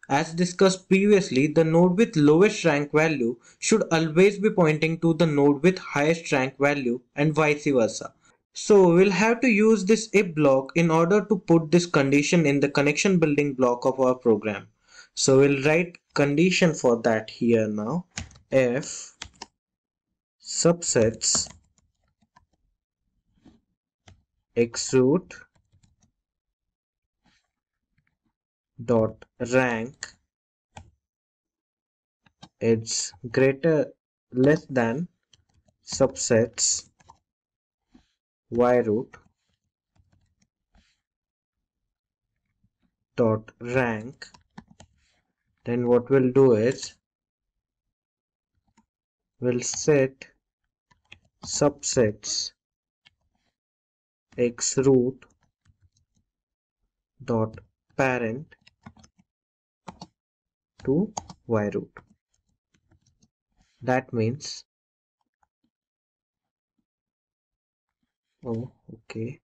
F: as discussed previously, the node with lowest rank value should always be pointing to the node with highest rank value and vice versa. So we'll have to use this if block in order to put this condition in the connection building block of our program. So we'll write condition for that here now. If subsets xroot dot rank is less than subsets yroot dot rank, then what we'll do is we'll set subsets xroot dot parent to yroot. That means, oh, okay.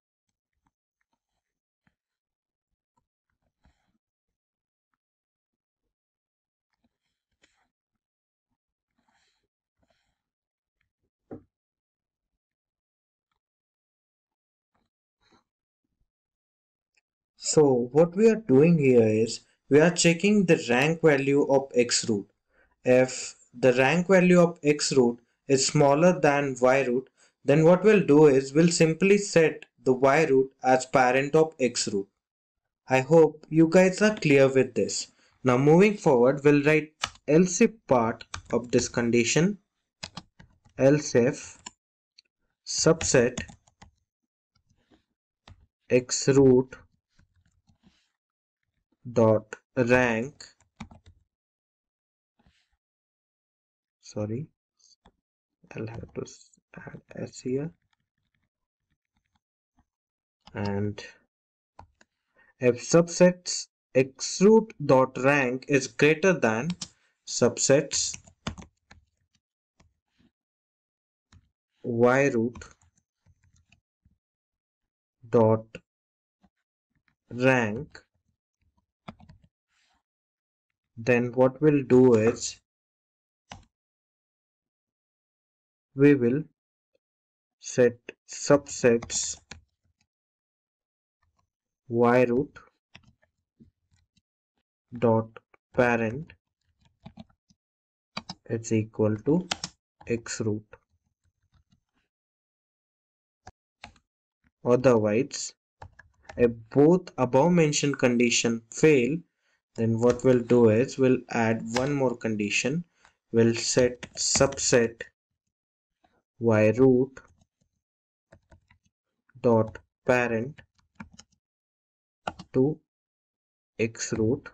F: So what we are doing here is we are checking the rank value of xroot. If the rank value of xroot is smaller than yroot, then what we'll do is we'll simply set the yroot as parent of xroot. I hope you guys are clear with this. Now moving forward, we'll write else if part of this condition, else if subset xroot dot rank, sorry, I'll have to add s here, and if subsets xroot dot rank is greater than subsets yroot dot rank, then what we'll do is we will set subsets yroot dot parent is equal to xroot. Otherwise, if both above mentioned condition fail, then what we'll do is we'll add one more condition. We'll set subset yroot dot parent to xroot,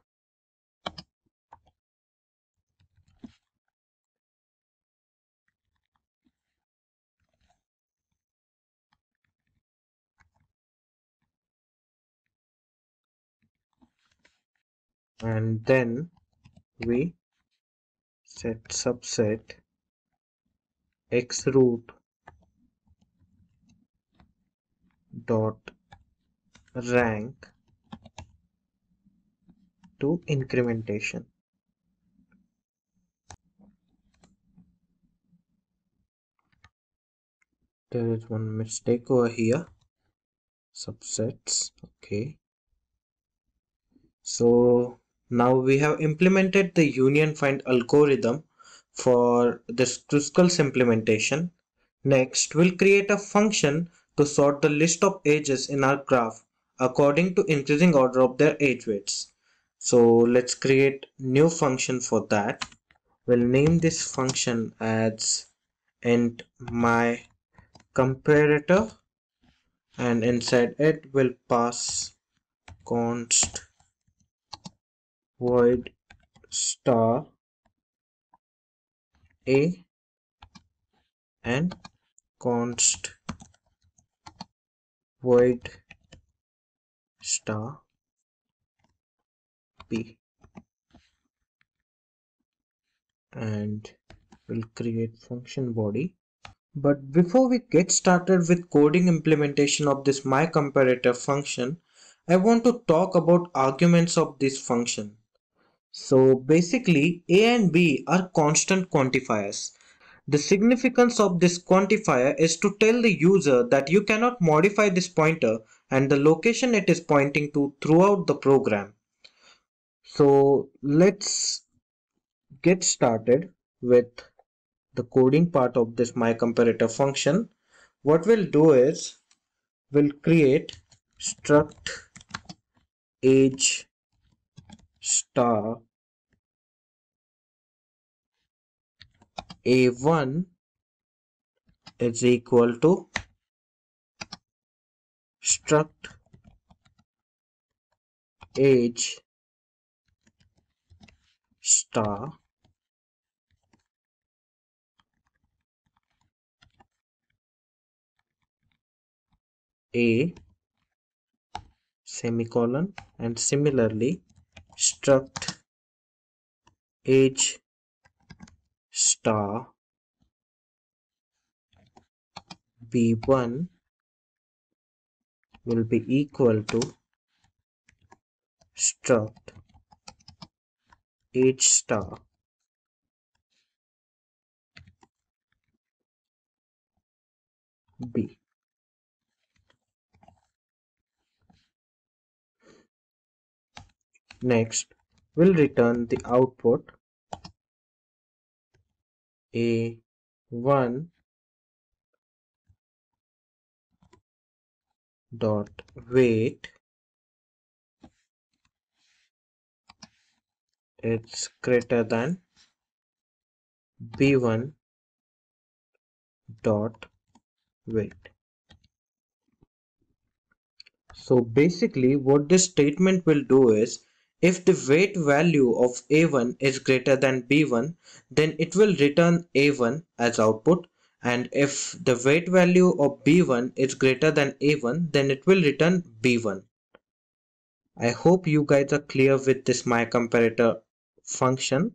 F: and then we set subset xroot dot rank to incrementation. There is one mistake over here, subsets, okay. So now we have implemented the union find algorithm for this Kruskal's implementation. Next, we'll create a function to sort the list of edges in our graph according to increasing order of their edge weights. So let's create new function for that. We'll name this function as int my comparator, and inside it we'll pass const void star a and const void star b, and we'll create function body. But before we get started with coding implementation of this myComparator function, I want to talk about arguments of this function. So basically a and b are constant quantifiers. The significance of this quantifier is to tell the user that you cannot modify this pointer and the location it is pointing to throughout the program. So let's get started with the coding part of this myComparator function. What we'll do is will create struct age star A1 is equal to struct age star A semicolon, and similarly struct age star B1 will be equal to struct age star B. Next, we'll return the output A1 dot weight is greater than B1 dot weight. So basically what this statement will do is, if the weight value of A1 is greater than B1, then it will return A1 as output, and if the weight value of B1 is greater than A1, then it will return B1. I hope you guys are clear with this myComparator function.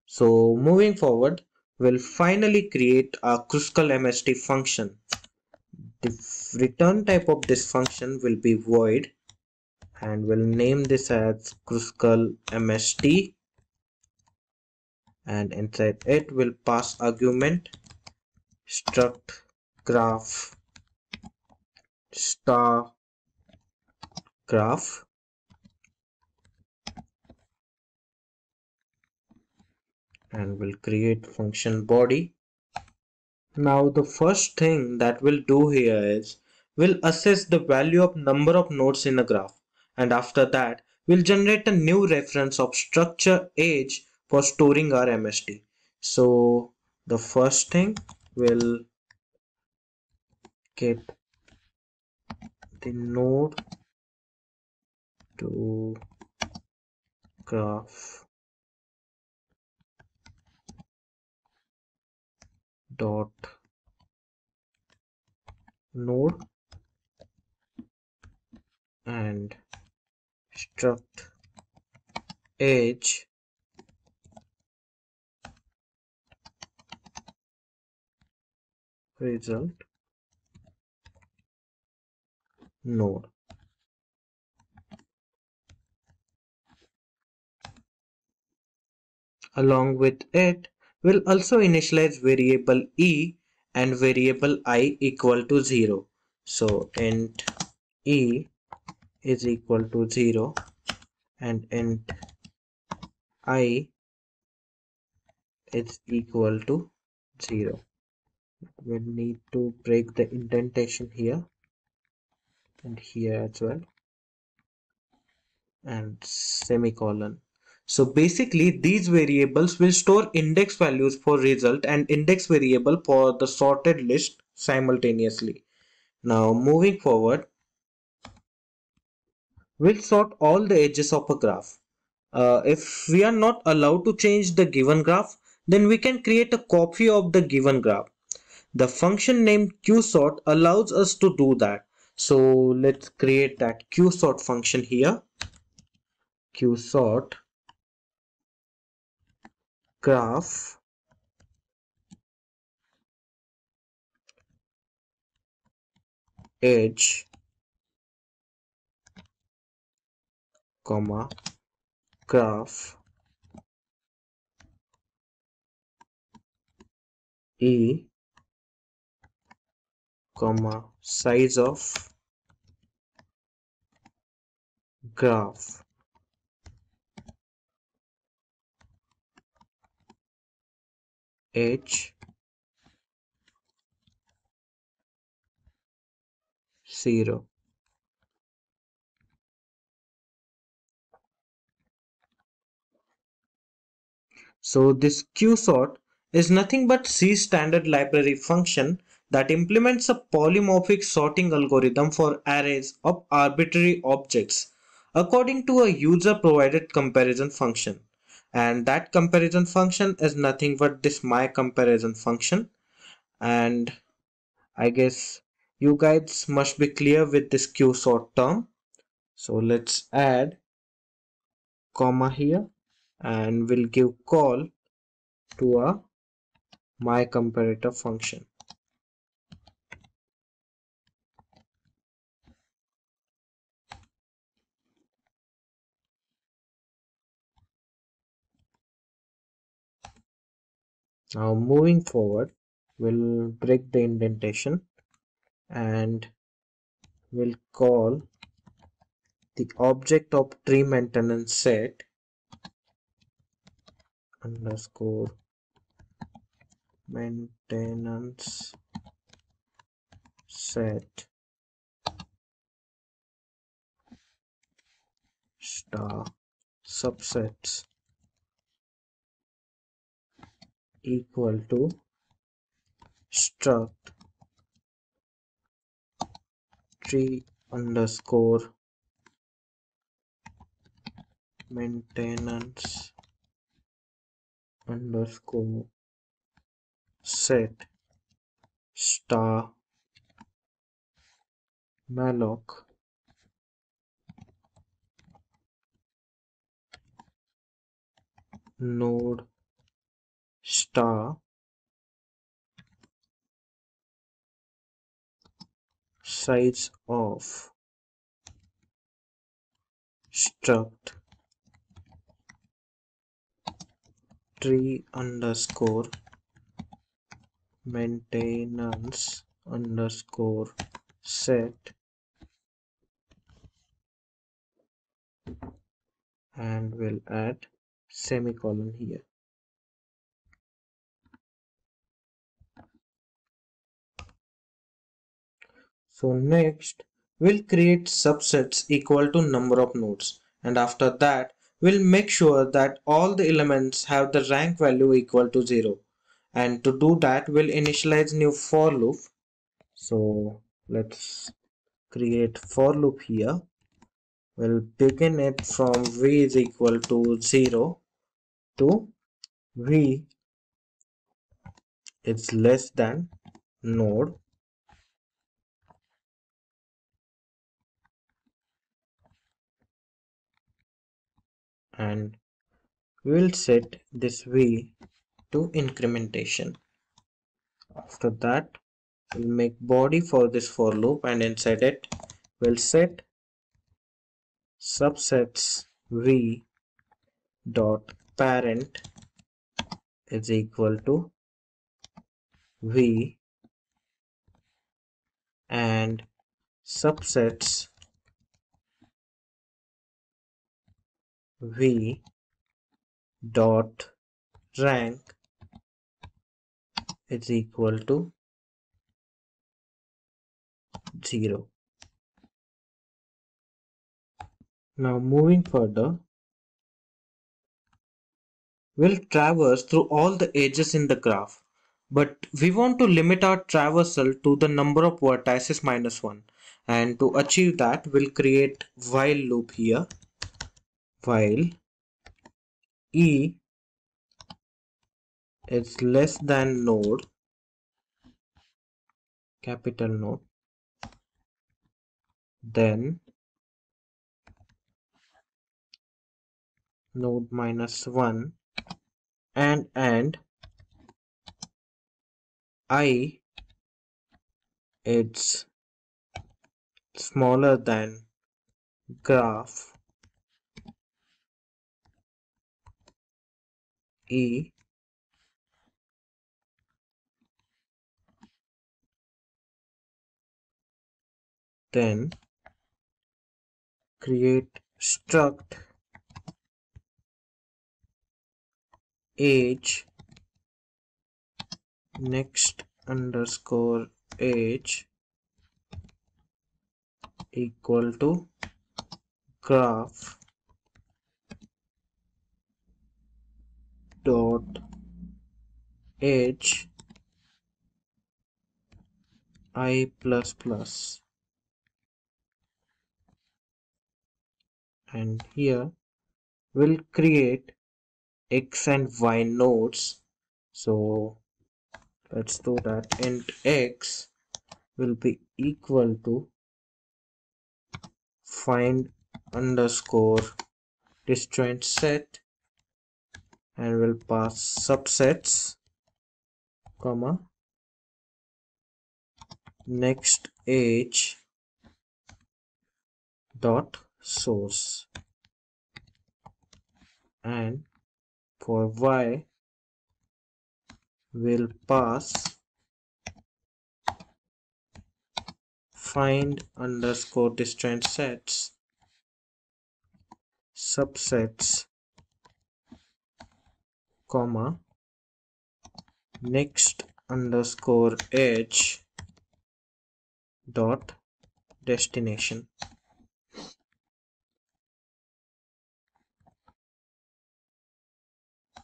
F: So moving forward, we'll finally create a Kruskal MST function. The return type of this function will be void, and we'll name this as Kruskal MST, and inside it we'll pass argument struct graph star graph, and we'll create function body. Now the first thing that we'll do here is we'll assess the value of number of nodes in a graph, and after that we'll generate a new reference of structure age for storing our MST. So the first thing, we'll get the node to graph dot node and struct age result node. Along with it, we'll also initialize variable e and variable I equal to 0. So int e is equal to 0 and int I is equal to 0. We'll need to break the indentation here and here as well, and semicolon. So basically these variables will store index values for result and index variable for the sorted list simultaneously. Now moving forward, we'll sort all the edges of a graph. If we are not allowed to change the given graph, then we can create a copy of the given graph. The function named qsort allows us to do that. So let's create that qsort function here. Qsort graph edge comma graph e comma size of graph edge 0. So this qsort is nothing but C standard library function that implements a polymorphic sorting algorithm for arrays of arbitrary objects according to a user provided comparison function. And that comparison function is nothing but this my comparison function. And I guess you guys must be clear with this qsort term. So let's add comma here and we'll give call to a my comparator function. Now moving forward, we'll break the indentation and we'll call the object of tree maintenance set underscore maintenance set star subsets equal to struct tree underscore maintenance underscore set star malloc node star size of struct tree underscore maintenance underscore set and we'll add semicolon here. So next we'll create subsets equal to number of nodes, and after that we'll make sure that all the elements have the rank value equal to 0, and to do that we'll initialize new for loop. So let's create for loop here. We'll begin it from v is equal to 0 to v is less than node and we'll set this v to incrementation. After that we'll make body for this for loop and inside it we'll set subsets v dot parent is equal to v and subsets v dot rank is equal to 0. Now moving further, we'll traverse through all the edges in the graph, but we want to limit our traversal to the number of vertices minus 1, and to achieve that we'll create while loop here. While e is less than node, capital node, then node minus 1 and I it's smaller than graph e then create struct age next underscore age equal to graph dot edge I plus plus, and here we'll create x and y nodes. So let's do that. Int x will be equal to find underscore disjoint set, and we'll pass subsets, comma, next edge dot source, and for y we'll pass find underscore disjoint sets subsets, comma, next underscore edge dot destination.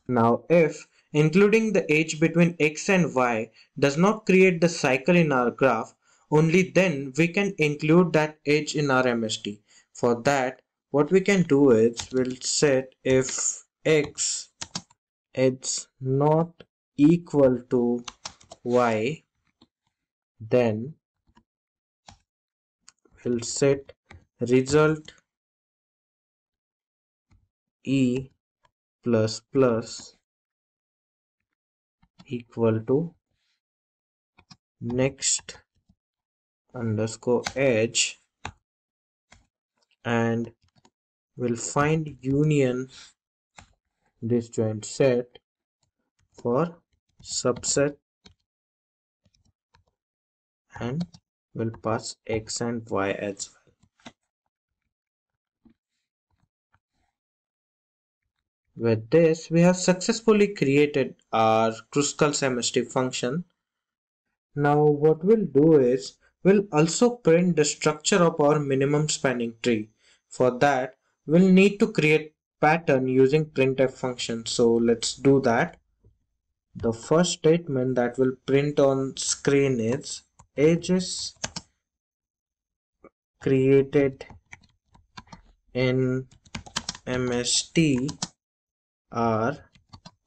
F: Now if including the edge between x and y does not create the cycle in our graph, only then we can include that edge in our MST. For that, what we can do is we'll set if x is not equal to y, then we'll set result e plus plus equal to next underscore edge, and we'll find union disjoint set for subset, and we'll pass x and y as well. With this, we have successfully created our Kruskal's MST function. Now what we'll do is we'll also print the structure of our minimum spanning tree. For that, we'll need to create pattern using printf function. So let's do that. The first statement that will print on screen is edges created in MST are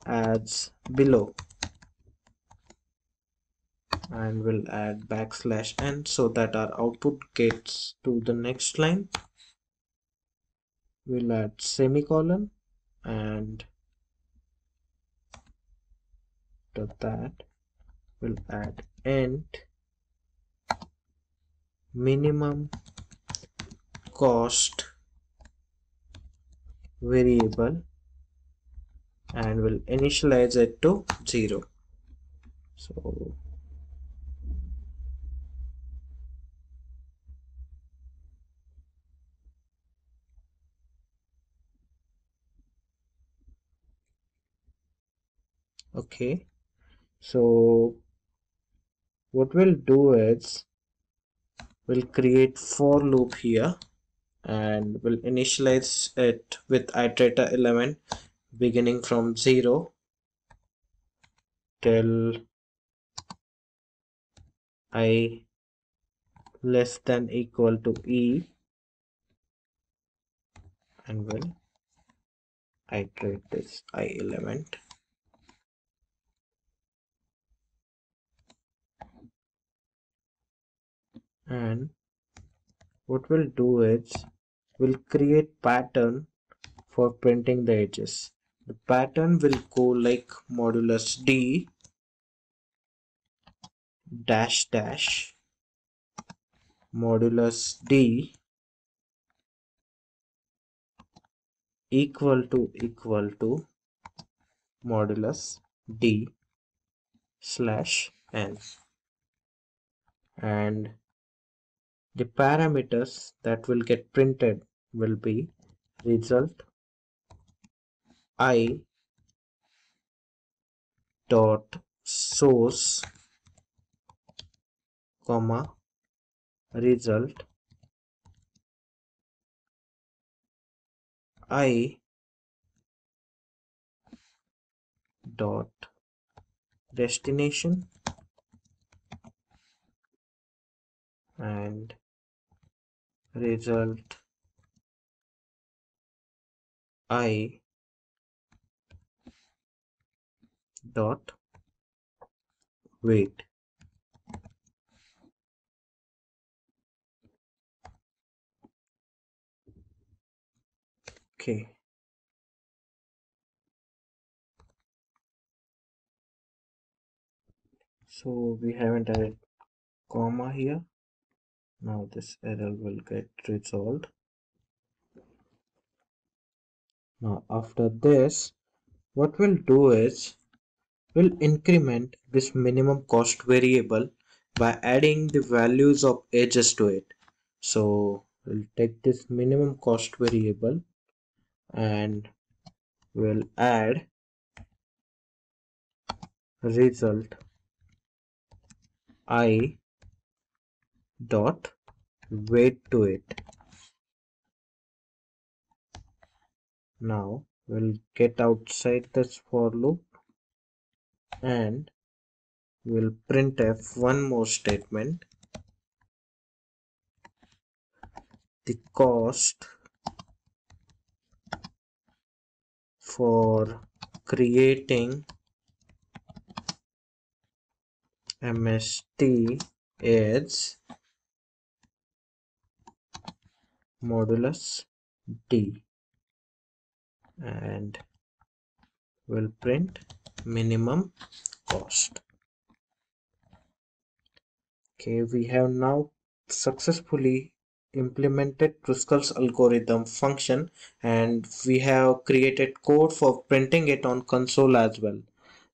F: as below, and we'll add \n so that our output gets to the next line. We'll add semicolon, and to that we'll add int minimum cost variable, and we'll initialize it to 0. So okay, so what we'll do is we'll create for loop here, and we'll initialize it with iterator element beginning from 0 till I less than equal to e, and we'll iterate this I element. And what we'll do is we'll create pattern for printing the edges. The pattern will go like modulus d dash dash modulus d equal to modulus d slash n, and the parameters that will get printed will be result I dot source, comma, result I dot destination and result I dot weight. Okay. So we haven't added comma here. Now this error will get resolved. Now after this, what we'll do is we'll increment this minimum cost variable by adding the values of edges to it. So we'll take this minimum cost variable and we'll add result I dot weight to it. Now we'll get outside this for loop and we'll printf one more statement. The cost for creating MST is modulus D and we'll print minimum cost. Okay, we have now successfully implemented Driscoll's algorithm function and we have created code for printing it on console as well.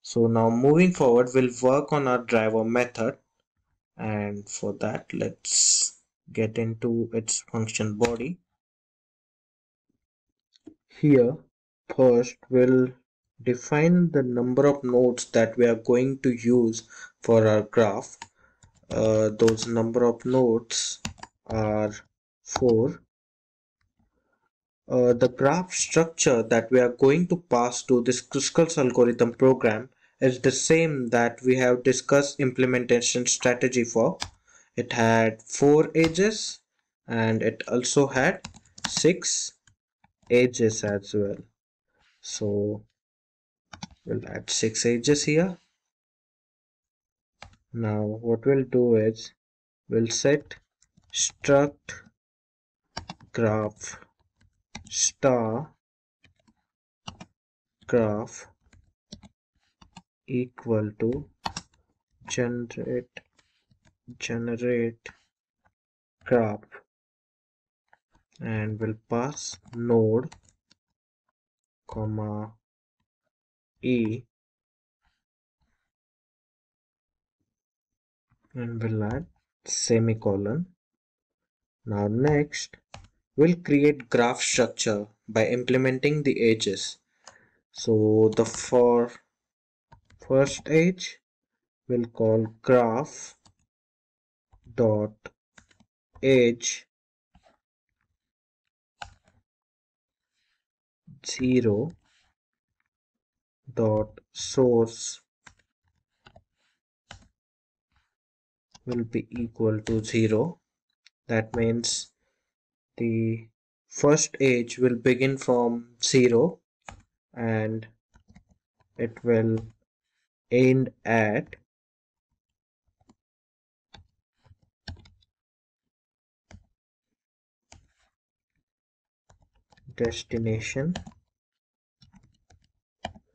F: So now moving forward, we'll work on our driver method, and for that let's get into its function body. Here first we'll define the number of nodes that we are going to use for our graph. Those number of nodes are 4. The graph structure that we are going to pass to this Driscoll's algorithm program is the same that we have discussed implementation strategy for. It had 4 edges and it also had 6 edges as well. So we'll add 6 edges here. Now what we'll do is we'll set struct graph star graph equal to generate graph and we'll pass node comma e and we'll add semicolon. Now next we'll create graph structure by implementing the edges. So the for first edge we'll call graph dot edge 0 dot source will be equal to 0. That means the first edge will begin from 0 and it will end at destination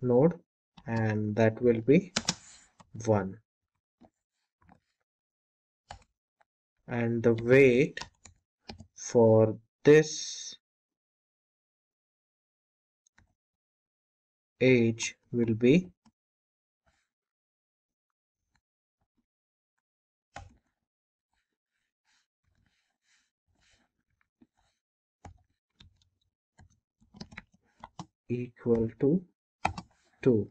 F: node and that will be 1. And the weight for this edge will be equal to 2.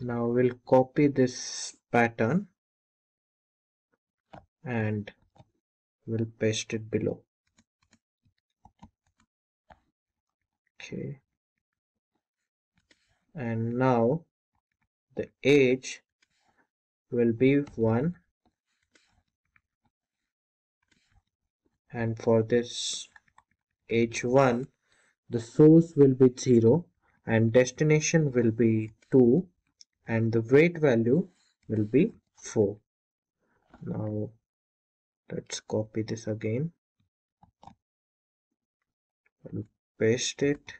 F: Now we'll copy this pattern and we'll paste it below. Okay, and now the age will be 1, and for this age 1 the source will be 0 and destination will be 2 and the weight value will be 4. Now let's copy this again. We'll paste it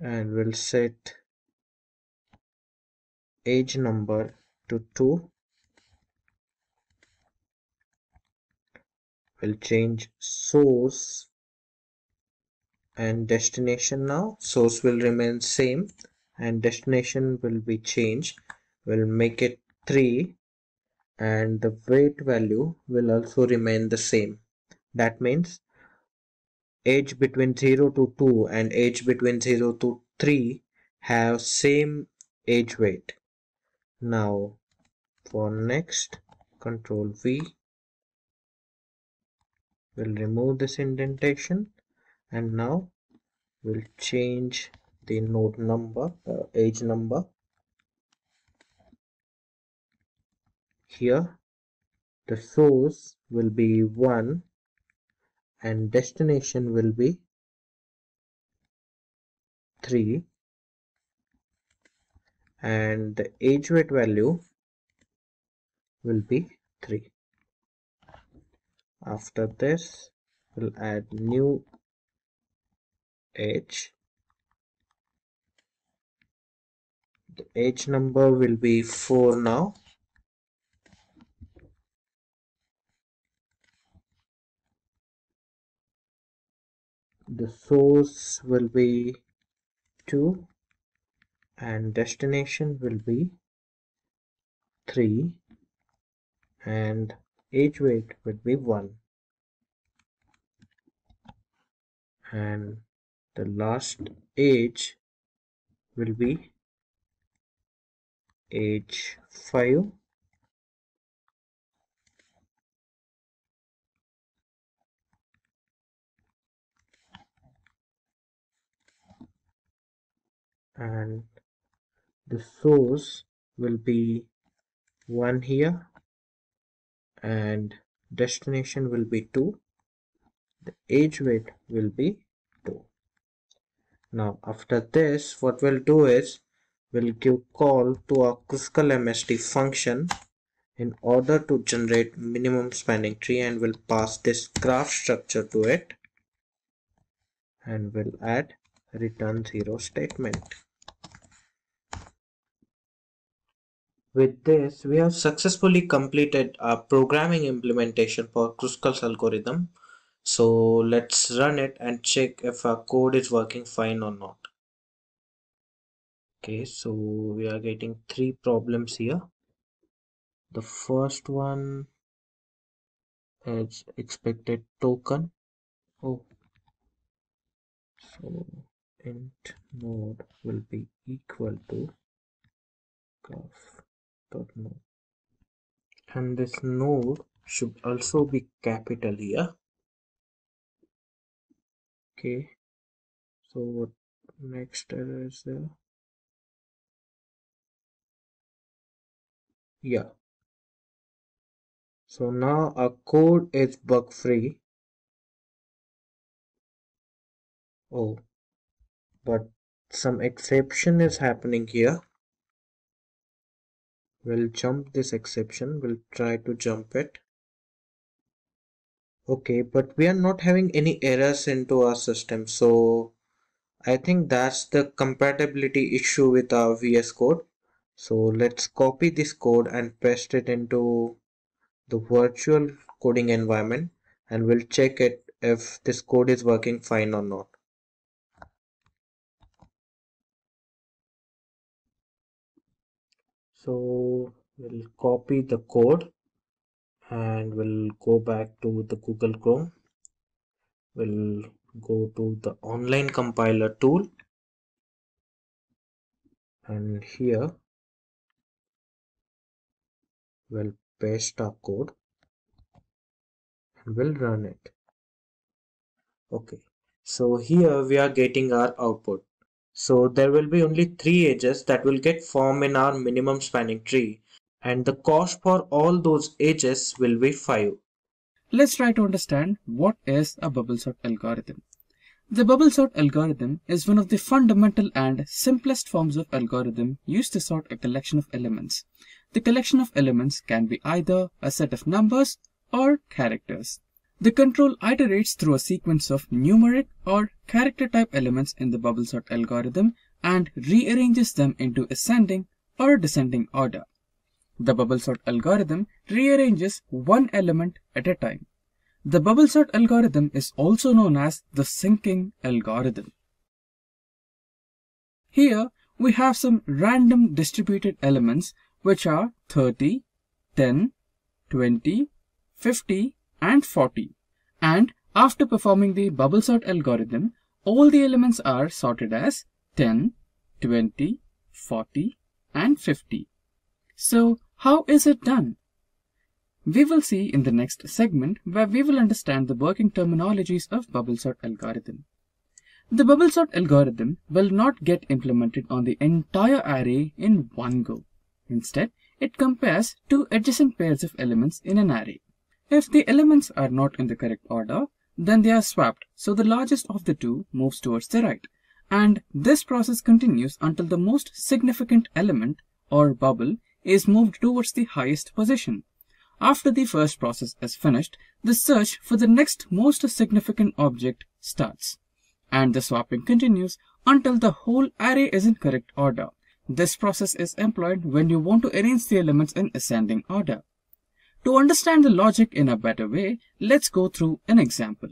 F: and we'll set age number to 2. We'll change source and destination now. Source will remain same and destination will be changed. We'll make it 3 and the weight value will also remain the same. That means age between 0 to 2 and age between 0 to 3 have same age weight. Now for next, Control V, we'll remove this indentation and now we'll change the node number, age number. Here the source will be 1 and destination will be 3 and the age weight value will be 3. After this we'll add new age. The age number will be 4 now. The source will be 2 and destination will be 3 and age weight will be 1 and the last age will be age 5 and the source will be 1 here and destination will be 2. The age weight will be 2. Now after this what we'll do is we'll give call to our Kruskal MST function in order to generate minimum spanning tree and we'll pass this graph structure to it and we'll add return 0 statement. With this, we have successfully completed our programming implementation for Kruskal's algorithm. So let's run it and check if our code is working fine or not. Okay, so we are getting 3 problems here. The first one is expected token. Oh, so int node will be equal to graph.node. And this node should also be capital here. Okay, so what next error is there? Yeah, so now our code is bug free. Oh, but some exception is happening here. We'll jump this exception. We'll try to jump it. Okay, but we are not having any errors into our system, so I think that's the compatibility issue with our VS Code. So let's copy this code and paste it into the virtual coding environment and we'll check it if this code is working fine or not. So we'll copy the code and we'll go back to the Google Chrome. We'll go to the online compiler tool and here We'll paste our code and we'll run it. Okay, so here we are getting our output. So there will be only 3 edges that will get formed in our minimum spanning tree, and the cost for all those edges will be 5.
D: Let's try to understand what is a bubble sort algorithm. The bubble sort algorithm is one of the fundamental and simplest forms of algorithm used to sort a collection of elements. The collection of elements can be either a set of numbers or characters. The control iterates through a sequence of numeric or character type elements in the bubble sort algorithm and rearranges them into ascending or descending order. The bubble sort algorithm rearranges one element at a time. The bubble sort algorithm is also known as the sinking algorithm. Here we have some random distributed elements which are 30, 10, 20, 50 and 40. And after performing the bubble sort algorithm, all the elements are sorted as 10, 20, 40 and 50. So how is it done? We will see in the next segment where we will understand the working terminologies of bubble sort algorithm. The bubble sort algorithm will not get implemented on the entire array in one go. Instead, it compares two adjacent pairs of elements in an array. If the elements are not in the correct order, then they are swapped, so the largest of the two moves towards the right. And this process continues until the most significant element, or bubble, is moved towards the highest position. After the first process is finished, the search for the next most significant object starts. And the swapping continues until the whole array is in correct order. This process is employed when you want to arrange the elements in ascending order. To understand the logic in a better way, let's go through an example.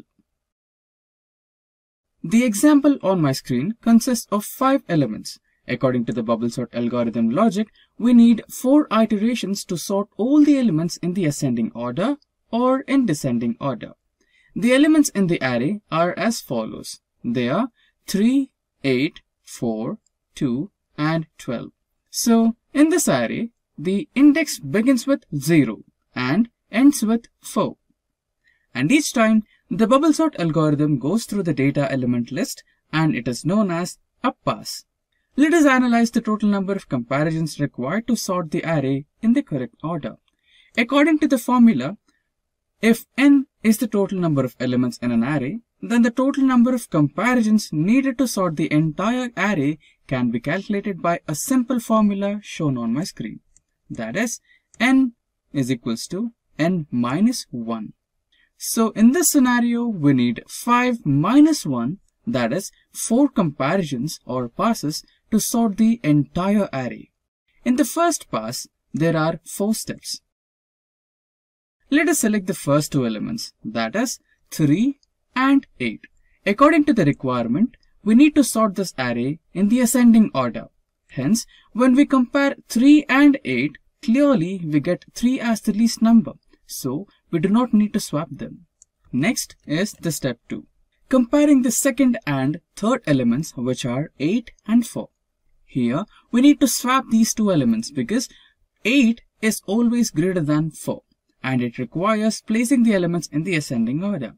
D: The example on my screen consists of 5 elements. According to the bubble sort algorithm logic, we need 4 iterations to sort all the elements in the ascending order or in descending order. The elements in the array are as follows. They are 3, 8, 4, 2 and 12. So in this array, the index begins with 0 and ends with 4. And each time, the bubble sort algorithm goes through the data element list and it is known as a pass. Let us analyze the total number of comparisons required to sort the array in the correct order. According to the formula, if n is the total number of elements in an array, then the total number of comparisons needed to sort the entire array can be calculated by a simple formula shown on my screen. That is, n is equals to n minus 1. So in this scenario, we need 5 minus 1, that is 4 comparisons or passes to sort the entire array. In the first pass, there are 4 steps. Let us select the first 2 elements, that is 3 and 8. According to the requirement, we need to sort this array in the ascending order. Hence, when we compare 3 and 8, clearly we get 3 as the least number, so we do not need to swap them. Next is the step 2. Comparing the second and third elements, which are 8 and 4. Here, we need to swap these 2 elements because 8 is always greater than 4 and it requires placing the elements in the ascending order.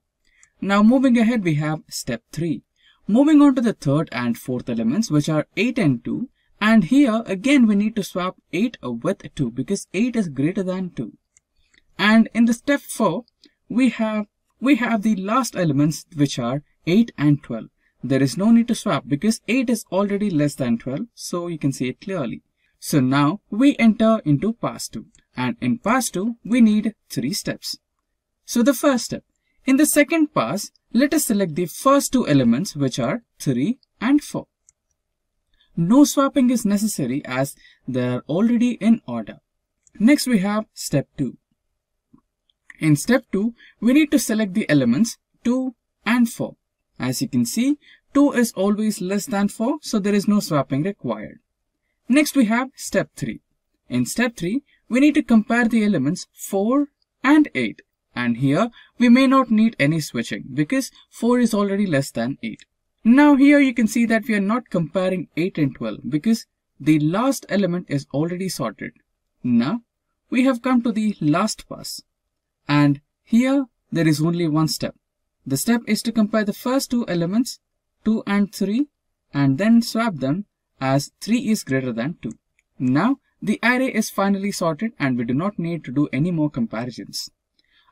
D: Now moving ahead, we have step 3. Moving on to the third and fourth elements, which are 8 and 2. And here again we need to swap 8 with 2 because 8 is greater than 2. And in the step 4, we have the last elements, which are 8 and 12. There is no need to swap because 8 is already less than 12, so you can see it clearly. So now we enter into pass 2, and in pass 2 we need 3 steps. So the first step, in the second pass, let us select the first 2 elements, which are 3 and 4. No swapping is necessary as they are already in order. Next we have step 2. In step 2, we need to select the elements 2 and 4. As you can see, 2 is always less than 4, so there is no swapping required. Next we have step 3. In step 3, we need to compare the elements 4 and 8. And here, we may not need any switching because 4 is already less than 8. Now here you can see that we are not comparing 8 and 12 because the last element is already sorted. Now, we have come to the last pass. And here there is only one step. The step is to compare the first two elements, 2 and 3, and then swap them as 3 is greater than 2. Now the array is finally sorted and we do not need to do any more comparisons.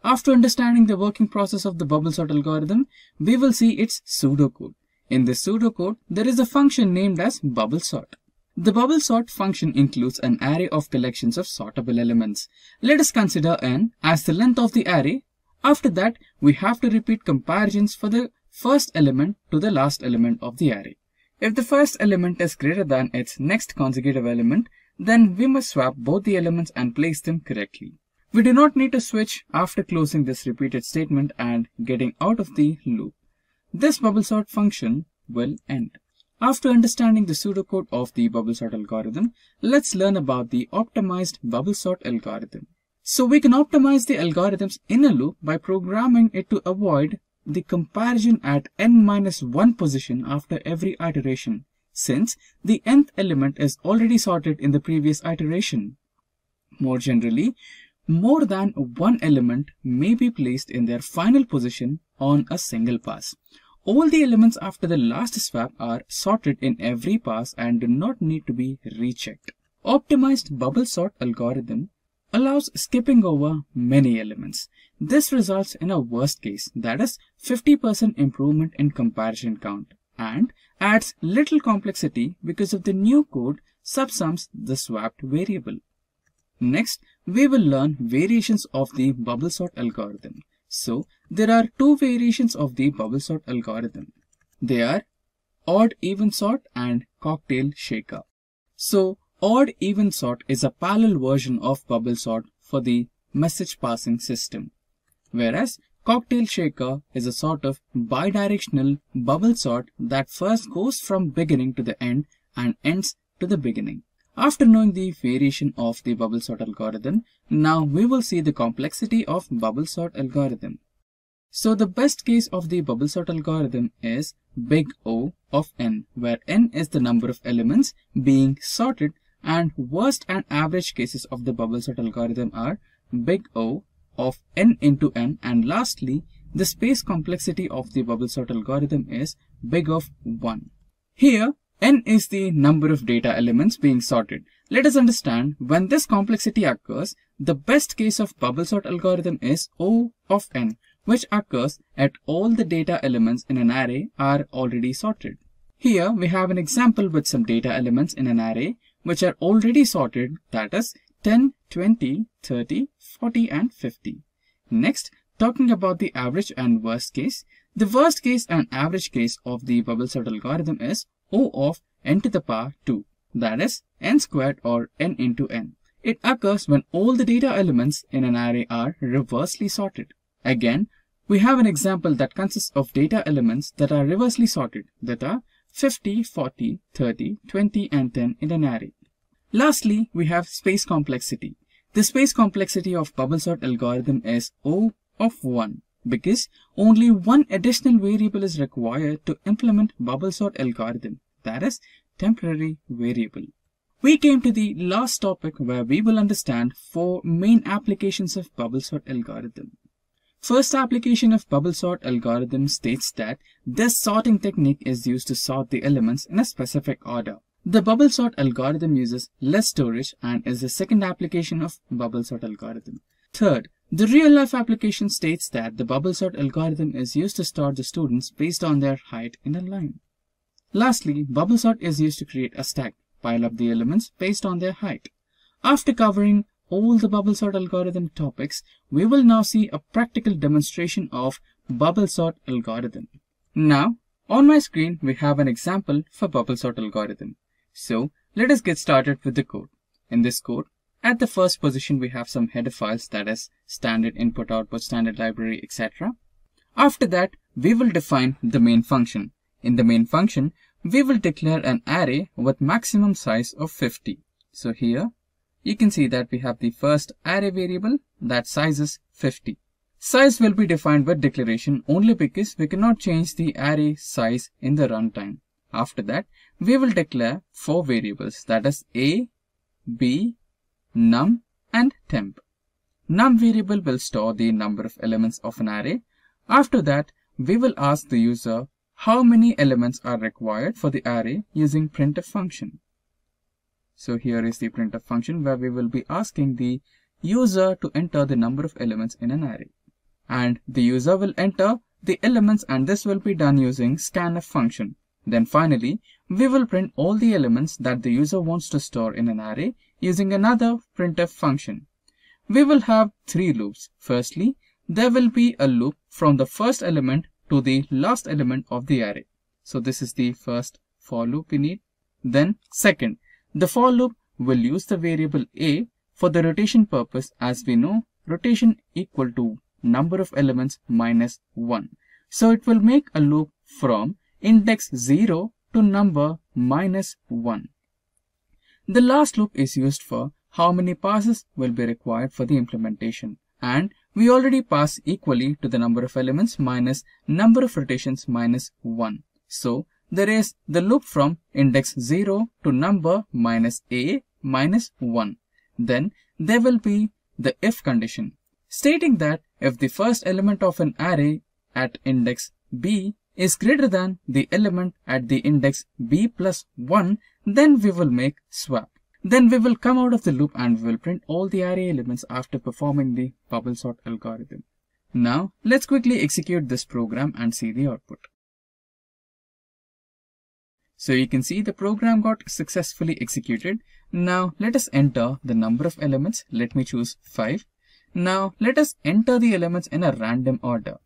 D: After understanding the working process of the bubble sort algorithm, we will see its pseudocode. In this pseudocode, there is a function named as bubble sort. The bubble sort function includes an array of collections of sortable elements. Let us consider n as the length of the array. After that, we have to repeat comparisons for the first element to the last element of the array. If the first element is greater than its next consecutive element, then we must swap both the elements and place them correctly. We do not need to switch after closing this repeated statement and getting out of the loop. This bubble sort function will end. After understanding the pseudocode of the bubble sort algorithm, let's learn about the optimized bubble sort algorithm. So we can optimize the algorithm's inner loop by programming it to avoid the comparison at n-1 position after every iteration, since the nth element is already sorted in the previous iteration. More generally, more than one element may be placed in their final position on a single pass. All the elements after the last swap are sorted in every pass and do not need to be rechecked. Optimized bubble sort algorithm allows skipping over many elements. This results in a worst case, that is 50% improvement in comparison count, and adds little complexity because of the new code subsums the swapped variable. Next, we will learn variations of the bubble sort algorithm. So, there are two variations of the bubble sort algorithm. They are odd even sort and cocktail shaker. So, odd even sort is a parallel version of bubble sort for the message passing system, whereas cocktail shaker is a sort of bidirectional bubble sort that first goes from beginning to the end and ends to the beginning. After knowing the variation of the bubble sort algorithm, now we will see the complexity of bubble sort algorithm. So the best case of the bubble sort algorithm is big O of n, where n is the number of elements being sorted, and worst and average cases of the bubble sort algorithm are big O of n into n, and lastly, the space complexity of the bubble sort algorithm is big of 1. Here, n is the number of data elements being sorted. Let us understand when this complexity occurs, the best case of bubble sort algorithm is O of n, which occurs at all the data elements in an array are already sorted. Here we have an example with some data elements in an array which are already sorted, that is 10, 20, 30, 40 and 50. Next, talking about the average and worst case, the worst case and average case of the bubble sort algorithm is O of n to the power 2, that is n squared or n into n. It occurs when all the data elements in an array are reversely sorted. Again, we have an example that consists of data elements that are reversely sorted, that are 50, 40, 30, 20 and 10 in an array. Lastly, we have space complexity. The space complexity of bubble sort algorithm is O of 1 because only one additional variable is required to implement bubble sort algorithm, that is temporary variable. We came to the last topic where we will understand 4 main applications of bubble sort algorithm. First application of bubble sort algorithm states that this sorting technique is used to sort the elements in a specific order. The bubble sort algorithm uses less storage and is the second application of bubble sort algorithm. Third, the real-life application states that the bubble sort algorithm is used to sort the students based on their height in a line. Lastly, bubble sort is used to create a stack, pile up the elements based on their height. After covering all the bubble sort algorithm topics, we will now see a practical demonstration of bubble sort algorithm. Now, on my screen, we have an example for bubble sort algorithm. So, let us get started with the code. In this code, at the first position, we have some header files, that is standard input, output, standard library, etc. After that, we will define the main function. In the main function, we will declare an array with maximum size of 50. So here, you can see that we have the first array variable that size is 50. Size will be defined with declaration only because we cannot change the array size in the runtime. After that, we will declare 4 variables, that is a, b, num and temp. Num variable will store the number of elements of an array. After that, we will ask the user how many elements are required for the array using printf function. So here is the printf function where we will be asking the user to enter the number of elements in an array. And the user will enter the elements, and this will be done using scanf function. Then finally, we will print all the elements that the user wants to store in an array using another printf function. We will have 3 loops. Firstly, there will be a loop from the first element to the last element of the array. So this is the first for loop we need. Then second, the for loop will use the variable a for the rotation purpose. As we know, rotation equal to number of elements minus 1. So it will make a loop from index 0 to number minus 1. The last loop is used for how many passes will be required for the implementation. And we already pass equally to the number of elements minus number of rotations minus 1. So there is the loop from index 0 to number minus a minus 1. Then there will be the if condition, stating that if the first element of an array at index b is greater than the element at the index b plus 1, then we will make swap. Then we will come out of the loop and we will print all the array elements after performing the bubble sort algorithm. Now let's quickly execute this program and see the output. So you can see the program got successfully executed. Now let us enter the number of elements. Let me choose 5. Now let us enter the elements in a random order.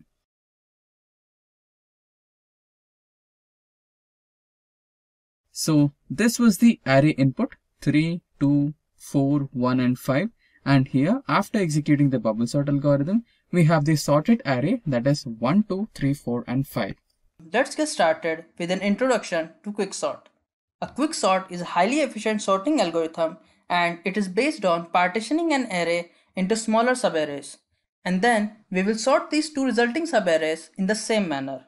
D: So this was the array input 3, 2, 4, 1 and 5, and here after executing the bubble sort algorithm we have the sorted array, that is 1, 2, 3, 4 and 5.
C: Let's get started with an introduction to quicksort. A quicksort is a highly efficient sorting algorithm, and it is based on partitioning an array into smaller subarrays, and then we will sort these two resulting subarrays in the same manner.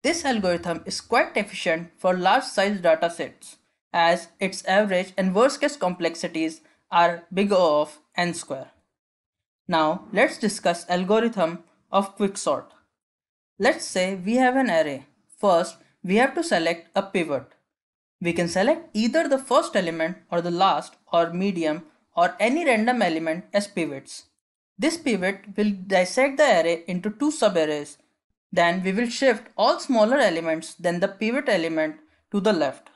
C: This algorithm is quite efficient for large size data sets, as its average and worst case complexities are big O of n square. Now let's discuss algorithm of quicksort. Let's say we have an array. First, we have to select a pivot. We can select either the first element or the last or medium or any random element as pivots. This pivot will dissect the array into two subarrays. Then we will shift all smaller elements than the pivot element to the left.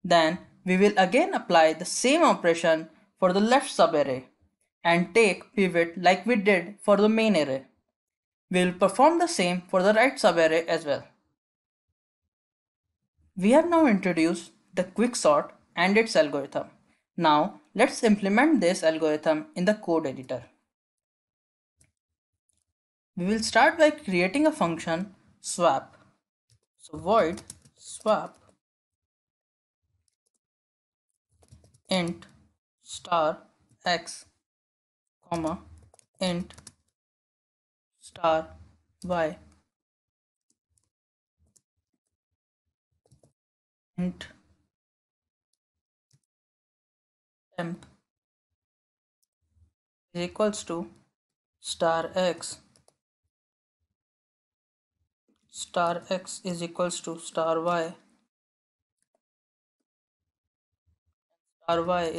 C: Then we will again apply the same operation for the left subarray and take pivot like we did for the main array. We will perform the same for the right subarray as well. We have now introduced the quicksort and its algorithm. Now let's implement this algorithm in the code editor. We will start by creating a function swap. So void swap int star x comma int star y int temp is equals to star x is equals to star y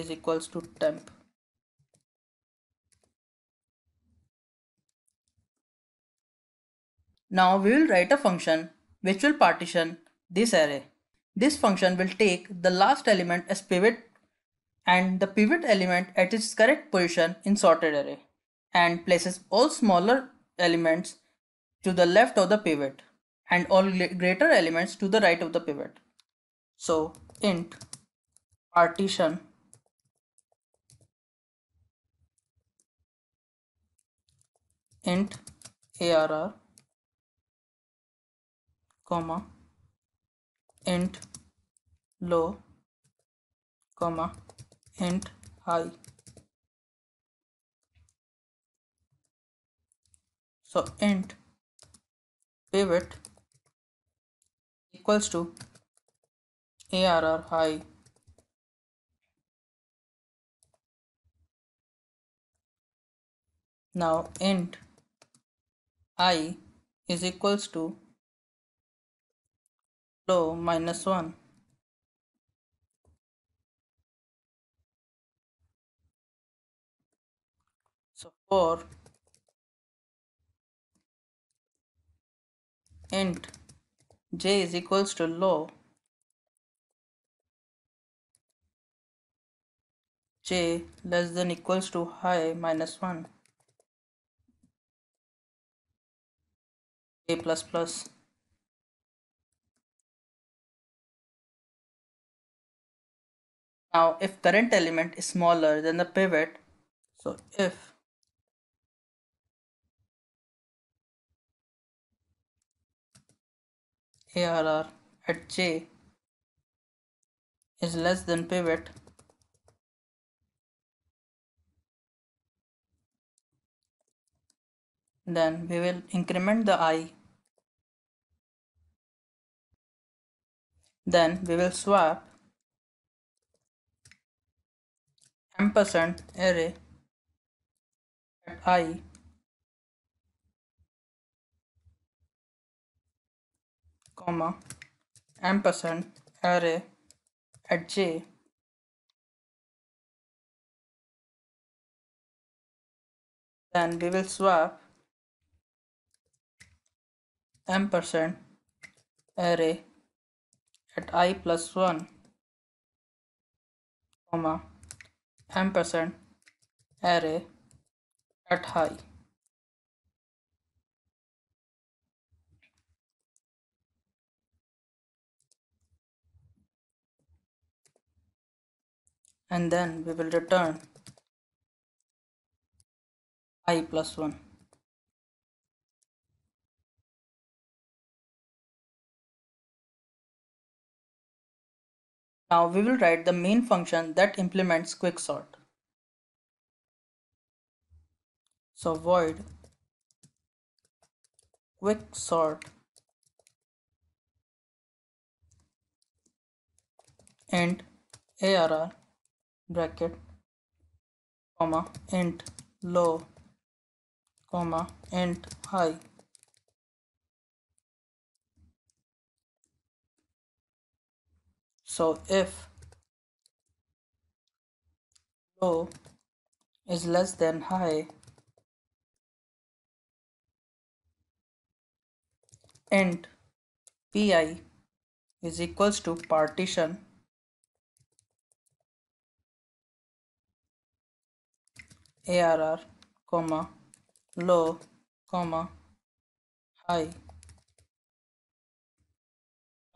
C: is equals to temp. Now we will write a function which will partition this array. This function will take the last element as pivot and the pivot element at its correct position in sorted array, and places all smaller elements to the left of the pivot and all greater elements to the right of the pivot. So int partition int arr comma int low comma int high. So int pivot equals to arr high Now int I is equals to low minus 1. So for int j is equals to low, j less than equals to high minus 1, a plus plus. Now if current element is smaller than the pivot, so if ARR at j is less than pivot, then we will increment the I. Then we will swap ampersand array at I comma ampersand array at j, then we will swap ampersand array at I plus 1 comma ampersand array at high. And then we will return I plus 1. Now we will write the main function that implements quicksort. So void quicksort int arr bracket comma int low comma int high. So if low is less than high, int pi is equals to partition arr comma low comma high.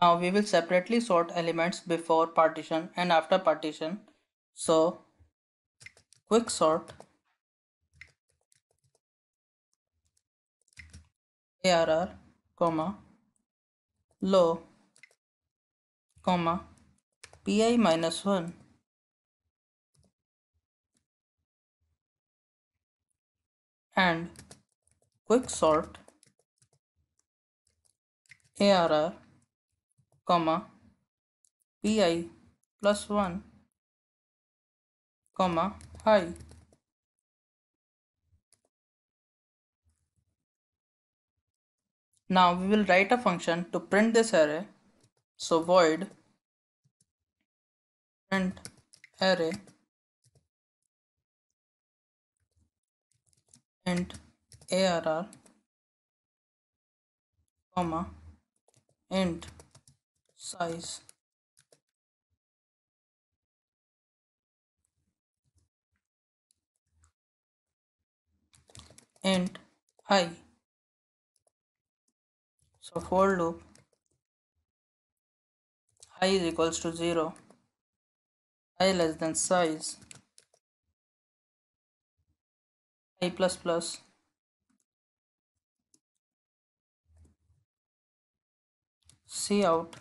C: Now we will separately sort elements before partition and after partition. So quicksort arr comma low comma pi minus 1 and quicksort arr comma pi plus 1 comma high. Now we will write a function to print this array. So void print array int arr comma int size int I. So for loop I is equals to 0, I less than size, I plus plus, cout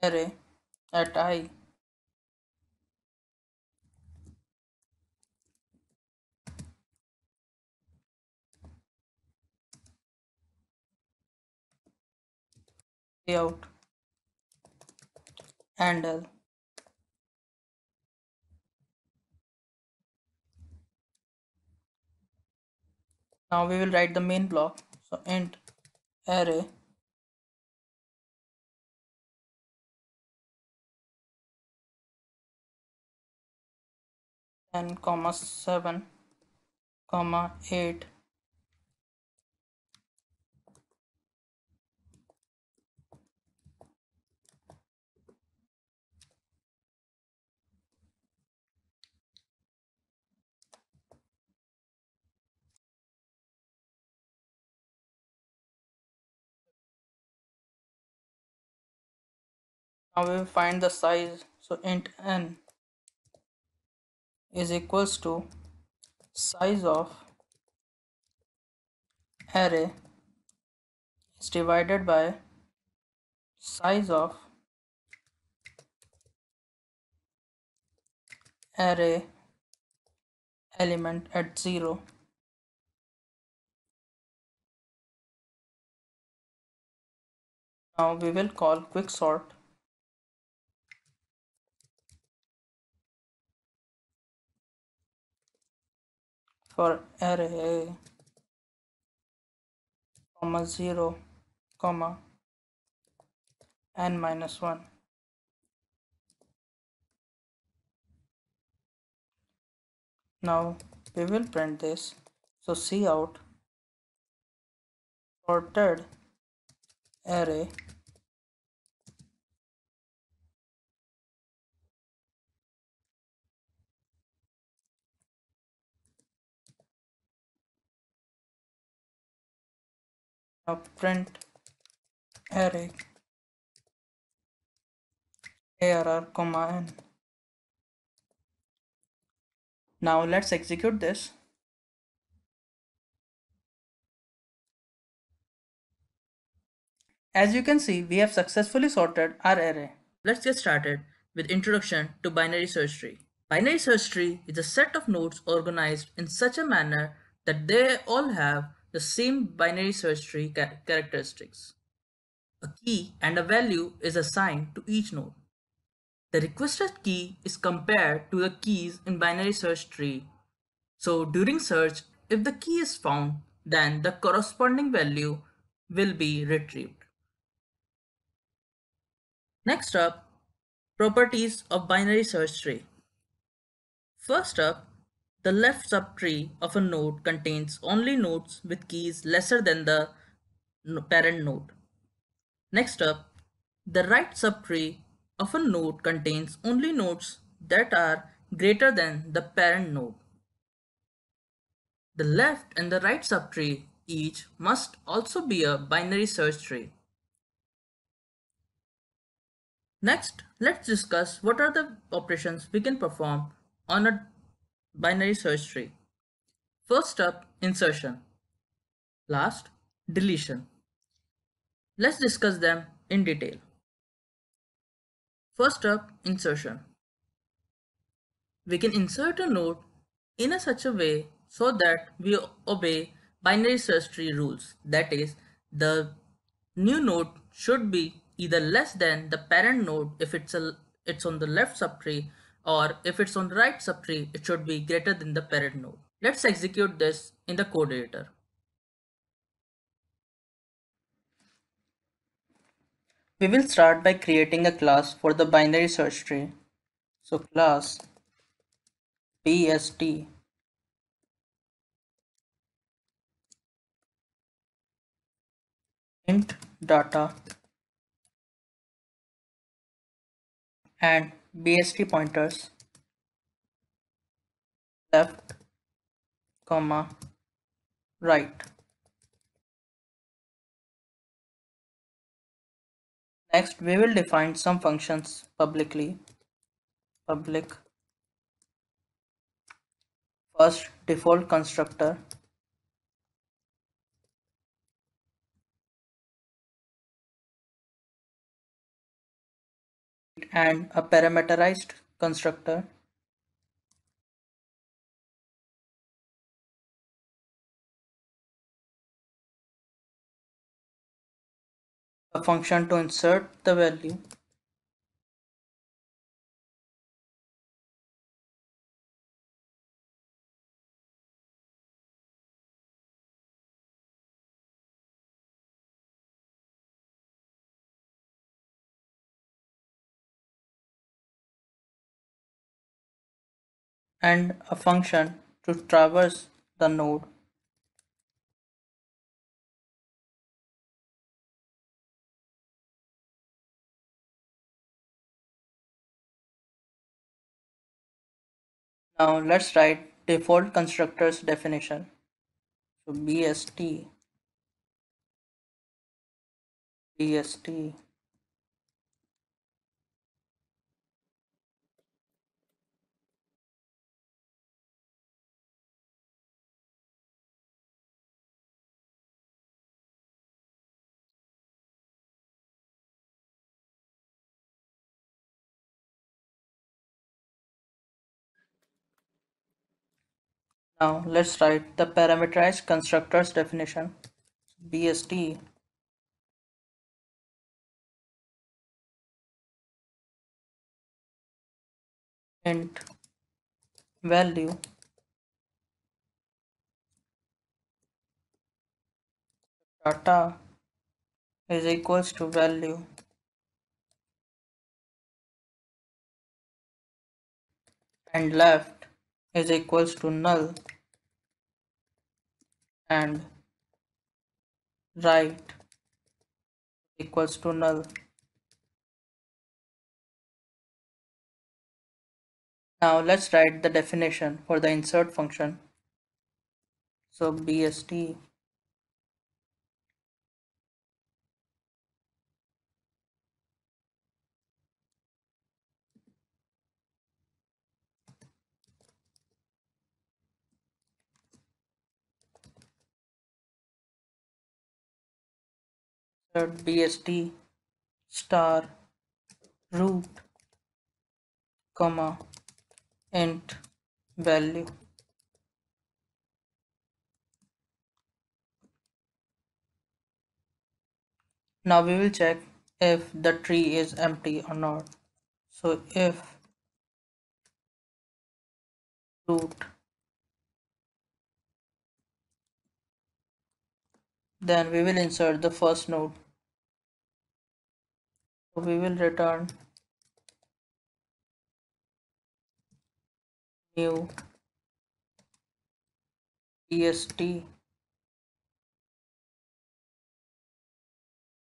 C: array at I cout handle Now we will write the main block. So int array and comma 7 comma 8 Now we will find the size. So int n is equals to size of array is divided by size of array element at 0. Now we will call quicksort for array comma 0 comma n minus 1. Now we will print this. So cout sorted array now print array arr comma n. Now let's execute this. As you can see, we have successfully sorted our array.
B: Let's get started with introduction to binary search tree. Binary search tree is a set of nodes organized in such a manner that they all have the same binary search tree characteristics. A key and a value is assigned to each node. The requested key is compared to the keys in binary search tree. So during search, if the key is found, then the corresponding value will be retrieved. Next up, properties of binary search tree. First up, the left subtree of a node contains only nodes with keys lesser than the parent node. Next up, the right subtree of a node contains only nodes that are greater than the parent node. The left and the right subtree each must also be a binary search tree. Next, let's discuss what are the operations we can perform on a binary search tree. First up, insertion. Last, deletion. Let's discuss them in detail. First up, insertion. We can insert a node in such a way so that we obey binary search tree rules. That is, the new node should be either less than the parent node if it's on the left subtree, or if it's on the right subtree, it should be greater than the parent node. Let's execute this in the code editor.
C: We will start by creating a class for the binary search tree. So class bst int data and bst pointers left comma right. Next, we will define some functions publicly. Public first default constructor, and a parameterized constructor. A function to insert the value, and a function to traverse the node. Now let's write default constructors definition. So bst. Now let's write the parameterized constructors definition. Bst int value data is equals to value and left is equals to null and right equals to null. Now let's write the definition for the insert function. So bst bst star root comma int value. Now we will check if the tree is empty or not. So if root, then we will insert the first node. So we will return new bst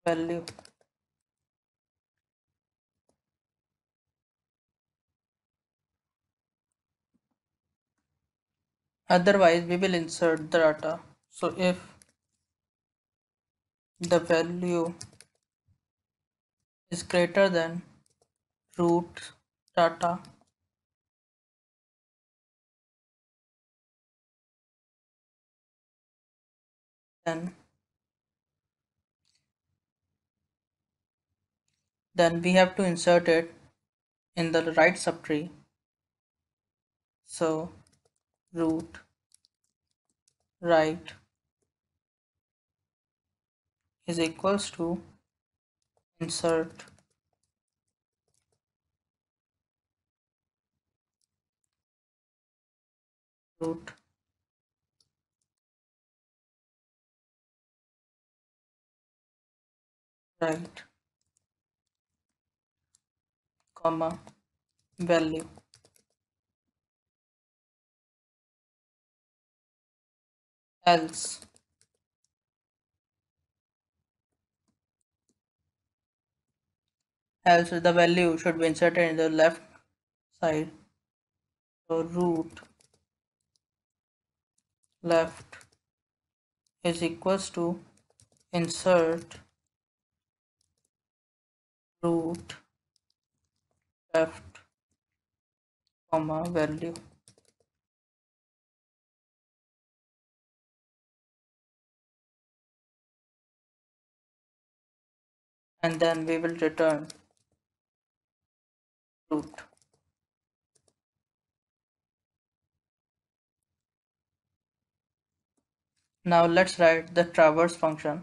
C: value. Otherwise we will insert the data. So if the value is greater than root data, then we have to insert it in the right subtree. So root right is equals to insert root right comma value. Else the value should be inserted in the left side. So root left is equals to insert root left comma value. And then we will return root. Now let's write the traverse function.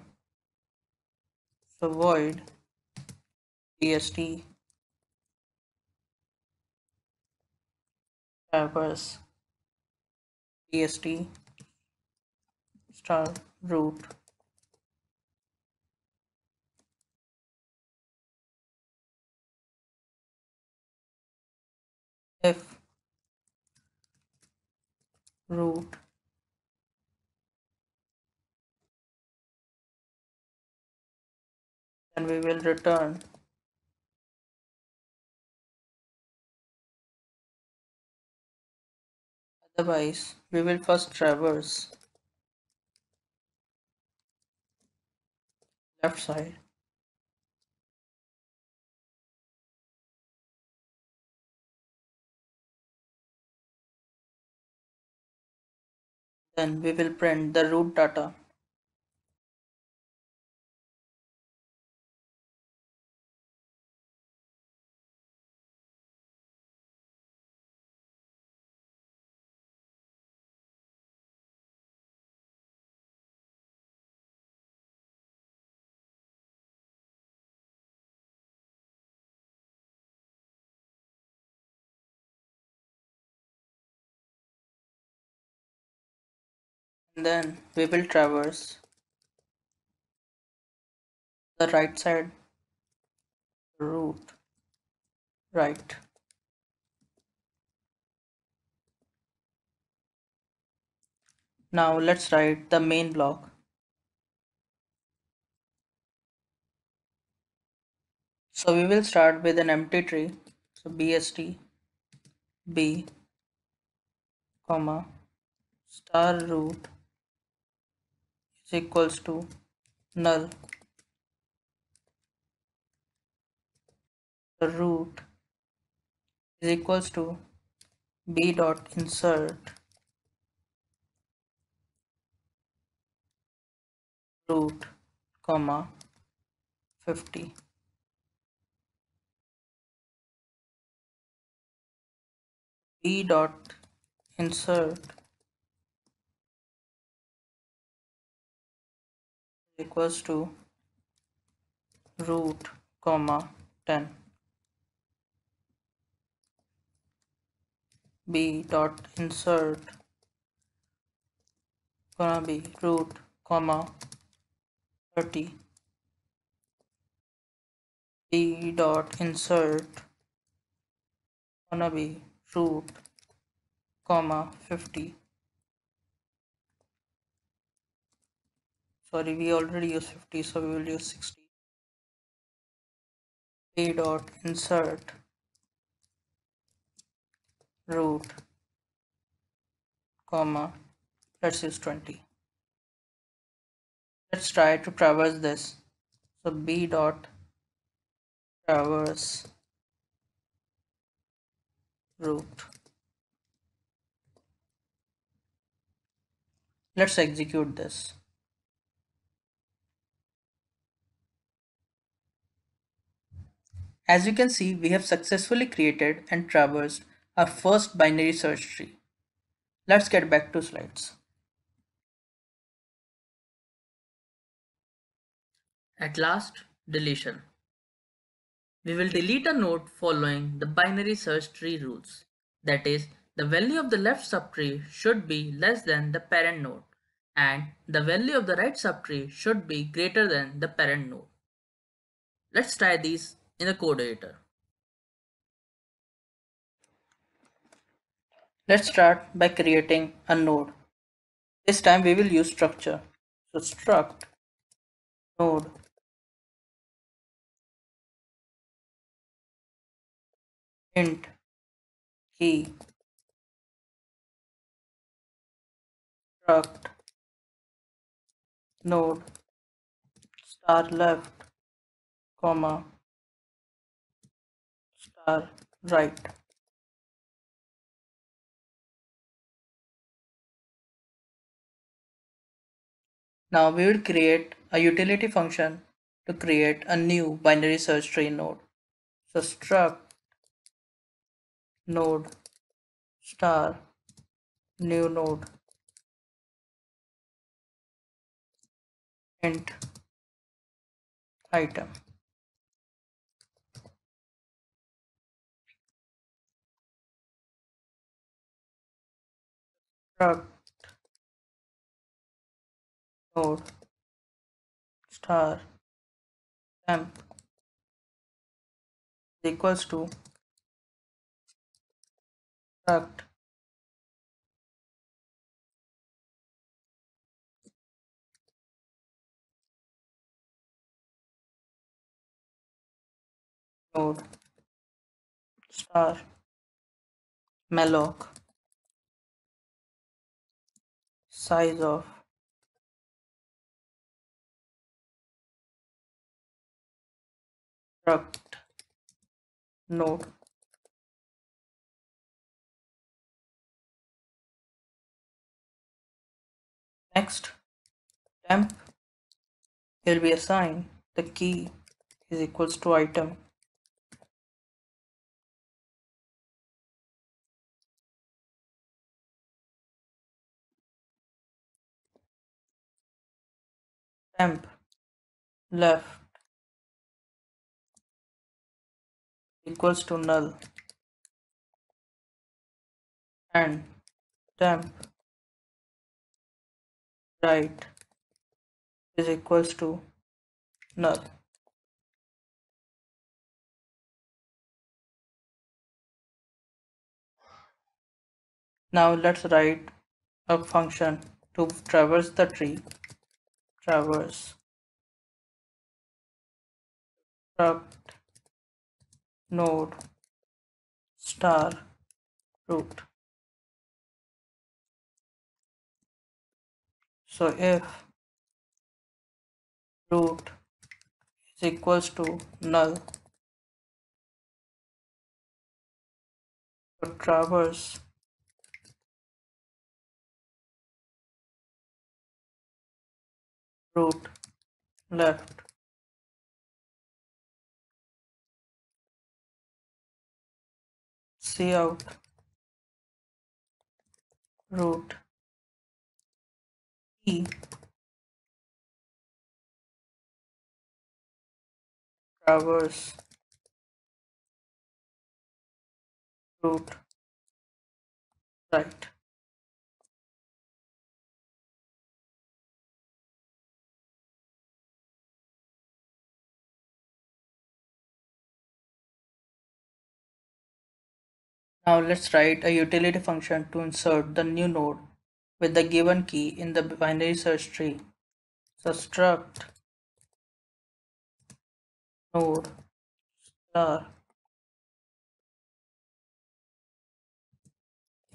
C: So void bst traverse bst star root. If root, then we will return otherwise we will first traverse left side, then we will print the root data. And then we will traverse the right side root, right. Now let's write the main block. So we will start with an empty tree. So bst b comma star root is equals to null. The root is equals to b dot insert root comma 50. B dot insert equals to root comma 10. B dot insert gonna be root comma 30. B dot insert gonna be root comma 50. Sorry, we already used 50, so we will use 60. B dot insert root comma, let's use 20. Let's try to traverse this. So B dot traverse root. Let's execute this. As you can see, we have successfully created and traversed our first binary search tree. Let's get back to slides.
B: At last, deletion. We will delete a node following the binary search tree rules. That is, the value of the left subtree should be less than the parent node, and the value of the right subtree should be greater than the parent node. Let's try these in the code editor.
C: Let's start by creating a node. This time we will use structure. So struct node int key struct node star left comma star right. Now we will create a utility function to create a new binary search tree node. So struct node star new node int item. Struct node star temp is equals to struct node star malloc size of struct node. Next, temp will be assigned the key is equals to item. Temp left equals to null and temp right is equals to null. Now let's write a function to traverse the tree. Traverse struct node star root. So if root is equals to null, so traverse root left cout root e traverse root right. Now let's write a utility function to insert the new node with the given key in the binary search tree. So struct node star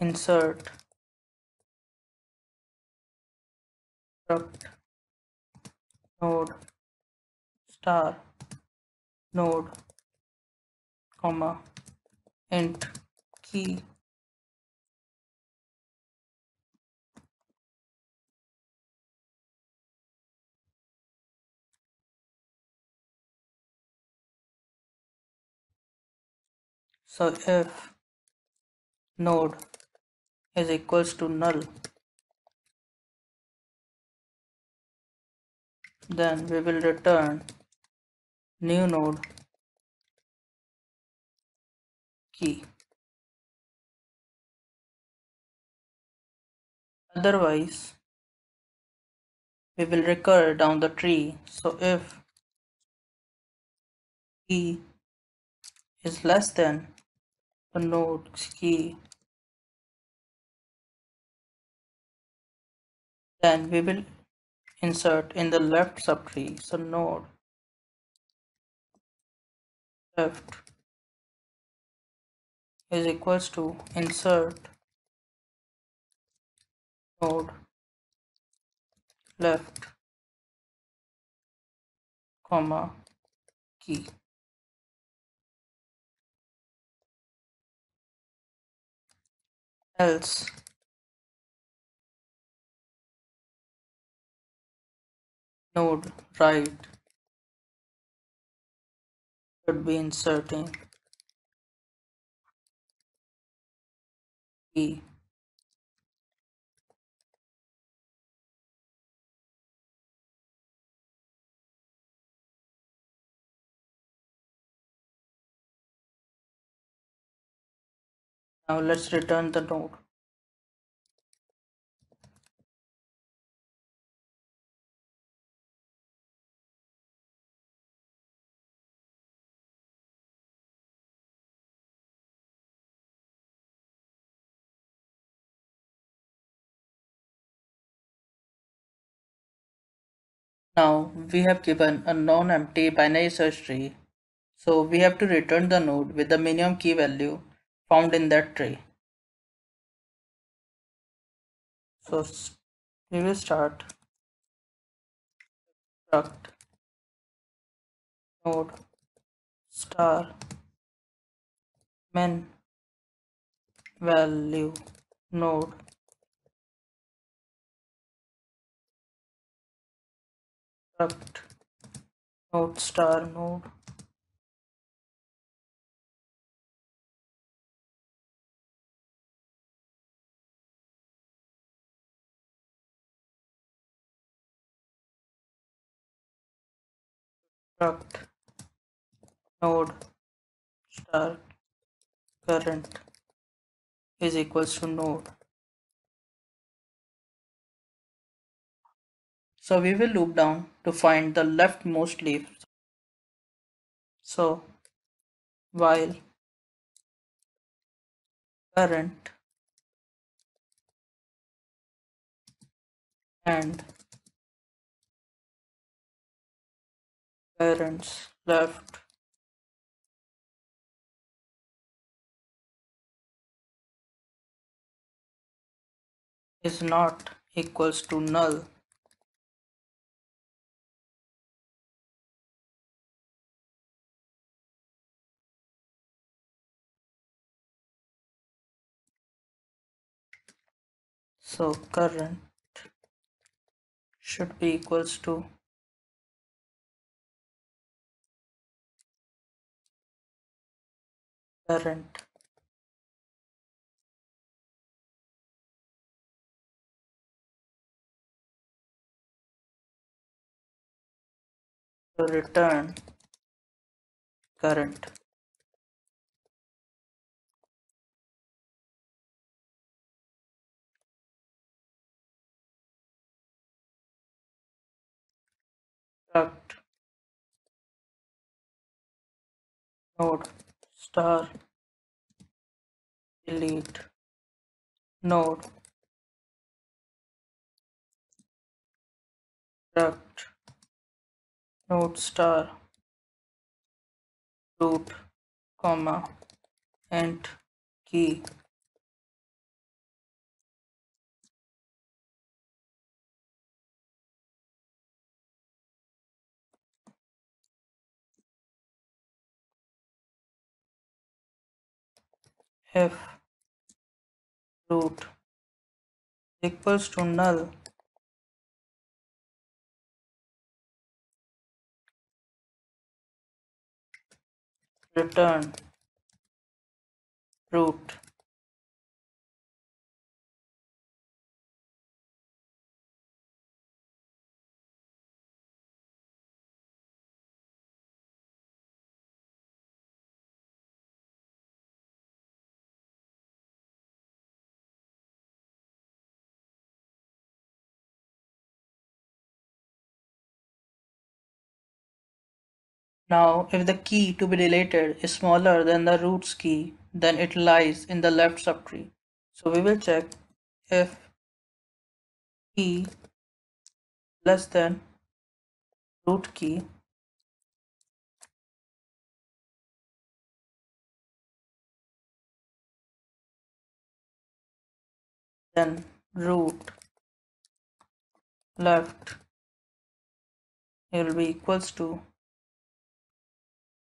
C: insert struct node star node comma int key. So if node is equals to null, then we will return new node key. Otherwise, we will recur down the tree. So if key is less than the node key, then we will insert in the left subtree. So node left is equals to insert node left comma key. Else node right should be inserting key. Now let's return the node. Now we have given a non-empty binary search tree. So we have to return the node with the minimum key value found in that tree. So we will start struct node star min value node struct node star node struct node star current is equals to node. So we will loop down to find the leftmost leaf. So while current and currents left is not equals to null, so current should be equals to current to return current. Struct node star delete node struct node star root comma int key if root equals to null, return root. Now, if the key to be deleted is smaller than the root's key, then it lies in the left subtree. So we will check if key less than root key, then root left will be equals to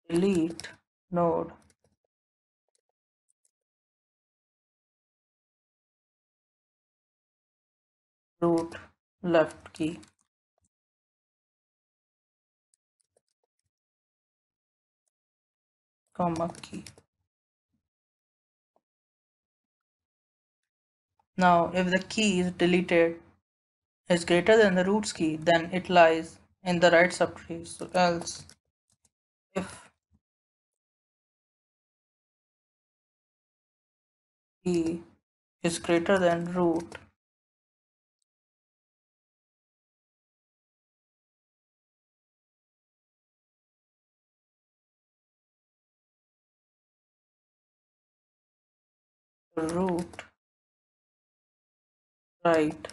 C: delete node root left key. Comma key. Now, if the key is deleted is greater than the root's key, then it lies in the right subtree. So else, if key is greater than root, root right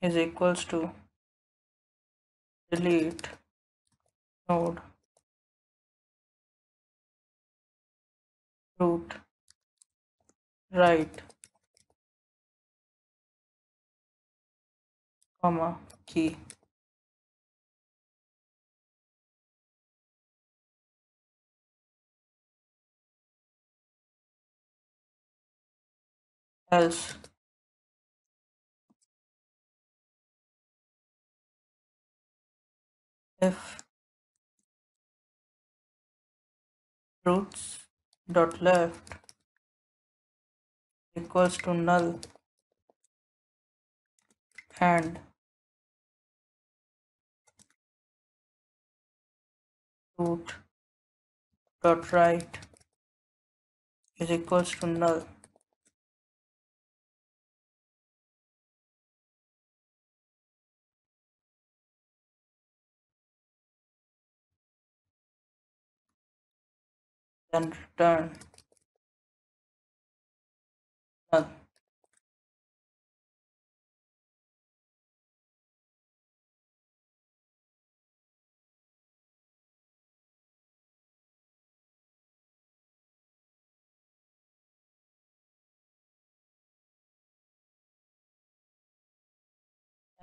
C: is equals to delete node root right comma key. Else if roots dot left equals to null and root dot right is equals to null, then return null.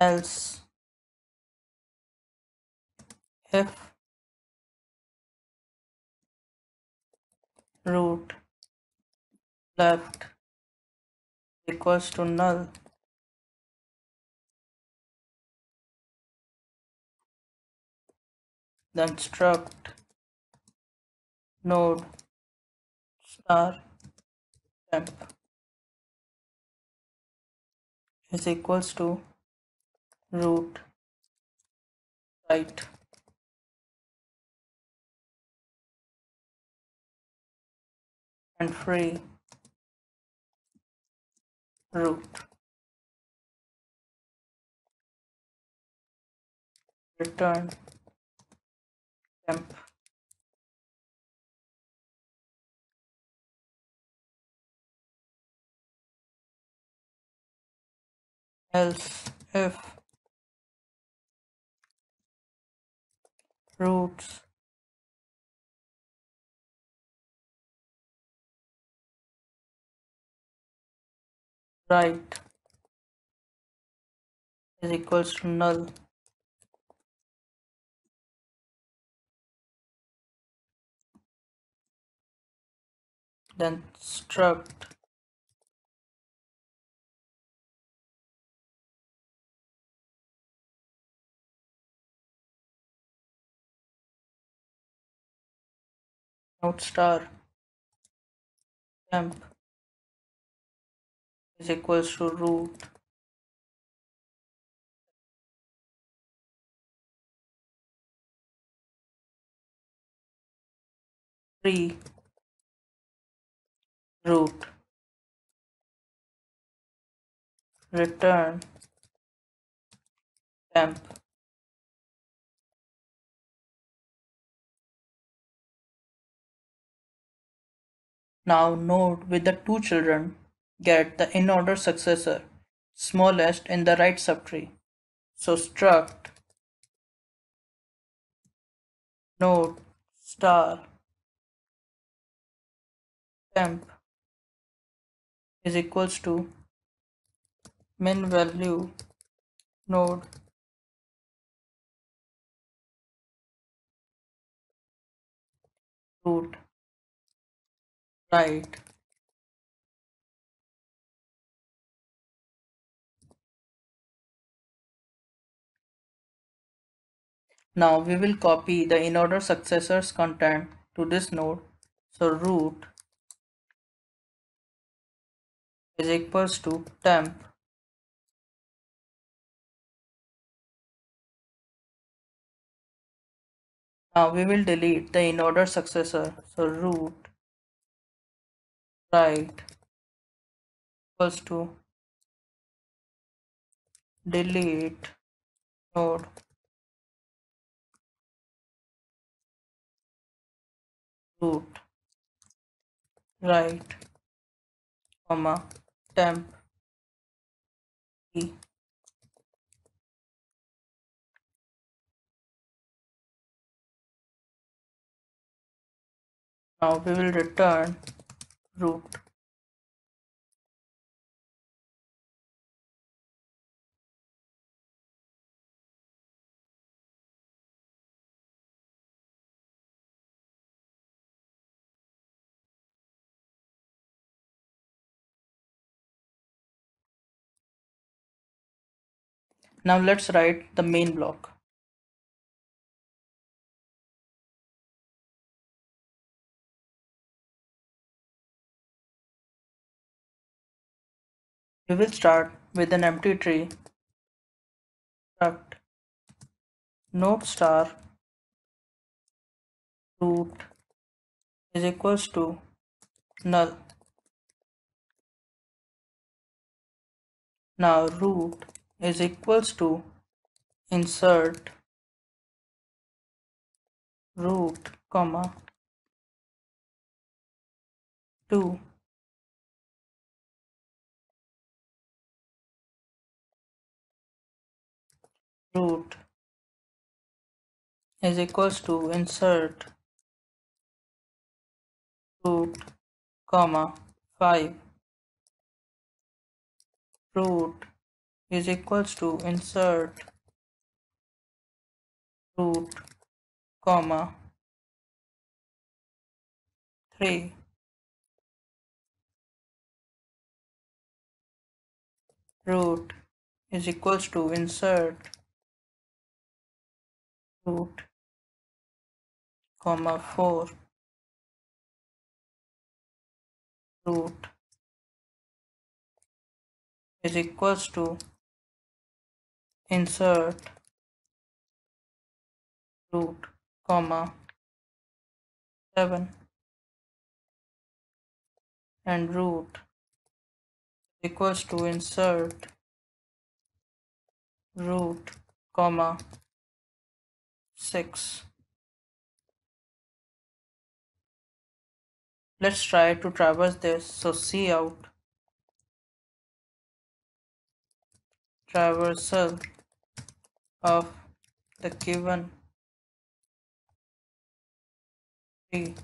C: Else if root left equals to null, then struct node star temp is equals to root right and free root. Return temp. Else if roots right is equals to null, then struct node star temp is equals to root free root. Return temp. Now node with the two children get the in-order successor smallest in the right subtree. So struct node star temp is equals to min value node root right. Now we will copy the in-order successors content to this node. So root is equals to temp now we will delete the in-order successor. So root right equals to delete node root right comma temp key. Now we will return root. Now let's write the main block. We will start with an empty tree. Struct node star root is equals to null. Now root is equals to insert root comma 2 root is equals to insert root comma 5 root is equals to insert root comma 3 root is equals to insert root comma 4 root is equals to insert root comma 7 and root equals to insert root comma 6. Let's try to traverse this. So cout traversal of the given tree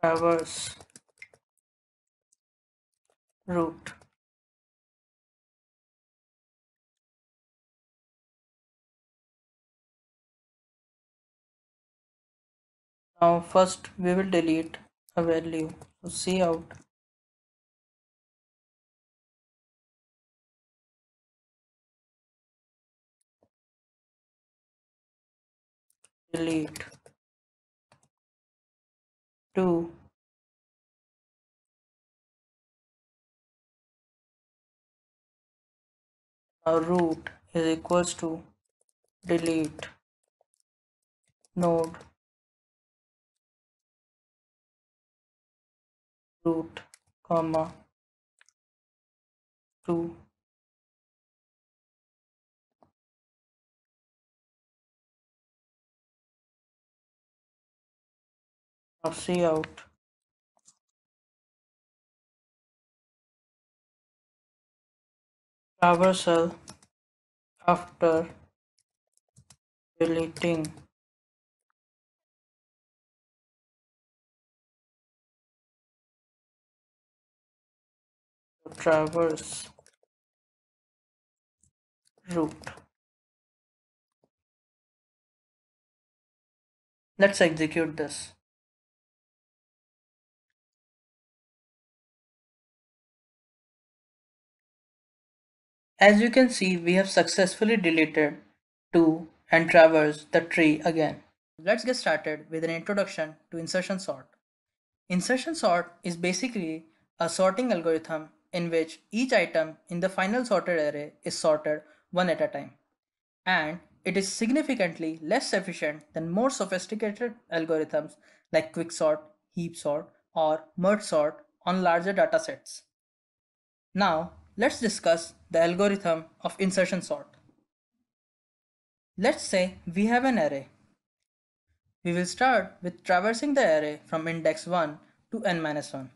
C: traverse root. Now first we will delete a value. So cout delete 2 now root is equals to delete node root comma 2 now cout traversal after deleting the traverse root. Let's execute this. As you can see, we have successfully deleted 2 and traversed the tree again. Let's get started with an introduction to insertion sort. Insertion sort is basically a sorting algorithm in which each item in the final sorted array is sorted one at a time. And it is significantly less efficient than more sophisticated algorithms like quicksort, heap sort, or merge sort on larger datasets. Now, let's discuss the algorithm of insertion sort. Let's say we have an array. We will start with traversing the array from index 1 to n-1.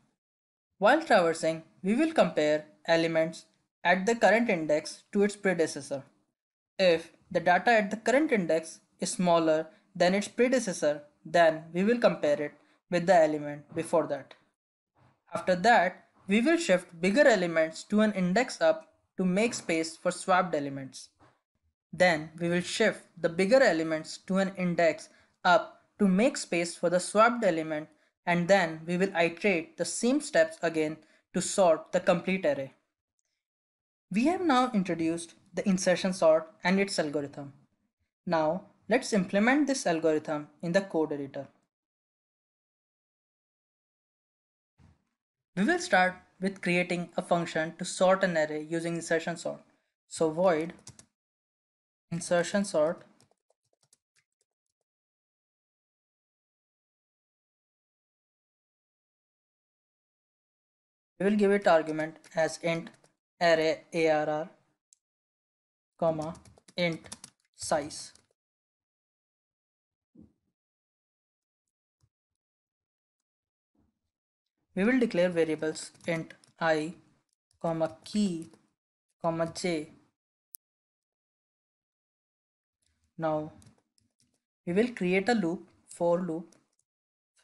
C: While traversing, we will compare elements at the current index to its predecessor. If the data at the current index is smaller than its predecessor, then we will compare it with the element before that. After that, we will shift bigger elements to an index up to make space for swapped elements. Then we will shift the bigger elements to an index up to make space for the swapped element, and then we will iterate the same steps again to sort the complete array. We have now introduced the insertion sort and its algorithm. Now let's implement this algorithm in the code editor. We will start with creating a function to sort an array using insertion sort. So void insertion sort we will give it argument as int array arr comma int size. We will declare variables int I comma key comma j. Now we will create a loop, for loop,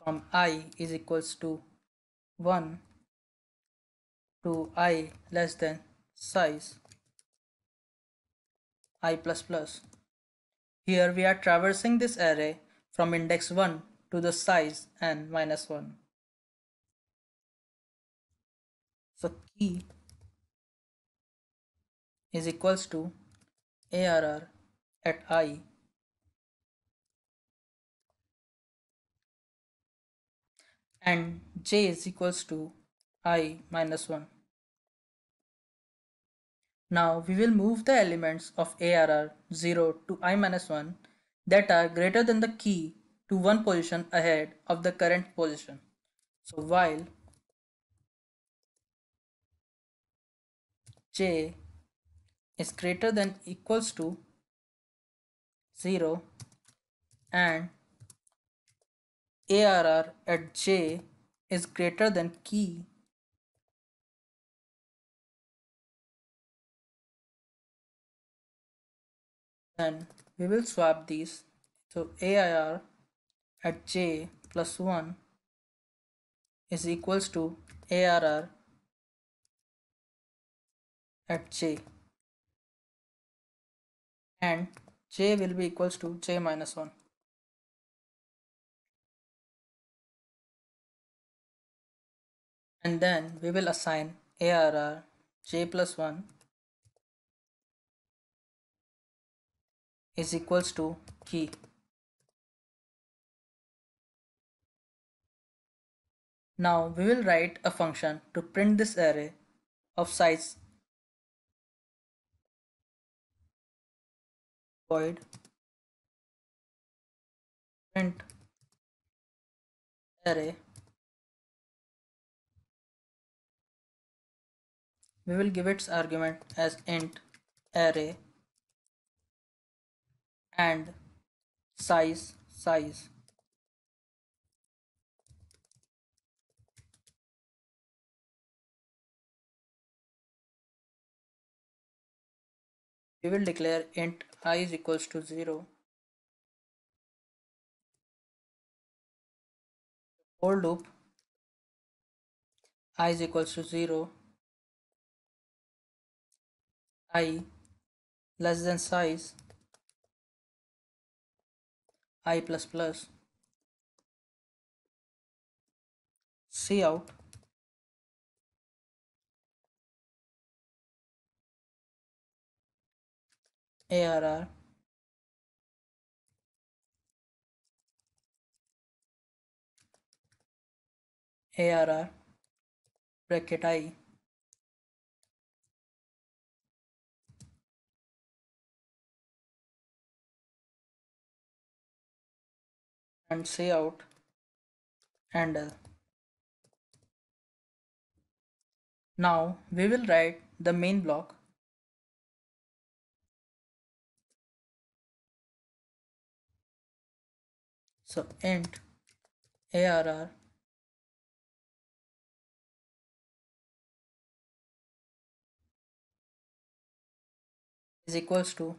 C: from I is equals to 1 to I less than size I plus plus. Here we are traversing this array from index 1 to the size n minus 1. So key is equals to arr at I and j is equals to I minus 1. Now we will move the elements of arr 0 to I minus 1 that are greater than the key to one position ahead of the current position. So while j is greater than equals to 0 and arr at j is greater than key then we will swap these. So arr at j plus 1 is equals to arr at j and j will be equals to j minus 1. And then we will assign arr j plus 1 is equals to key. Now we will write a function to print this array of size void print array. We will give its argument as int array and size. We will declare int I is equals to 0. For loop I is equals to 0, I less than size I plus plus. Cout arr arr bracket I and cout handle. Now we will write the main block. So int ARR is equals to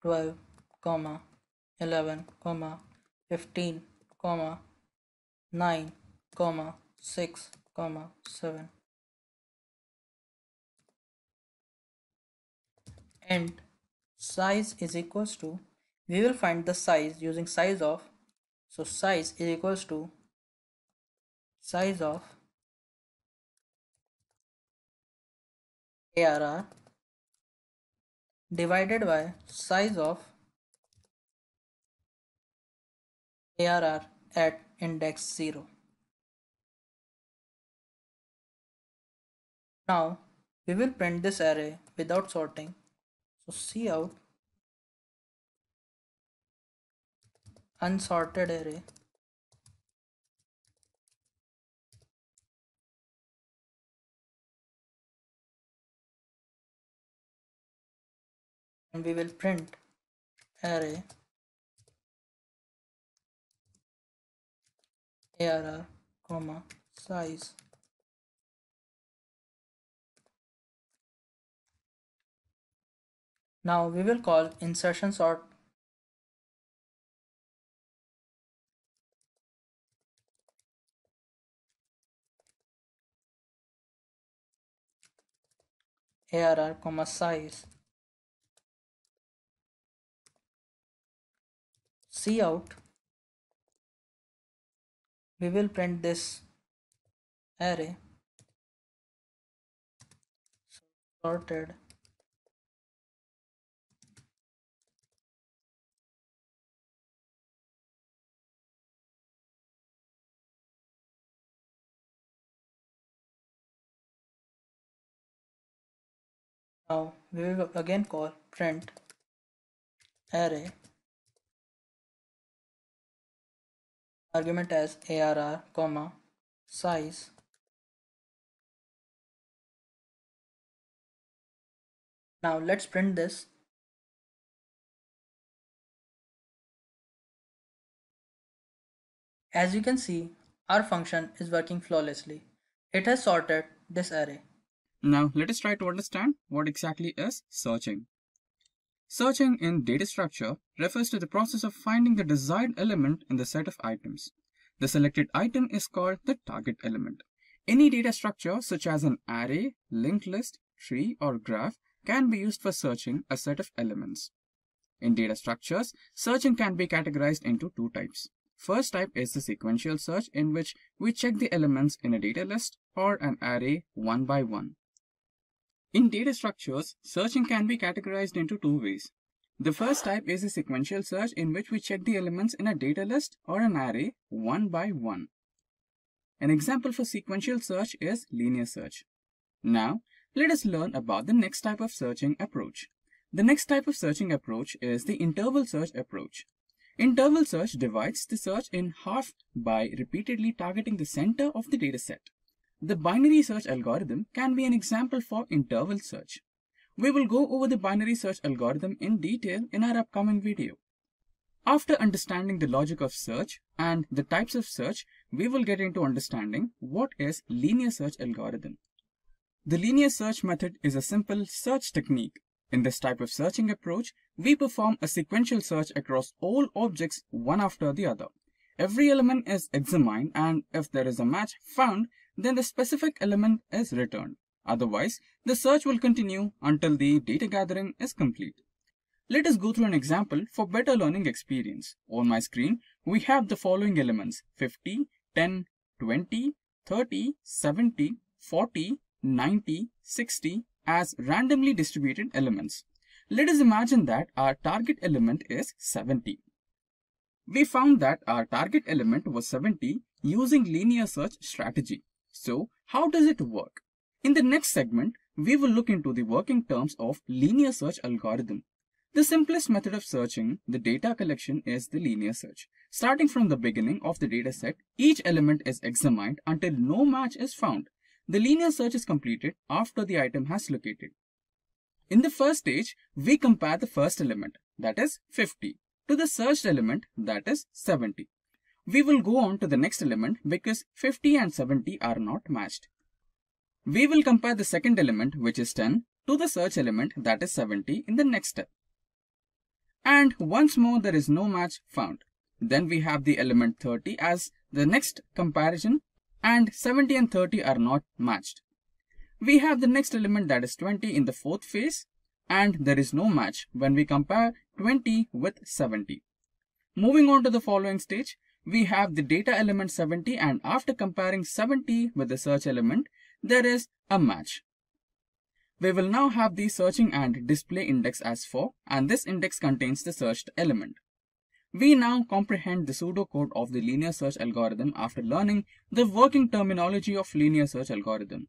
C: 12, 11, 15, 9, 6, 7. And size is equals to, we will find the size using size of, so size is equals to size of ARR divided by size of ARR at index 0. Now we will print this array without sorting. So cout unsorted array and we will print array ARR, size. Now we will call insertion sort ARR, size. Cout, we will print this array sorted Now we will again call print array argument as ARR, size. Now let's print this. As you can see, our function is working flawlessly. It has sorted this array.
D: Now let us try to understand what exactly is searching. Searching in data structure refers to the process of finding the desired element in the set of items. The selected item is called the target element. Any data structure such as an array, linked list, tree, or graph can be used for searching a set of elements. In data structures, searching can be categorized into two types. First type is the sequential search, in which we check the elements in a data list or an array one by one. In data structures, searching can be categorized into two ways. The first type is a sequential search, in which we check the elements in a data list or an array one by one. An example for sequential search is linear search. Now, let us learn about the next type of searching approach. The next type of searching approach is the interval search approach. Interval search divides the search in half by repeatedly targeting the center of the dataset. The binary search algorithm can be an example for interval search. We will go over the binary search algorithm in detail in our upcoming video. After understanding the logic of search and the types of search, we will get into understanding what is linear search algorithm. The linear search method is a simple search technique. In this type of searching approach, we perform a sequential search across all objects one after the other. Every element is examined, and if there is a match found, then the specific element is returned. Otherwise, the search will continue until the data gathering is complete. Let us go through an example for better learning experience. On my screen, we have the following elements: 50, 10, 20, 30, 70, 40, 90, 60 as randomly distributed elements. Let us imagine that our target element is 70. We found that our target element was 70 using linear search strategy. So, how does it work? In the next segment, we will look into the working terms of linear search algorithm. The simplest method of searching the data collection is the linear search. Starting from the beginning of the dataset, each element is examined until no match is found. The linear search is completed after the item has located. In the first stage, we compare the first element. that is 50, to the searched element, that is 70. We will go on to the next element because 50 and 70 are not matched. We will compare the second element, which is 10, to the search element, that is 70, in the next step. And once more there is no match found. Then we have the element 30 as the next comparison, and 70 and 30 are not matched. We have the next element, that is 20, in the fourth phase, and there is no match when we compare 20 with 70. Moving on to the following stage, we have the data element 70, and after comparing 70 with the search element, there is a match. We will now have the searching and display index as 4, and this index contains the searched element. We now comprehend the pseudocode of the linear search algorithm after learning the working terminology of linear search algorithm.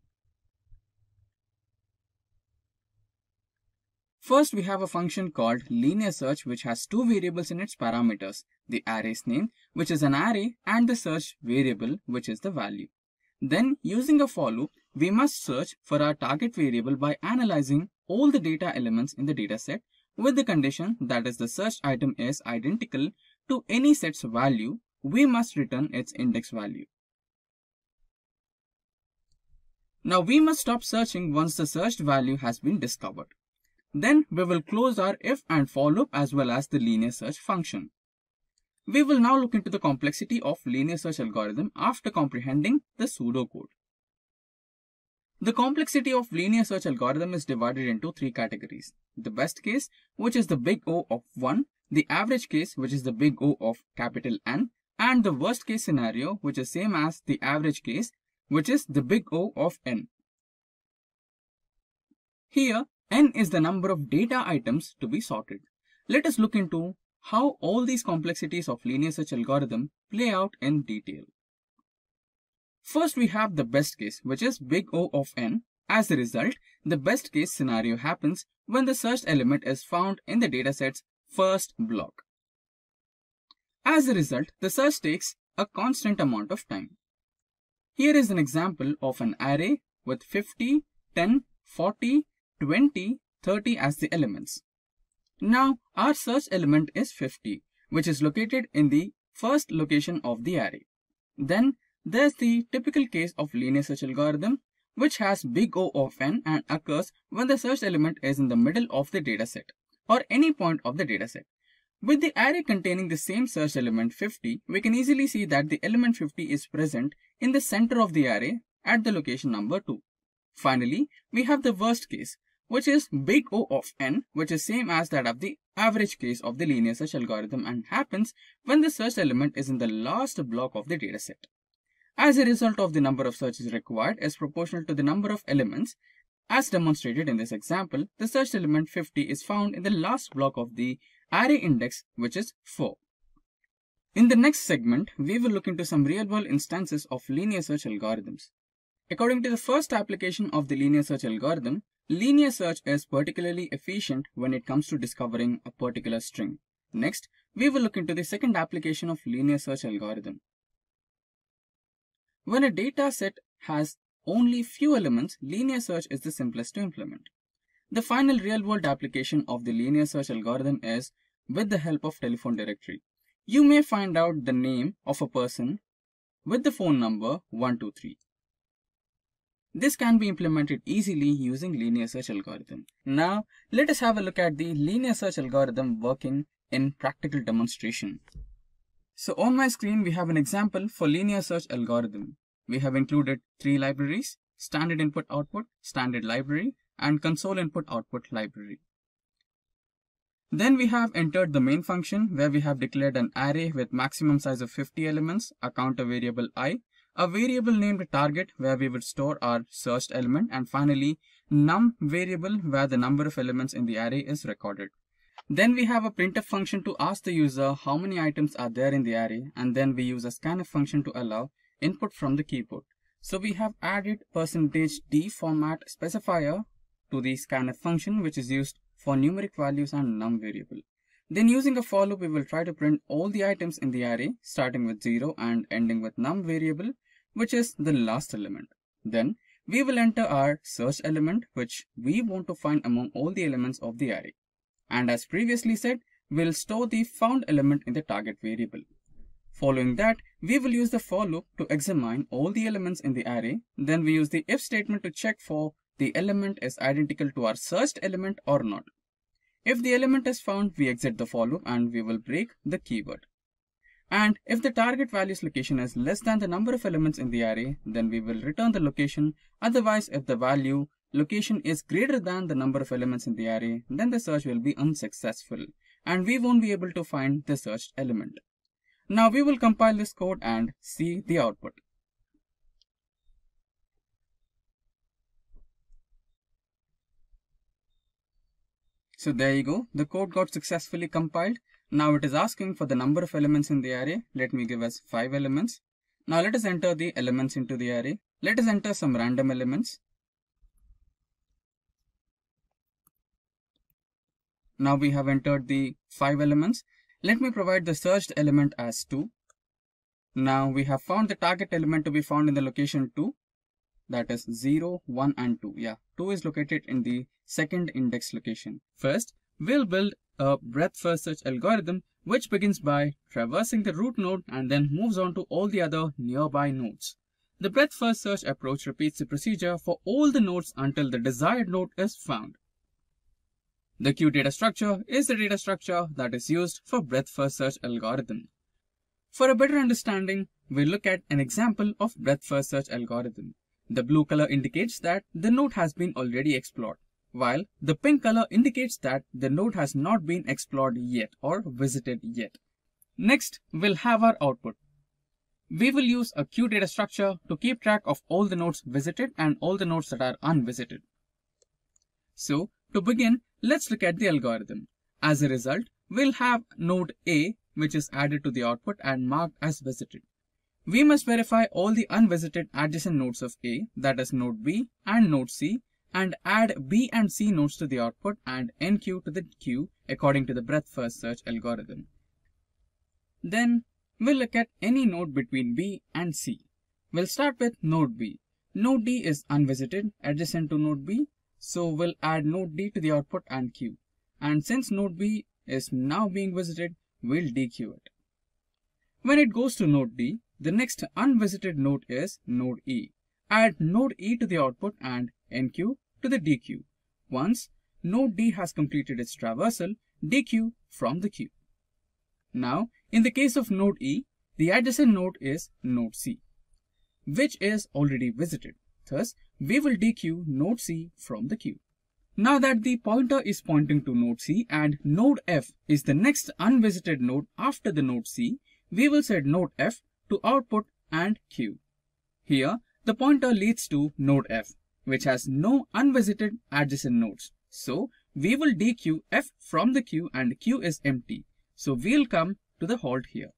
D: First, we have a function called linear search which has two variables in its parameters, the array's name, which is an array, and the search variable, which is the value. Then, using a for loop, we must search for our target variable by analyzing all the data elements in the dataset with the condition that is the searched item is identical to any set's value. We must return its index value. Now, we must stop searching once the searched value has been discovered. Then we will close our if and for loop as well as the linear search function. We will now look into the complexity of linear search algorithm after comprehending the pseudocode. The complexity of linear search algorithm is divided into three categories. The best case, which is the big O of 1, the average case, which is the big O of capital N, and the worst case scenario, which is same as the average case, which is the big O of N. Here, N is the number of data items to be sorted. Let us look into how all these complexities of linear search algorithm play out in detail. First, we have the best case, which is big O of N. As a result, the best case scenario happens when the searched element is found in the dataset's first block. As a result, the search takes a constant amount of time. Here is an example of an array with 50, 10, 40, 20, 30 as the elements. Now, our search element is 50, which is located in the first location of the array. Then, there's the typical case of linear search algorithm, which has big O of N and occurs when the search element is in the middle of the dataset or any point of the dataset. With the array containing the same search element 50, we can easily see that the element 50 is present in the center of the array at the location number 2. Finally, we have the worst case, which is big O of N, which is same as that of the average case of the linear search algorithm and happens when the search element is in the last block of the dataset. As a result of the number of searches required is proportional to the number of elements. As demonstrated in this example, the searched element 50 is found in the last block of the array index, which is 4. In the next segment, we will look into some real-world instances of linear search algorithms. According to the first application of the linear search algorithm, linear search is particularly efficient when it comes to discovering a particular string. Next, we will look into the second application of linear search algorithm. When a data set has only few elements, linear search is the simplest to implement. The final real-world application of the linear search algorithm is with the help of telephone directory. You may find out the name of a person with the phone number 123. This can be implemented easily using linear search algorithm. Now, let us have a look at the linear search algorithm working in practical demonstration. So on my screen, we have an example for linear search algorithm. We have included 3 libraries: standard input-output, standard library, and console input-output library. Then we have entered the main function where we have declared an array with maximum size of 50 elements, a counter variable I, a variable named target where we would store our searched element, and finally num variable where the number of elements in the array is recorded. Then we have a printf function to ask the user how many items are there in the array, and then we use a scanf function to allow input from the keyboard. So we have added %d format specifier to the scanf function, which is used for numeric values and num variable. Then using a for loop, we will try to print all the items in the array starting with 0 and ending with num variable, which is the last element. Then we will enter our search element, which we want to find among all the elements of the array. And as previously said, we'll store the found element in the target variable. Following that, we will use the for loop to examine all the elements in the array. Then we use the if statement to check for the element is identical to our searched element or not. If the element is found, we exit the for loop and we will break the keyword. And if the target value's location is less than the number of elements in the array, then we will return the location. Otherwise, if the value location is greater than the number of elements in the array, then the search will be unsuccessful and we won't be able to find the searched element. Now we will compile this code and see the output. So there you go, the code got successfully compiled. Now it is asking for the number of elements in the array. Let me give us 5 elements. Now let us enter the elements into the array. Let us enter some random elements. Now we have entered the 5 elements. Let me provide the searched element as 2. Now we have found the target element to be found in the location 2. That is 0, 1 and 2. Yeah, 2 is located in the second index location. First, we'll build a breadth first search algorithm which begins by traversing the root node and then moves on to all the other nearby nodes. The breadth first search approach repeats the procedure for all the nodes until the desired node is found. The queue data structure is the data structure that is used for breadth first search algorithm. For a better understanding, we'll look at an example of breadth first search algorithm. The blue color indicates that the node has been already explored, while the pink color indicates that the node has not been explored yet or visited yet. Next, we'll have our output. We will use a queue data structure to keep track of all the nodes visited and all the nodes that are unvisited. So, to begin, let's look at the algorithm. As a result, we'll have node A, which is added to the output and marked as visited. We must verify all the unvisited adjacent nodes of A, that is node B and node C, and add B and C nodes to the output and enqueue to the queue according to the breadth first search algorithm. Then, we'll look at any node between B and C. We'll start with node B. Node D is unvisited, adjacent to node B, so we'll add node D to the output and queue. And since node B is now being visited, we'll dequeue it. When it goes to node D, the next unvisited node is node E. Add node E to the output and enqueue to the dequeue. Once node D has completed its traversal, dequeue from the queue. Now, in the case of node E, the adjacent node is node C, which is already visited. Thus, we will dequeue node C from the queue. Now that the pointer is pointing to node C and node F is the next unvisited node after the node C, we will set node F to output and queue. Here, the pointer leads to node F, which has no unvisited adjacent nodes. So, we will dequeue F from the queue and queue is empty. So, we'll come to the halt here.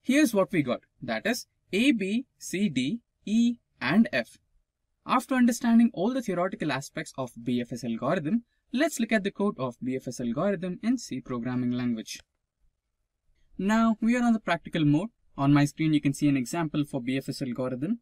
D: Here's what we got. That is A, B, C, D, E and F. After understanding all the theoretical aspects of BFS algorithm, let's look at the code of BFS algorithm in C programming language. Now we are on the practical mode. On my screen you can see an example for BFS algorithm.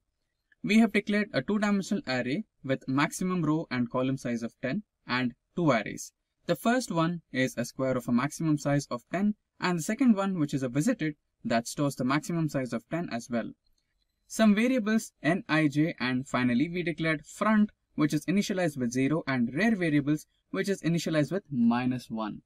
D: We have declared a two-dimensional array with maximum row and column size of 10 and two arrays. The first one is a square of a maximum size of 10 and the second one, which is a visited, that stores the maximum size of 10 as well. Some variables n, I, j, and finally we declared front, which is initialized with 0 and rear variables, which is initialized with -1.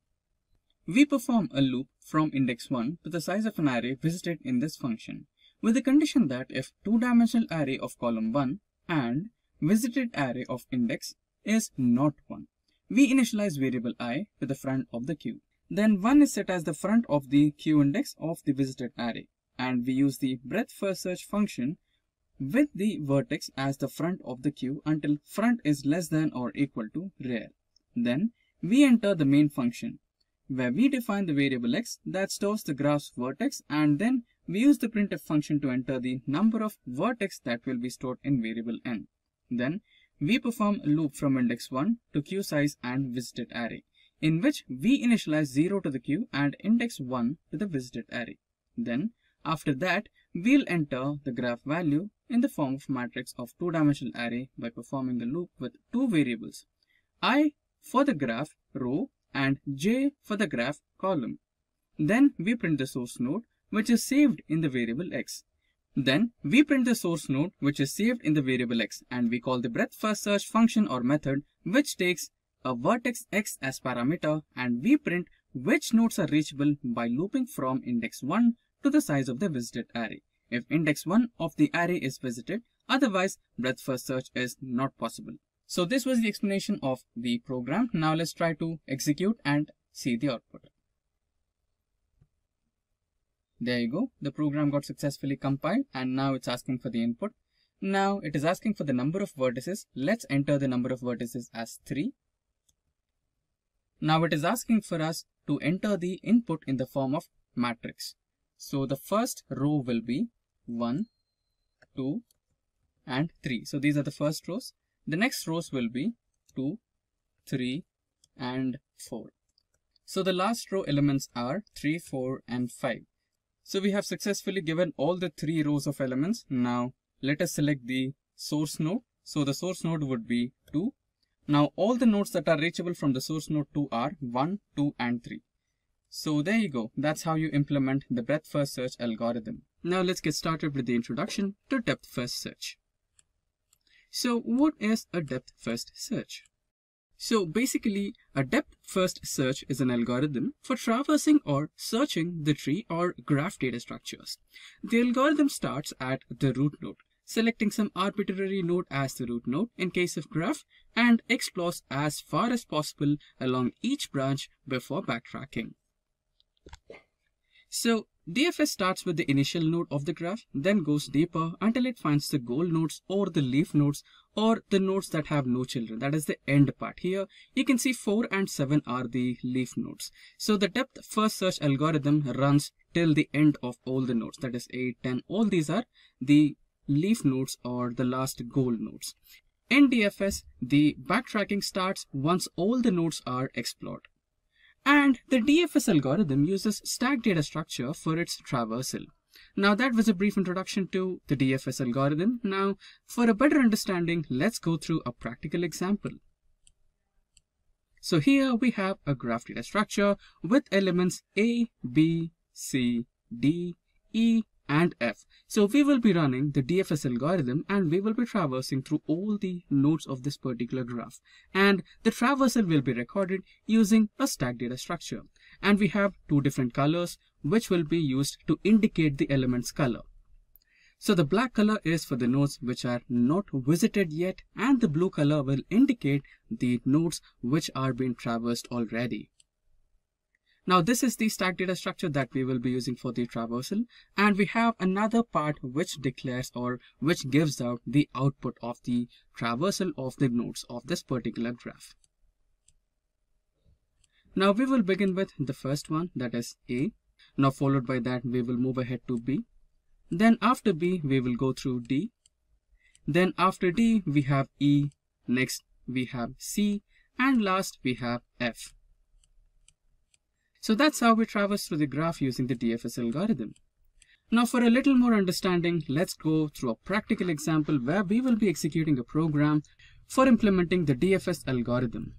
D: We perform a loop from index 1 to the size of an array visited in this function, with the condition that if two-dimensional array of column 1 and visited array of index is not 1, we initialize variable I to the front of the queue. Then 1 is set as the front of the queue index of the visited array, and we use the breadth first search function with the vertex as the front of the queue until front is less than or equal to rear. Then we enter the main function, where we define the variable x that stores the graph's vertex, and then we use the printf function to enter the number of vertex that will be stored in variable n. Then we perform a loop from index 1 to queue size and visited array, in which we initialize 0 to the queue and index 1 to the visited array. Then after that, we'll enter the graph value in the form of matrix of two-dimensional array by performing a loop with two variables, I for the graph row and j for the graph column. Then we print the source node, which is saved in the variable x. Then we print the source node, which is saved in the variable x, and we call the breadth first search function or method, which takes a vertex x as parameter, and we print which nodes are reachable by looping from index 1 to the size of the visited array. If index 1 of the array is visited, otherwise breadth first search is not possible. So this was the explanation of the program. Now let's try to execute and see the output. There you go. The program got successfully compiled and now it's asking for the input. Now it is asking for the number of vertices. Let's enter the number of vertices as 3. Now it is asking for us to enter the input in the form of matrix. So the first row will be 1, 2, and 3. So these are the first rows. The next rows will be 2, 3, and 4. So the last row elements are 3, 4, and 5. So we have successfully given all the 3 rows of elements. Now let us select the source node. So the source node would be 2. Now all the nodes that are reachable from the source node 2 are 1, 2, and 3. So there you go. That's how you implement the breadth first search algorithm. Now let's get started with the introduction to depth first search. So what is a depth first search? So basically, a depth first search is an algorithm for traversing or searching the tree or graph data structures. The algorithm starts at the root node, selecting some arbitrary node as the root node in case of graph, and explores as far as possible along each branch before backtracking. So DFS starts with the initial node of the graph, then goes deeper until it finds the goal nodes or the leaf nodes or the nodes that have no children. That is the end part. Here you can see 4 and 7 are the leaf nodes. So the depth first search algorithm runs till the end of all the nodes. That is 8, 10. All these are the leaf nodes or the last goal nodes. In DFS, the backtracking starts once all the nodes are explored. And the DFS algorithm uses stack data structure for its traversal. Now that was a brief introduction to the DFS algorithm. Now for a better understanding, let's go through a practical example. So here we have a graph data structure with elements A, B, C, D, E, and F. So we will be running the DFS algorithm and we will be traversing through all the nodes of this particular graph. And the traversal will be recorded using a stack data structure. And we have 2 different colors which will be used to indicate the element's color. So the black color is for the nodes which are not visited yet, and the blue color will indicate the nodes which are being traversed already. Now this is the stack data structure that we will be using for the traversal, and we have another part which declares or which gives out the output of the traversal of the nodes of this particular graph. Now we will begin with the first one, that is A. Now followed by that we will move ahead to B. Then after B we will go through D. Then after D we have E. Next we have C, and last we have F. So that's how we traverse through the graph using the DFS algorithm. Now for a little more understanding, let's go through a practical example where we will be executing a program for implementing the DFS algorithm.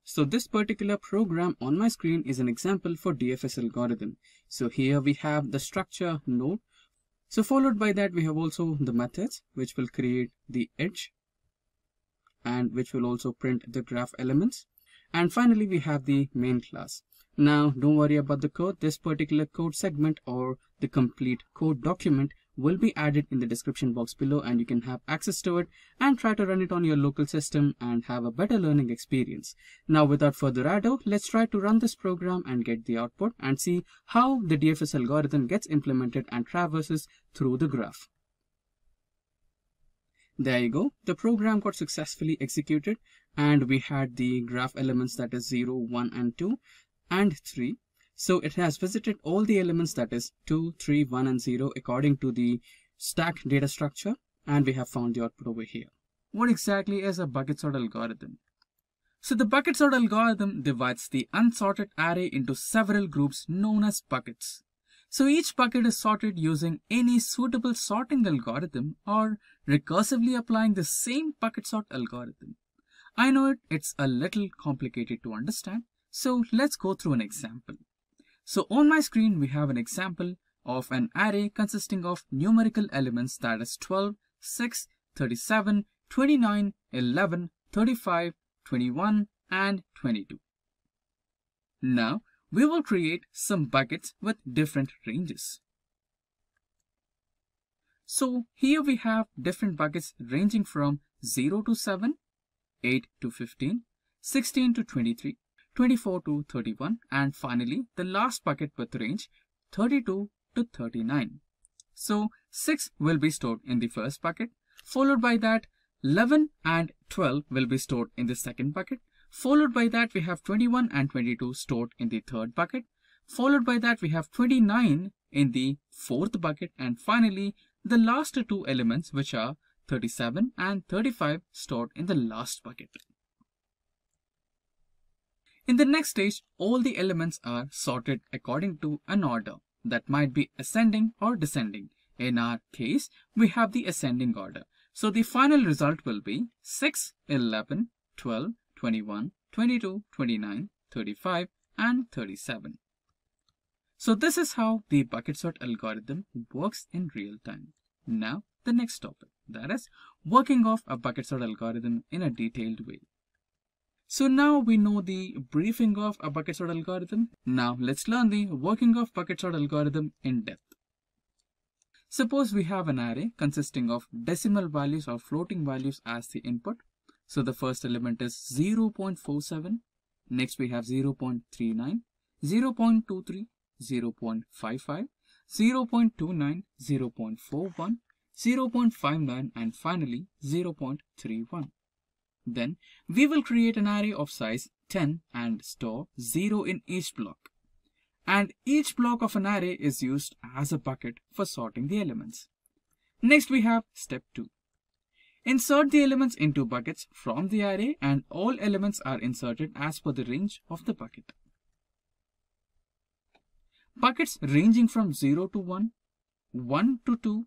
D: So this particular program on my screen is an example for DFS algorithm. So here we have the structure node. So followed by that we have also the methods which will create the edge and which will also print the graph elements. And finally, we have the main class. Now, don't worry about the code. This particular code segment or the complete code document will be added in the description box below, and you can have access to it and try to run it on your local system and have a better learning experience. Now, without further ado, let's try to run this program and get the output and see how the DFS algorithm gets implemented and traverses through the graph. There you go. The program got successfully executed and we had the graph elements, that is 0, 1, and 2 and 3. So it has visited all the elements, that is 2, 3, 1, and 0 according to the stack data structure, and we have found the output over here. What exactly is a bucket sort algorithm? So the bucket sort algorithm divides the unsorted array into several groups known as buckets. So each bucket is sorted using any suitable sorting algorithm or recursively applying the same bucket sort algorithm. I know it's a little complicated to understand, so let's go through an example. So on my screen, we have an example of an array consisting of numerical elements, that is 12, 6, 37, 29, 11, 35, 21, and 22. Now, we will create some buckets with different ranges. So here we have different buckets ranging from 0 to 7, 8 to 15, 16 to 23, 24 to 31, and finally the last bucket with range 32 to 39. So 6 will be stored in the first bucket, followed by that 11 and 12 will be stored in the second bucket, followed by that we have 21 and 22 stored in the third bucket, followed by that we have 29 in the fourth bucket, and finally the last two elements, which are 37 and 35, stored in the last bucket. In the next stage, all the elements are sorted according to an order that might be ascending or descending. In our case, we have the ascending order. So the final result will be 6, 11, 12, 21, 22, 29, 35, and 37. So this is how the bucket sort algorithm works in real time. Now the next topic, that is working of a bucket sort algorithm in a detailed way. So now we know the briefing of a bucket sort algorithm. Now let's learn the working of bucket sort algorithm in depth. Suppose we have an array consisting of decimal values or floating values as the input. So the first element is 0.47, next we have 0.39, 0.23, 0.55, 0.29, 0.41, 0.59, and finally 0.31. Then we will create an array of size 10 and store 0 in each block. And each block of an array is used as a bucket for sorting the elements. Next we have step 2. Insert the elements into buckets from the array, and all elements are inserted as per the range of the bucket. Buckets ranging from 0 to 1, 1 to 2,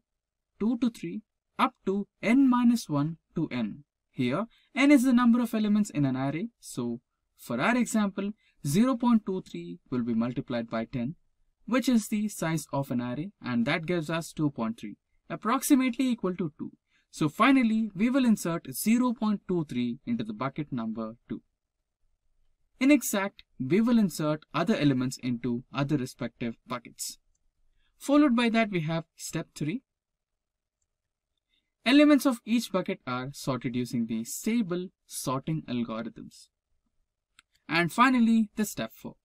D: 2 to 3, up to n-1 to n. Here, n is the number of elements in an array. So, for our example, 0.23 will be multiplied by 10, which is the size of an array, and that gives us 2.3, approximately equal to 2. So finally, we will insert 0.23 into the bucket number 2. In exact, we will insert other elements into other respective buckets. Followed by that, we have step 3. Elements of each bucket are sorted using the stable sorting algorithms. And finally, the step 4.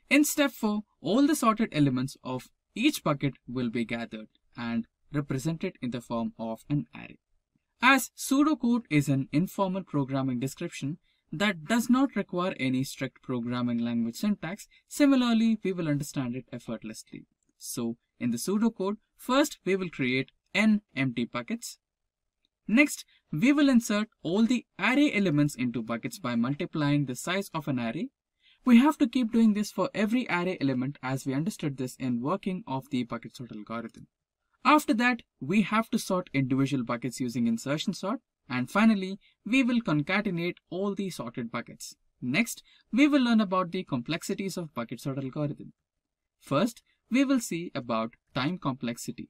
D: In step 4, all the sorted elements of each bucket will be gathered and represented in the form of an array. As pseudocode is an informal programming description that does not require any strict programming language syntax, similarly, we will understand it effortlessly. So, in the pseudocode, first we will create n empty buckets. Next, we will insert all the array elements into buckets by multiplying the size of an array. We have to keep doing this for every array element, as we understood this in working of the bucket sort algorithm. After that, we have to sort individual buckets using insertion sort, and finally, we will concatenate all the sorted buckets. Next, we will learn about the complexities of bucket sort algorithm. First, we will see about time complexity.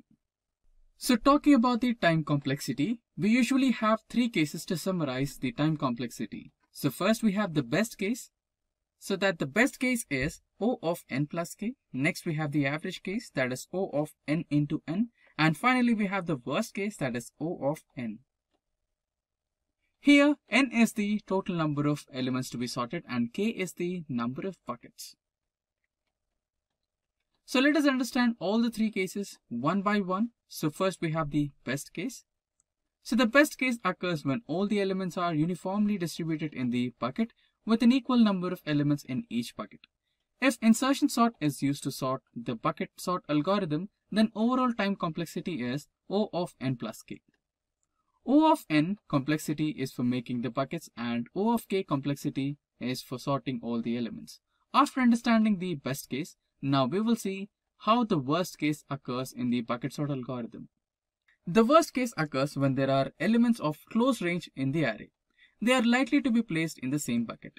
D: So talking about the time complexity, we usually have 3 cases to summarize the time complexity. So first we have the best case. So that the best case is O of n plus k. Next we have the average case, that is O of n into n. And finally we have the worst case, that is O of n. Here n is the total number of elements to be sorted and k is the number of buckets. So let us understand all the 3 cases one by one. So first we have the best case. So the best case occurs when all the elements are uniformly distributed in the bucket with an equal number of elements in each bucket. If insertion sort is used to sort the bucket sort algorithm, then overall time complexity is O of n plus k. O of n complexity is for making the buckets and O of k complexity is for sorting all the elements. After understanding the best case, now we will see how the worst case occurs in the bucket sort algorithm. The worst case occurs when there are elements of close range in the array. They are likely to be placed in the same bucket.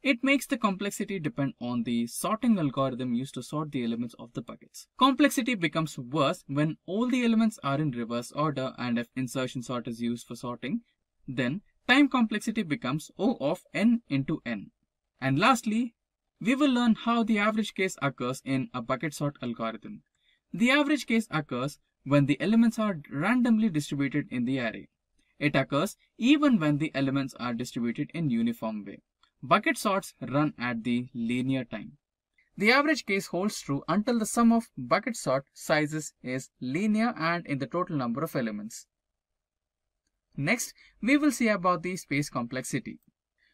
D: It makes the complexity depend on the sorting algorithm used to sort the elements of the buckets. Complexity becomes worse when all the elements are in reverse order, and if insertion sort is used for sorting, then time complexity becomes O of n into n. And lastly, we will learn how the average case occurs in a bucket sort algorithm. The average case occurs when the elements are randomly distributed in the array. It occurs even when the elements are distributed in uniform way. Bucket sorts run at the linear time. The average case holds true until the sum of bucket sort sizes is linear and in the total number of elements. Next, we will see about the space complexity.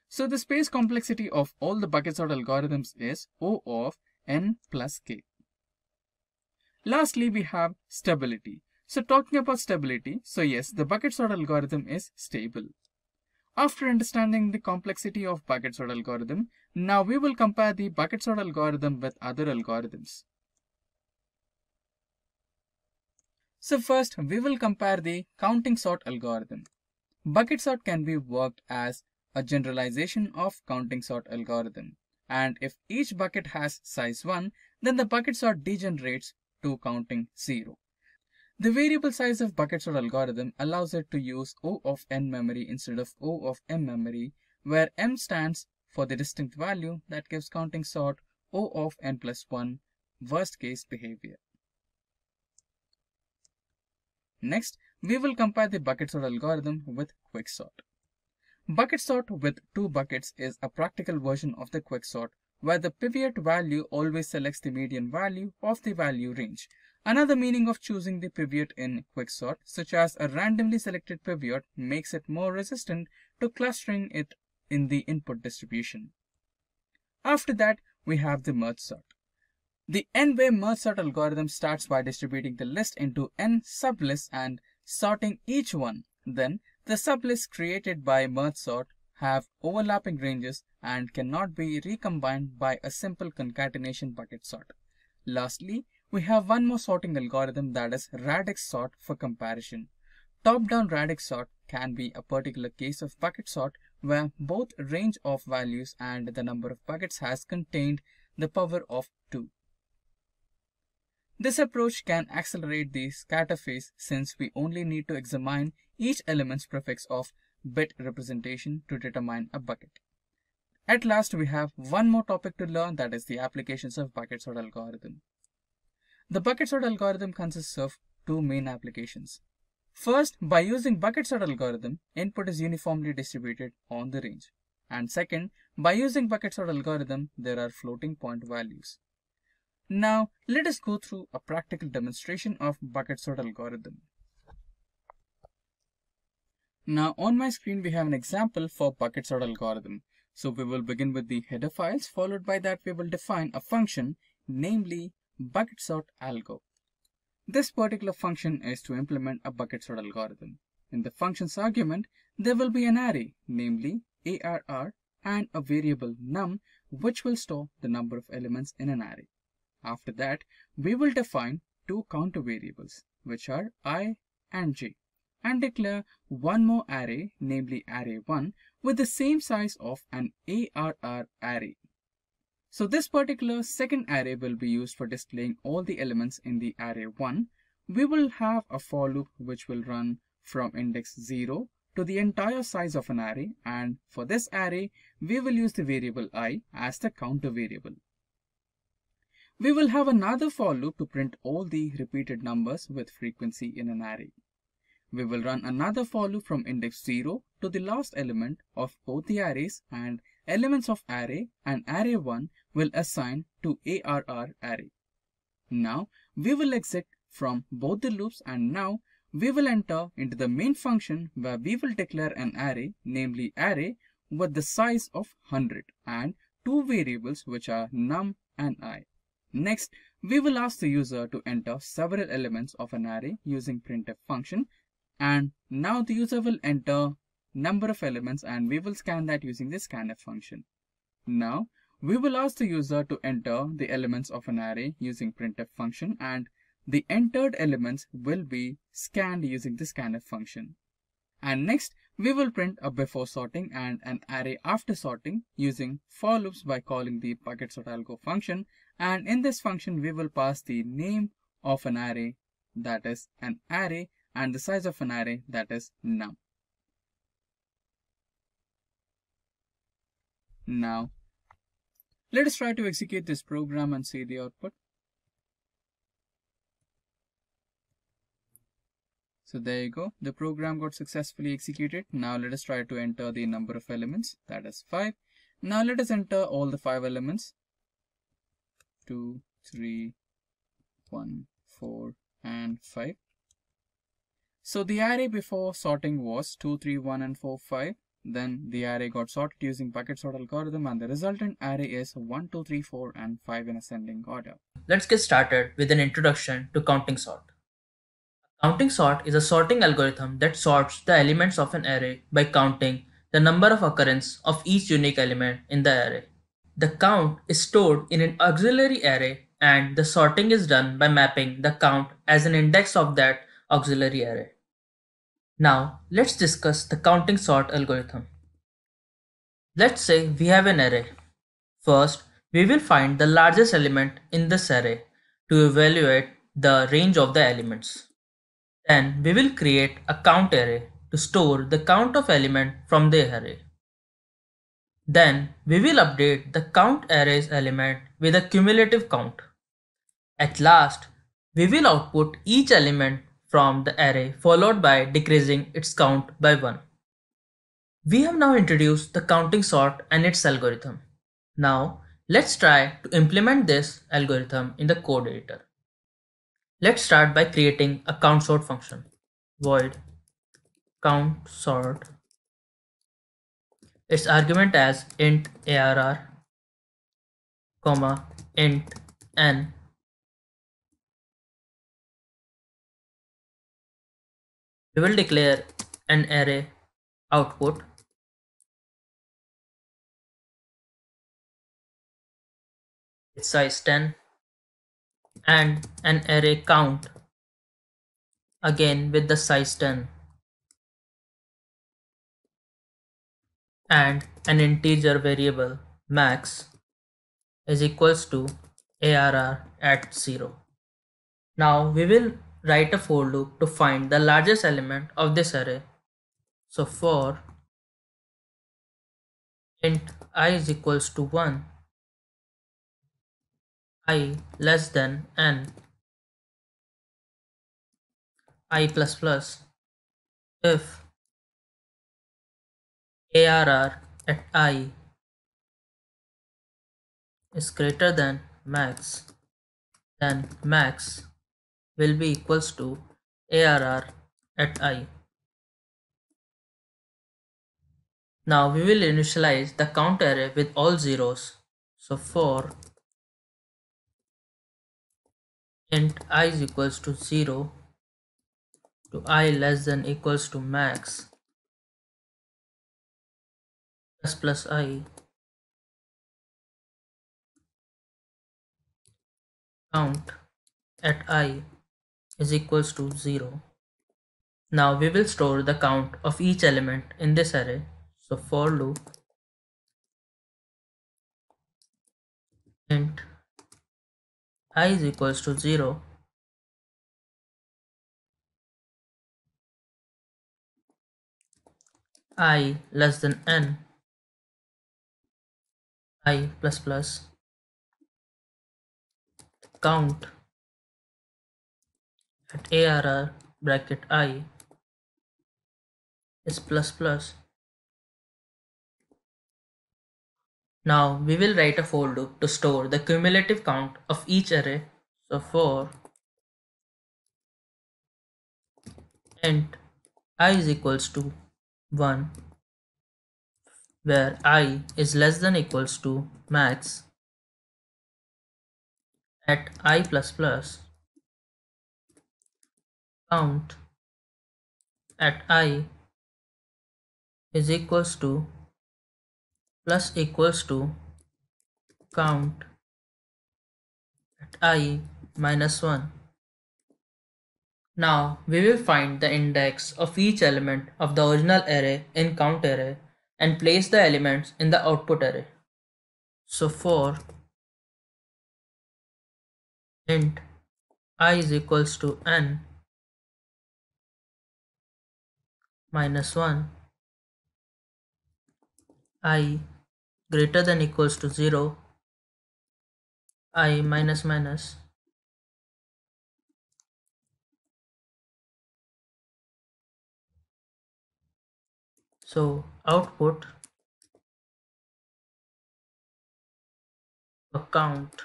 D: So the space complexity of all the bucket sort algorithms is O of n plus k. Lastly, we have stability. So talking about stability, so yes, the bucket sort algorithm is stable. After understanding the complexity of bucket sort algorithm, now we will compare the bucket sort algorithm with other algorithms. So first, we will compare the counting sort algorithm. Bucket sort can be worked as a generalization of counting sort algorithm. And if each bucket has size 1, then the bucket sort degenerates to counting 0. The variable size of bucket sort algorithm allows it to use O of n memory instead of O of m memory, where m stands for the distinct value that gives counting sort O of n plus 1 worst case behavior. Next, we will compare the bucket sort algorithm with quicksort. Bucket sort with 2 buckets is a practical version of the quicksort, where the pivot value always selects the median value of the value range. Another meaning of choosing the pivot in quicksort, such as a randomly selected pivot, makes it more resistant to clustering it in the input distribution. After that, we have the merge sort. The n-way merge sort algorithm starts by distributing the list into n sublists and sorting each one. Then, the sublists created by merge sort have overlapping ranges and cannot be recombined by a simple concatenation bucket sort. Lastly, we have one more sorting algorithm, that is radix sort for comparison. Top-down radix sort can be a particular case of bucket sort where both range of values and the number of buckets has contained the power of 2. This approach can accelerate the scatter phase since we only need to examine each element's prefix of bit representation to determine a bucket. At last, we have one more topic to learn, that is the applications of bucket sort algorithm. The bucket sort algorithm consists of 2 main applications. First, by using bucket sort algorithm, input is uniformly distributed on the range. And second, by using bucket sort algorithm, there are floating point values. Now, let us go through a practical demonstration of bucket sort algorithm. Now, on my screen, we have an example for bucket sort algorithm. So we will begin with the header files. Followed by that, we will define a function, namely bucket sort algo. This particular function is to implement a bucket sort algorithm. In the function's argument, there will be an array, namely arr, and a variable num, which will store the number of elements in an array. After that, we will define 2 counter variables, which are I and j, and declare one more array, namely array1, with the same size of an arr array. So this particular second array will be used for displaying all the elements in the array1. We will have a for loop which will run from index 0 to the entire size of an array, and for this array, we will use the variable I as the counter variable. We will have another for loop to print all the repeated numbers with frequency in an array. We will run another for loop from index 0 to the last element of both the arrays, and elements of array and array1 will assign to arr array. Now, we will exit from both the loops, and now we will enter into the main function where we will declare an array, namely array, with the size of 100 and 2 variables which are num and I. Next, we will ask the user to enter several elements of an array using printf function, and now the user will enter number of elements and we will scan that using the scanf function. Now, we will ask the user to enter the elements of an array using printf function, and the entered elements will be scanned using the scanf function. And next, We will print a before sorting and an array after sorting using for loops by calling the bucket.algo function, and in this function we will pass the name of an array, that is an array, and the size of an array, that is num. Now let us try to execute this program and see the output. So there you go, the program got successfully executed. Now let us try to enter the number of elements, that is 5. Now let us enter all the 5 elements, 2, 3, 1, 4 and 5. So the array before sorting was 2, 3, 1 and 4, 5. Then the array got sorted using bucket sort algorithm, and the resultant array is 1, 2, 3, 4 and 5 in ascending order.
B: Let's get started with an introduction to counting sort. Counting sort is a sorting algorithm that sorts the elements of an array by counting the number of occurrence of each unique element in the array. The count is stored in an auxiliary array, and the sorting is done by mapping the count as an index of that auxiliary array. Now let's discuss the counting sort algorithm. Let's say we have an array. First, we will find the largest element in this array to evaluate the range of the elements. Then we will create a count array to store the count of element from the array. Then we will update the count array's element with a cumulative count. At last, we will output each element from the array followed by decreasing its count by 1. We have now introduced the counting sort and its algorithm. Now let's try to implement this algorithm in the code editor. Let's start by creating a count sort function. Void count sort. Its argument as int arr, comma int n. We will declare an array output with size 10 and an array count again with the size 10 and an integer variable max is equals to arr at 0. Now we will write a for loop to find the largest element of this array. So for int I is equals to 1, I less than n, I plus plus, if arr at I is greater than max, then max will be equals to arr at I. Now we will initialize the count array with all zeros. So for int I is equals to 0 to I less than equals to max plus I, count at I is equals to 0. Now we will store the count of each element in this array. So for loop int I is equals to 0 I less than n, I plus plus, count at arr bracket I is plus plus. Now we will write a for loop to store the cumulative count of each array. So for int I is equals to 1, where I is less than equals to max, at I plus plus, count at I is equals to plus equals to count at I minus 1.
C: Now we will find the index of each element of the original array in count array and place the elements in the output array. So for int I is equals to n minus 1, I greater than equals to 0, I minus minus. So output a count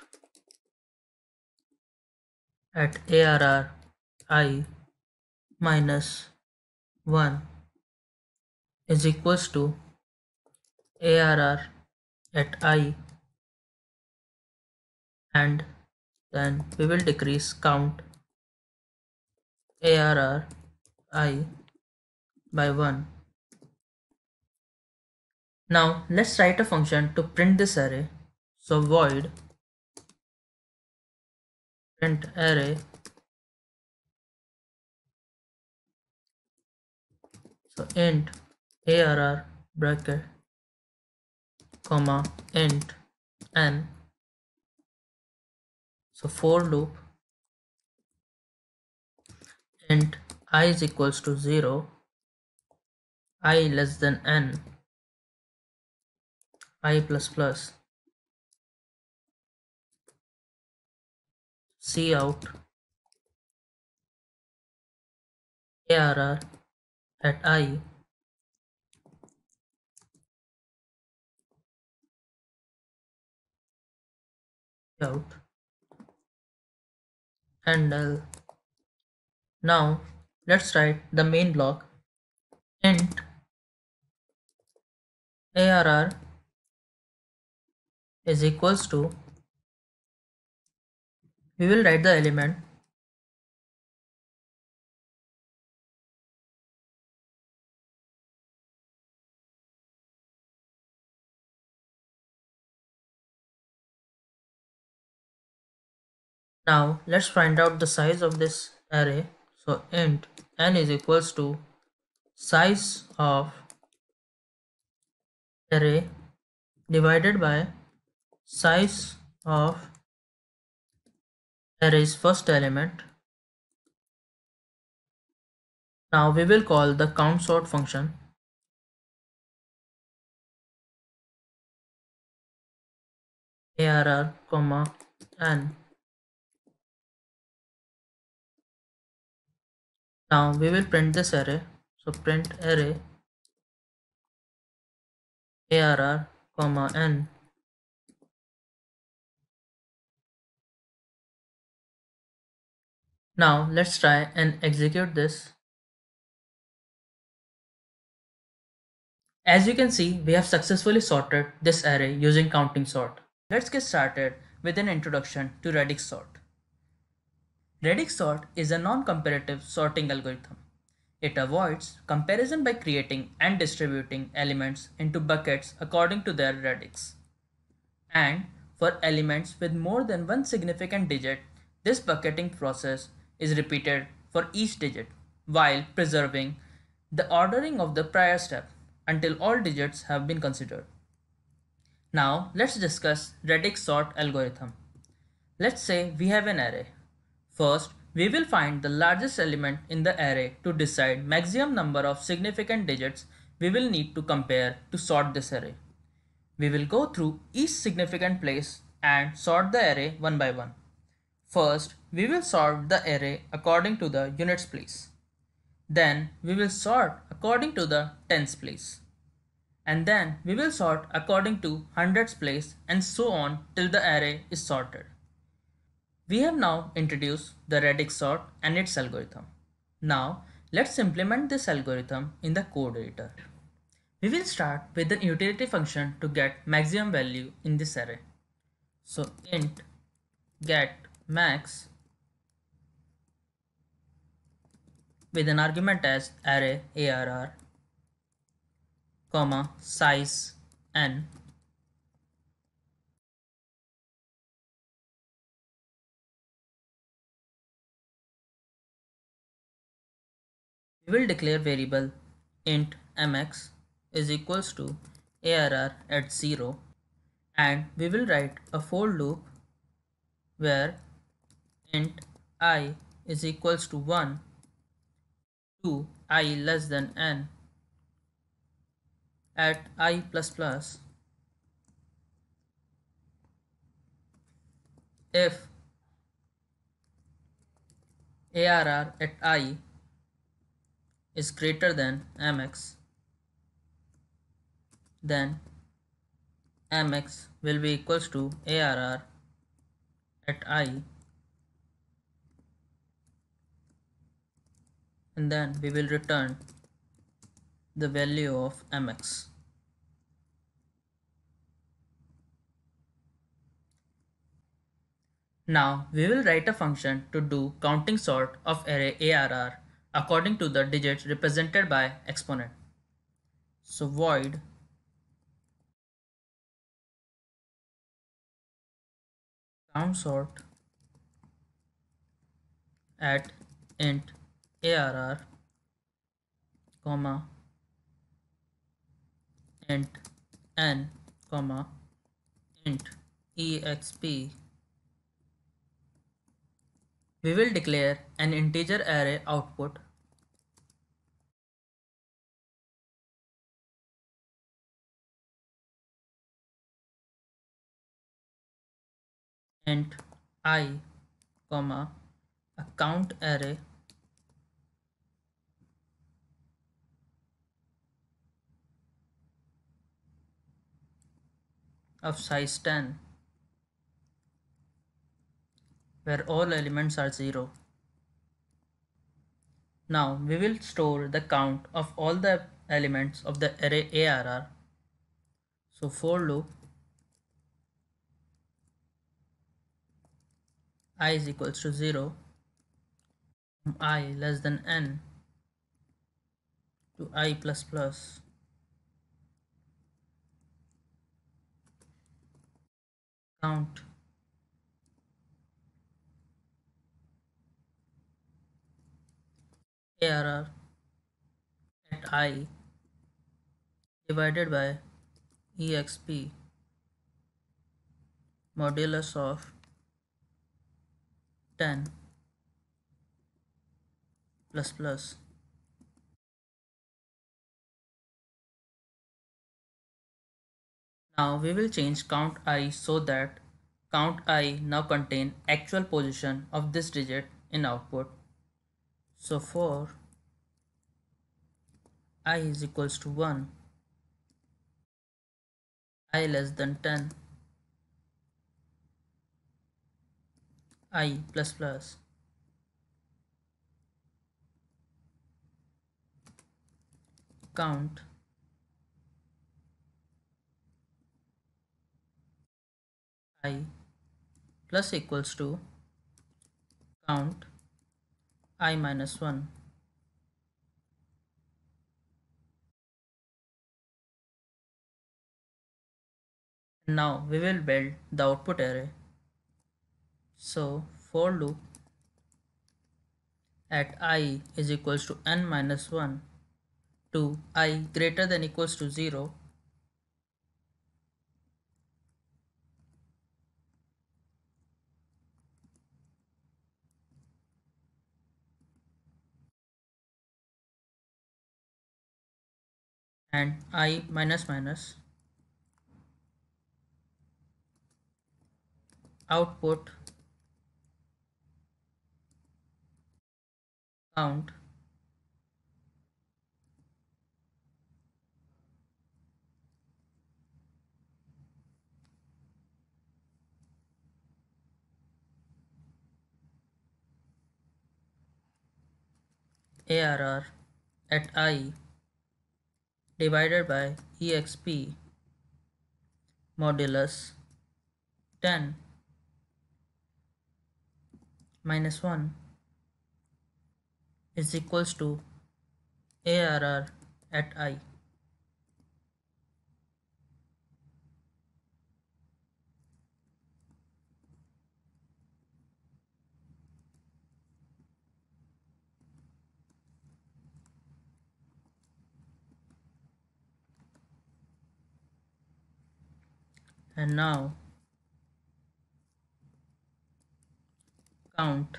C: at arr I minus 1 is equals to arr at I, and then we will decrease count arr I by 1. Now let's write a function to print this array. So void print array. So int arr bracket comma int n. So for loop int I is equals to 0, I less than n, I plus plus, cout arr at I out and L. Now let's write the main block int arr is equals to, we will write the element Now let's find out the size of this array. So int n is equals to size of array divided by size of array's first element. Now we will call the count sort function. Arr comma n. Now we will print this array. So print array arr comma n. Now let's try and execute this. As you can see, we have successfully sorted this array using counting sort. Let's get started with an introduction to radix sort. Radix sort is a non-comparative sorting algorithm. It avoids comparison by creating and distributing elements into buckets according to their radix. And for elements with more than one significant digit, this bucketing process is repeated for each digit while preserving the ordering of the prior step until all digits have been considered. Now let's discuss radix sort algorithm. Let's say we have an array. First, we will find the largest element in the array to decide maximum number of significant digits we will need to compare to sort this array. We will go through each significant place and sort the array one by one. First, we will sort the array according to the units place. Then we will sort according to the tens place. And then we will sort according to hundreds place, and so on till the array is sorted. We have now introduced the radix sort and its algorithm. Now let's implement this algorithm in the code editor. We will start with an utility function to get maximum value in this array. So int get max with an argument as array arr comma size n. We will declare variable int mx is equals to ARR at 0, and we will write a for loop where int I is equals to 1 to I less than n at I plus plus if ARR at I is greater than mx, then mx will be equals to ARR at I, and then we will return the value of mx. Now we will write a function to do counting sort of array ARR according to the digits represented by exponent. So void count sort at int ARR, comma int n, comma int exp. We will declare an integer array output int I, comma a count array of size 10 where all elements are 0. Now we will store the count of all the elements of the array ARR. So for loop I is equals to 0 from I less than n to I plus plus count ARR at I divided by exp modulus of 10 plus plus. Now we will change count I so that count I now contain actual position of this digit in output. So for I is equals to 1, I less than 10, I plus plus, count I plus equals to count I minus 1. Now we will build the output array. So for loop at I is equals to n minus 1 to I greater than equals to 0, and I minus minus output count ARR at I divided by exp modulus 10 minus 1 is equals to ARR at I. And now count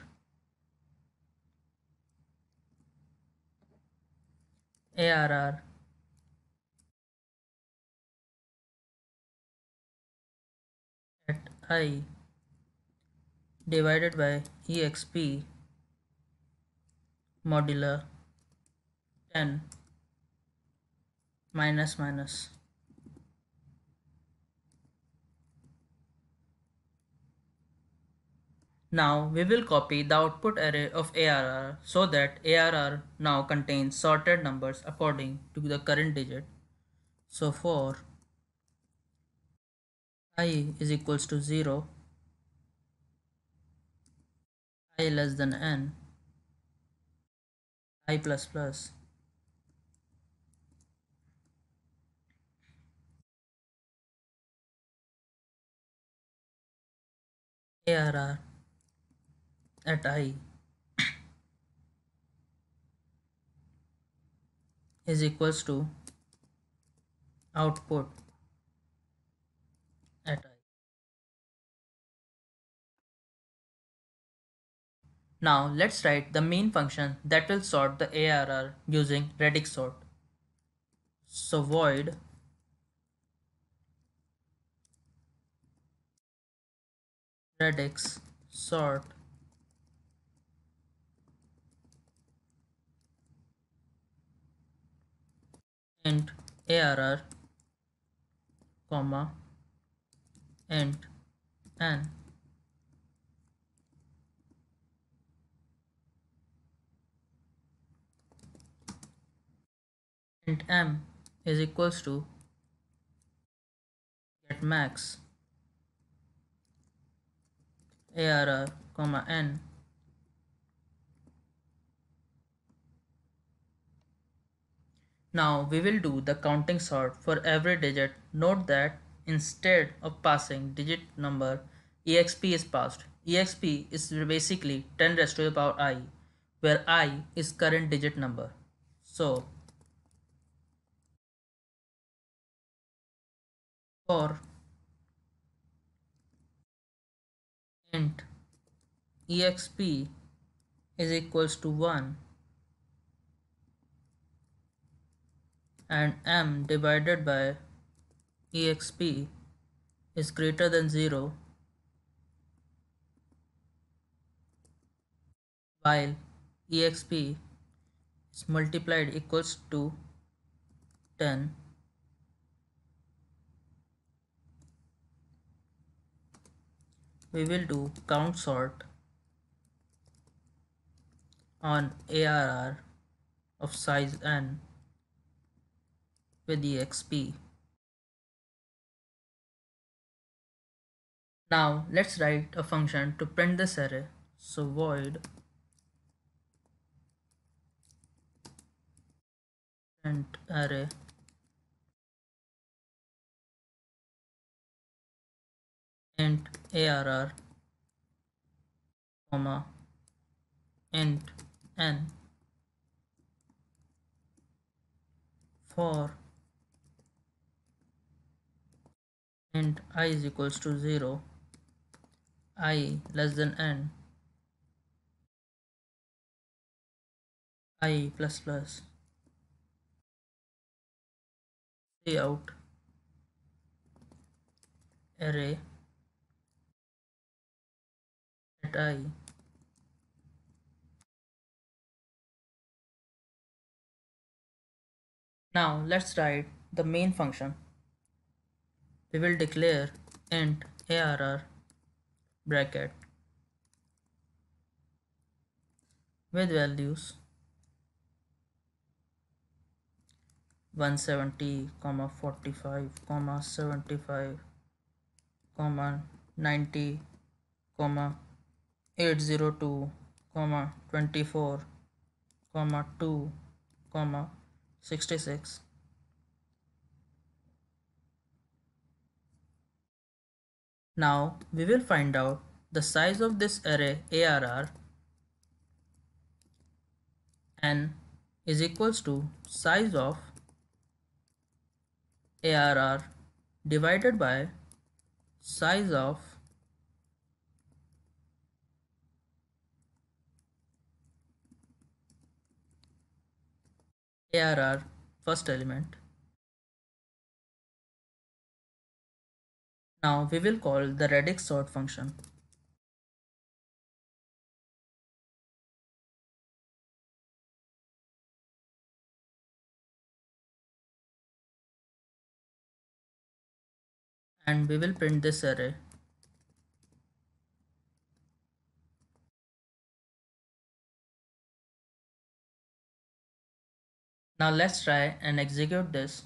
C: ARR at I divided by EXP modular 10 minus minus. Now we will copy the output array of ARR so that ARR now contains sorted numbers according to the current digit. So for I is equals to 0, I less than n, I plus plus, ARR at I is equals to output at I. Now let's write the main function that will sort the ARR using radix sort. So void radix sort int ARR comma int n. Int m is equals to get max ARR comma n. Now we will do the counting sort for every digit. Note that instead of passing digit number, exp is passed. Exp is basically 10 raised to the power I, where I is current digit number. So for int exp is equals to 1 and m divided by exp is greater than 0, while exp is multiplied equals to 10, we will do count sort on ARR of size n with exp. Now let's write a function to print this array. So void print array int ARR comma int n for int I is equals to 0, I less than n, I plus plus, see out array at I. Now let's write the main function. We will declare int ARR bracket with values 170, 45, 75, 90, 802, 24, 2, 66. Now we will find out the size of this array ARR. N is equals to size of ARR divided by size of ARR first element. Now we will call the radix sort function. And we will print this array. Now let's try and execute this.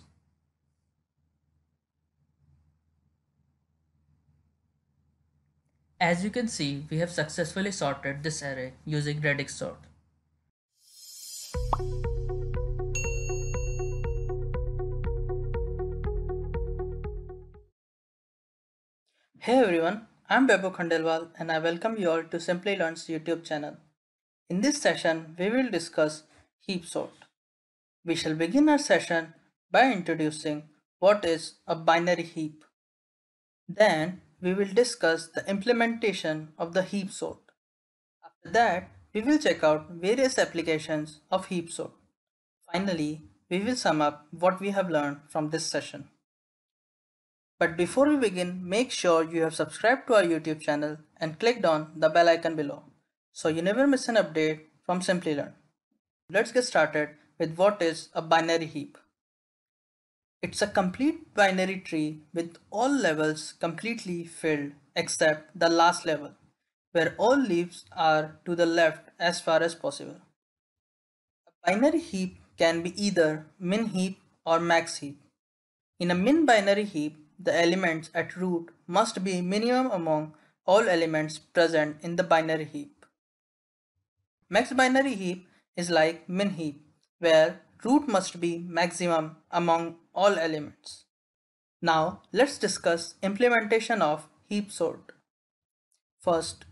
C: As you can see, we have successfully sorted this array using radix sort. Hey everyone, I'm Bebo Khandelwal and I welcome you all to Simply Learn's YouTube channel. In this session, we will discuss heap sort. We shall begin our session by introducing what is a binary heap. Then, we will discuss the implementation of the heap sort. After that, we will check out various applications of heap sort. Finally, we will sum up what we have learned from this session. But before we begin, make sure you have subscribed to our YouTube channel and clicked on the bell icon below so you never miss an update from Simply Learn. Let's get started with what is a binary heap. It's a complete binary tree with all levels completely filled except the last level, where all leaves are to the left as far as possible. A binary heap can be either min heap or max heap. In a min binary heap, the elements at root must be minimum among all elements present in the binary heap. Max binary heap is like min heap, where root must be maximum among all elements. Now let's discuss implementation of heap sort. First,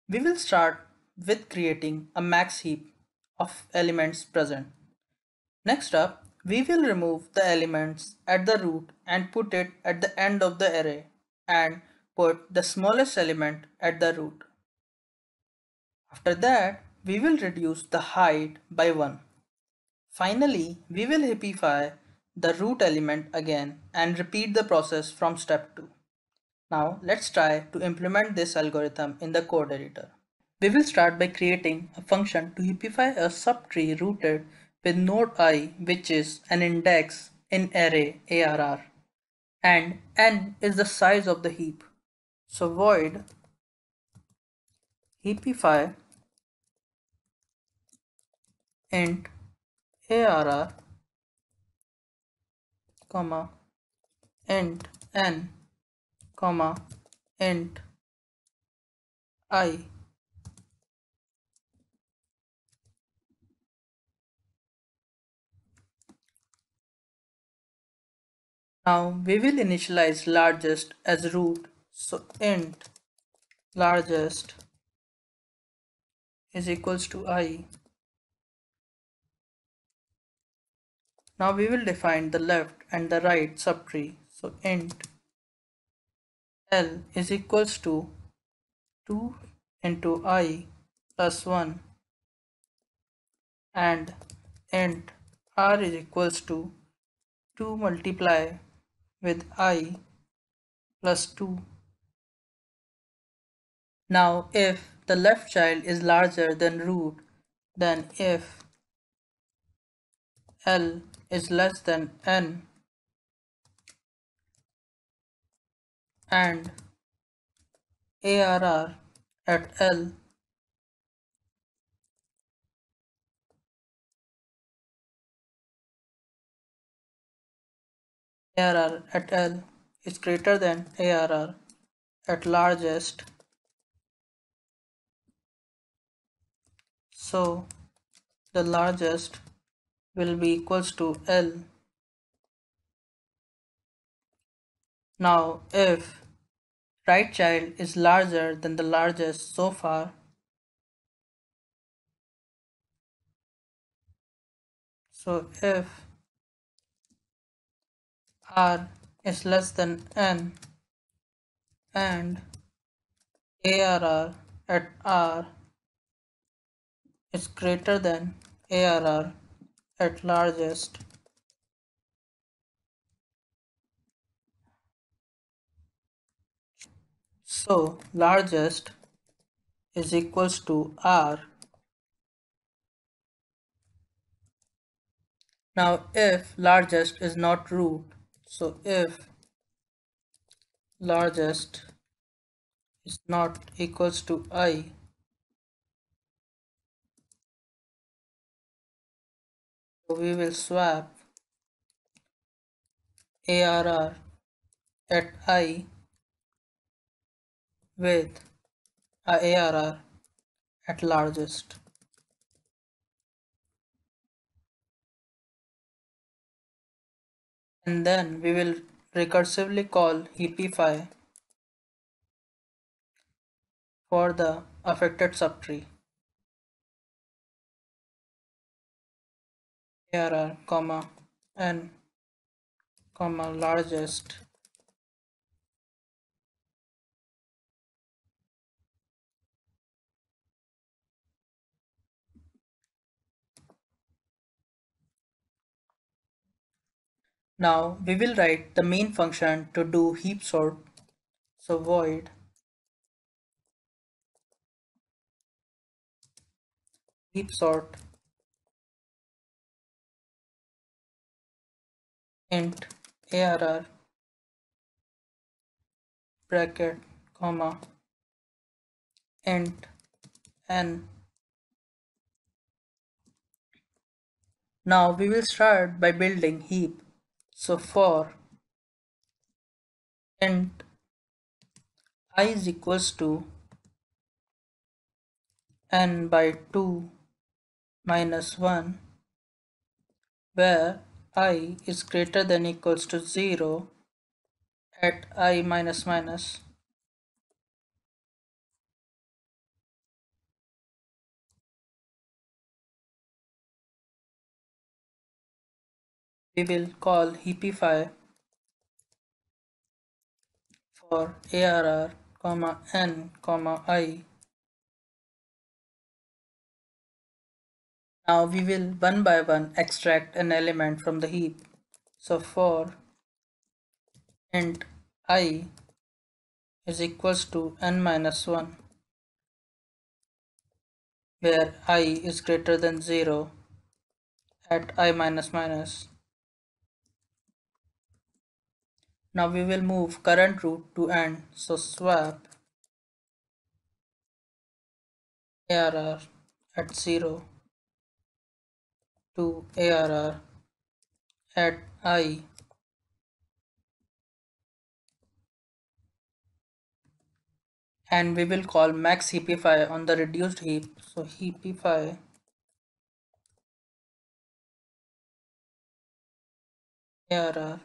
C: we will start with creating a max heap of elements present. Next up, we will remove the elements at the root and put it at the end of the array and put the smallest element at the root. After that, we will reduce the height by 1. Finally, we will heapify the root element again and repeat the process from step 2. Now let's try to implement this algorithm in the code editor. We will start by creating a function to heapify a subtree rooted with node I, which is an index in array ARR, and n is the size of the heap. So void heapify int ARR comma int n comma int I. Now we will initialize largest as root, so int largest is equals to I. Now we will define the left and the right subtree, so int L is equals to 2 into I plus 1 and int R is equals to 2 multiply with I plus 2. Now if the left child is larger than root, then if L is less than n and ARR at L ARR at L is greater than ARR at largest, so the largest will be equals to L. Now if right child is larger than the largest so far, so if R is less than n and ARR at R is greater than ARR at largest. So largest is equals to R. Now if largest is not root, so if largest is not equals to I, so we will swap ARR at I with ARR at largest. And then we will recursively call heapify for the affected subtree. ARR, comma, n, comma, largest. Now we will write the main function to do heap sort. So void heap sort int ARR bracket comma int n. Now we will start by building heap. So for int I is equals to n by 2 minus 1, where I is greater than equals to 0 at I minus minus. We will call heapify for ARR, comma n, comma I. Now we will one by one extract an element from the heap. So for int I is equals to n minus 1, where I is greater than 0 at I minus minus. Now we will move current root to end. So swap ARR at 0 to ARR at I. And we will call max heapify on the reduced heap. So heapify ARR,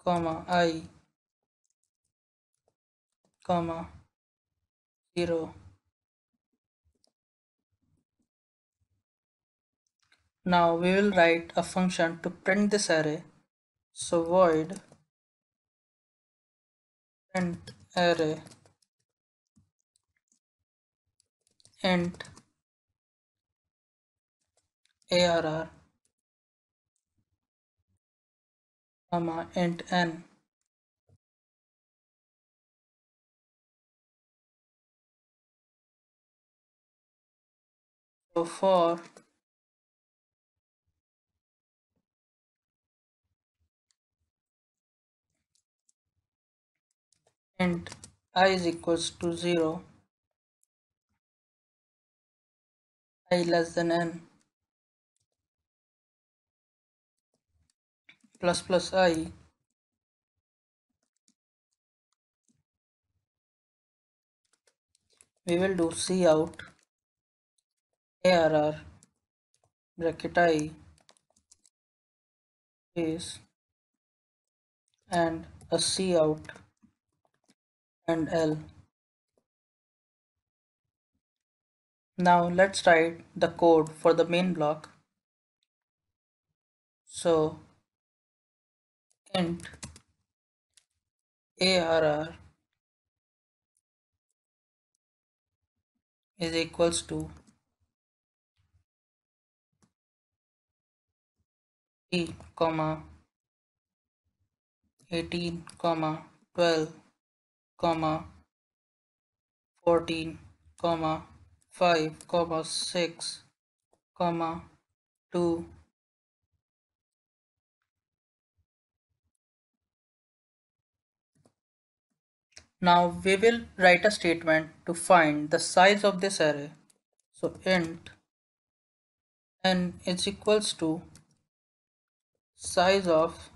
C: comma I, comma 0. Now we will write a function to print this array. So void print array int ARR, comma int n. So for int I is equals to 0, I less than n, plus plus I, we will do cout ARR bracket I is and a cout and L. Now let's write the code for the main block. So int ARR is equals to E, 18, 12, 14, 5, 6, 2. Now we will write a statement to find the size of this array. So int n is equals to size of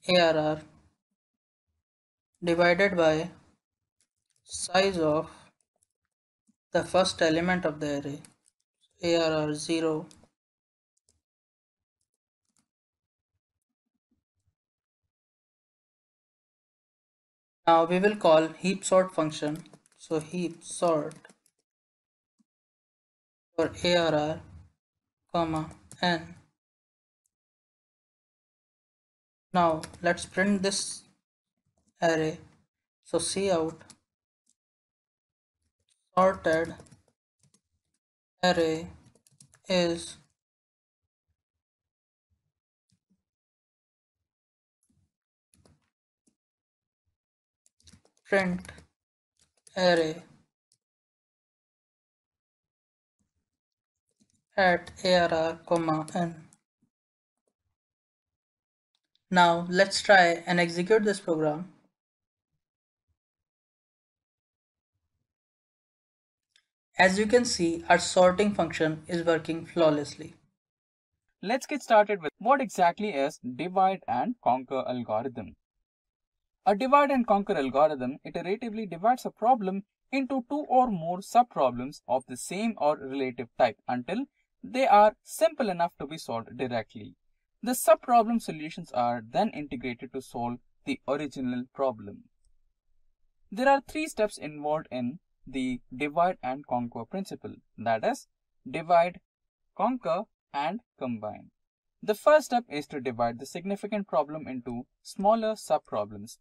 C: ARR divided by size of the first element of the array, ARR 0. Now we will call heap sort function. So heap sort for ARR, n. Now let's print this array. So cout sorted array is print array at ARR, n. Now let's try and execute this program. As you can see, our sorting function is working flawlessly.
D: Let's get started with what exactly is divide and conquer algorithm. A divide and conquer algorithm iteratively divides a problem into two or more subproblems of the same or relative type until they are simple enough to be solved directly. The subproblem solutions are then integrated to solve the original problem. There are three steps involved in the divide and conquer principle, that is, divide, conquer, and combine. The first step is to divide the significant problem into smaller subproblems.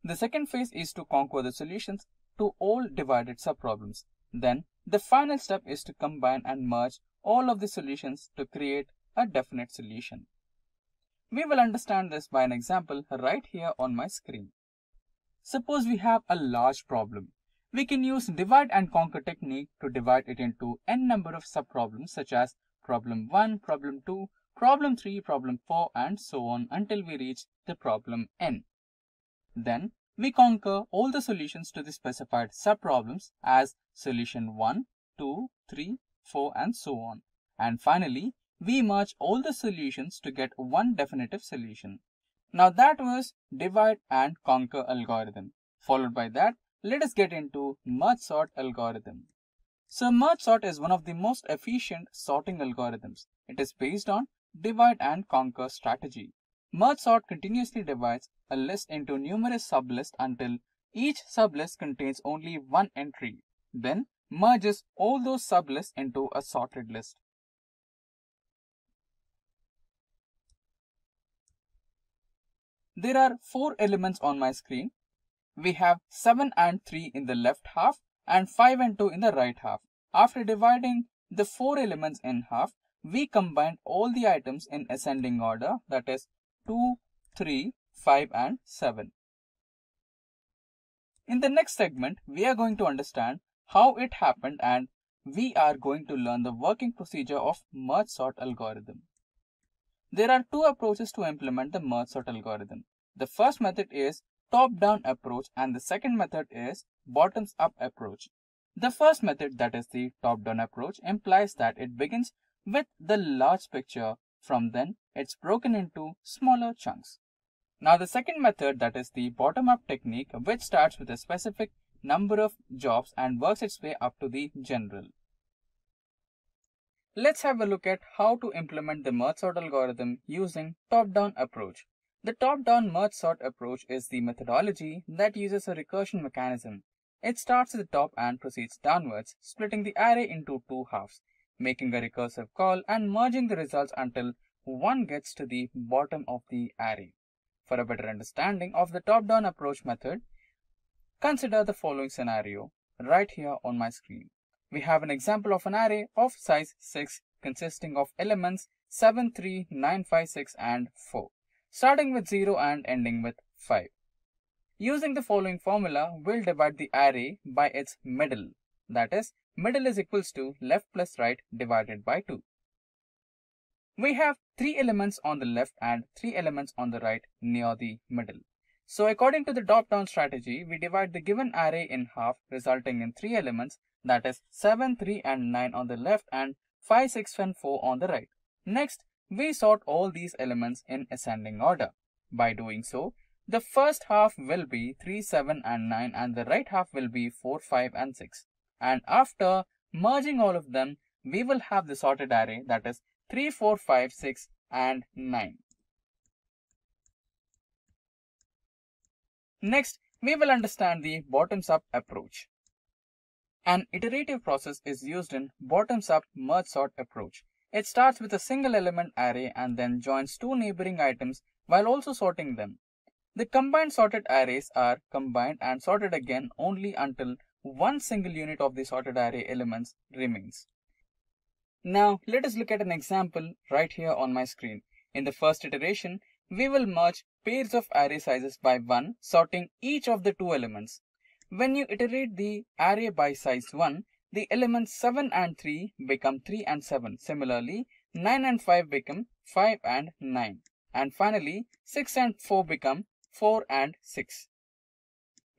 D: The second phase is to conquer the solutions to all divided subproblems. Then, the final step is to combine and merge all of the solutions to create a definite solution. We will understand this by an example right here on my screen. Suppose we have a large problem. We can use divide and conquer technique to divide it into n number of subproblems such as problem 1, problem 2, problem 3, problem 4 and so on until we reach the problem n. Then we conquer all the solutions to the specified subproblems as solution 1, 2, 3, 4 and so on. And finally, we merge all the solutions to get one definitive solution. Now that was divide and conquer algorithm. Followed by that, let us get into merge sort algorithm. So merge sort is one of the most efficient sorting algorithms. It is based on divide and conquer strategy. Merge sort continuously divides a list into numerous sublists until each sublist contains only one entry. Then merges all those sublists into a sorted list. There are 4 elements on my screen. We have 7 and 3 in the left half and 5 and 2 in the right half. After dividing the 4 elements in half, we combined all the items in ascending order, that is 2, 3, 5 and 7. In the next segment, we are going to understand how it happened and we are going to learn the working procedure of merge sort algorithm. There are 2 approaches to implement the merge sort algorithm. The first method is top-down approach and the second method is bottoms-up approach. The first method, that is the top-down approach, implies that it begins with the large picture. From then, it's broken into smaller chunks. Now the second method, that is the bottom-up technique, which starts with a specific number of jobs and works its way up to the general. Let's have a look at how to implement the merge sort algorithm using top-down approach. The top-down merge sort approach is the methodology that uses a recursion mechanism. It starts at the top and proceeds downwards, splitting the array into 2 halves, making a recursive call and merging the results until one gets to the bottom of the array. For a better understanding of the top-down approach method, Consider the following scenario right here on my screen. We have an example of an array of size 6 consisting of elements 7, 3, 9, 5, 6 and 4, starting with 0 and ending with 5. Using the following formula, we'll divide the array by its middle. That is, middle is equals to left plus right divided by 2. We have 3 elements on the left and 3 elements on the right near the middle. So according to the drop-down strategy, we divide the given array in half, resulting in 3 elements, that is 7, 3 and 9 on the left and 5, 6 and 4 on the right. Next, we sort all these elements in ascending order. By doing so, the first half will be 3, 7 and 9 and the right half will be 4, 5 and 6. And after merging all of them, we will have the sorted array, that is 3, 4, 5, 6 and 9. Next, we will understand the bottoms-up approach. An iterative process is used in bottoms-up merge sort approach. It starts with a single element array and then joins 2 neighboring items while also sorting them. The combined sorted arrays are combined and sorted again only until one single unit of the sorted array elements remains. Now, let us look at an example right here on my screen. In the first iteration, we will merge pairs of array sizes by 1, sorting each of the 2 elements. When you iterate the array by size 1, the elements 7 and 3 become 3 and 7. Similarly, 9 and 5 become 5 and 9. And finally, 6 and 4 become 4 and 6.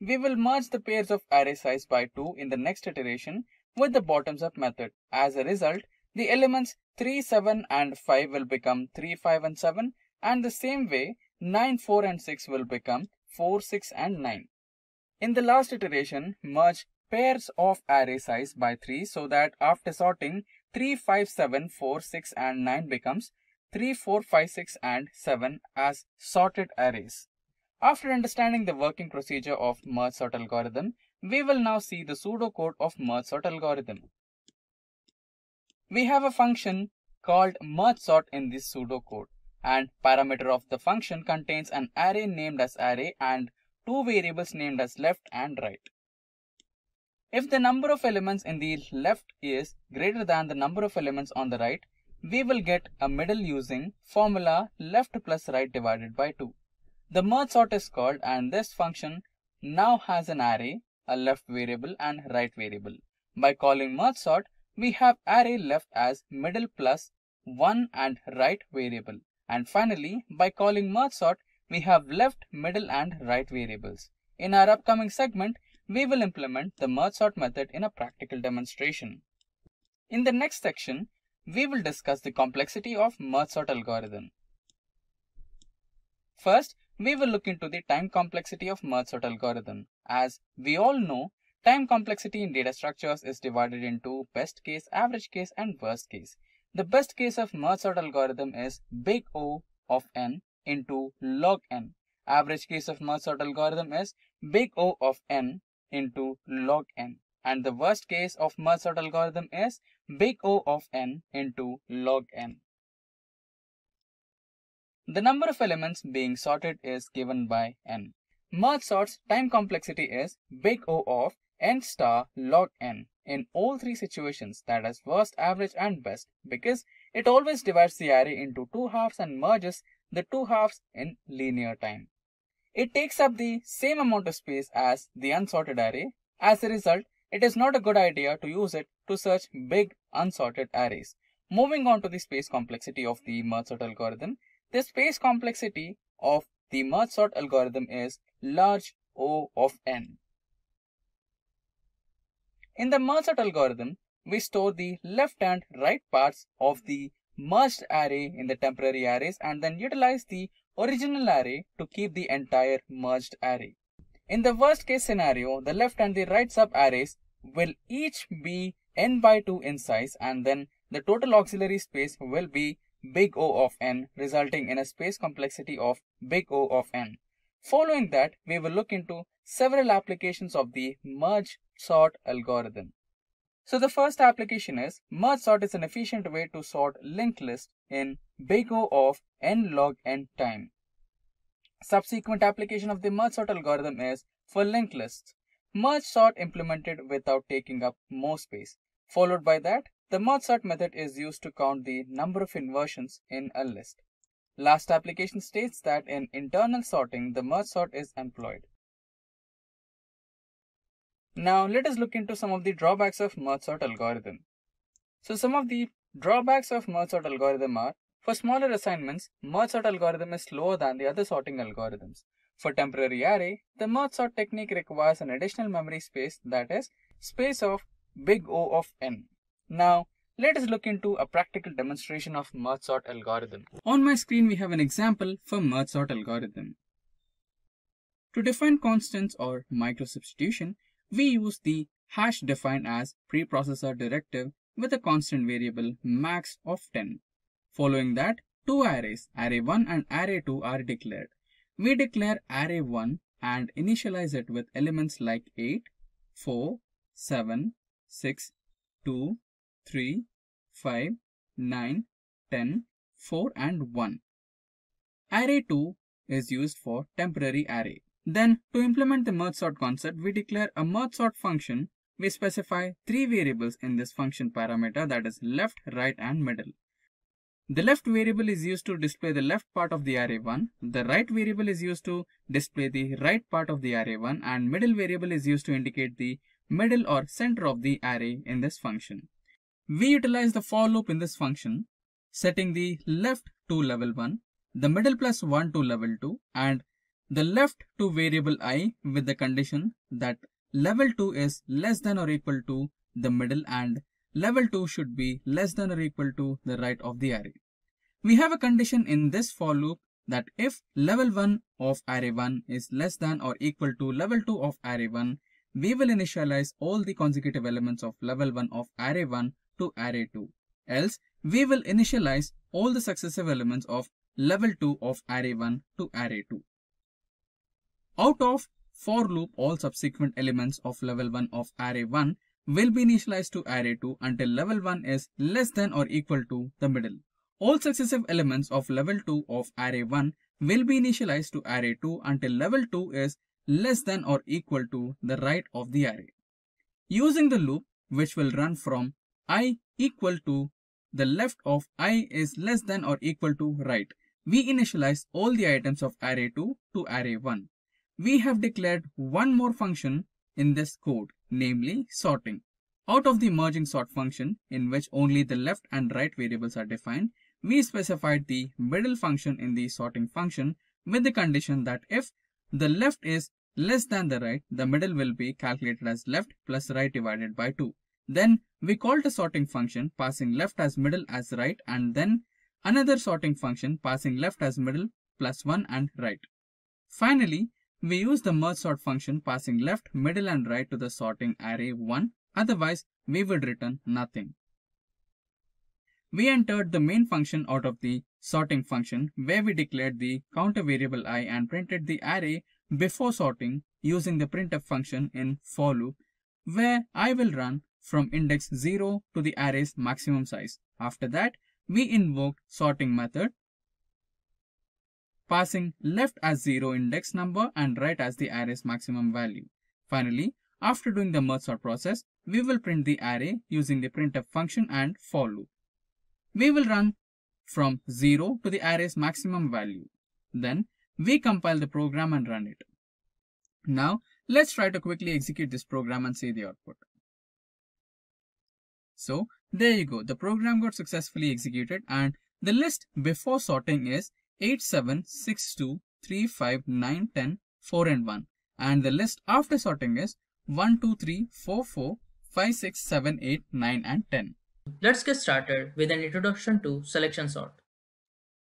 D: We will merge the pairs of array size by 2 in the next iteration with the bottoms-up method. As a result, the elements 3, 7 and 5 will become 3, 5 and 7, and the same way 9, 4 and 6 will become 4, 6 and 9. In the last iteration, merge pairs of array size by 3 so that after sorting 3, 5, 7, 4, 6 and 9 becomes 3, 4, 5, 6 and 7 as sorted arrays. After understanding the working procedure of merge sort algorithm, we will now see the pseudocode of merge sort algorithm. We have a function called merge sort in this pseudocode, and parameter of the function contains an array named as array and 2 variables named as left and right. If the number of elements in the left is greater than the number of elements on the right, we will get a middle using formula left plus right divided by 2. The merge sort is called, and this function now has an array, a left variable and right variable. By calling merge sort, we have array left as middle plus 1 and right variable. And finally, by calling merge sort, we have left, middle and right variables. In our upcoming segment, we will implement the merge sort method in a practical demonstration. In the next section, we will discuss the complexity of merge sort algorithm. First, we will look into the time complexity of merge sort algorithm. As we all know, time complexity in data structures is divided into best case, average case and worst case. The best case of merge sort algorithm is big O of n into log n. Average case of merge sort algorithm is big O of n into log n. And the worst case of merge sort algorithm is big O of n into log n. The number of elements being sorted is given by n. Merge sort's time complexity is big O of n star log n in all 3 situations, that is worst, average and best, because it always divides the array into 2 halves and merges the 2 halves in linear time. It takes up the same amount of space as the unsorted array. As a result, it is not a good idea to use it to search big unsorted arrays. Moving on to the space complexity of the merge sort algorithm, the space complexity of the merge sort algorithm is large O of n. In the merge sort algorithm, we store the left and right parts of the merged array in the temporary arrays and then utilize the original array to keep the entire merged array. In the worst case scenario, the left and the right sub arrays will each be n by 2 in size, and then the total auxiliary space will be big O of n, resulting in a space complexity of big O of n. Following that, we will look into several applications of the merge sort algorithm. So the first application is merge sort is an efficient way to sort linked list in big O of n log n time. Subsequent application of the merge sort algorithm is for linked lists. merge sort implemented without taking up more space. Followed by that, the merge sort method is used to count the number of inversions in a list. Last application states that in internal sorting, the merge sort is employed. Now let us look into some of the drawbacks of merge sort algorithm. So some of the drawbacks of merge sort algorithm are, for smaller assignments, merge sort algorithm is slower than the other sorting algorithms. For temporary array, the merge sort technique requires an additional memory space, that is, space of big O of n. Now, let us look into a practical demonstration of merge sort algorithm. On my screen, we have an example for merge sort algorithm. To define constants or micro substitution, we use the hash define as preprocessor directive with a constant variable max of 10. Following that, two arrays, array1 and array2 are declared. We declare array1 and initialize it with elements like 8, 4, 7, 6, 2, 3, 5, 9, 10, 4 and 1. Array2 is used for temporary array. Then, to implement the merge sort concept, we declare a merge sort function. We specify three variables in this function parameter, that is left, right and middle. The left variable is used to display the left part of the array1, the right variable is used to display the right part of the array1, and middle variable is used to indicate the middle or center of the array in this function. We utilize the for loop in this function, setting the left to level 1, the middle plus 1 to level 2, and the left to variable I with the condition that level 2 is less than or equal to the middle and level 2 should be less than or equal to the right of the array. We have a condition in this for loop that if level 1 of array 1 is less than or equal to level 2 of array 1, we will initialize all the consecutive elements of level 1 of array 1 to array 2. Else, we will initialize all the successive elements of level 2 of array 1 to array 2. Out of for loop, all subsequent elements of level 1 of array 1 will be initialized to array 2 until level 1 is less than or equal to the middle. All successive elements of level 2 of array 1 will be initialized to array 2 until level 2 is less than or equal to the right of the array. Using the loop, which will run from I equal to the left of I is less than or equal to right, we initialize all the items of array 2 to array 1. We have declared one more function in this code, namely sorting. Out of the merging sort function, in which only the left and right variables are defined, we specified the middle function in the sorting function with the condition that if the left is less than the right, the middle will be calculated as left plus right divided by 2. Then we called a sorting function passing left as middle as right, and then another sorting function passing left as middle plus 1 and right. Finally, we use the merge sort function passing left, middle and right to the sorting array 1, otherwise we would return nothing. We entered the main function out of the sorting function where we declared the counter variable I and printed the array before sorting using the printf function in for loop, where I will run from index 0 to the array's maximum size. After that, we invoked sorting method passing left as 0 index number and right as the array's maximum value. Finally, after doing the merge sort process, we will print the array using the printf function and for loop. We will run from 0 to the array's maximum value. Then we compile the program and run it. Now let's try to quickly execute this program and see the output. So there you go, the program got successfully executed and the list before sorting is 8, 7, 6, 2, 3, 5, 9, 10, 4 and 1. And the list after sorting is 1, 2, 3, 4, 4, 5, 6, 7, 8, 9 and 10.
B: Let's get started with an introduction to selection sort.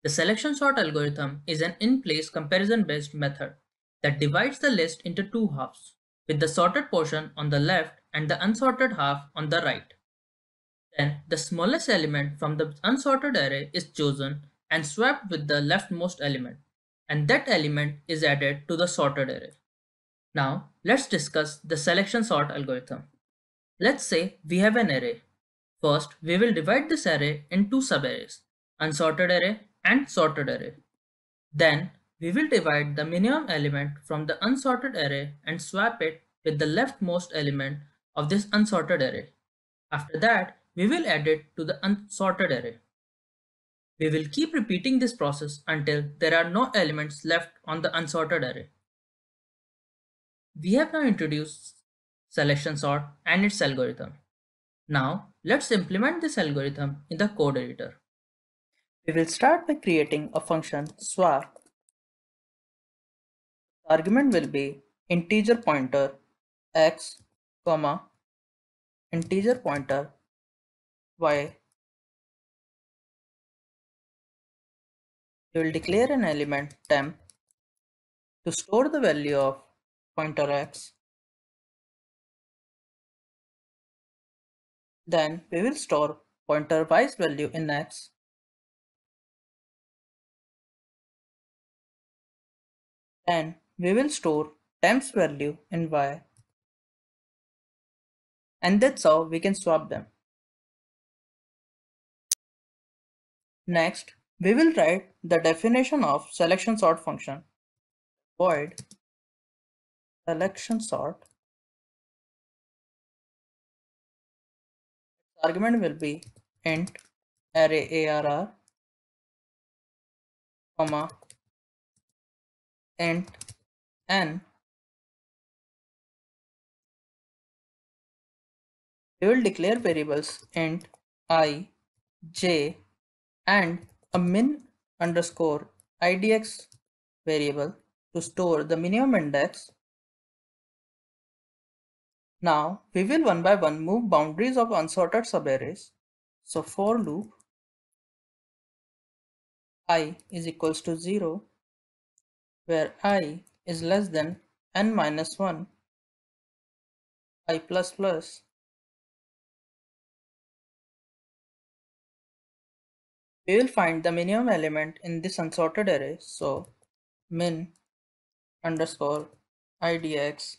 B: The selection sort algorithm is an in-place comparison-based method that divides the list into two halves, with the sorted portion on the left and the unsorted half on the right. Then the smallest element from the unsorted array is chosen and swapped with the leftmost element, and that element is added to the sorted array. Now let's discuss the selection sort algorithm. Let's say we have an array. First, we will divide this array in two subarrays, unsorted array and sorted array. Then we will divide the minimum element from the unsorted array and swap it
C: with the leftmost element of this unsorted array. After that, we will add it to the unsorted array. We will keep repeating this process until there are no elements left on the unsorted array. We have now introduced selection sort and its algorithm. Now, let's implement this algorithm in the code editor. We will start by creating a function swap. The argument will be integer pointer x, comma, integer pointer y. We will declare an element temp to store the value of pointer x. Then we will store pointer y's value in x. Then we will store temp's value in y. And that's how we can swap them. Next, we will write the definition of selection sort function. Void selection sort. Its argument will be int array arr, comma, int n. We will declare variables int I, j, and a min underscore idx variable to store the minimum index. Now we will one by one move boundaries of unsorted subarrays. So for loop I is equals to 0, where I is less than n minus 1, I plus plus. We will find the minimum element in this unsorted array. So min underscore idx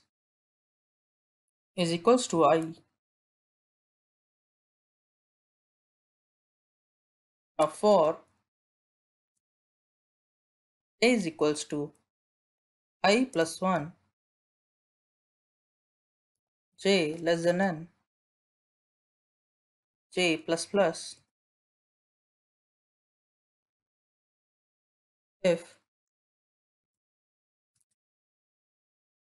C: is equals to I. Now for j is equals to I plus 1, j less than n, j plus plus. If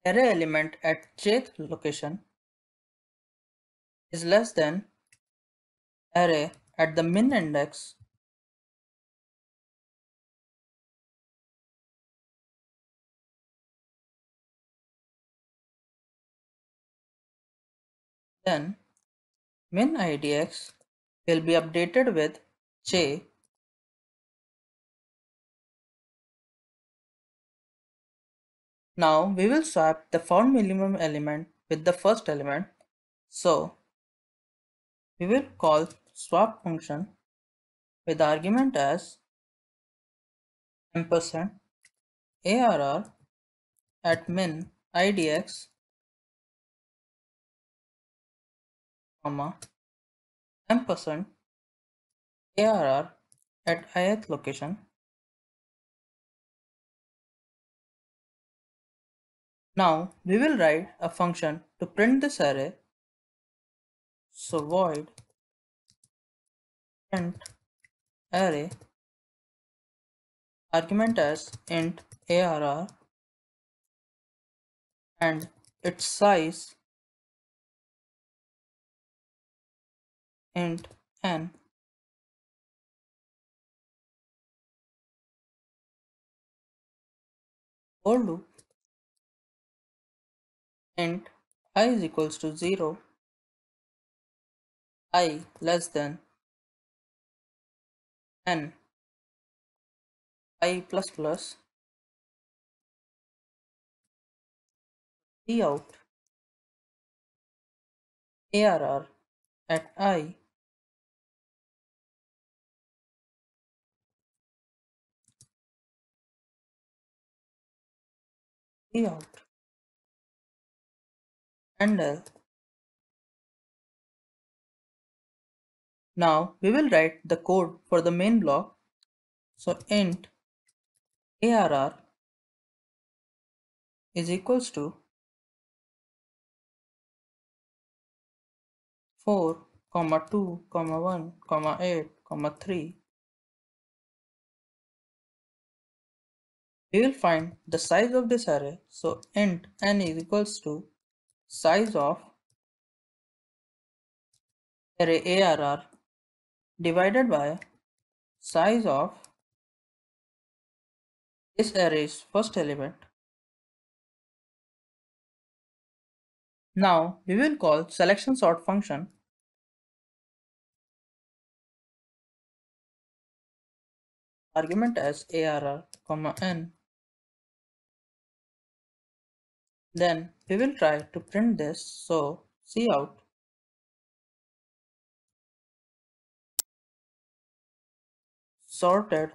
C: array element at jth location is less than array at the min index, then min idx will be updated with j. Now we will swap the found minimum element with the first element. So we will call swap function with argument as ampersand arr at min idx, comma, ampersand arr at ith location. Now we will write a function to print this array. So void print array, argument as int arr, and its size int n. For loop int I is equals to 0, I less than n, I plus plus, cout arr at I cout and L. Now we will write the code for the main block. So int arr is equals to 4, 2, 1, 8, 3. We will find the size of this array. So int n is equals to size of array ARR divided by size of this array's first element. Now we will call selection sort function argument as ARR, n. Then we will try to print this. So cout sorted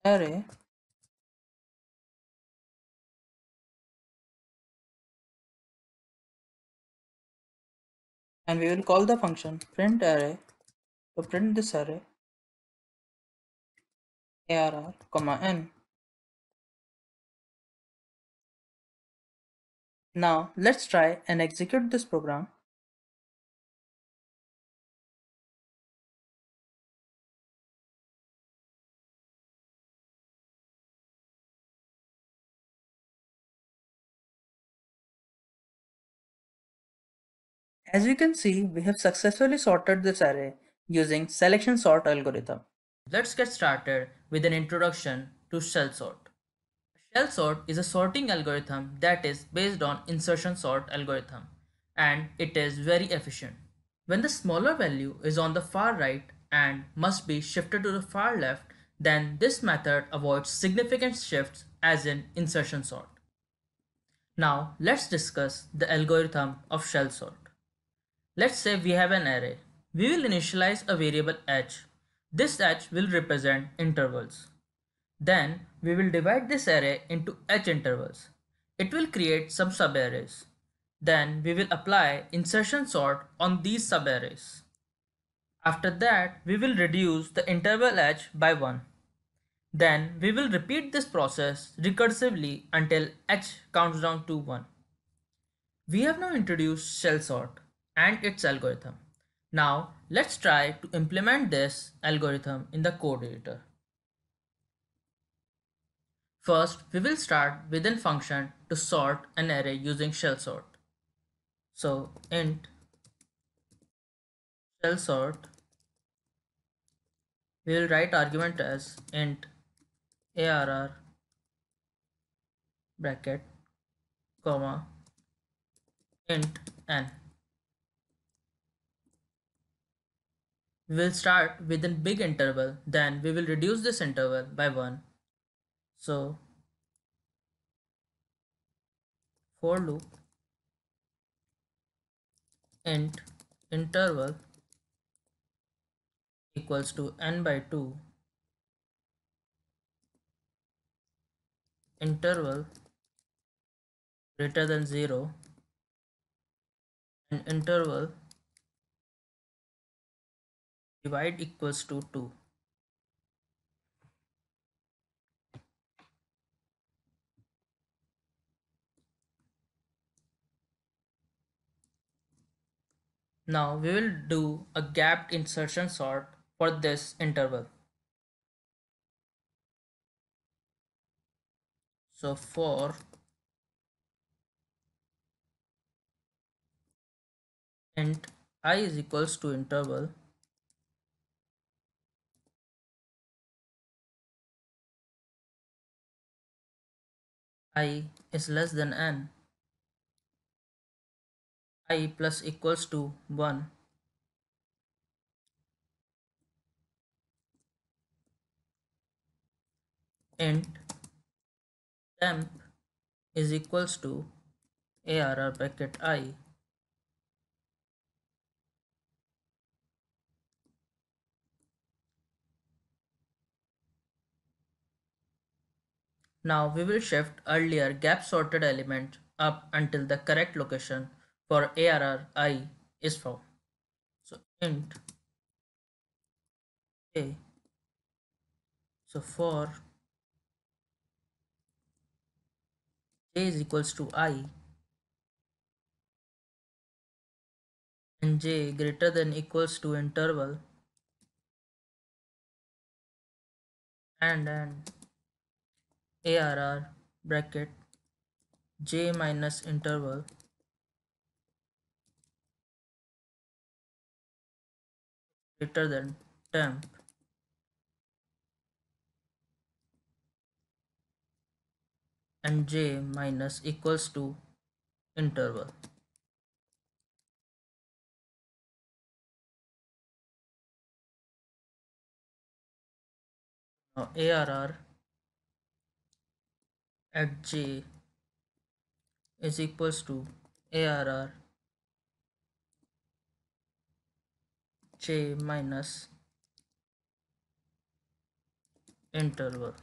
C: array and we will call the function print array to print this array ARR, n. Now let's try and execute this program. As you can see, we have successfully sorted this array using selection sort algorithm.
B: Let's get started with an introduction to shell sort. Shell sort is a sorting algorithm that is based on insertion sort algorithm, and it is very efficient. When the smaller value is on the far right and must be shifted to the far left, then this method avoids significant shifts as in insertion sort. Now let's discuss the algorithm of shell sort. Let's say we have an array. We will initialize a variable h. This h will represent intervals. Then we will divide this array into h intervals. It will create some subarrays. Then we will apply insertion sort on these subarrays. After that, we will reduce the interval h by 1. Then we will repeat this process recursively until h counts down to 1. We have now introduced shell sort and its algorithm. Now let's try to implement this algorithm in the code editor. First, we will start with a function to sort an array using shell sort. So int shell sort, we will write argument as int arr bracket comma int n. We will start with a big interval, then we will reduce this interval by 1. So for loop int interval equals to n by 2 interval greater than 0 and interval divide equals to 2. Now we will do a gapped insertion sort for this interval. So for int I is equals to interval I is less than n, I plus equals to 1, int temp is equals to arr bracket I. Now we will shift earlier gap sorted element up until the correct location for arr I is found. So int a. So for j is equals to I,
C: and j greater than equals to interval and arr bracket j minus interval greater than temp and j minus equals to interval. Now arr at j is equals to arr j minus interval.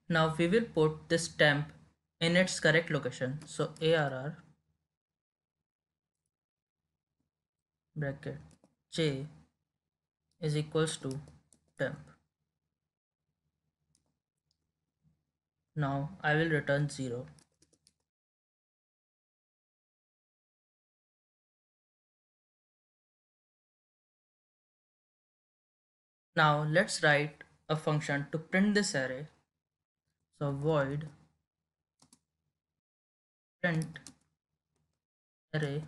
C: Now we will put this temp in its correct location. So arr bracket j is equals to temp. Now I will return 0. Now let's write a function to print this array. So void print array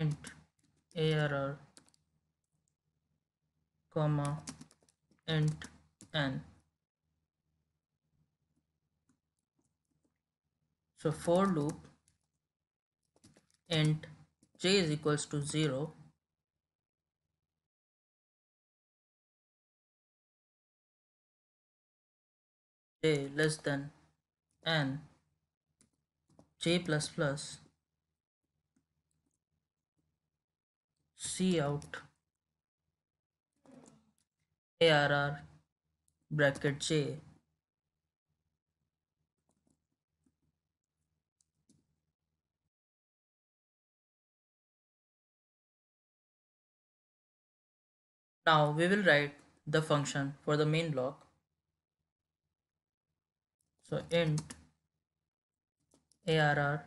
C: int arr comma int n. So for loop int j is equals to 0 j less than n j plus plus cout arr bracket j Now we will write the function for the main block. So int arr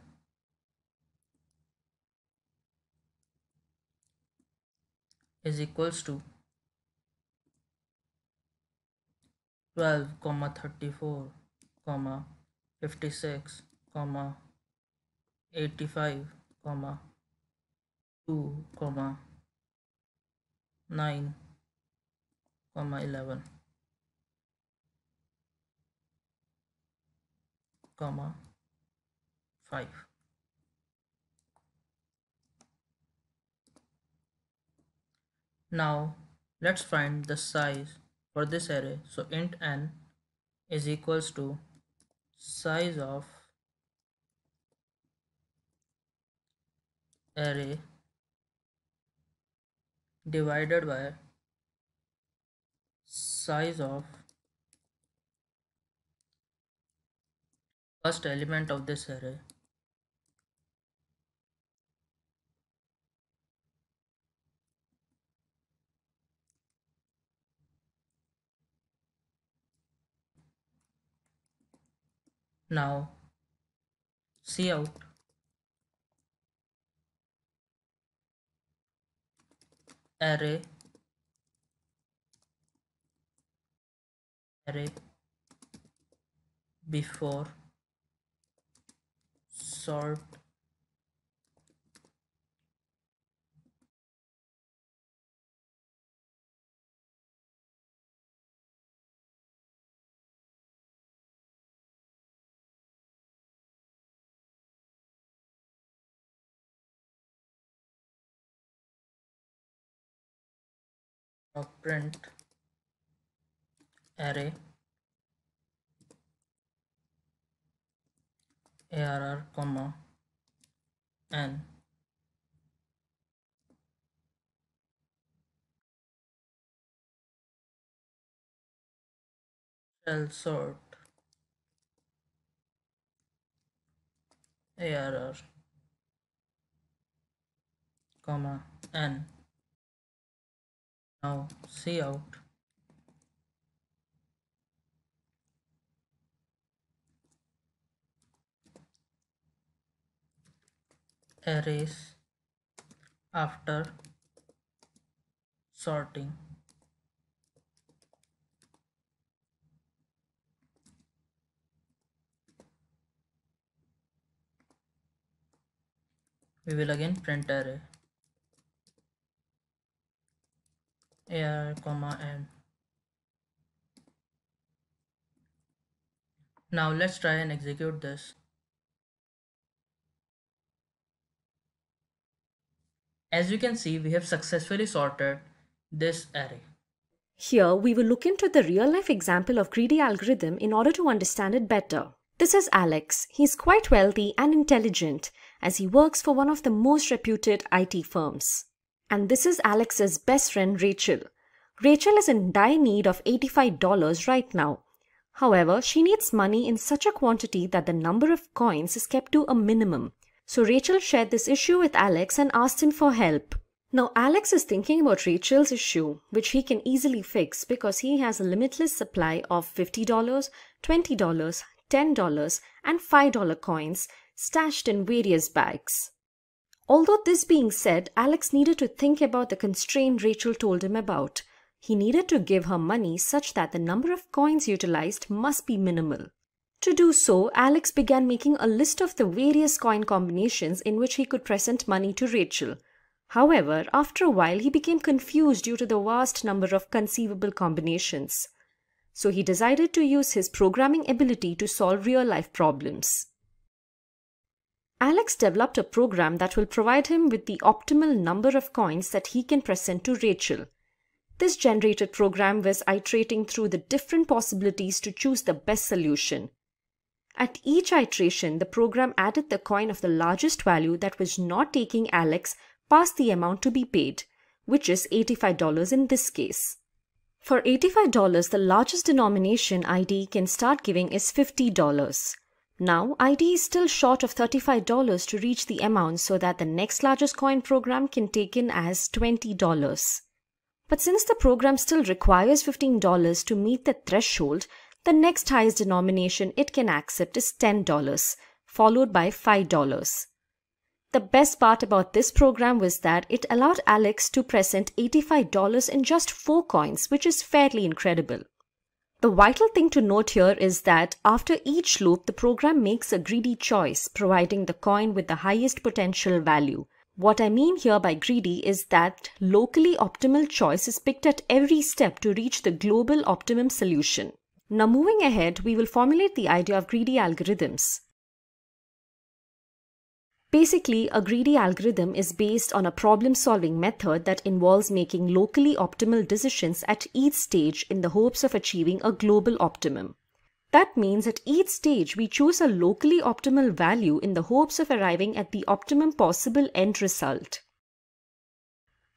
C: is equals to 12, 34, 56, 85, 2, 9, 11, 5. Now let's find the size for this array. So int n is equals to size of array divided by size of first element of this array. Now cout array before sort of print array arr comma n shall sort arr comma n. Now cout arrays after sorting. We will again print array ar, m. Now let's try and execute this. As you can see, we have successfully sorted this array.
E: Here, we will look into the real-life example of greedy algorithm in order to understand it better. This is Alex. He's quite wealthy and intelligent as he works for one of the most reputed IT firms. And this is Alex's best friend Rachel. Rachel is in dire need of $85 right now. However, she needs money in such a quantity that the number of coins is kept to a minimum. So Rachel shared this issue with Alex and asked him for help. Now Alex is thinking about Rachel's issue, which he can easily fix because he has a limitless supply of $50, $20, $10 and $5 coins stashed in various bags. Although this being said, Alex needed to think about the constraint Rachel told him about. He needed to give her money such that the number of coins utilized must be minimal. To do so, Alex began making a list of the various coin combinations in which he could present money to Rachel. However, after a while he became confused due to the vast number of conceivable combinations. So he decided to use his programming ability to solve real-life problems. Alex developed a program that will provide him with the optimal number of coins that he can present to Rachel. This generated program was iterating through the different possibilities to choose the best solution. At each iteration, the program added the coin of the largest value that was not taking Alex past the amount to be paid, which is $85 in this case. For $85, the largest denomination ID can start giving is $50. Now, ID is still short of $35 to reach the amount so that the next largest coin program can take in as $20. But since the program still requires $15 to meet the threshold, the next highest denomination it can accept is $10, followed by $5. The best part about this program was that it allowed Alex to present $85 in just 4 coins, which is fairly incredible. The vital thing to note here is that after each loop, the program makes a greedy choice, providing the coin with the highest potential value. What I mean here by greedy is that locally optimal choice is picked at every step to reach the global optimum solution. Now moving ahead, we will formulate the idea of greedy algorithms. Basically, a greedy algorithm is based on a problem-solving method that involves making locally optimal decisions at each stage in the hopes of achieving a global optimum. That means at each stage we choose a locally optimal value in the hopes of arriving at the optimum possible end result.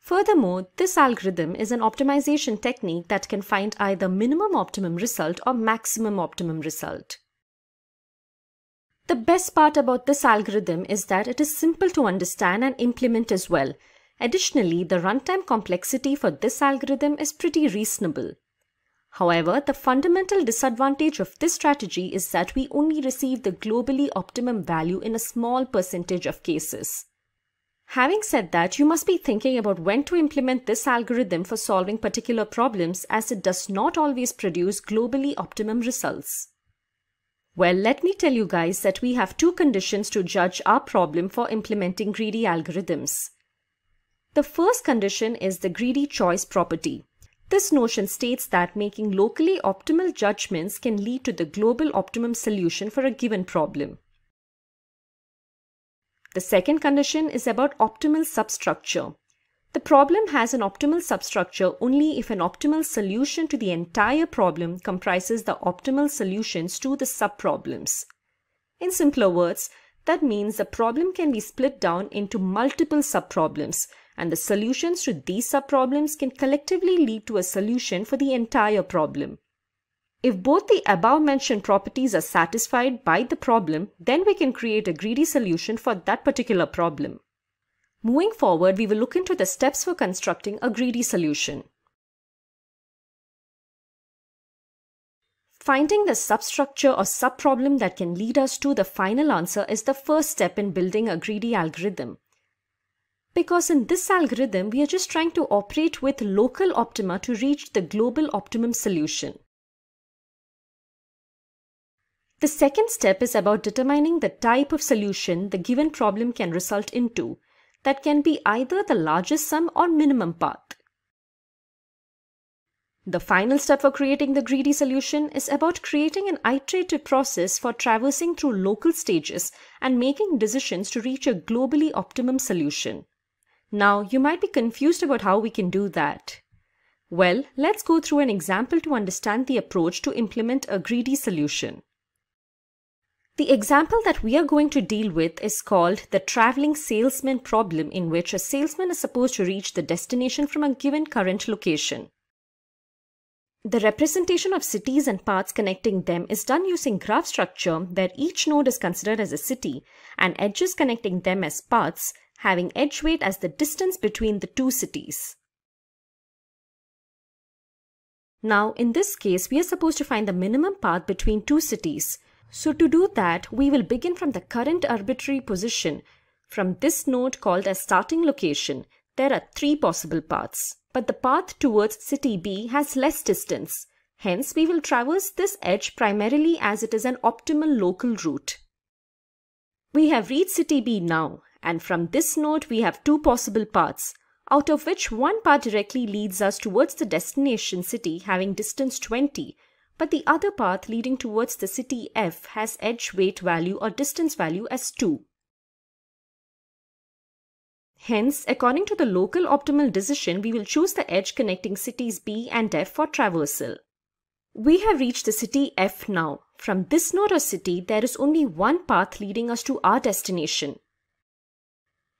E: Furthermore, this algorithm is an optimization technique that can find either minimum optimum result or maximum optimum result. The best part about this algorithm is that it is simple to understand and implement as well. Additionally, the runtime complexity for this algorithm is pretty reasonable. However, the fundamental disadvantage of this strategy is that we only receive the globally optimum value in a small percentage of cases. Having said that, you must be thinking about when to implement this algorithm for solving particular problems, as it does not always produce globally optimum results. Well, let me tell you guys that we have 2 conditions to judge our problem for implementing greedy algorithms. The first condition is the greedy choice property. This notion states that making locally optimal judgments can lead to the global optimum solution for a given problem. The second condition is about optimal substructure. The problem has an optimal substructure only if an optimal solution to the entire problem comprises the optimal solutions to the subproblems. In simpler words, that means the problem can be split down into multiple subproblems, and the solutions to these subproblems can collectively lead to a solution for the entire problem. If both the above-mentioned properties are satisfied by the problem, then we can create a greedy solution for that particular problem. Moving forward, we will look into the steps for constructing a greedy solution. Finding the substructure or subproblem that can lead us to the final answer is the first step in building a greedy algorithm. Because in this algorithm, we are just trying to operate with local optima to reach the global optimum solution. The second step is about determining the type of solution the given problem can result into. That can be either the largest sum or minimum path. The final step for creating the greedy solution is about creating an iterative process for traversing through local stages and making decisions to reach a globally optimum solution. Now, you might be confused about how we can do that. Well, let's go through an example to understand the approach to implement a greedy solution. The example that we are going to deal with is called the traveling salesman problem, in which a salesman is supposed to reach the destination from a given current location. The representation of cities and paths connecting them is done using graph structure, where each node is considered as a city and edges connecting them as paths, having edge weight as the distance between the two cities. Now, in this case, we are supposed to find the minimum path between two cities. So to do that, we will begin from the current arbitrary position. From this node called as starting location, there are 3 possible paths. But the path towards city B has less distance. Hence, we will traverse this edge primarily as it is an optimal local route. We have reached city B now, and from this node we have 2 possible paths, out of which one path directly leads us towards the destination city having distance 20, but the other path leading towards the city F has edge weight value or distance value as 2. Hence, according to the local optimal decision, we will choose the edge connecting cities B and F for traversal. We have reached the city F now. From this node or city, there is only one path leading us to our destination.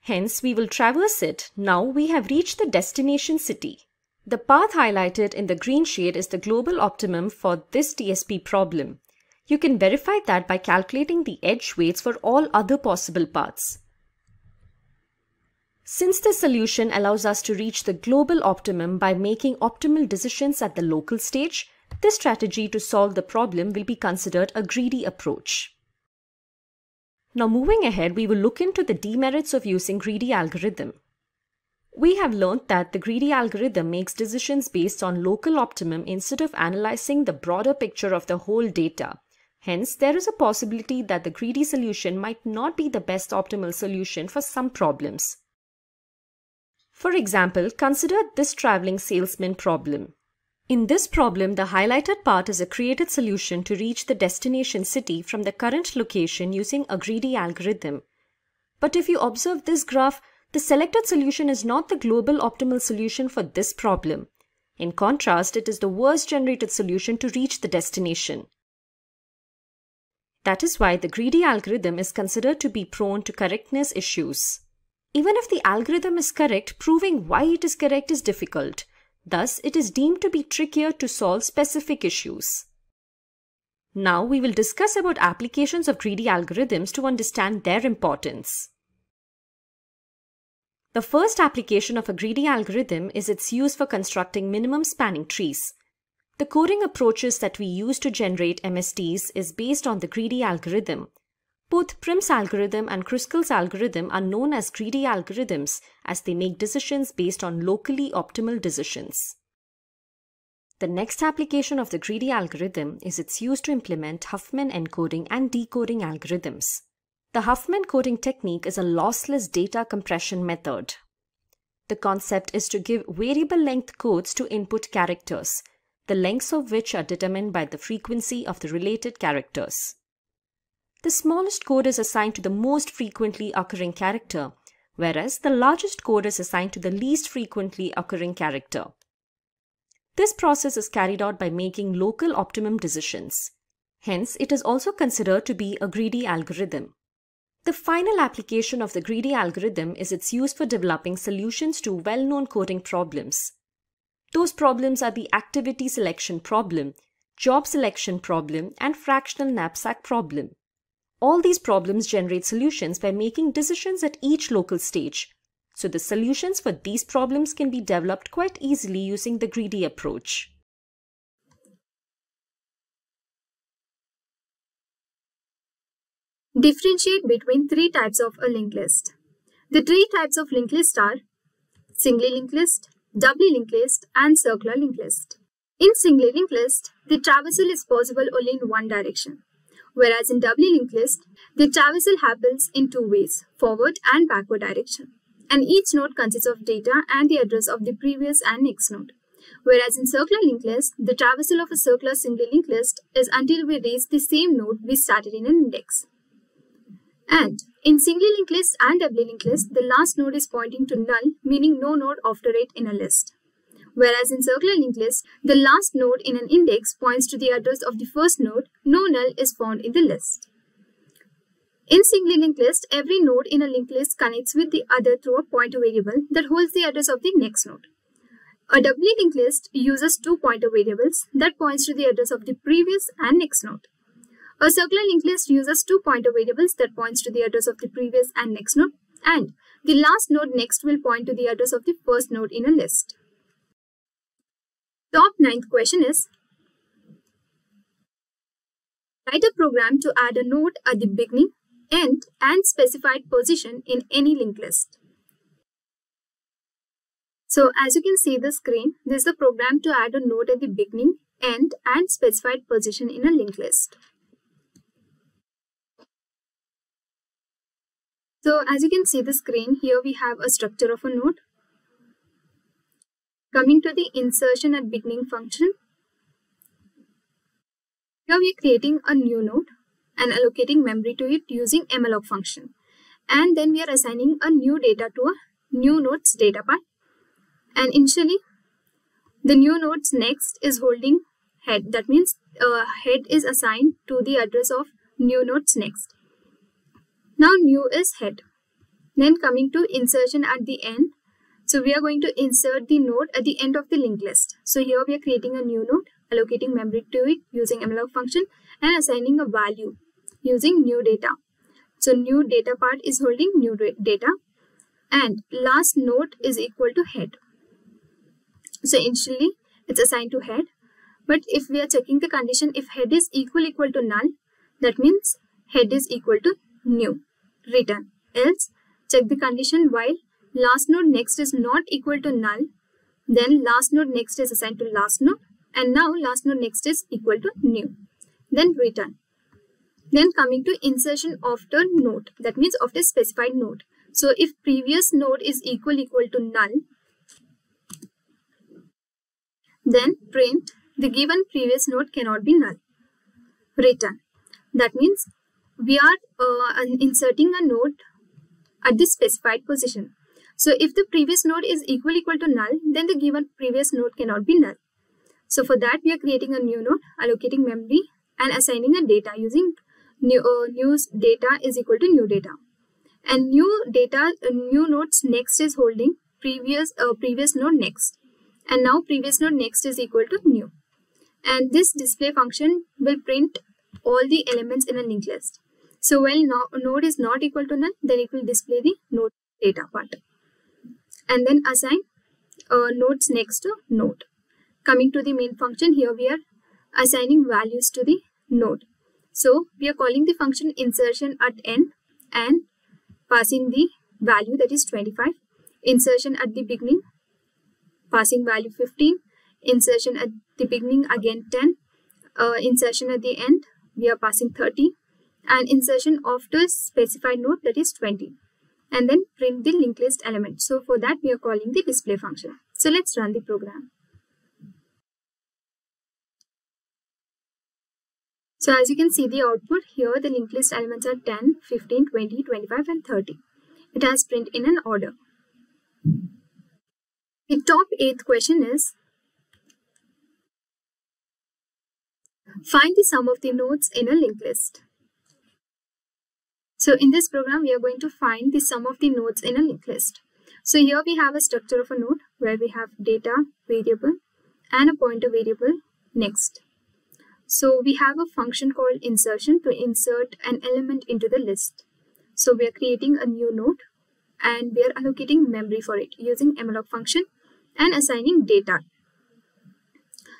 E: Hence, we will traverse it. Now we have reached the destination city. The path highlighted in the green shade is the global optimum for this TSP problem. You can verify that by calculating the edge weights for all other possible paths. Since the solution allows us to reach the global optimum by making optimal decisions at the local stage, this strategy to solve the problem will be considered a greedy approach. Now moving ahead, we will look into the demerits of using greedy algorithm. We have learned that the greedy algorithm makes decisions based on local optimum instead of analyzing the broader picture of the whole data. Hence, there is a possibility that the greedy solution might not be the best optimal solution for some problems. For example, consider this traveling salesman problem. In this problem, the highlighted part is a created solution to reach the destination city from the current location using a greedy algorithm. But if you observe this graph, the selected solution is not the global optimal solution for this problem. In contrast, it is the worst generated solution to reach the destination. That is why the greedy algorithm is considered to be prone to correctness issues. Even if the algorithm is correct, proving why it is correct is difficult. Thus, it is deemed to be trickier to solve specific issues. Now, we will discuss about applications of greedy algorithms to understand their importance. The first application of a greedy algorithm is its use for constructing minimum spanning trees. The coding approaches that we use to generate MSTs is based on the greedy algorithm. Both Prim's algorithm and Kruskal's algorithm are known as greedy algorithms as they make decisions based on locally optimal decisions. The next application of the greedy algorithm is its use to implement Huffman encoding and decoding algorithms. The Huffman coding technique is a lossless data compression method. The concept is to give variable length codes to input characters, the lengths of which are determined by the frequency of the related characters. The smallest code is assigned to the most frequently occurring character, whereas the largest code is assigned to the least frequently occurring character. This process is carried out by making local optimum decisions. Hence, it is also considered to be a greedy algorithm. The final application of the greedy algorithm is its use for developing solutions to well-known coding problems. Those problems are the activity selection problem, job selection problem, and fractional knapsack problem. All these problems generate solutions by making decisions at each local stage. So the solutions for these problems can be developed quite easily using the greedy approach.
H: Differentiate between three types of a linked list. The three types of linked list are singly linked list, doubly linked list, and circular linked list. In singly linked list, the traversal is possible only in one direction, whereas in doubly linked list, the traversal happens in two ways, forward and backward direction, and each node consists of data and the address of the previous and next node. Whereas in circular linked list, the traversal of a circular singly linked list is until we reach the same node we started in an index. And in singly linked list and doubly linked list, the last node is pointing to null, meaning no node after it in a list. Whereas in circular linked list, the last node in an index points to the address of the first node, no null is found in the list. In singly linked list, every node in a linked list connects with the other through a pointer variable that holds the address of the next node. A doubly linked list uses two pointer variables that points to the address of the previous and next node. A circular linked list uses two pointer variables that points to the address of the previous and next node, and the last node next will point to the address of the first node in a list. Top 9th question is, write a program to add a node at the beginning, end, and specified position in any linked list. So as you can see the screen, this is the program to add a node at the beginning, end, and specified position in a linked list. So as you can see the screen, here we have a structure of a node. Coming to the insertion at beginning function, here we are creating a new node and allocating memory to it using malloc function. And then we are assigning a new data to a new node's data part. And initially, the new node's next is holding head. That means head is assigned to the address of new node's next. Now new is head. Then coming to insertion at the end. So we are going to insert the node at the end of the linked list. So here we are creating a new node, allocating memory to it using malloc function and assigning a value using new data. So new data part is holding new data and last node is equal to head. So initially it's assigned to head, but if we are checking the condition, if head is equal to null, that means head is equal to new, return. Else check the condition while last node next is not equal to null, then last node next is assigned to last node, and now last node next is equal to new, then return. Then coming to insertion after node, that means after specified node. So if previous node is equal to null, then print the given previous node cannot be null, return. That means we are inserting a node at the specified position. So if the previous node is equal to null, then the given previous node cannot be null. So for that we are creating a new node, allocating memory and assigning a data using new data is equal to new data. And new data, new node's next is holding previous node next. And now previous node next is equal to new. And this display function will print all the elements in a linked list. So when node is not equal to null, then it will display the node data part. And then assign nodes next to node. Coming to the main function, here we are assigning values to the node. So we are calling the function insertion at end and passing the value, that is 25. Insertion at the beginning, passing value 15. Insertion at the beginning again 10. Insertion at the end, we are passing 30. And insertion after specified node, that is 20. And then print the linked list element. So for that we are calling the display function. So let's run the program. So as you can see the output, here the linked list elements are 10, 15, 20, 25 and 30. It has print in an order. The top 8th question is, find the sum of the nodes in a linked list. So in this program, we are going to find the sum of the nodes in a linked list. So here we have a structure of a node where we have data variable and a pointer variable next. So we have a function called insertion to insert an element into the list. So we are creating a new node and we are allocating memory for it using malloc function and assigning data.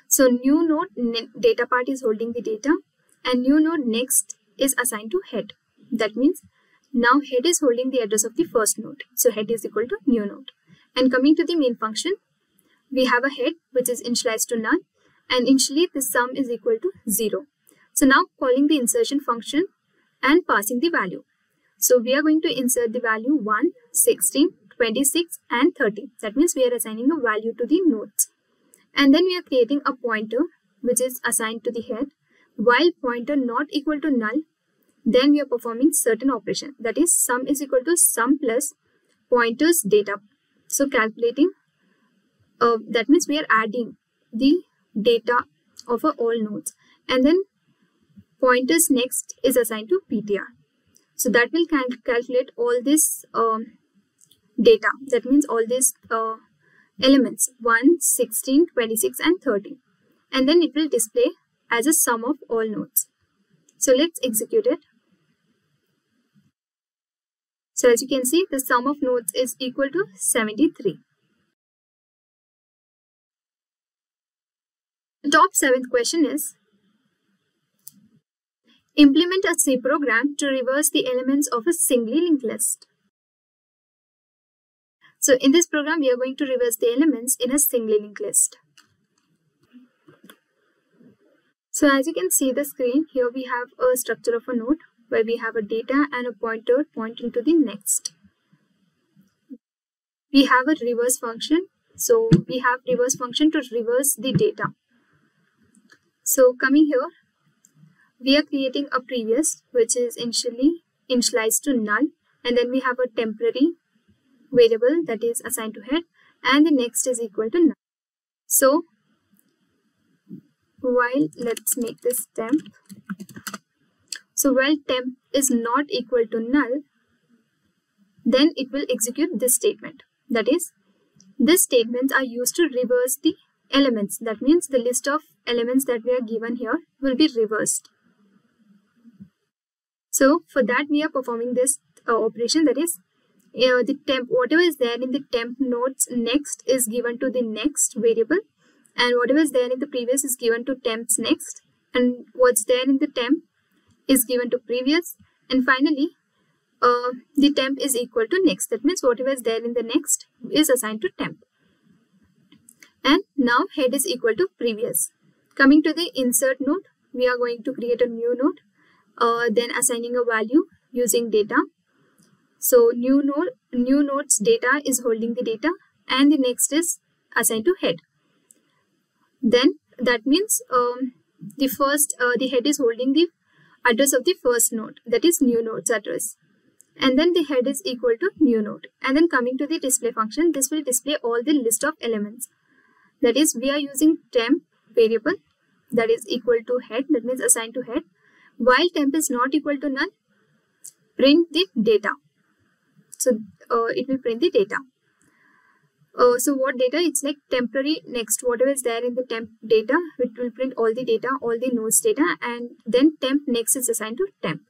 H: So new node data part is holding the data and new node next is assigned to head. That means now head is holding the address of the first node. So head is equal to new node. And coming to the main function, we have a head which is initialized to null, and initially the sum is equal to 0. So now calling the insertion function and passing the value. So we are going to insert the value 1, 16, 26 and 30. That means we are assigning a value to the nodes. And then we are creating a pointer which is assigned to the head. While pointer not equal to null, then we are performing certain operation. That is sum is equal to sum plus pointer's data. So calculating, that means we are adding the data of all nodes. And then pointer's next is assigned to PTR. So that will calculate all this data. That means all these elements 1, 16, 26 and 30. And then it will display as a sum of all nodes. So let's execute it. So as you can see, the sum of nodes is equal to 73. The top 7th question is, implement a C program to reverse the elements of a singly linked list. So in this program, we are going to reverse the elements in a singly linked list. So as you can see the screen, here we have a structure of a node where we have a data and a pointer pointing to the next. We have a reverse function. So we have reverse function to reverse the data. So coming here, we are creating a previous which is initialized to null, and then we have a temporary variable that is assigned to head, and the next is equal to null. So while let's make this temp. So while temp is not equal to null, then it will execute this statement. That is, these statements are used to reverse the elements. That means the list of elements that we are given here will be reversed. So for that we are performing this operation, that is the temp, whatever is there in the temp nodes next is given to the next variable, and whatever is there in the previous is given to temp's next, and what's there in the temp is given to previous, and finally the temp is equal to next. That means whatever is there in the next is assigned to temp. And now head is equal to previous. Coming to the insert node, we are going to create a new node, then assigning a value using data. So new node's data is holding the data, and the next is assigned to head. Then that means the head is holding the address of the first node, that is new node's address, and then the head is equal to new node. And then coming to the display function, this will display all the list of elements. That is, we are using temp variable that is equal to head, that means assigned to head. While temp is not equal to null, print the data. So it will print the data. So what data? It's like temporary next, whatever is there in the temp data, it will print all the data, all the nodes data, and then temp next is assigned to temp.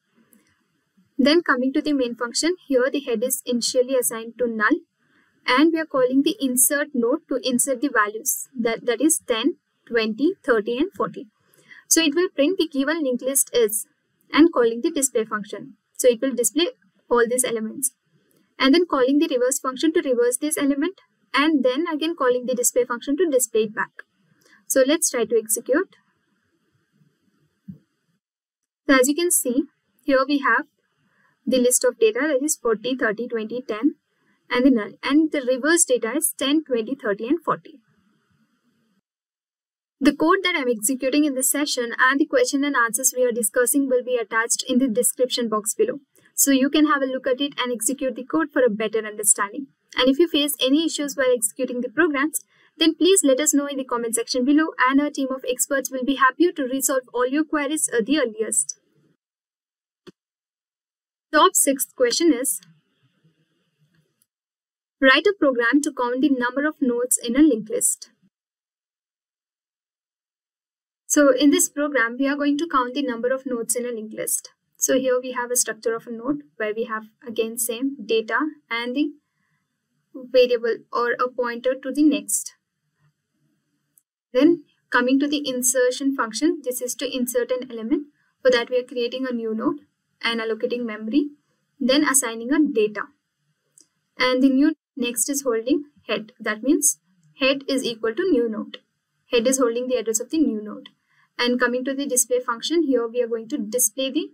H: Then coming to the main function, here the head is initially assigned to null, and we are calling the insert node to insert the values, that is 10, 20, 30 and 40. So it will print the given linked list is, and calling the display function. So it will display all these elements, and then calling the reverse function to reverse this element, and then again calling the display function to display it back. So let's try to execute. So as you can see, here we have the list of data, that is 40, 30, 20, 10 and the null, and the reverse data is 10, 20, 30 and 40. The code that I'm executing in this session and the question and answers we are discussing will be attached in the description box below. So you can have a look at it and execute the code for a better understanding. And if you face any issues while executing the programs, then please let us know in the comment section below, and our team of experts will be happy to resolve all your queries at the earliest. Top 6th question is, write a program to count the number of nodes in a linked list. So in this program, we are going to count the number of nodes in a linked list. So here we have a structure of a node where we have again same data and the variable or a pointer to the next. Then coming to the insertion function, this is to insert an element. For that we are creating a new node, and allocating memory, then assigning a data. And the new next is holding head. That means head is equal to new node. Head is holding the address of the new node. And coming to the display function, here we are going to display the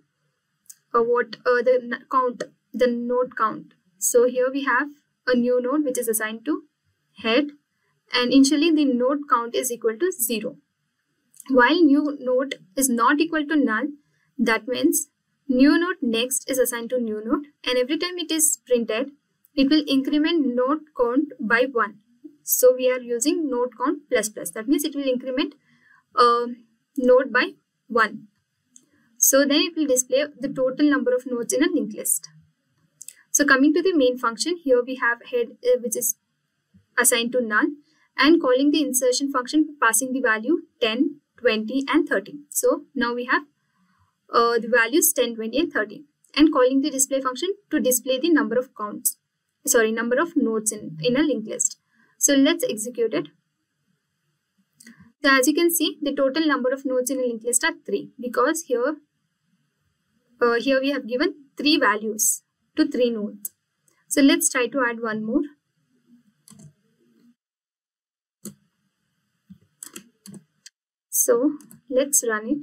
H: the node count. So here we have a new node which is assigned to head, and initially the node count is equal to 0. While new node is not equal to null, that means new node next is assigned to new node, and every time it is printed, it will increment node count by 1. So we are using node count plus plus. That means it will increment node by 1. So then it will display the total number of nodes in a linked list. So coming to the main function, here we have head which is assigned to null, and calling the insertion function passing the value 10, 20 and 30. So now we have the values 10, 20 and 30, and calling the display function to display the number of number of nodes in a linked list. So let's execute it. So as you can see, the total number of nodes in a linked list are 3, because here we have given 3 values to 3 nodes. So let's try to add one more. So let's run it.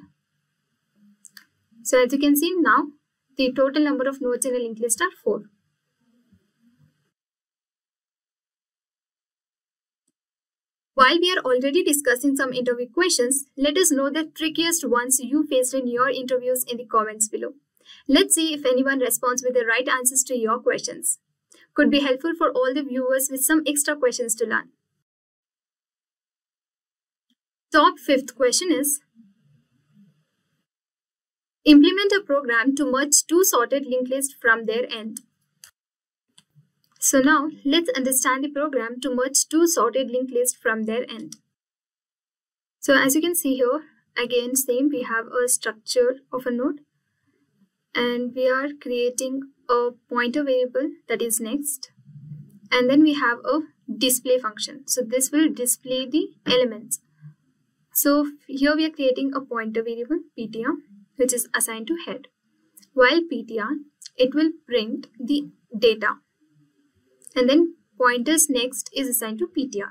H: So as you can see, now the total number of nodes in a linked list are 4. While we are already discussing some interview questions, let us know the trickiest ones you faced in your interviews in the comments below. Let's see if anyone responds with the right answers to your questions. Could be helpful for all the viewers with some extra questions to learn. Top 5th question is, implement a program to merge 2 sorted linked lists from their end. So now let's understand the program to merge 2 sorted linked lists from their end. So as you can see here, again same, we have a structure of a node, and we are creating a pointer variable that is next, and then we have a display function. So this will display the elements. So here we are creating a pointer variable ptr which is assigned to head. While ptr, it will print the data, and then pointers next is assigned to ptr.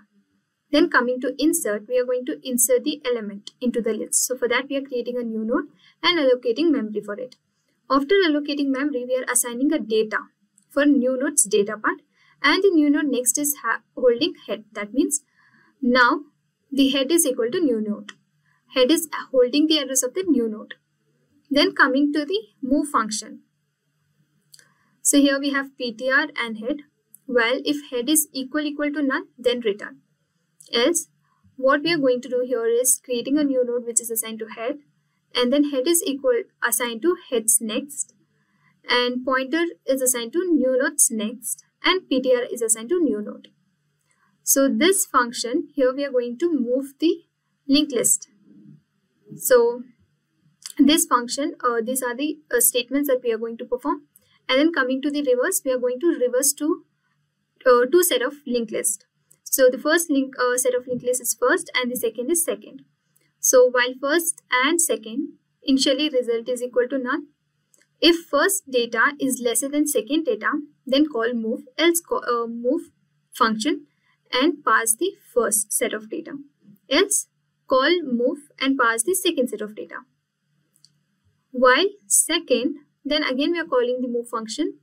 H: Then coming to insert, we are going to insert the element into the list. So for that we are creating a new node and allocating memory for it. After allocating memory, we are assigning a data for new node's data part, and the new node next is holding head. That means now the head is equal to new node. Head is holding the address of the new node. Then coming to the move function. So here we have ptr and head. Well, if head is equal to null, then return. Else, what we are going to do here is creating a new node which is assigned to head, and then head is assigned to heads next, and pointer is assigned to new nodes next, and ptr is assigned to new node. So this function, here we are going to move the linked list. So this function, these are the statements that we are going to perform. And then coming to the reverse, we are going to reverse to 2 set of linked list. So the first set of linked list is first, and the second is second. So while first and second, initially result is equal to null. If first data is lesser than second data, then call move, else move function and pass the first set of data. Else call move and pass the second set of data. While second, then again we are calling the move function,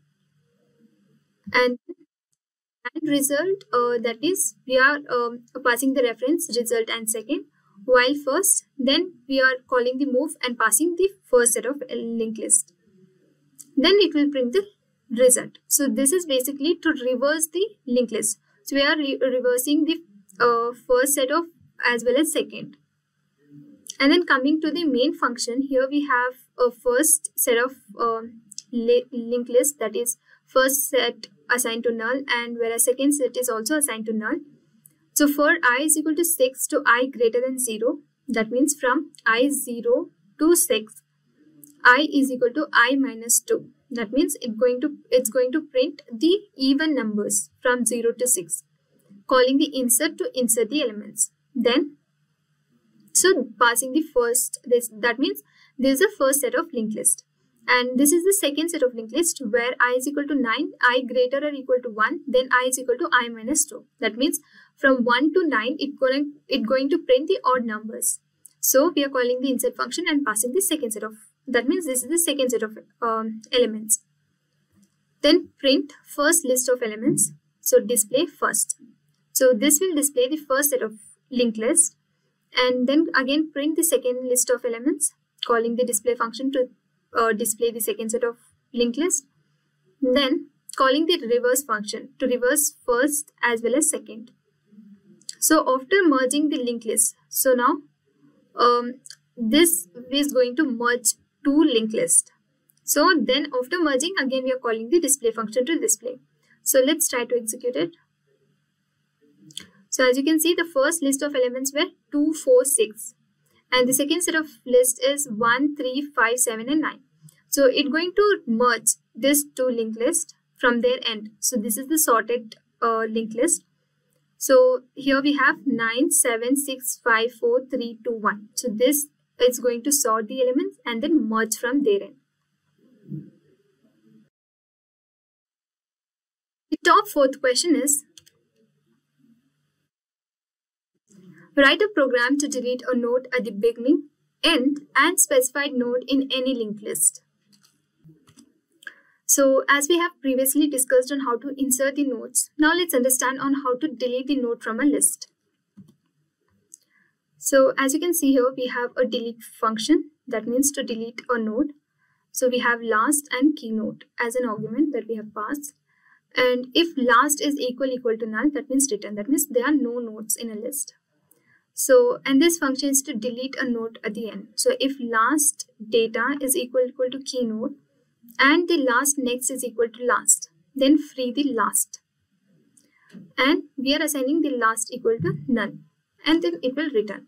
H: and result, that is we are passing the reference result and second. While first, then we are calling the move and passing the first set of linked list. Then it will print the result. So this is basically to reverse the linked list. So we are reversing the first set of as well as second. And then coming to the main function, here we have a first set of linked list, that is first set assigned to null, and whereas second set is also assigned to null. So for I is equal to 6 to I greater than 0, that means from I 0 to 6, I is equal to I minus 2. That means it's going to print the even numbers from 0 to 6, calling the insert to insert the elements. Then, so passing the first, that means this is the first set of linked list. And this is the second set of linked list where I is equal to 9, I greater or equal to 1, then I is equal to I minus 2. That means from 1 to 9, it's going to print the odd numbers. So we are calling the insert function and passing the second set of, that means this is the second set of elements. Then print first list of elements. So display first. So this will display the first set of linked list, and then again print the second list of elements, calling the display function to display the second set of linked list. Then calling the reverse function to reverse first as well as second. So after merging the linked list, so now this is going to merge two linked lists. So then after merging, again we are calling the display function to display. So let's try to execute it. So as you can see, the first list of elements were 2, 4, 6. And the second set of list is 1, 3, 5, 7 and 9. So it's going to merge this two linked list from their end. So this is the sorted linked list. So here we have 9, 7, 6, 5, 4, 3, 2, 1. So this is going to sort the elements and then merge from their end. The top fourth question is, write a program to delete a node at the beginning, end, and specified node in any linked list. So as we have previously discussed on how to insert the nodes, now let's understand on how to delete the node from a list. So as you can see here, we have a delete function, that means to delete a node. So we have last and key node as an argument that we have passed. And if last is equal to null, that means return. That means there are no nodes in a list. So, and this function is to delete a node at the end. So if last data is equal to key node and the last next is equal to last, then free the last. And we are assigning the last equal to none, and then it will return.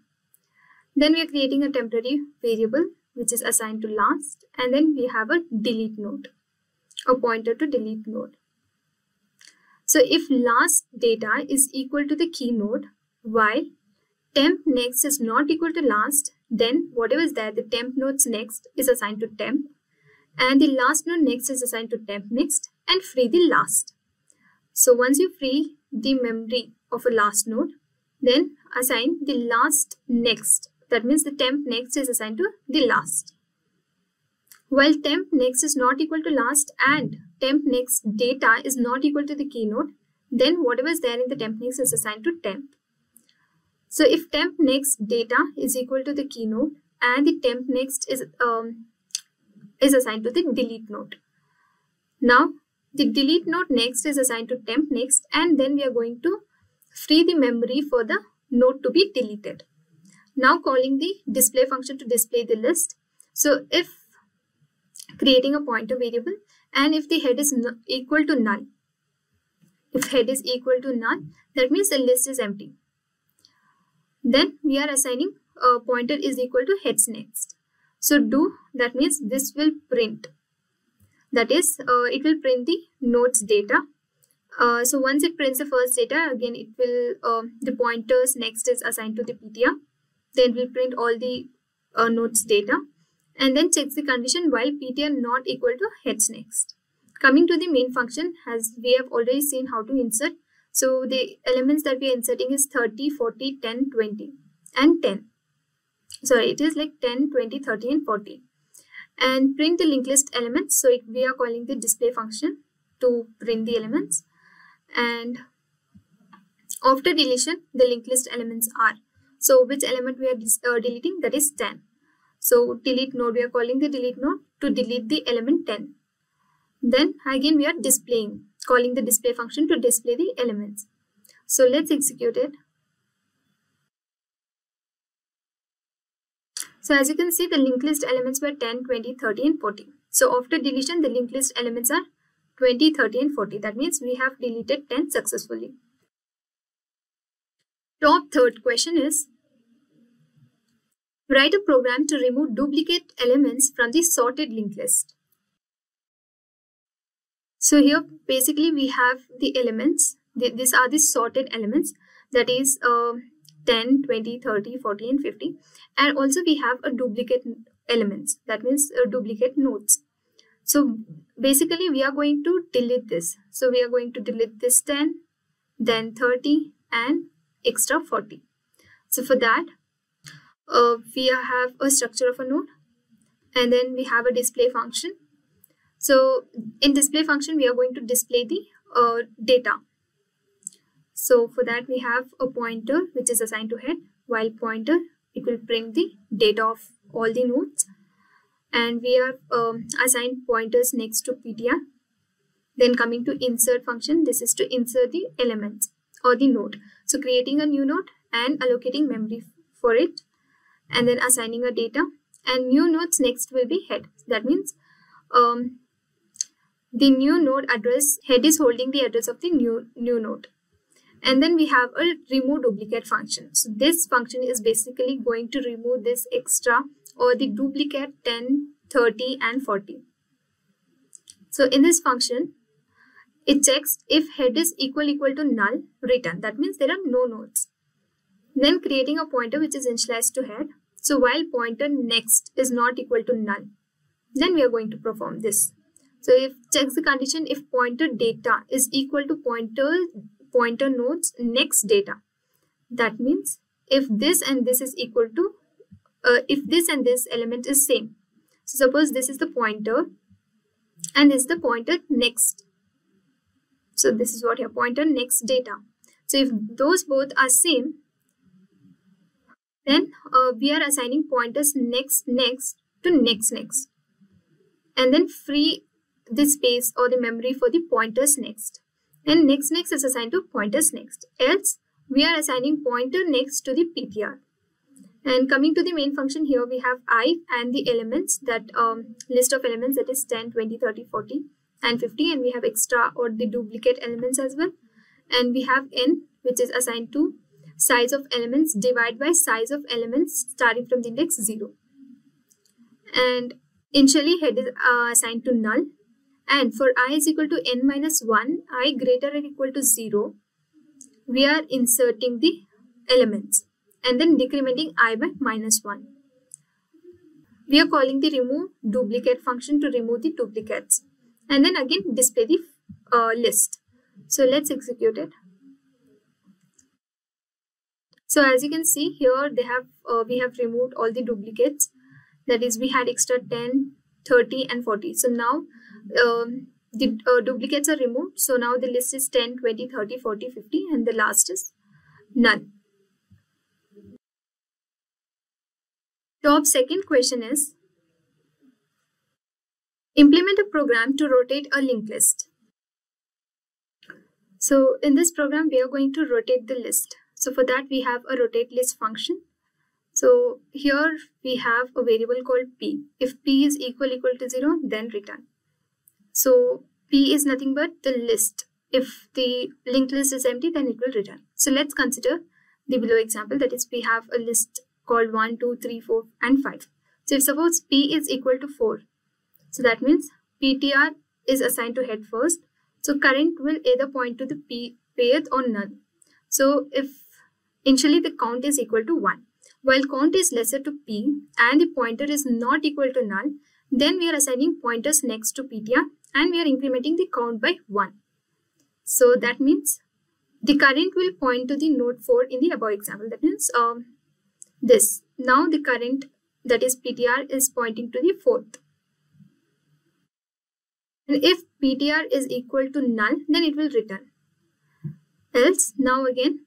H: Then we are creating a temporary variable which is assigned to last, and then we have a delete node, a pointer to delete node. So if last data is equal to the key node while temp next is not equal to last, then whatever is there, the temp node's next is assigned to temp and the last node next is assigned to temp next, and free the last. So once you free the memory of a last node, then assign the last next. That means the temp next is assigned to the last. While temp next is not equal to last and temp next data is not equal to the key node, then whatever is there in the temp next is assigned to temp. So if temp next data is equal to the key node and the temp next is assigned to the delete node. Now the delete node next is assigned to temp next, and then we are going to free the memory for the node to be deleted. Now calling the display function to display the list. So if creating a pointer variable, and if the head is equal to null, if head is equal to null, that means the list is empty. Then we are assigning a pointer is equal to heads next. So do, that means this will print. That is, it will print the nodes data. So once it prints the first data, again it will, the pointers next is assigned to the PTR. Then it will print all the nodes data and then checks the condition while PTR not equal to heads next. Coming to the main function, as we have already seen how to insert. So the elements that we are inserting is 30, 40, 10, 20 and 10. Sorry, it is like 10, 20, 30 and 40. And print the linked list elements. So we are calling the display function to print the elements. And after deletion, the linked list elements are. So which element we are deleting? That is 10. So delete node, we are calling the delete node to delete the element 10. Then again we are displaying, calling the display function to display the elements. So let's execute it. So as you can see, the linked list elements were 10, 20, 30 and 40. So after deletion, the linked list elements are 20, 30 and 40. That means we have deleted 10 successfully. Top third question is, write a program to remove duplicate elements from the sorted linked list. So here basically we have the elements. These are the sorted elements, that is 10, 20, 30, 40 and 50. And also we have a duplicate elements, that means duplicate nodes. So basically we are going to delete this. So we are going to delete this 10, then 30 and extra 40. So for that, we have a structure of a node, and then we have a display function. So in display function, we are going to display the data. So for that, we have a pointer which is assigned to head, while pointer, it will bring the data of all the nodes. And we are assigned pointers next to PTR. Then coming to insert function, this is to insert the elements or the node. So creating a new node and allocating memory for it, and then assigning a data, and new nodes next will be head. That means the new node address, head is holding the address of the new node. And then we have a remove duplicate function. So this function is basically going to remove this extra or the duplicate 10, 30 and 40. So in this function, it checks if head is equal to null, return. That means there are no nodes. Then creating a pointer which is initialized to head. So while pointer next is not equal to null, then we are going to perform this. So if checks the condition if pointer data is equal to pointer nodes next data. That means if this and this is equal to, if this and this element is same. So suppose this is the pointer and this is the pointer next. So this is what your pointer next data. So if those both are same, then we are assigning pointers next to next. And then free the space or the memory for the pointers next. And next is assigned to pointers next. Else, we are assigning pointer next to the PTR. And coming to the main function, here we have I and the elements, that list of elements, that is 10, 20, 30, 40 and 50, and we have extra or the duplicate elements as well. And we have n, which is assigned to size of elements divided by size of elements starting from the index 0. And initially head is assigned to null. And for I is equal to n minus 1, I greater or equal to 0, we are inserting the elements and then decrementing I by minus 1. We are calling the remove duplicate function to remove the duplicates. And then again display the list. So let's execute it. So as you can see here, we have removed all the duplicates. That is, we had extra 10, 30 and 40. So now the duplicates are removed. So now the list is 10, 20, 30, 40, 50 and the last is none. Top second question is, implement a program to rotate a linked list. So in this program, we are going to rotate the list. So for that, we have a rotate list function. So here we have a variable called p. If p is equal to 0, then return. So p is nothing but the list. If the linked list is empty, then it will return. So let's consider the below example. That is, we have a list called 1, 2, 3, 4 and 5. So if suppose p is equal to 4, so that means PTR is assigned to head first. So current will either point to the pth or none. So if initially the count is equal to 1, while count is lesser to p and the pointer is not equal to null, then we are assigning pointers next to PTR and we are incrementing the count by 1. So that means the current will point to the node 4 in the above example. That means this. Now the current, that is PTR, is pointing to the 4th. And if PTR is equal to null, then it will return. Else, now again,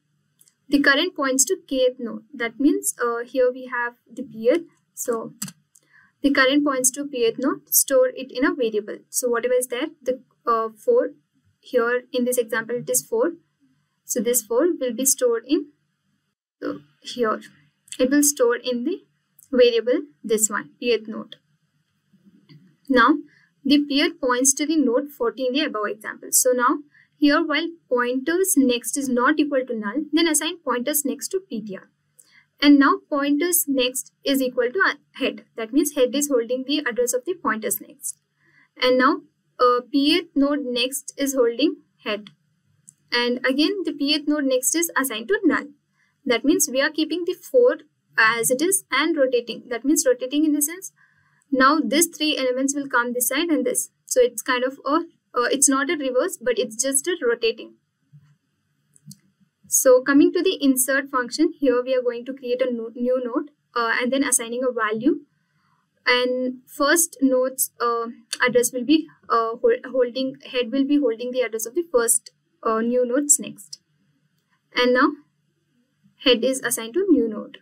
H: the current points to kth node. That means here we have the pth. So the current points to pth node, store it in a variable. So whatever is there, the 4, here in this example it is 4. So this 4 will be stored in here. It will store in the variable this one, pth node. Now the pth points to the node 40 in the above example. So now here, while pointers next is not equal to null, then assign pointers next to PTR. And now pointers next is equal to head. That means head is holding the address of the pointers next. And now pth node next is holding head. And again the pth node next is assigned to null. That means we are keeping the 4 as it is and rotating. That means rotating in the sense Now these three elements will come this side and this. So it's kind of it's not a reverse, but it's just a rotating. So coming to the insert function, here we are going to create a new node and then assigning a value. And first node's address will be head will be holding the address of the first new nodes next. And now head is assigned to new node.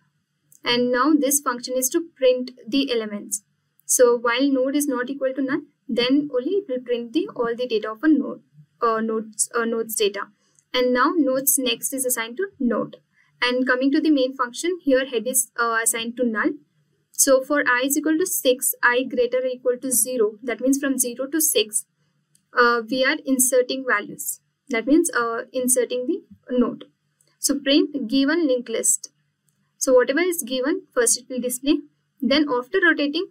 H: And now this function is to print the elements. So while node is not equal to null, then only it will print all the data of a node, node's data. And now node's next is assigned to node. And coming to the main function, here head is assigned to null. So for I is equal to 6, I greater or equal to 0, that means from 0 to 6, we are inserting values. That means inserting the node. So print given linked list. So whatever is given, first it will display. Then after rotating,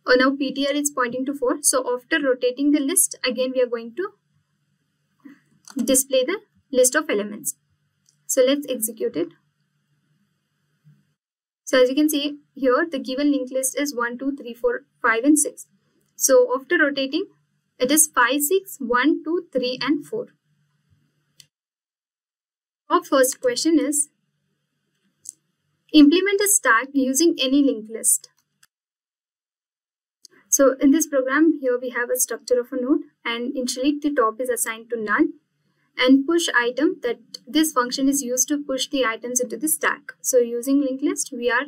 H: now PTR is pointing to 4. So after rotating the list, again we are going to display the list of elements. So let's execute it. So as you can see here, the given linked list is 1, 2, 3, 4, 5 and 6. So after rotating, it is 5, 6, 1, 2, 3 and 4. Our first question is, implement a stack using any linked list. So in this program, here we have a structure of a node, and initially the top is assigned to null, and push item, that this function is used to push the items into the stack. So using linked list, we are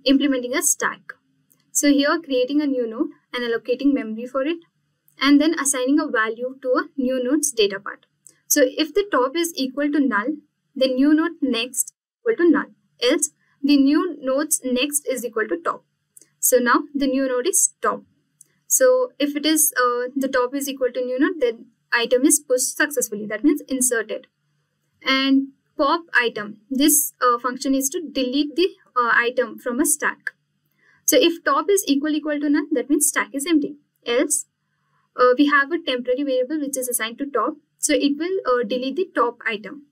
H: implementing a stack. So here creating a new node and allocating memory for it, and then assigning a value to a new node's data part. So if the top is equal to null, the new node next is equal to null. Else the new node's next is equal to top. So now the new node is top. So if it is the top is equal to new node, then item is pushed successfully. That means inserted. And pop item, this function is to delete the item from a stack. So if top is equal to null, that means stack is empty. Else we have a temporary variable which is assigned to top. So it will delete the top item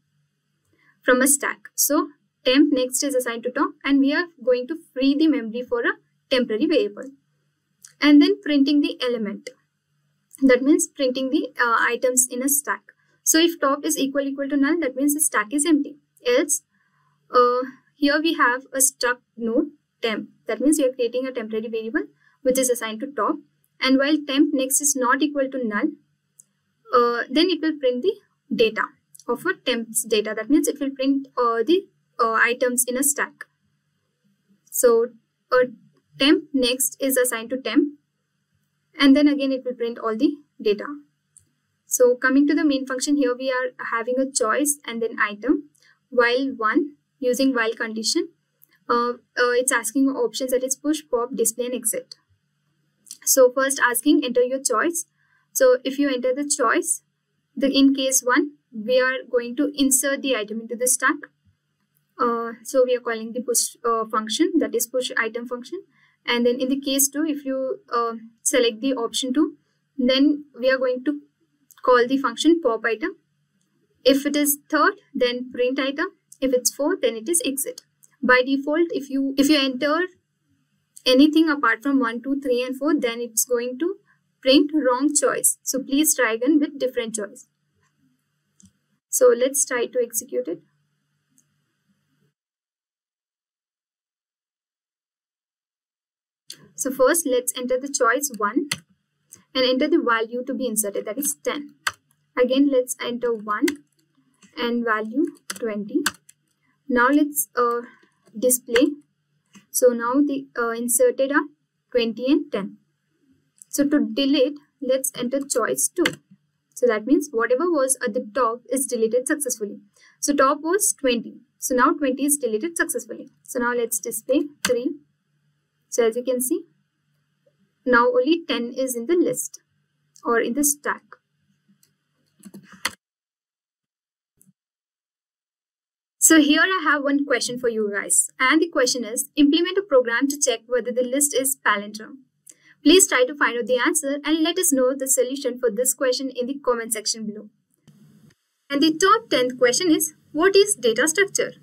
H: from a stack. So temp next is assigned to top, and we are going to free the memory for a temporary variable. And then printing the element. That means printing the items in a stack. So if top is equal to null, that means the stack is empty. Else, here we have a struct node temp. That means we are creating a temporary variable which is assigned to top. And while temp next is not equal to null, then it will print the data of a temp's data. That means it will print the items in a stack. So temp next is assigned to temp, and then again it will print all the data. So coming to the main function, here we are having a choice and then item. While one, using while condition, it's asking options, that is push, pop, display and exit. So first asking enter your choice. So if you enter the choice, in case 1, we are going to insert the item into the stack. So we are calling the push function, that is push item function. And then in the case 2, if you select the option 2, then we are going to call the function pop item. If it is 3rd, then print item. If it's 4th, then it is exit. By default, if you enter anything apart from 1, 2, 3 and 4, then it's going to print wrong choice. So please try again with different choice. So let's try to execute it. So first let's enter the choice 1 and enter the value to be inserted, that is 10. Again let's enter 1 and value 20. Now let's display. So now the inserted are 20 and 10. So to delete, let's enter choice 2. So that means whatever was at the top is deleted successfully. So top was 20. So now 20 is deleted successfully. So now let's display 3. So as you can see, now only 10 is in the list or in the stack. So here I have one question for you guys, and the question is, implement a program to check whether the list is palindrome. Please try to find out the answer and let us know the solution for this question in the comment section below. And the top 10th question is, what is data structure?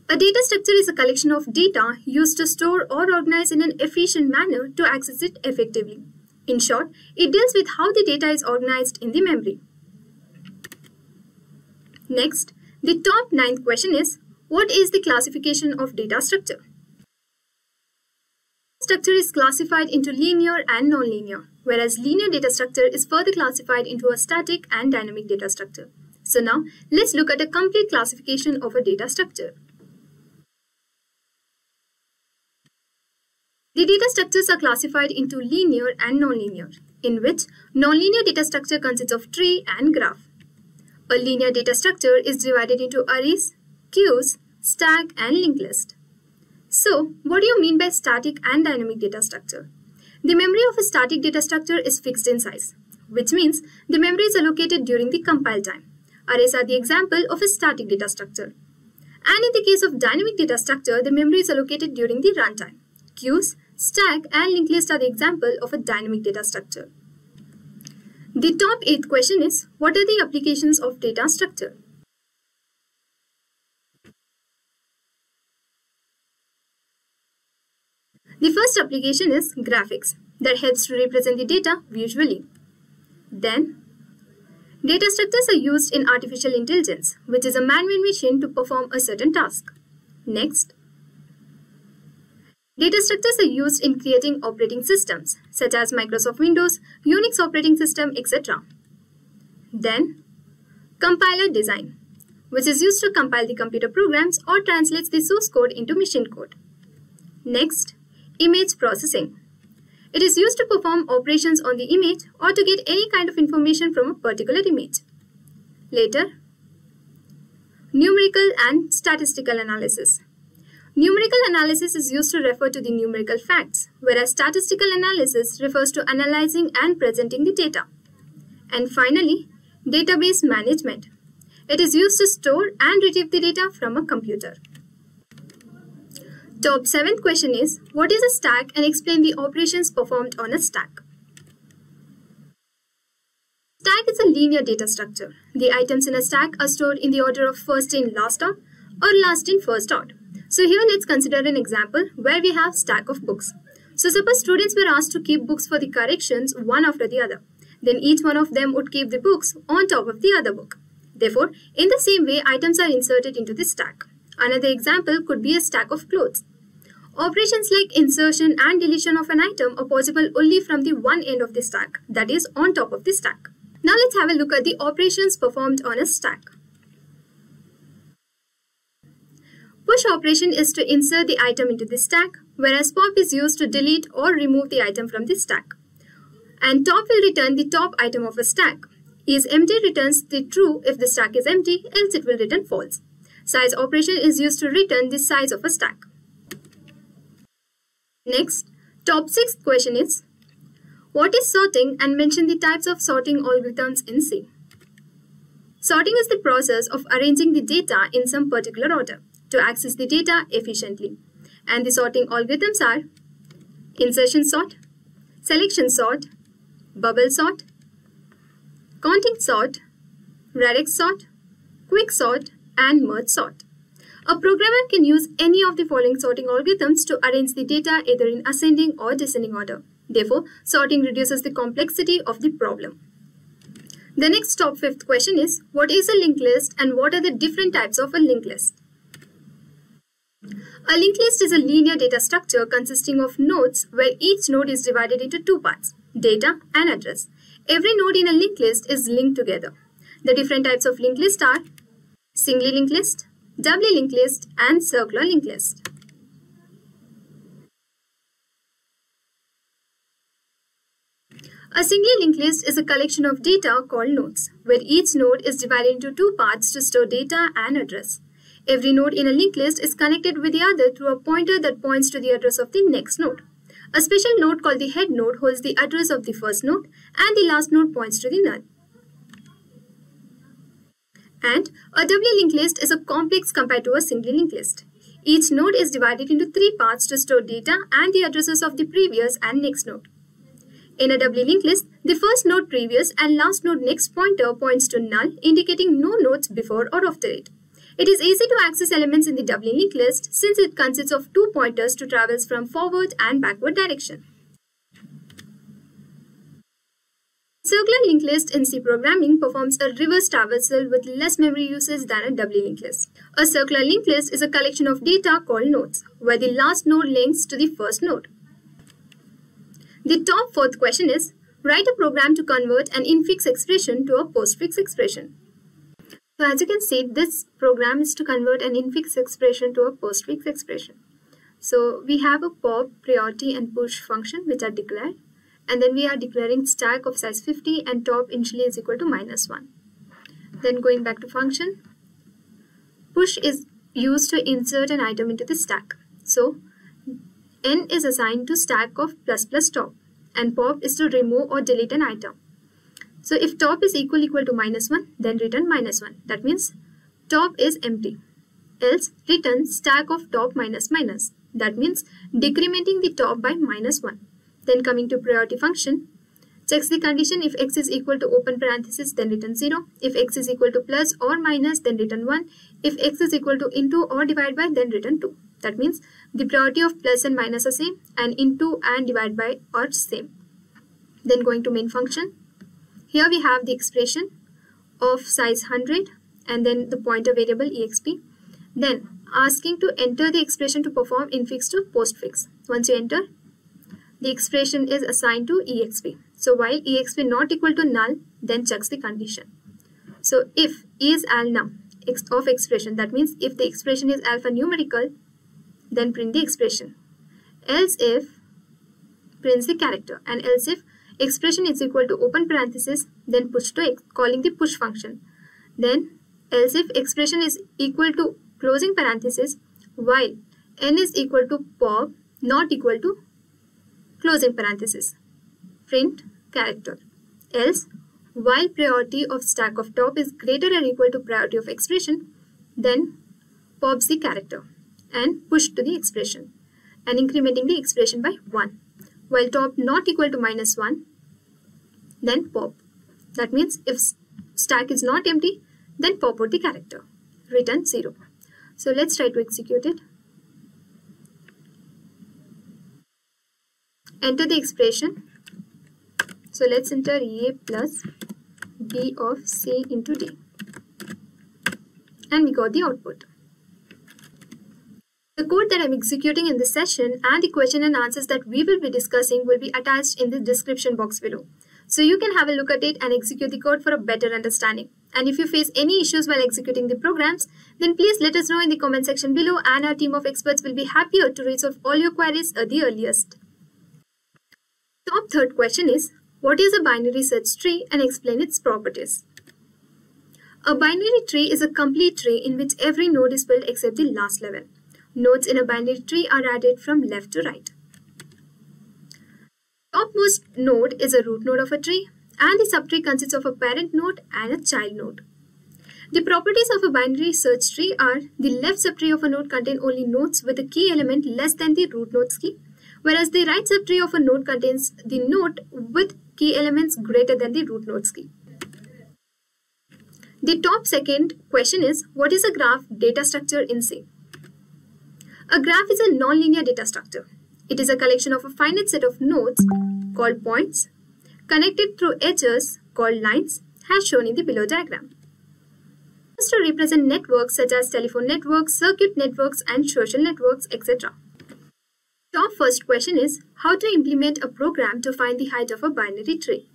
H: A data structure is a collection of data used to store or organize in an efficient manner to access it effectively. In short, it deals with how the data is organized in the memory. Next, the top 9th question is, what is the classification of data structure? Structure is classified into linear and nonlinear, whereas linear data structure is further classified into a static and dynamic data structure. So now, let's look at a complete classification of a data structure. The data structures are classified into linear and nonlinear, in which nonlinear data structure consists of tree and graph. A linear data structure is divided into arrays, queues, stack, and linked list. So, what do you mean by static and dynamic data structure? The memory of a static data structure is fixed in size, which means the memory is allocated during the compile time. Arrays are the example of a static data structure. And in the case of dynamic data structure, the memory is allocated during the runtime. Queues, stack, and linked list are the example of a dynamic data structure. The top 8th question is, what are the applications of data structure? The first application is graphics, that helps to represent the data visually. Then, data structures are used in artificial intelligence, which is a man-made machine to perform a certain task. Next, data structures are used in creating operating systems, such as Microsoft Windows, Unix operating system, etc. Then, compiler design, which is used to compile the computer programs or translates the source code into machine code. Next, image processing. It is used to perform operations on the image or to get any kind of information from a particular image. Later, numerical and statistical analysis. Numerical analysis is used to refer to the numerical facts, whereas statistical analysis refers to analyzing and presenting the data. And finally, database management. It is used to store and retrieve the data from a computer. Top 7th question is, what is a stack, and explain the operations performed on a stack. Stack is a linear data structure. The items in a stack are stored in the order of first in last out or last in first out. So here let's consider an example where we have stack of books. So suppose students were asked to keep books for the corrections one after the other. Then each one of them would keep the books on top of the other book. Therefore, in the same way, items are inserted into the stack. Another example could be a stack of clothes. Operations like insertion and deletion of an item are possible only from the one end of the stack, that is, on top of the stack. Now let's have a look at the operations performed on a stack. Push operation is to insert the item into the stack, whereas pop is used to delete or remove the item from the stack. And top will return the top item of a stack. IsEmpty returns the true if the stack is empty, else it will return false. Size operation is used to return the size of a stack. Next, top 6th question is, what is sorting, and mention the types of sorting algorithms in C. Sorting is the process of arranging the data in some particular order to access the data efficiently. And the sorting algorithms are insertion sort, selection sort, bubble sort, counting sort, radix sort, quick sort, and merge sort. A programmer can use any of the following sorting algorithms to arrange the data either in ascending or descending order. Therefore, sorting reduces the complexity of the problem. The next top 5th question is, what is a linked list and what are the different types of a linked list? A linked list is a linear data structure consisting of nodes where each node is divided into two parts, data and address. Every node in a linked list is linked together. The different types of linked list are singly linked list, doubly linked list, and circular linked list. A singly linked list is a collection of data called nodes, where each node is divided into two parts to store data and address. Every node in a linked list is connected with the other through a pointer that points to the address of the next node. A special node called the head node holds the address of the first node, and the last node points to the null. And a doubly linked list is a complex compared to a singly linked list. Each node is divided into three parts to store data and the addresses of the previous and next node. In a doubly linked list, the first node previous and last node next pointer points to null, indicating no nodes before or after it. It is easy to access elements in the doubly linked list since it consists of 2 pointers to travel from forward and backward direction. Circular linked list in C programming performs a reverse traversal with less memory usage than a doubly linked list. A circular linked list is a collection of data called nodes, where the last node links to the first node. The top fourth question is, write a program to convert an infix expression to a postfix expression. So as you can see, this program is to convert an infix expression to a postfix expression. So we have a pop, priority and push function which are declared. And then we are declaring stack of size 50 and top initially is equal to -1. Then going back to function, push is used to insert an item into the stack. So n is assigned to stack of ++ top and pop is to remove or delete an item. So if top is equal to -1, then return -1. That means top is empty. Else return stack of top -. That means decrementing the top by -1. Then coming to priority function, checks the condition. If x is equal to open parenthesis, then return 0. If x is equal to plus or minus, then return 1. If x is equal to into or divide by, then return 2. That means the priority of plus and minus are same and into and divide by are same. Then going to main function. Here we have the expression of size 100 and then the pointer variable exp. Then asking to enter the expression to perform infix to postfix. Once you enter, the expression is assigned to exp. So while exp not equal to null, then checks the condition. So if is alnum of expression, that means if the expression is alphanumerical, then print the expression. Else if prints the character, and else if expression is equal to open parenthesis, then push to x, calling the push function. Then else if expression is equal to closing parenthesis, while n is equal to pop not equal to closing parenthesis, print character. Else, while priority of stack of top is greater or equal to priority of expression, then pops the character and push to the expression and incrementing the expression by 1. While top not equal to -1, then pop. That means if stack is not empty, then pop out the character. Return 0. So let's try to execute it. Enter the expression. So let's enter A plus B of C into D. And we got the output. The code that I'm executing in this session and the question and answers that we will be discussing will be attached in the description box below. So you can have a look at it and execute the code for a better understanding. And if you face any issues while executing the programs, then please let us know in the comment section below and our team of experts will be happier to resolve all your queries at the earliest. Top third question is, what is a binary search tree and explain its properties? A binary tree is a complete tree in which every node is filled except the last level. Nodes in a binary tree are added from left to right. Topmost node is a root node of a tree and the subtree consists of a parent node and a child node. The properties of a binary search tree are the left subtree of a node contains only nodes with a key element less than the root node's key, whereas the right subtree of a node contains the node with key elements greater than the root node's key. The top second question is, what is a graph data structure in C? A graph is a non-linear data structure. It is a collection of a finite set of nodes called points connected through edges called lines as shown in the below diagram. Used to represent networks such as telephone networks, circuit networks and social networks, etc. Top first question is how to implement a program to find the height of a binary tree.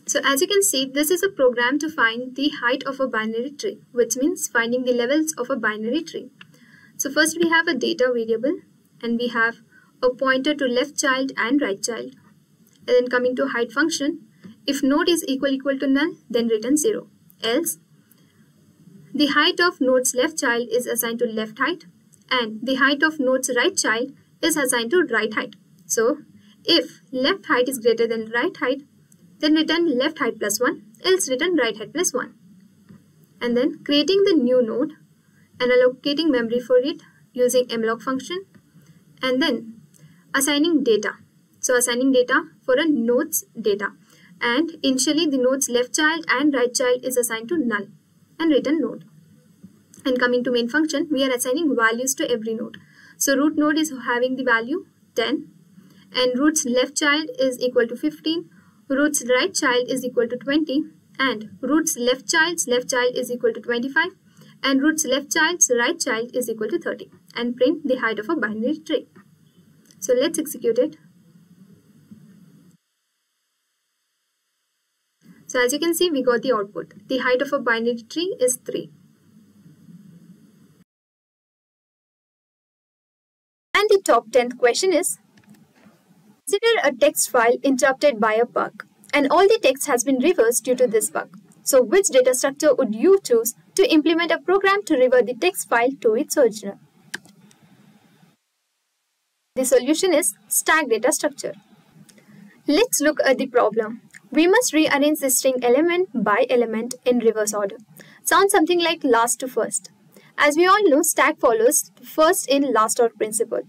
H: So as you can see, this is a program to find the height of a binary tree, which means finding the levels of a binary tree. So first we have a data variable and we have a pointer to left child and right child. And then coming to height function, if node is equal to null, then return 0. Else, the height of node's left child is assigned to left height and the height of node's right child is assigned to right height. So if left height is greater than right height, then return left height plus 1, else return right height plus 1. And then creating the new node and allocating memory for it using malloc function and then assigning data. So assigning data for a node's data and initially the node's left child and right child is assigned to null and return node. And coming to main function, we are assigning values to every node. So root node is having the value 10, and root's left child is equal to 15, root's right child is equal to 20, and root's left child's left child is equal to 25, and root's left child's right child is equal to 30, and print the height of a binary tree. So let's execute it. So as you can see, we got the output. The height of a binary tree is 3. And the top 10th question is, consider a text file interrupted by a bug, and all the text has been reversed due to this bug. So which data structure would you choose to implement a program to revert the text file to its original? The solution is stack data structure. Let's look at the problem. We must rearrange the string element by element in reverse order. Sounds something like last to first. As we all know, stack follows first in last out principle.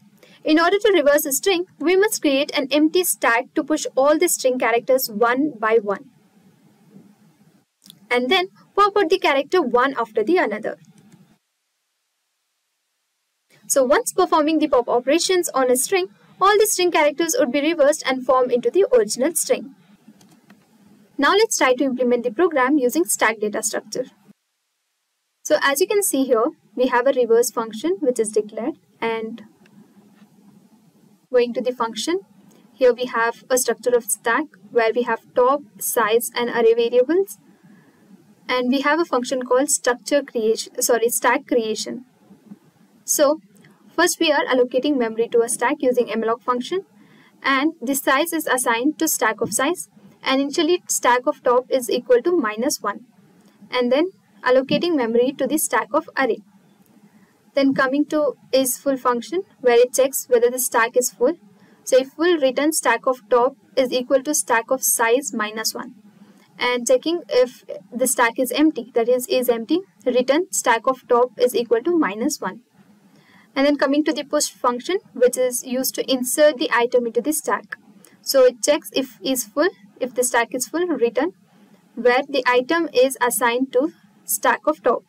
H: In order to reverse a string, we must create an empty stack to push all the string characters one by one, and then pop out the character one after the another. So once performing the pop operations on a string, all the string characters would be reversed and form into the original string. Now let's try to implement the program using stack data structure. So as you can see here, we have a reverse function which is declared, and going to the function, here we have a structure of stack where we have top, size and array variables, and we have a function called stack creation. So first we are allocating memory to a stack using malloc function, and the size is assigned to stack of size, and initially stack of top is equal to -1, and then allocating memory to the stack of array. Then coming to is full function where it checks whether the stack is full. So if full, return stack of top is equal to stack of size -1, and checking if the stack is empty, that is empty, return stack of top is equal to -1. And then coming to the push function, which is used to insert the item into the stack. So it checks if the stack is full, return where the item is assigned to stack of top,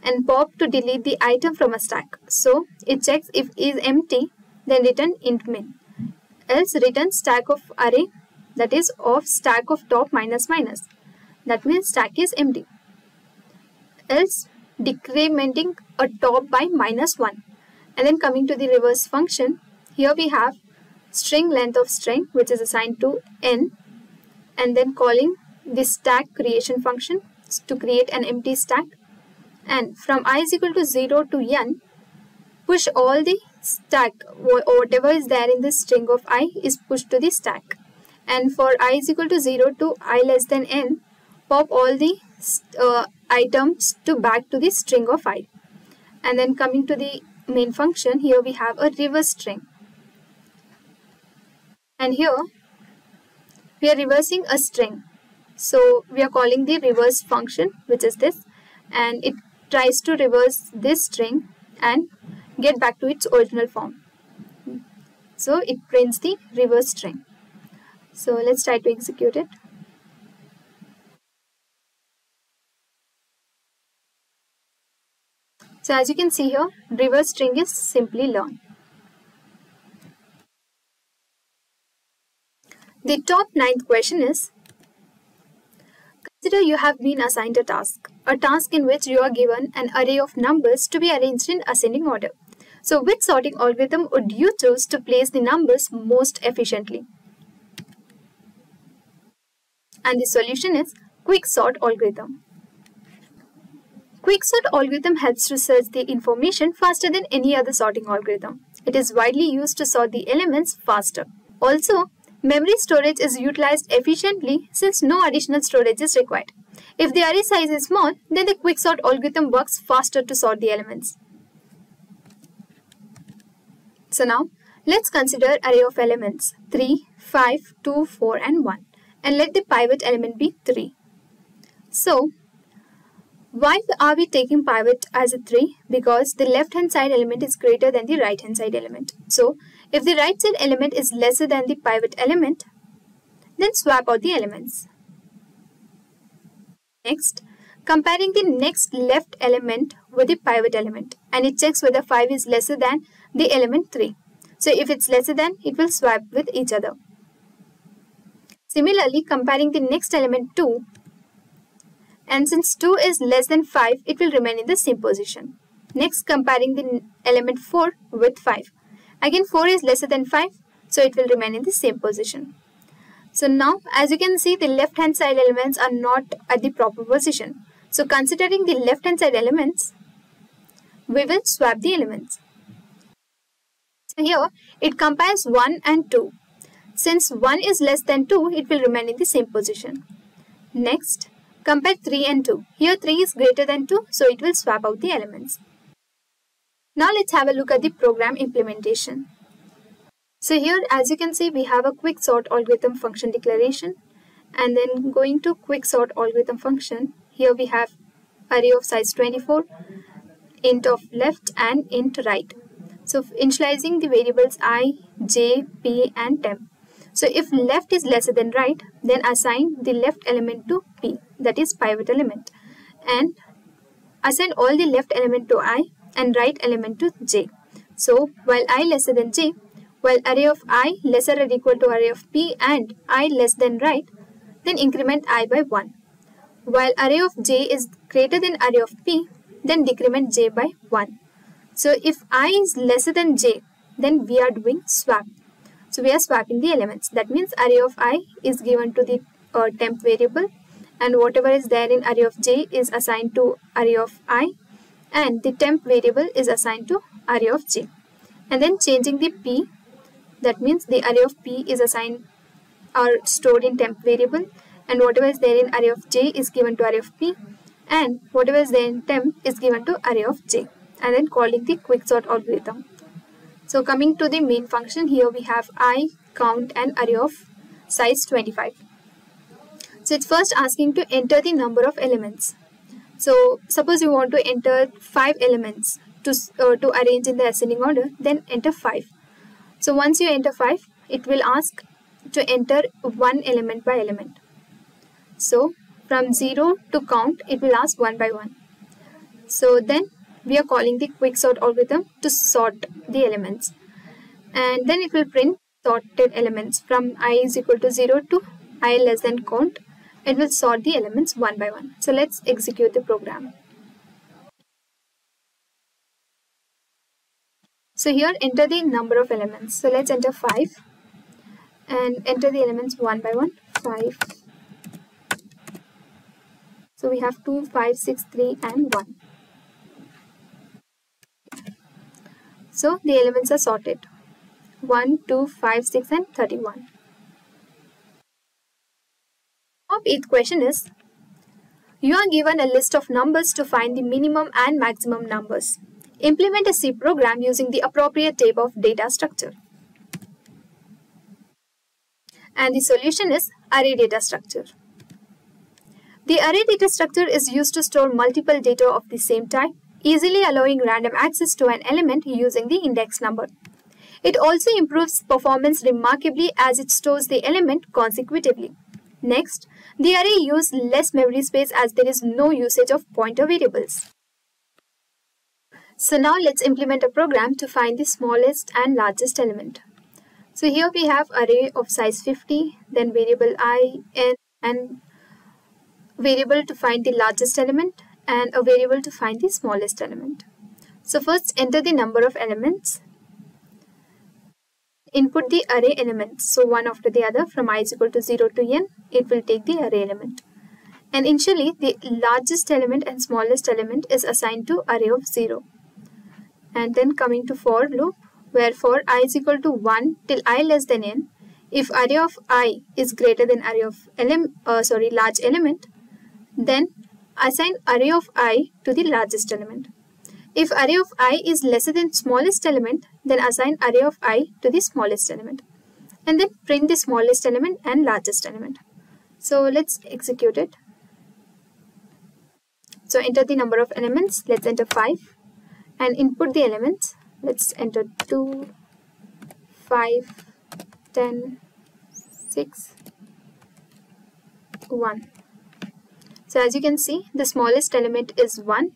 H: and pop to delete the item from a stack. So it checks if it is empty, then return int min, else return stack of array, that is of stack of top -, that means stack is empty, else decrementing a top by -1. And then coming to the reverse function, here we have string length of string which is assigned to n, and then calling the stack creation function to create an empty stack, and from I is equal to 0 to n, push all the stack, whatever is there in the string of I is pushed to the stack, and for I is equal to 0 to I less than n, pop all the items back to the string of I. And then coming to the main function, here we have a reverse string, and here we are reversing a string. So we are calling the reverse function, which is this, and it tries to reverse this string and get back to its original form. So it prints the reverse string. So let's try to execute it. So as you can see here, reverse string is simply learn. The top 9th question is, consider you have been assigned a task in which you are given an array of numbers to be arranged in ascending order. So which sorting algorithm would you choose to place the numbers most efficiently? And the solution is quicksort algorithm. Quicksort algorithm helps to search the information faster than any other sorting algorithm. It is widely used to sort the elements faster. Also, memory storage is utilized efficiently since no additional storage is required. If the array size is small, then the quicksort algorithm works faster to sort the elements. So now, let's consider array of elements 3, 5, 2, 4 and 1, and let the pivot element be 3. So, why are we taking pivot as a 3? Because the left hand side element is greater than the right hand side element. So, if the right side element is lesser than the pivot element, then swap out the elements. Next, comparing the next left element with the pivot element, and it checks whether 5 is lesser than the element 3. So if it's lesser than, it will swap with each other. Similarly, comparing the next element 2, and since 2 is less than 5, it will remain in the same position. Next, comparing the element 4 with 5. Again, 4 is lesser than 5, so it will remain in the same position. So now, as you can see, the left hand side elements are not at the proper position. So considering the left hand side elements, we will swap the elements. So here, it compares 1 and 2. Since 1 is less than 2, it will remain in the same position. Next, compare 3 and 2. Here 3 is greater than 2, so it will swap out the elements. Now let's have a look at the program implementation. So here, as you can see, we have a quicksort algorithm function declaration, and then going to quicksort algorithm function, here we have array of size 24, int of left and int right. So initializing the variables I, j, p and temp. So if left is lesser than right, then assign the left element to p, that is pivot element, and assign all the left element to I and right element to j. So while I lesser than j, while array of I lesser or equal to array of p and I less than right, then increment I by 1. While array of j is greater than array of p, then decrement j by 1. So if I is lesser than j, then we are doing swap. So we are swapping the elements. That means array of I is given to the temp variable, and whatever is there in array of j is assigned to array of I, and the temp variable is assigned to array of j. And then changing the p, that means the array of p is assigned or stored in temp variable, and whatever is there in array of j is given to array of p, and whatever is there in temp is given to array of j, and then calling the quicksort algorithm. So coming to the main function, here we have I, count and array of size 25. So it's first asking to enter the number of elements. So suppose you want to enter 5 elements to arrange in the ascending order, then enter 5. So once you enter 5, it will ask to enter one element by element. So from 0 to count, it will ask 1 by 1. So then we are calling the quicksort algorithm to sort the elements, and then it will print sorted elements from I is equal to 0 to I less than count. It will sort the elements one by one. So let's execute the program. So here enter the number of elements. So let's enter 5 and enter the elements one by one. 5. So we have 2, 5, 6, 3 and 1. So the elements are sorted. 1, 2, 5, 6 and 31. Top 8th question is, you are given a list of numbers to find the minimum and maximum numbers. Implement a C program using the appropriate type of data structure. And the solution is array data structure. The array data structure is used to store multiple data of the same type, easily allowing random access to an element using the index number. It also improves performance remarkably as it stores the element consecutively. Next, the array uses less memory space as there is no usage of pointer variables. So now let's implement a program to find the smallest and largest element. So here we have array of size 50, then variable I, n, and variable to find the largest element, and a variable to find the smallest element. So first enter the number of elements. Input the array elements. So one after the other from I is equal to 0 to n, it will take the array element. And initially the largest element and smallest element is assigned to array of 0. And then coming to for loop, where for I is equal to 1 till I less than n, if array of I is greater than array of large element, then assign array of I to the largest element. If array of I is lesser than smallest element, then assign array of I to the smallest element. And then print the smallest element and largest element. So let's execute it. So enter the number of elements. Let's enter 5 and input the elements. Let's enter 2, 5, 10, 6, 1. So as you can see, the smallest element is 1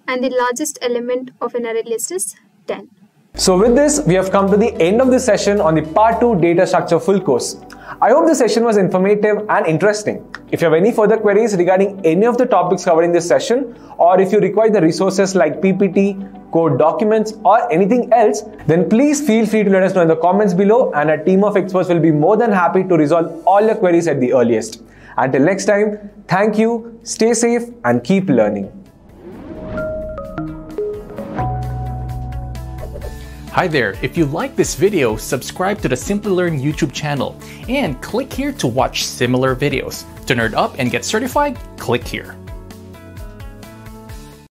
H: and the largest element of an array list is 10.
A: So with this, we have come to the end of this session on the Part 2 Data Structure full course. I hope this session was informative and interesting. If you have any further queries regarding any of the topics covered in this session, or if you require the resources like PPT, code documents, or anything else, then please feel free to let us know in the comments below, and a team of experts will be more than happy to resolve all your queries at the earliest. Until next time, thank you, stay safe, and keep learning.
G: Hi there, if you like this video, subscribe to the Simplilearn YouTube channel and click here to watch similar videos. To nerd up and get certified, click here.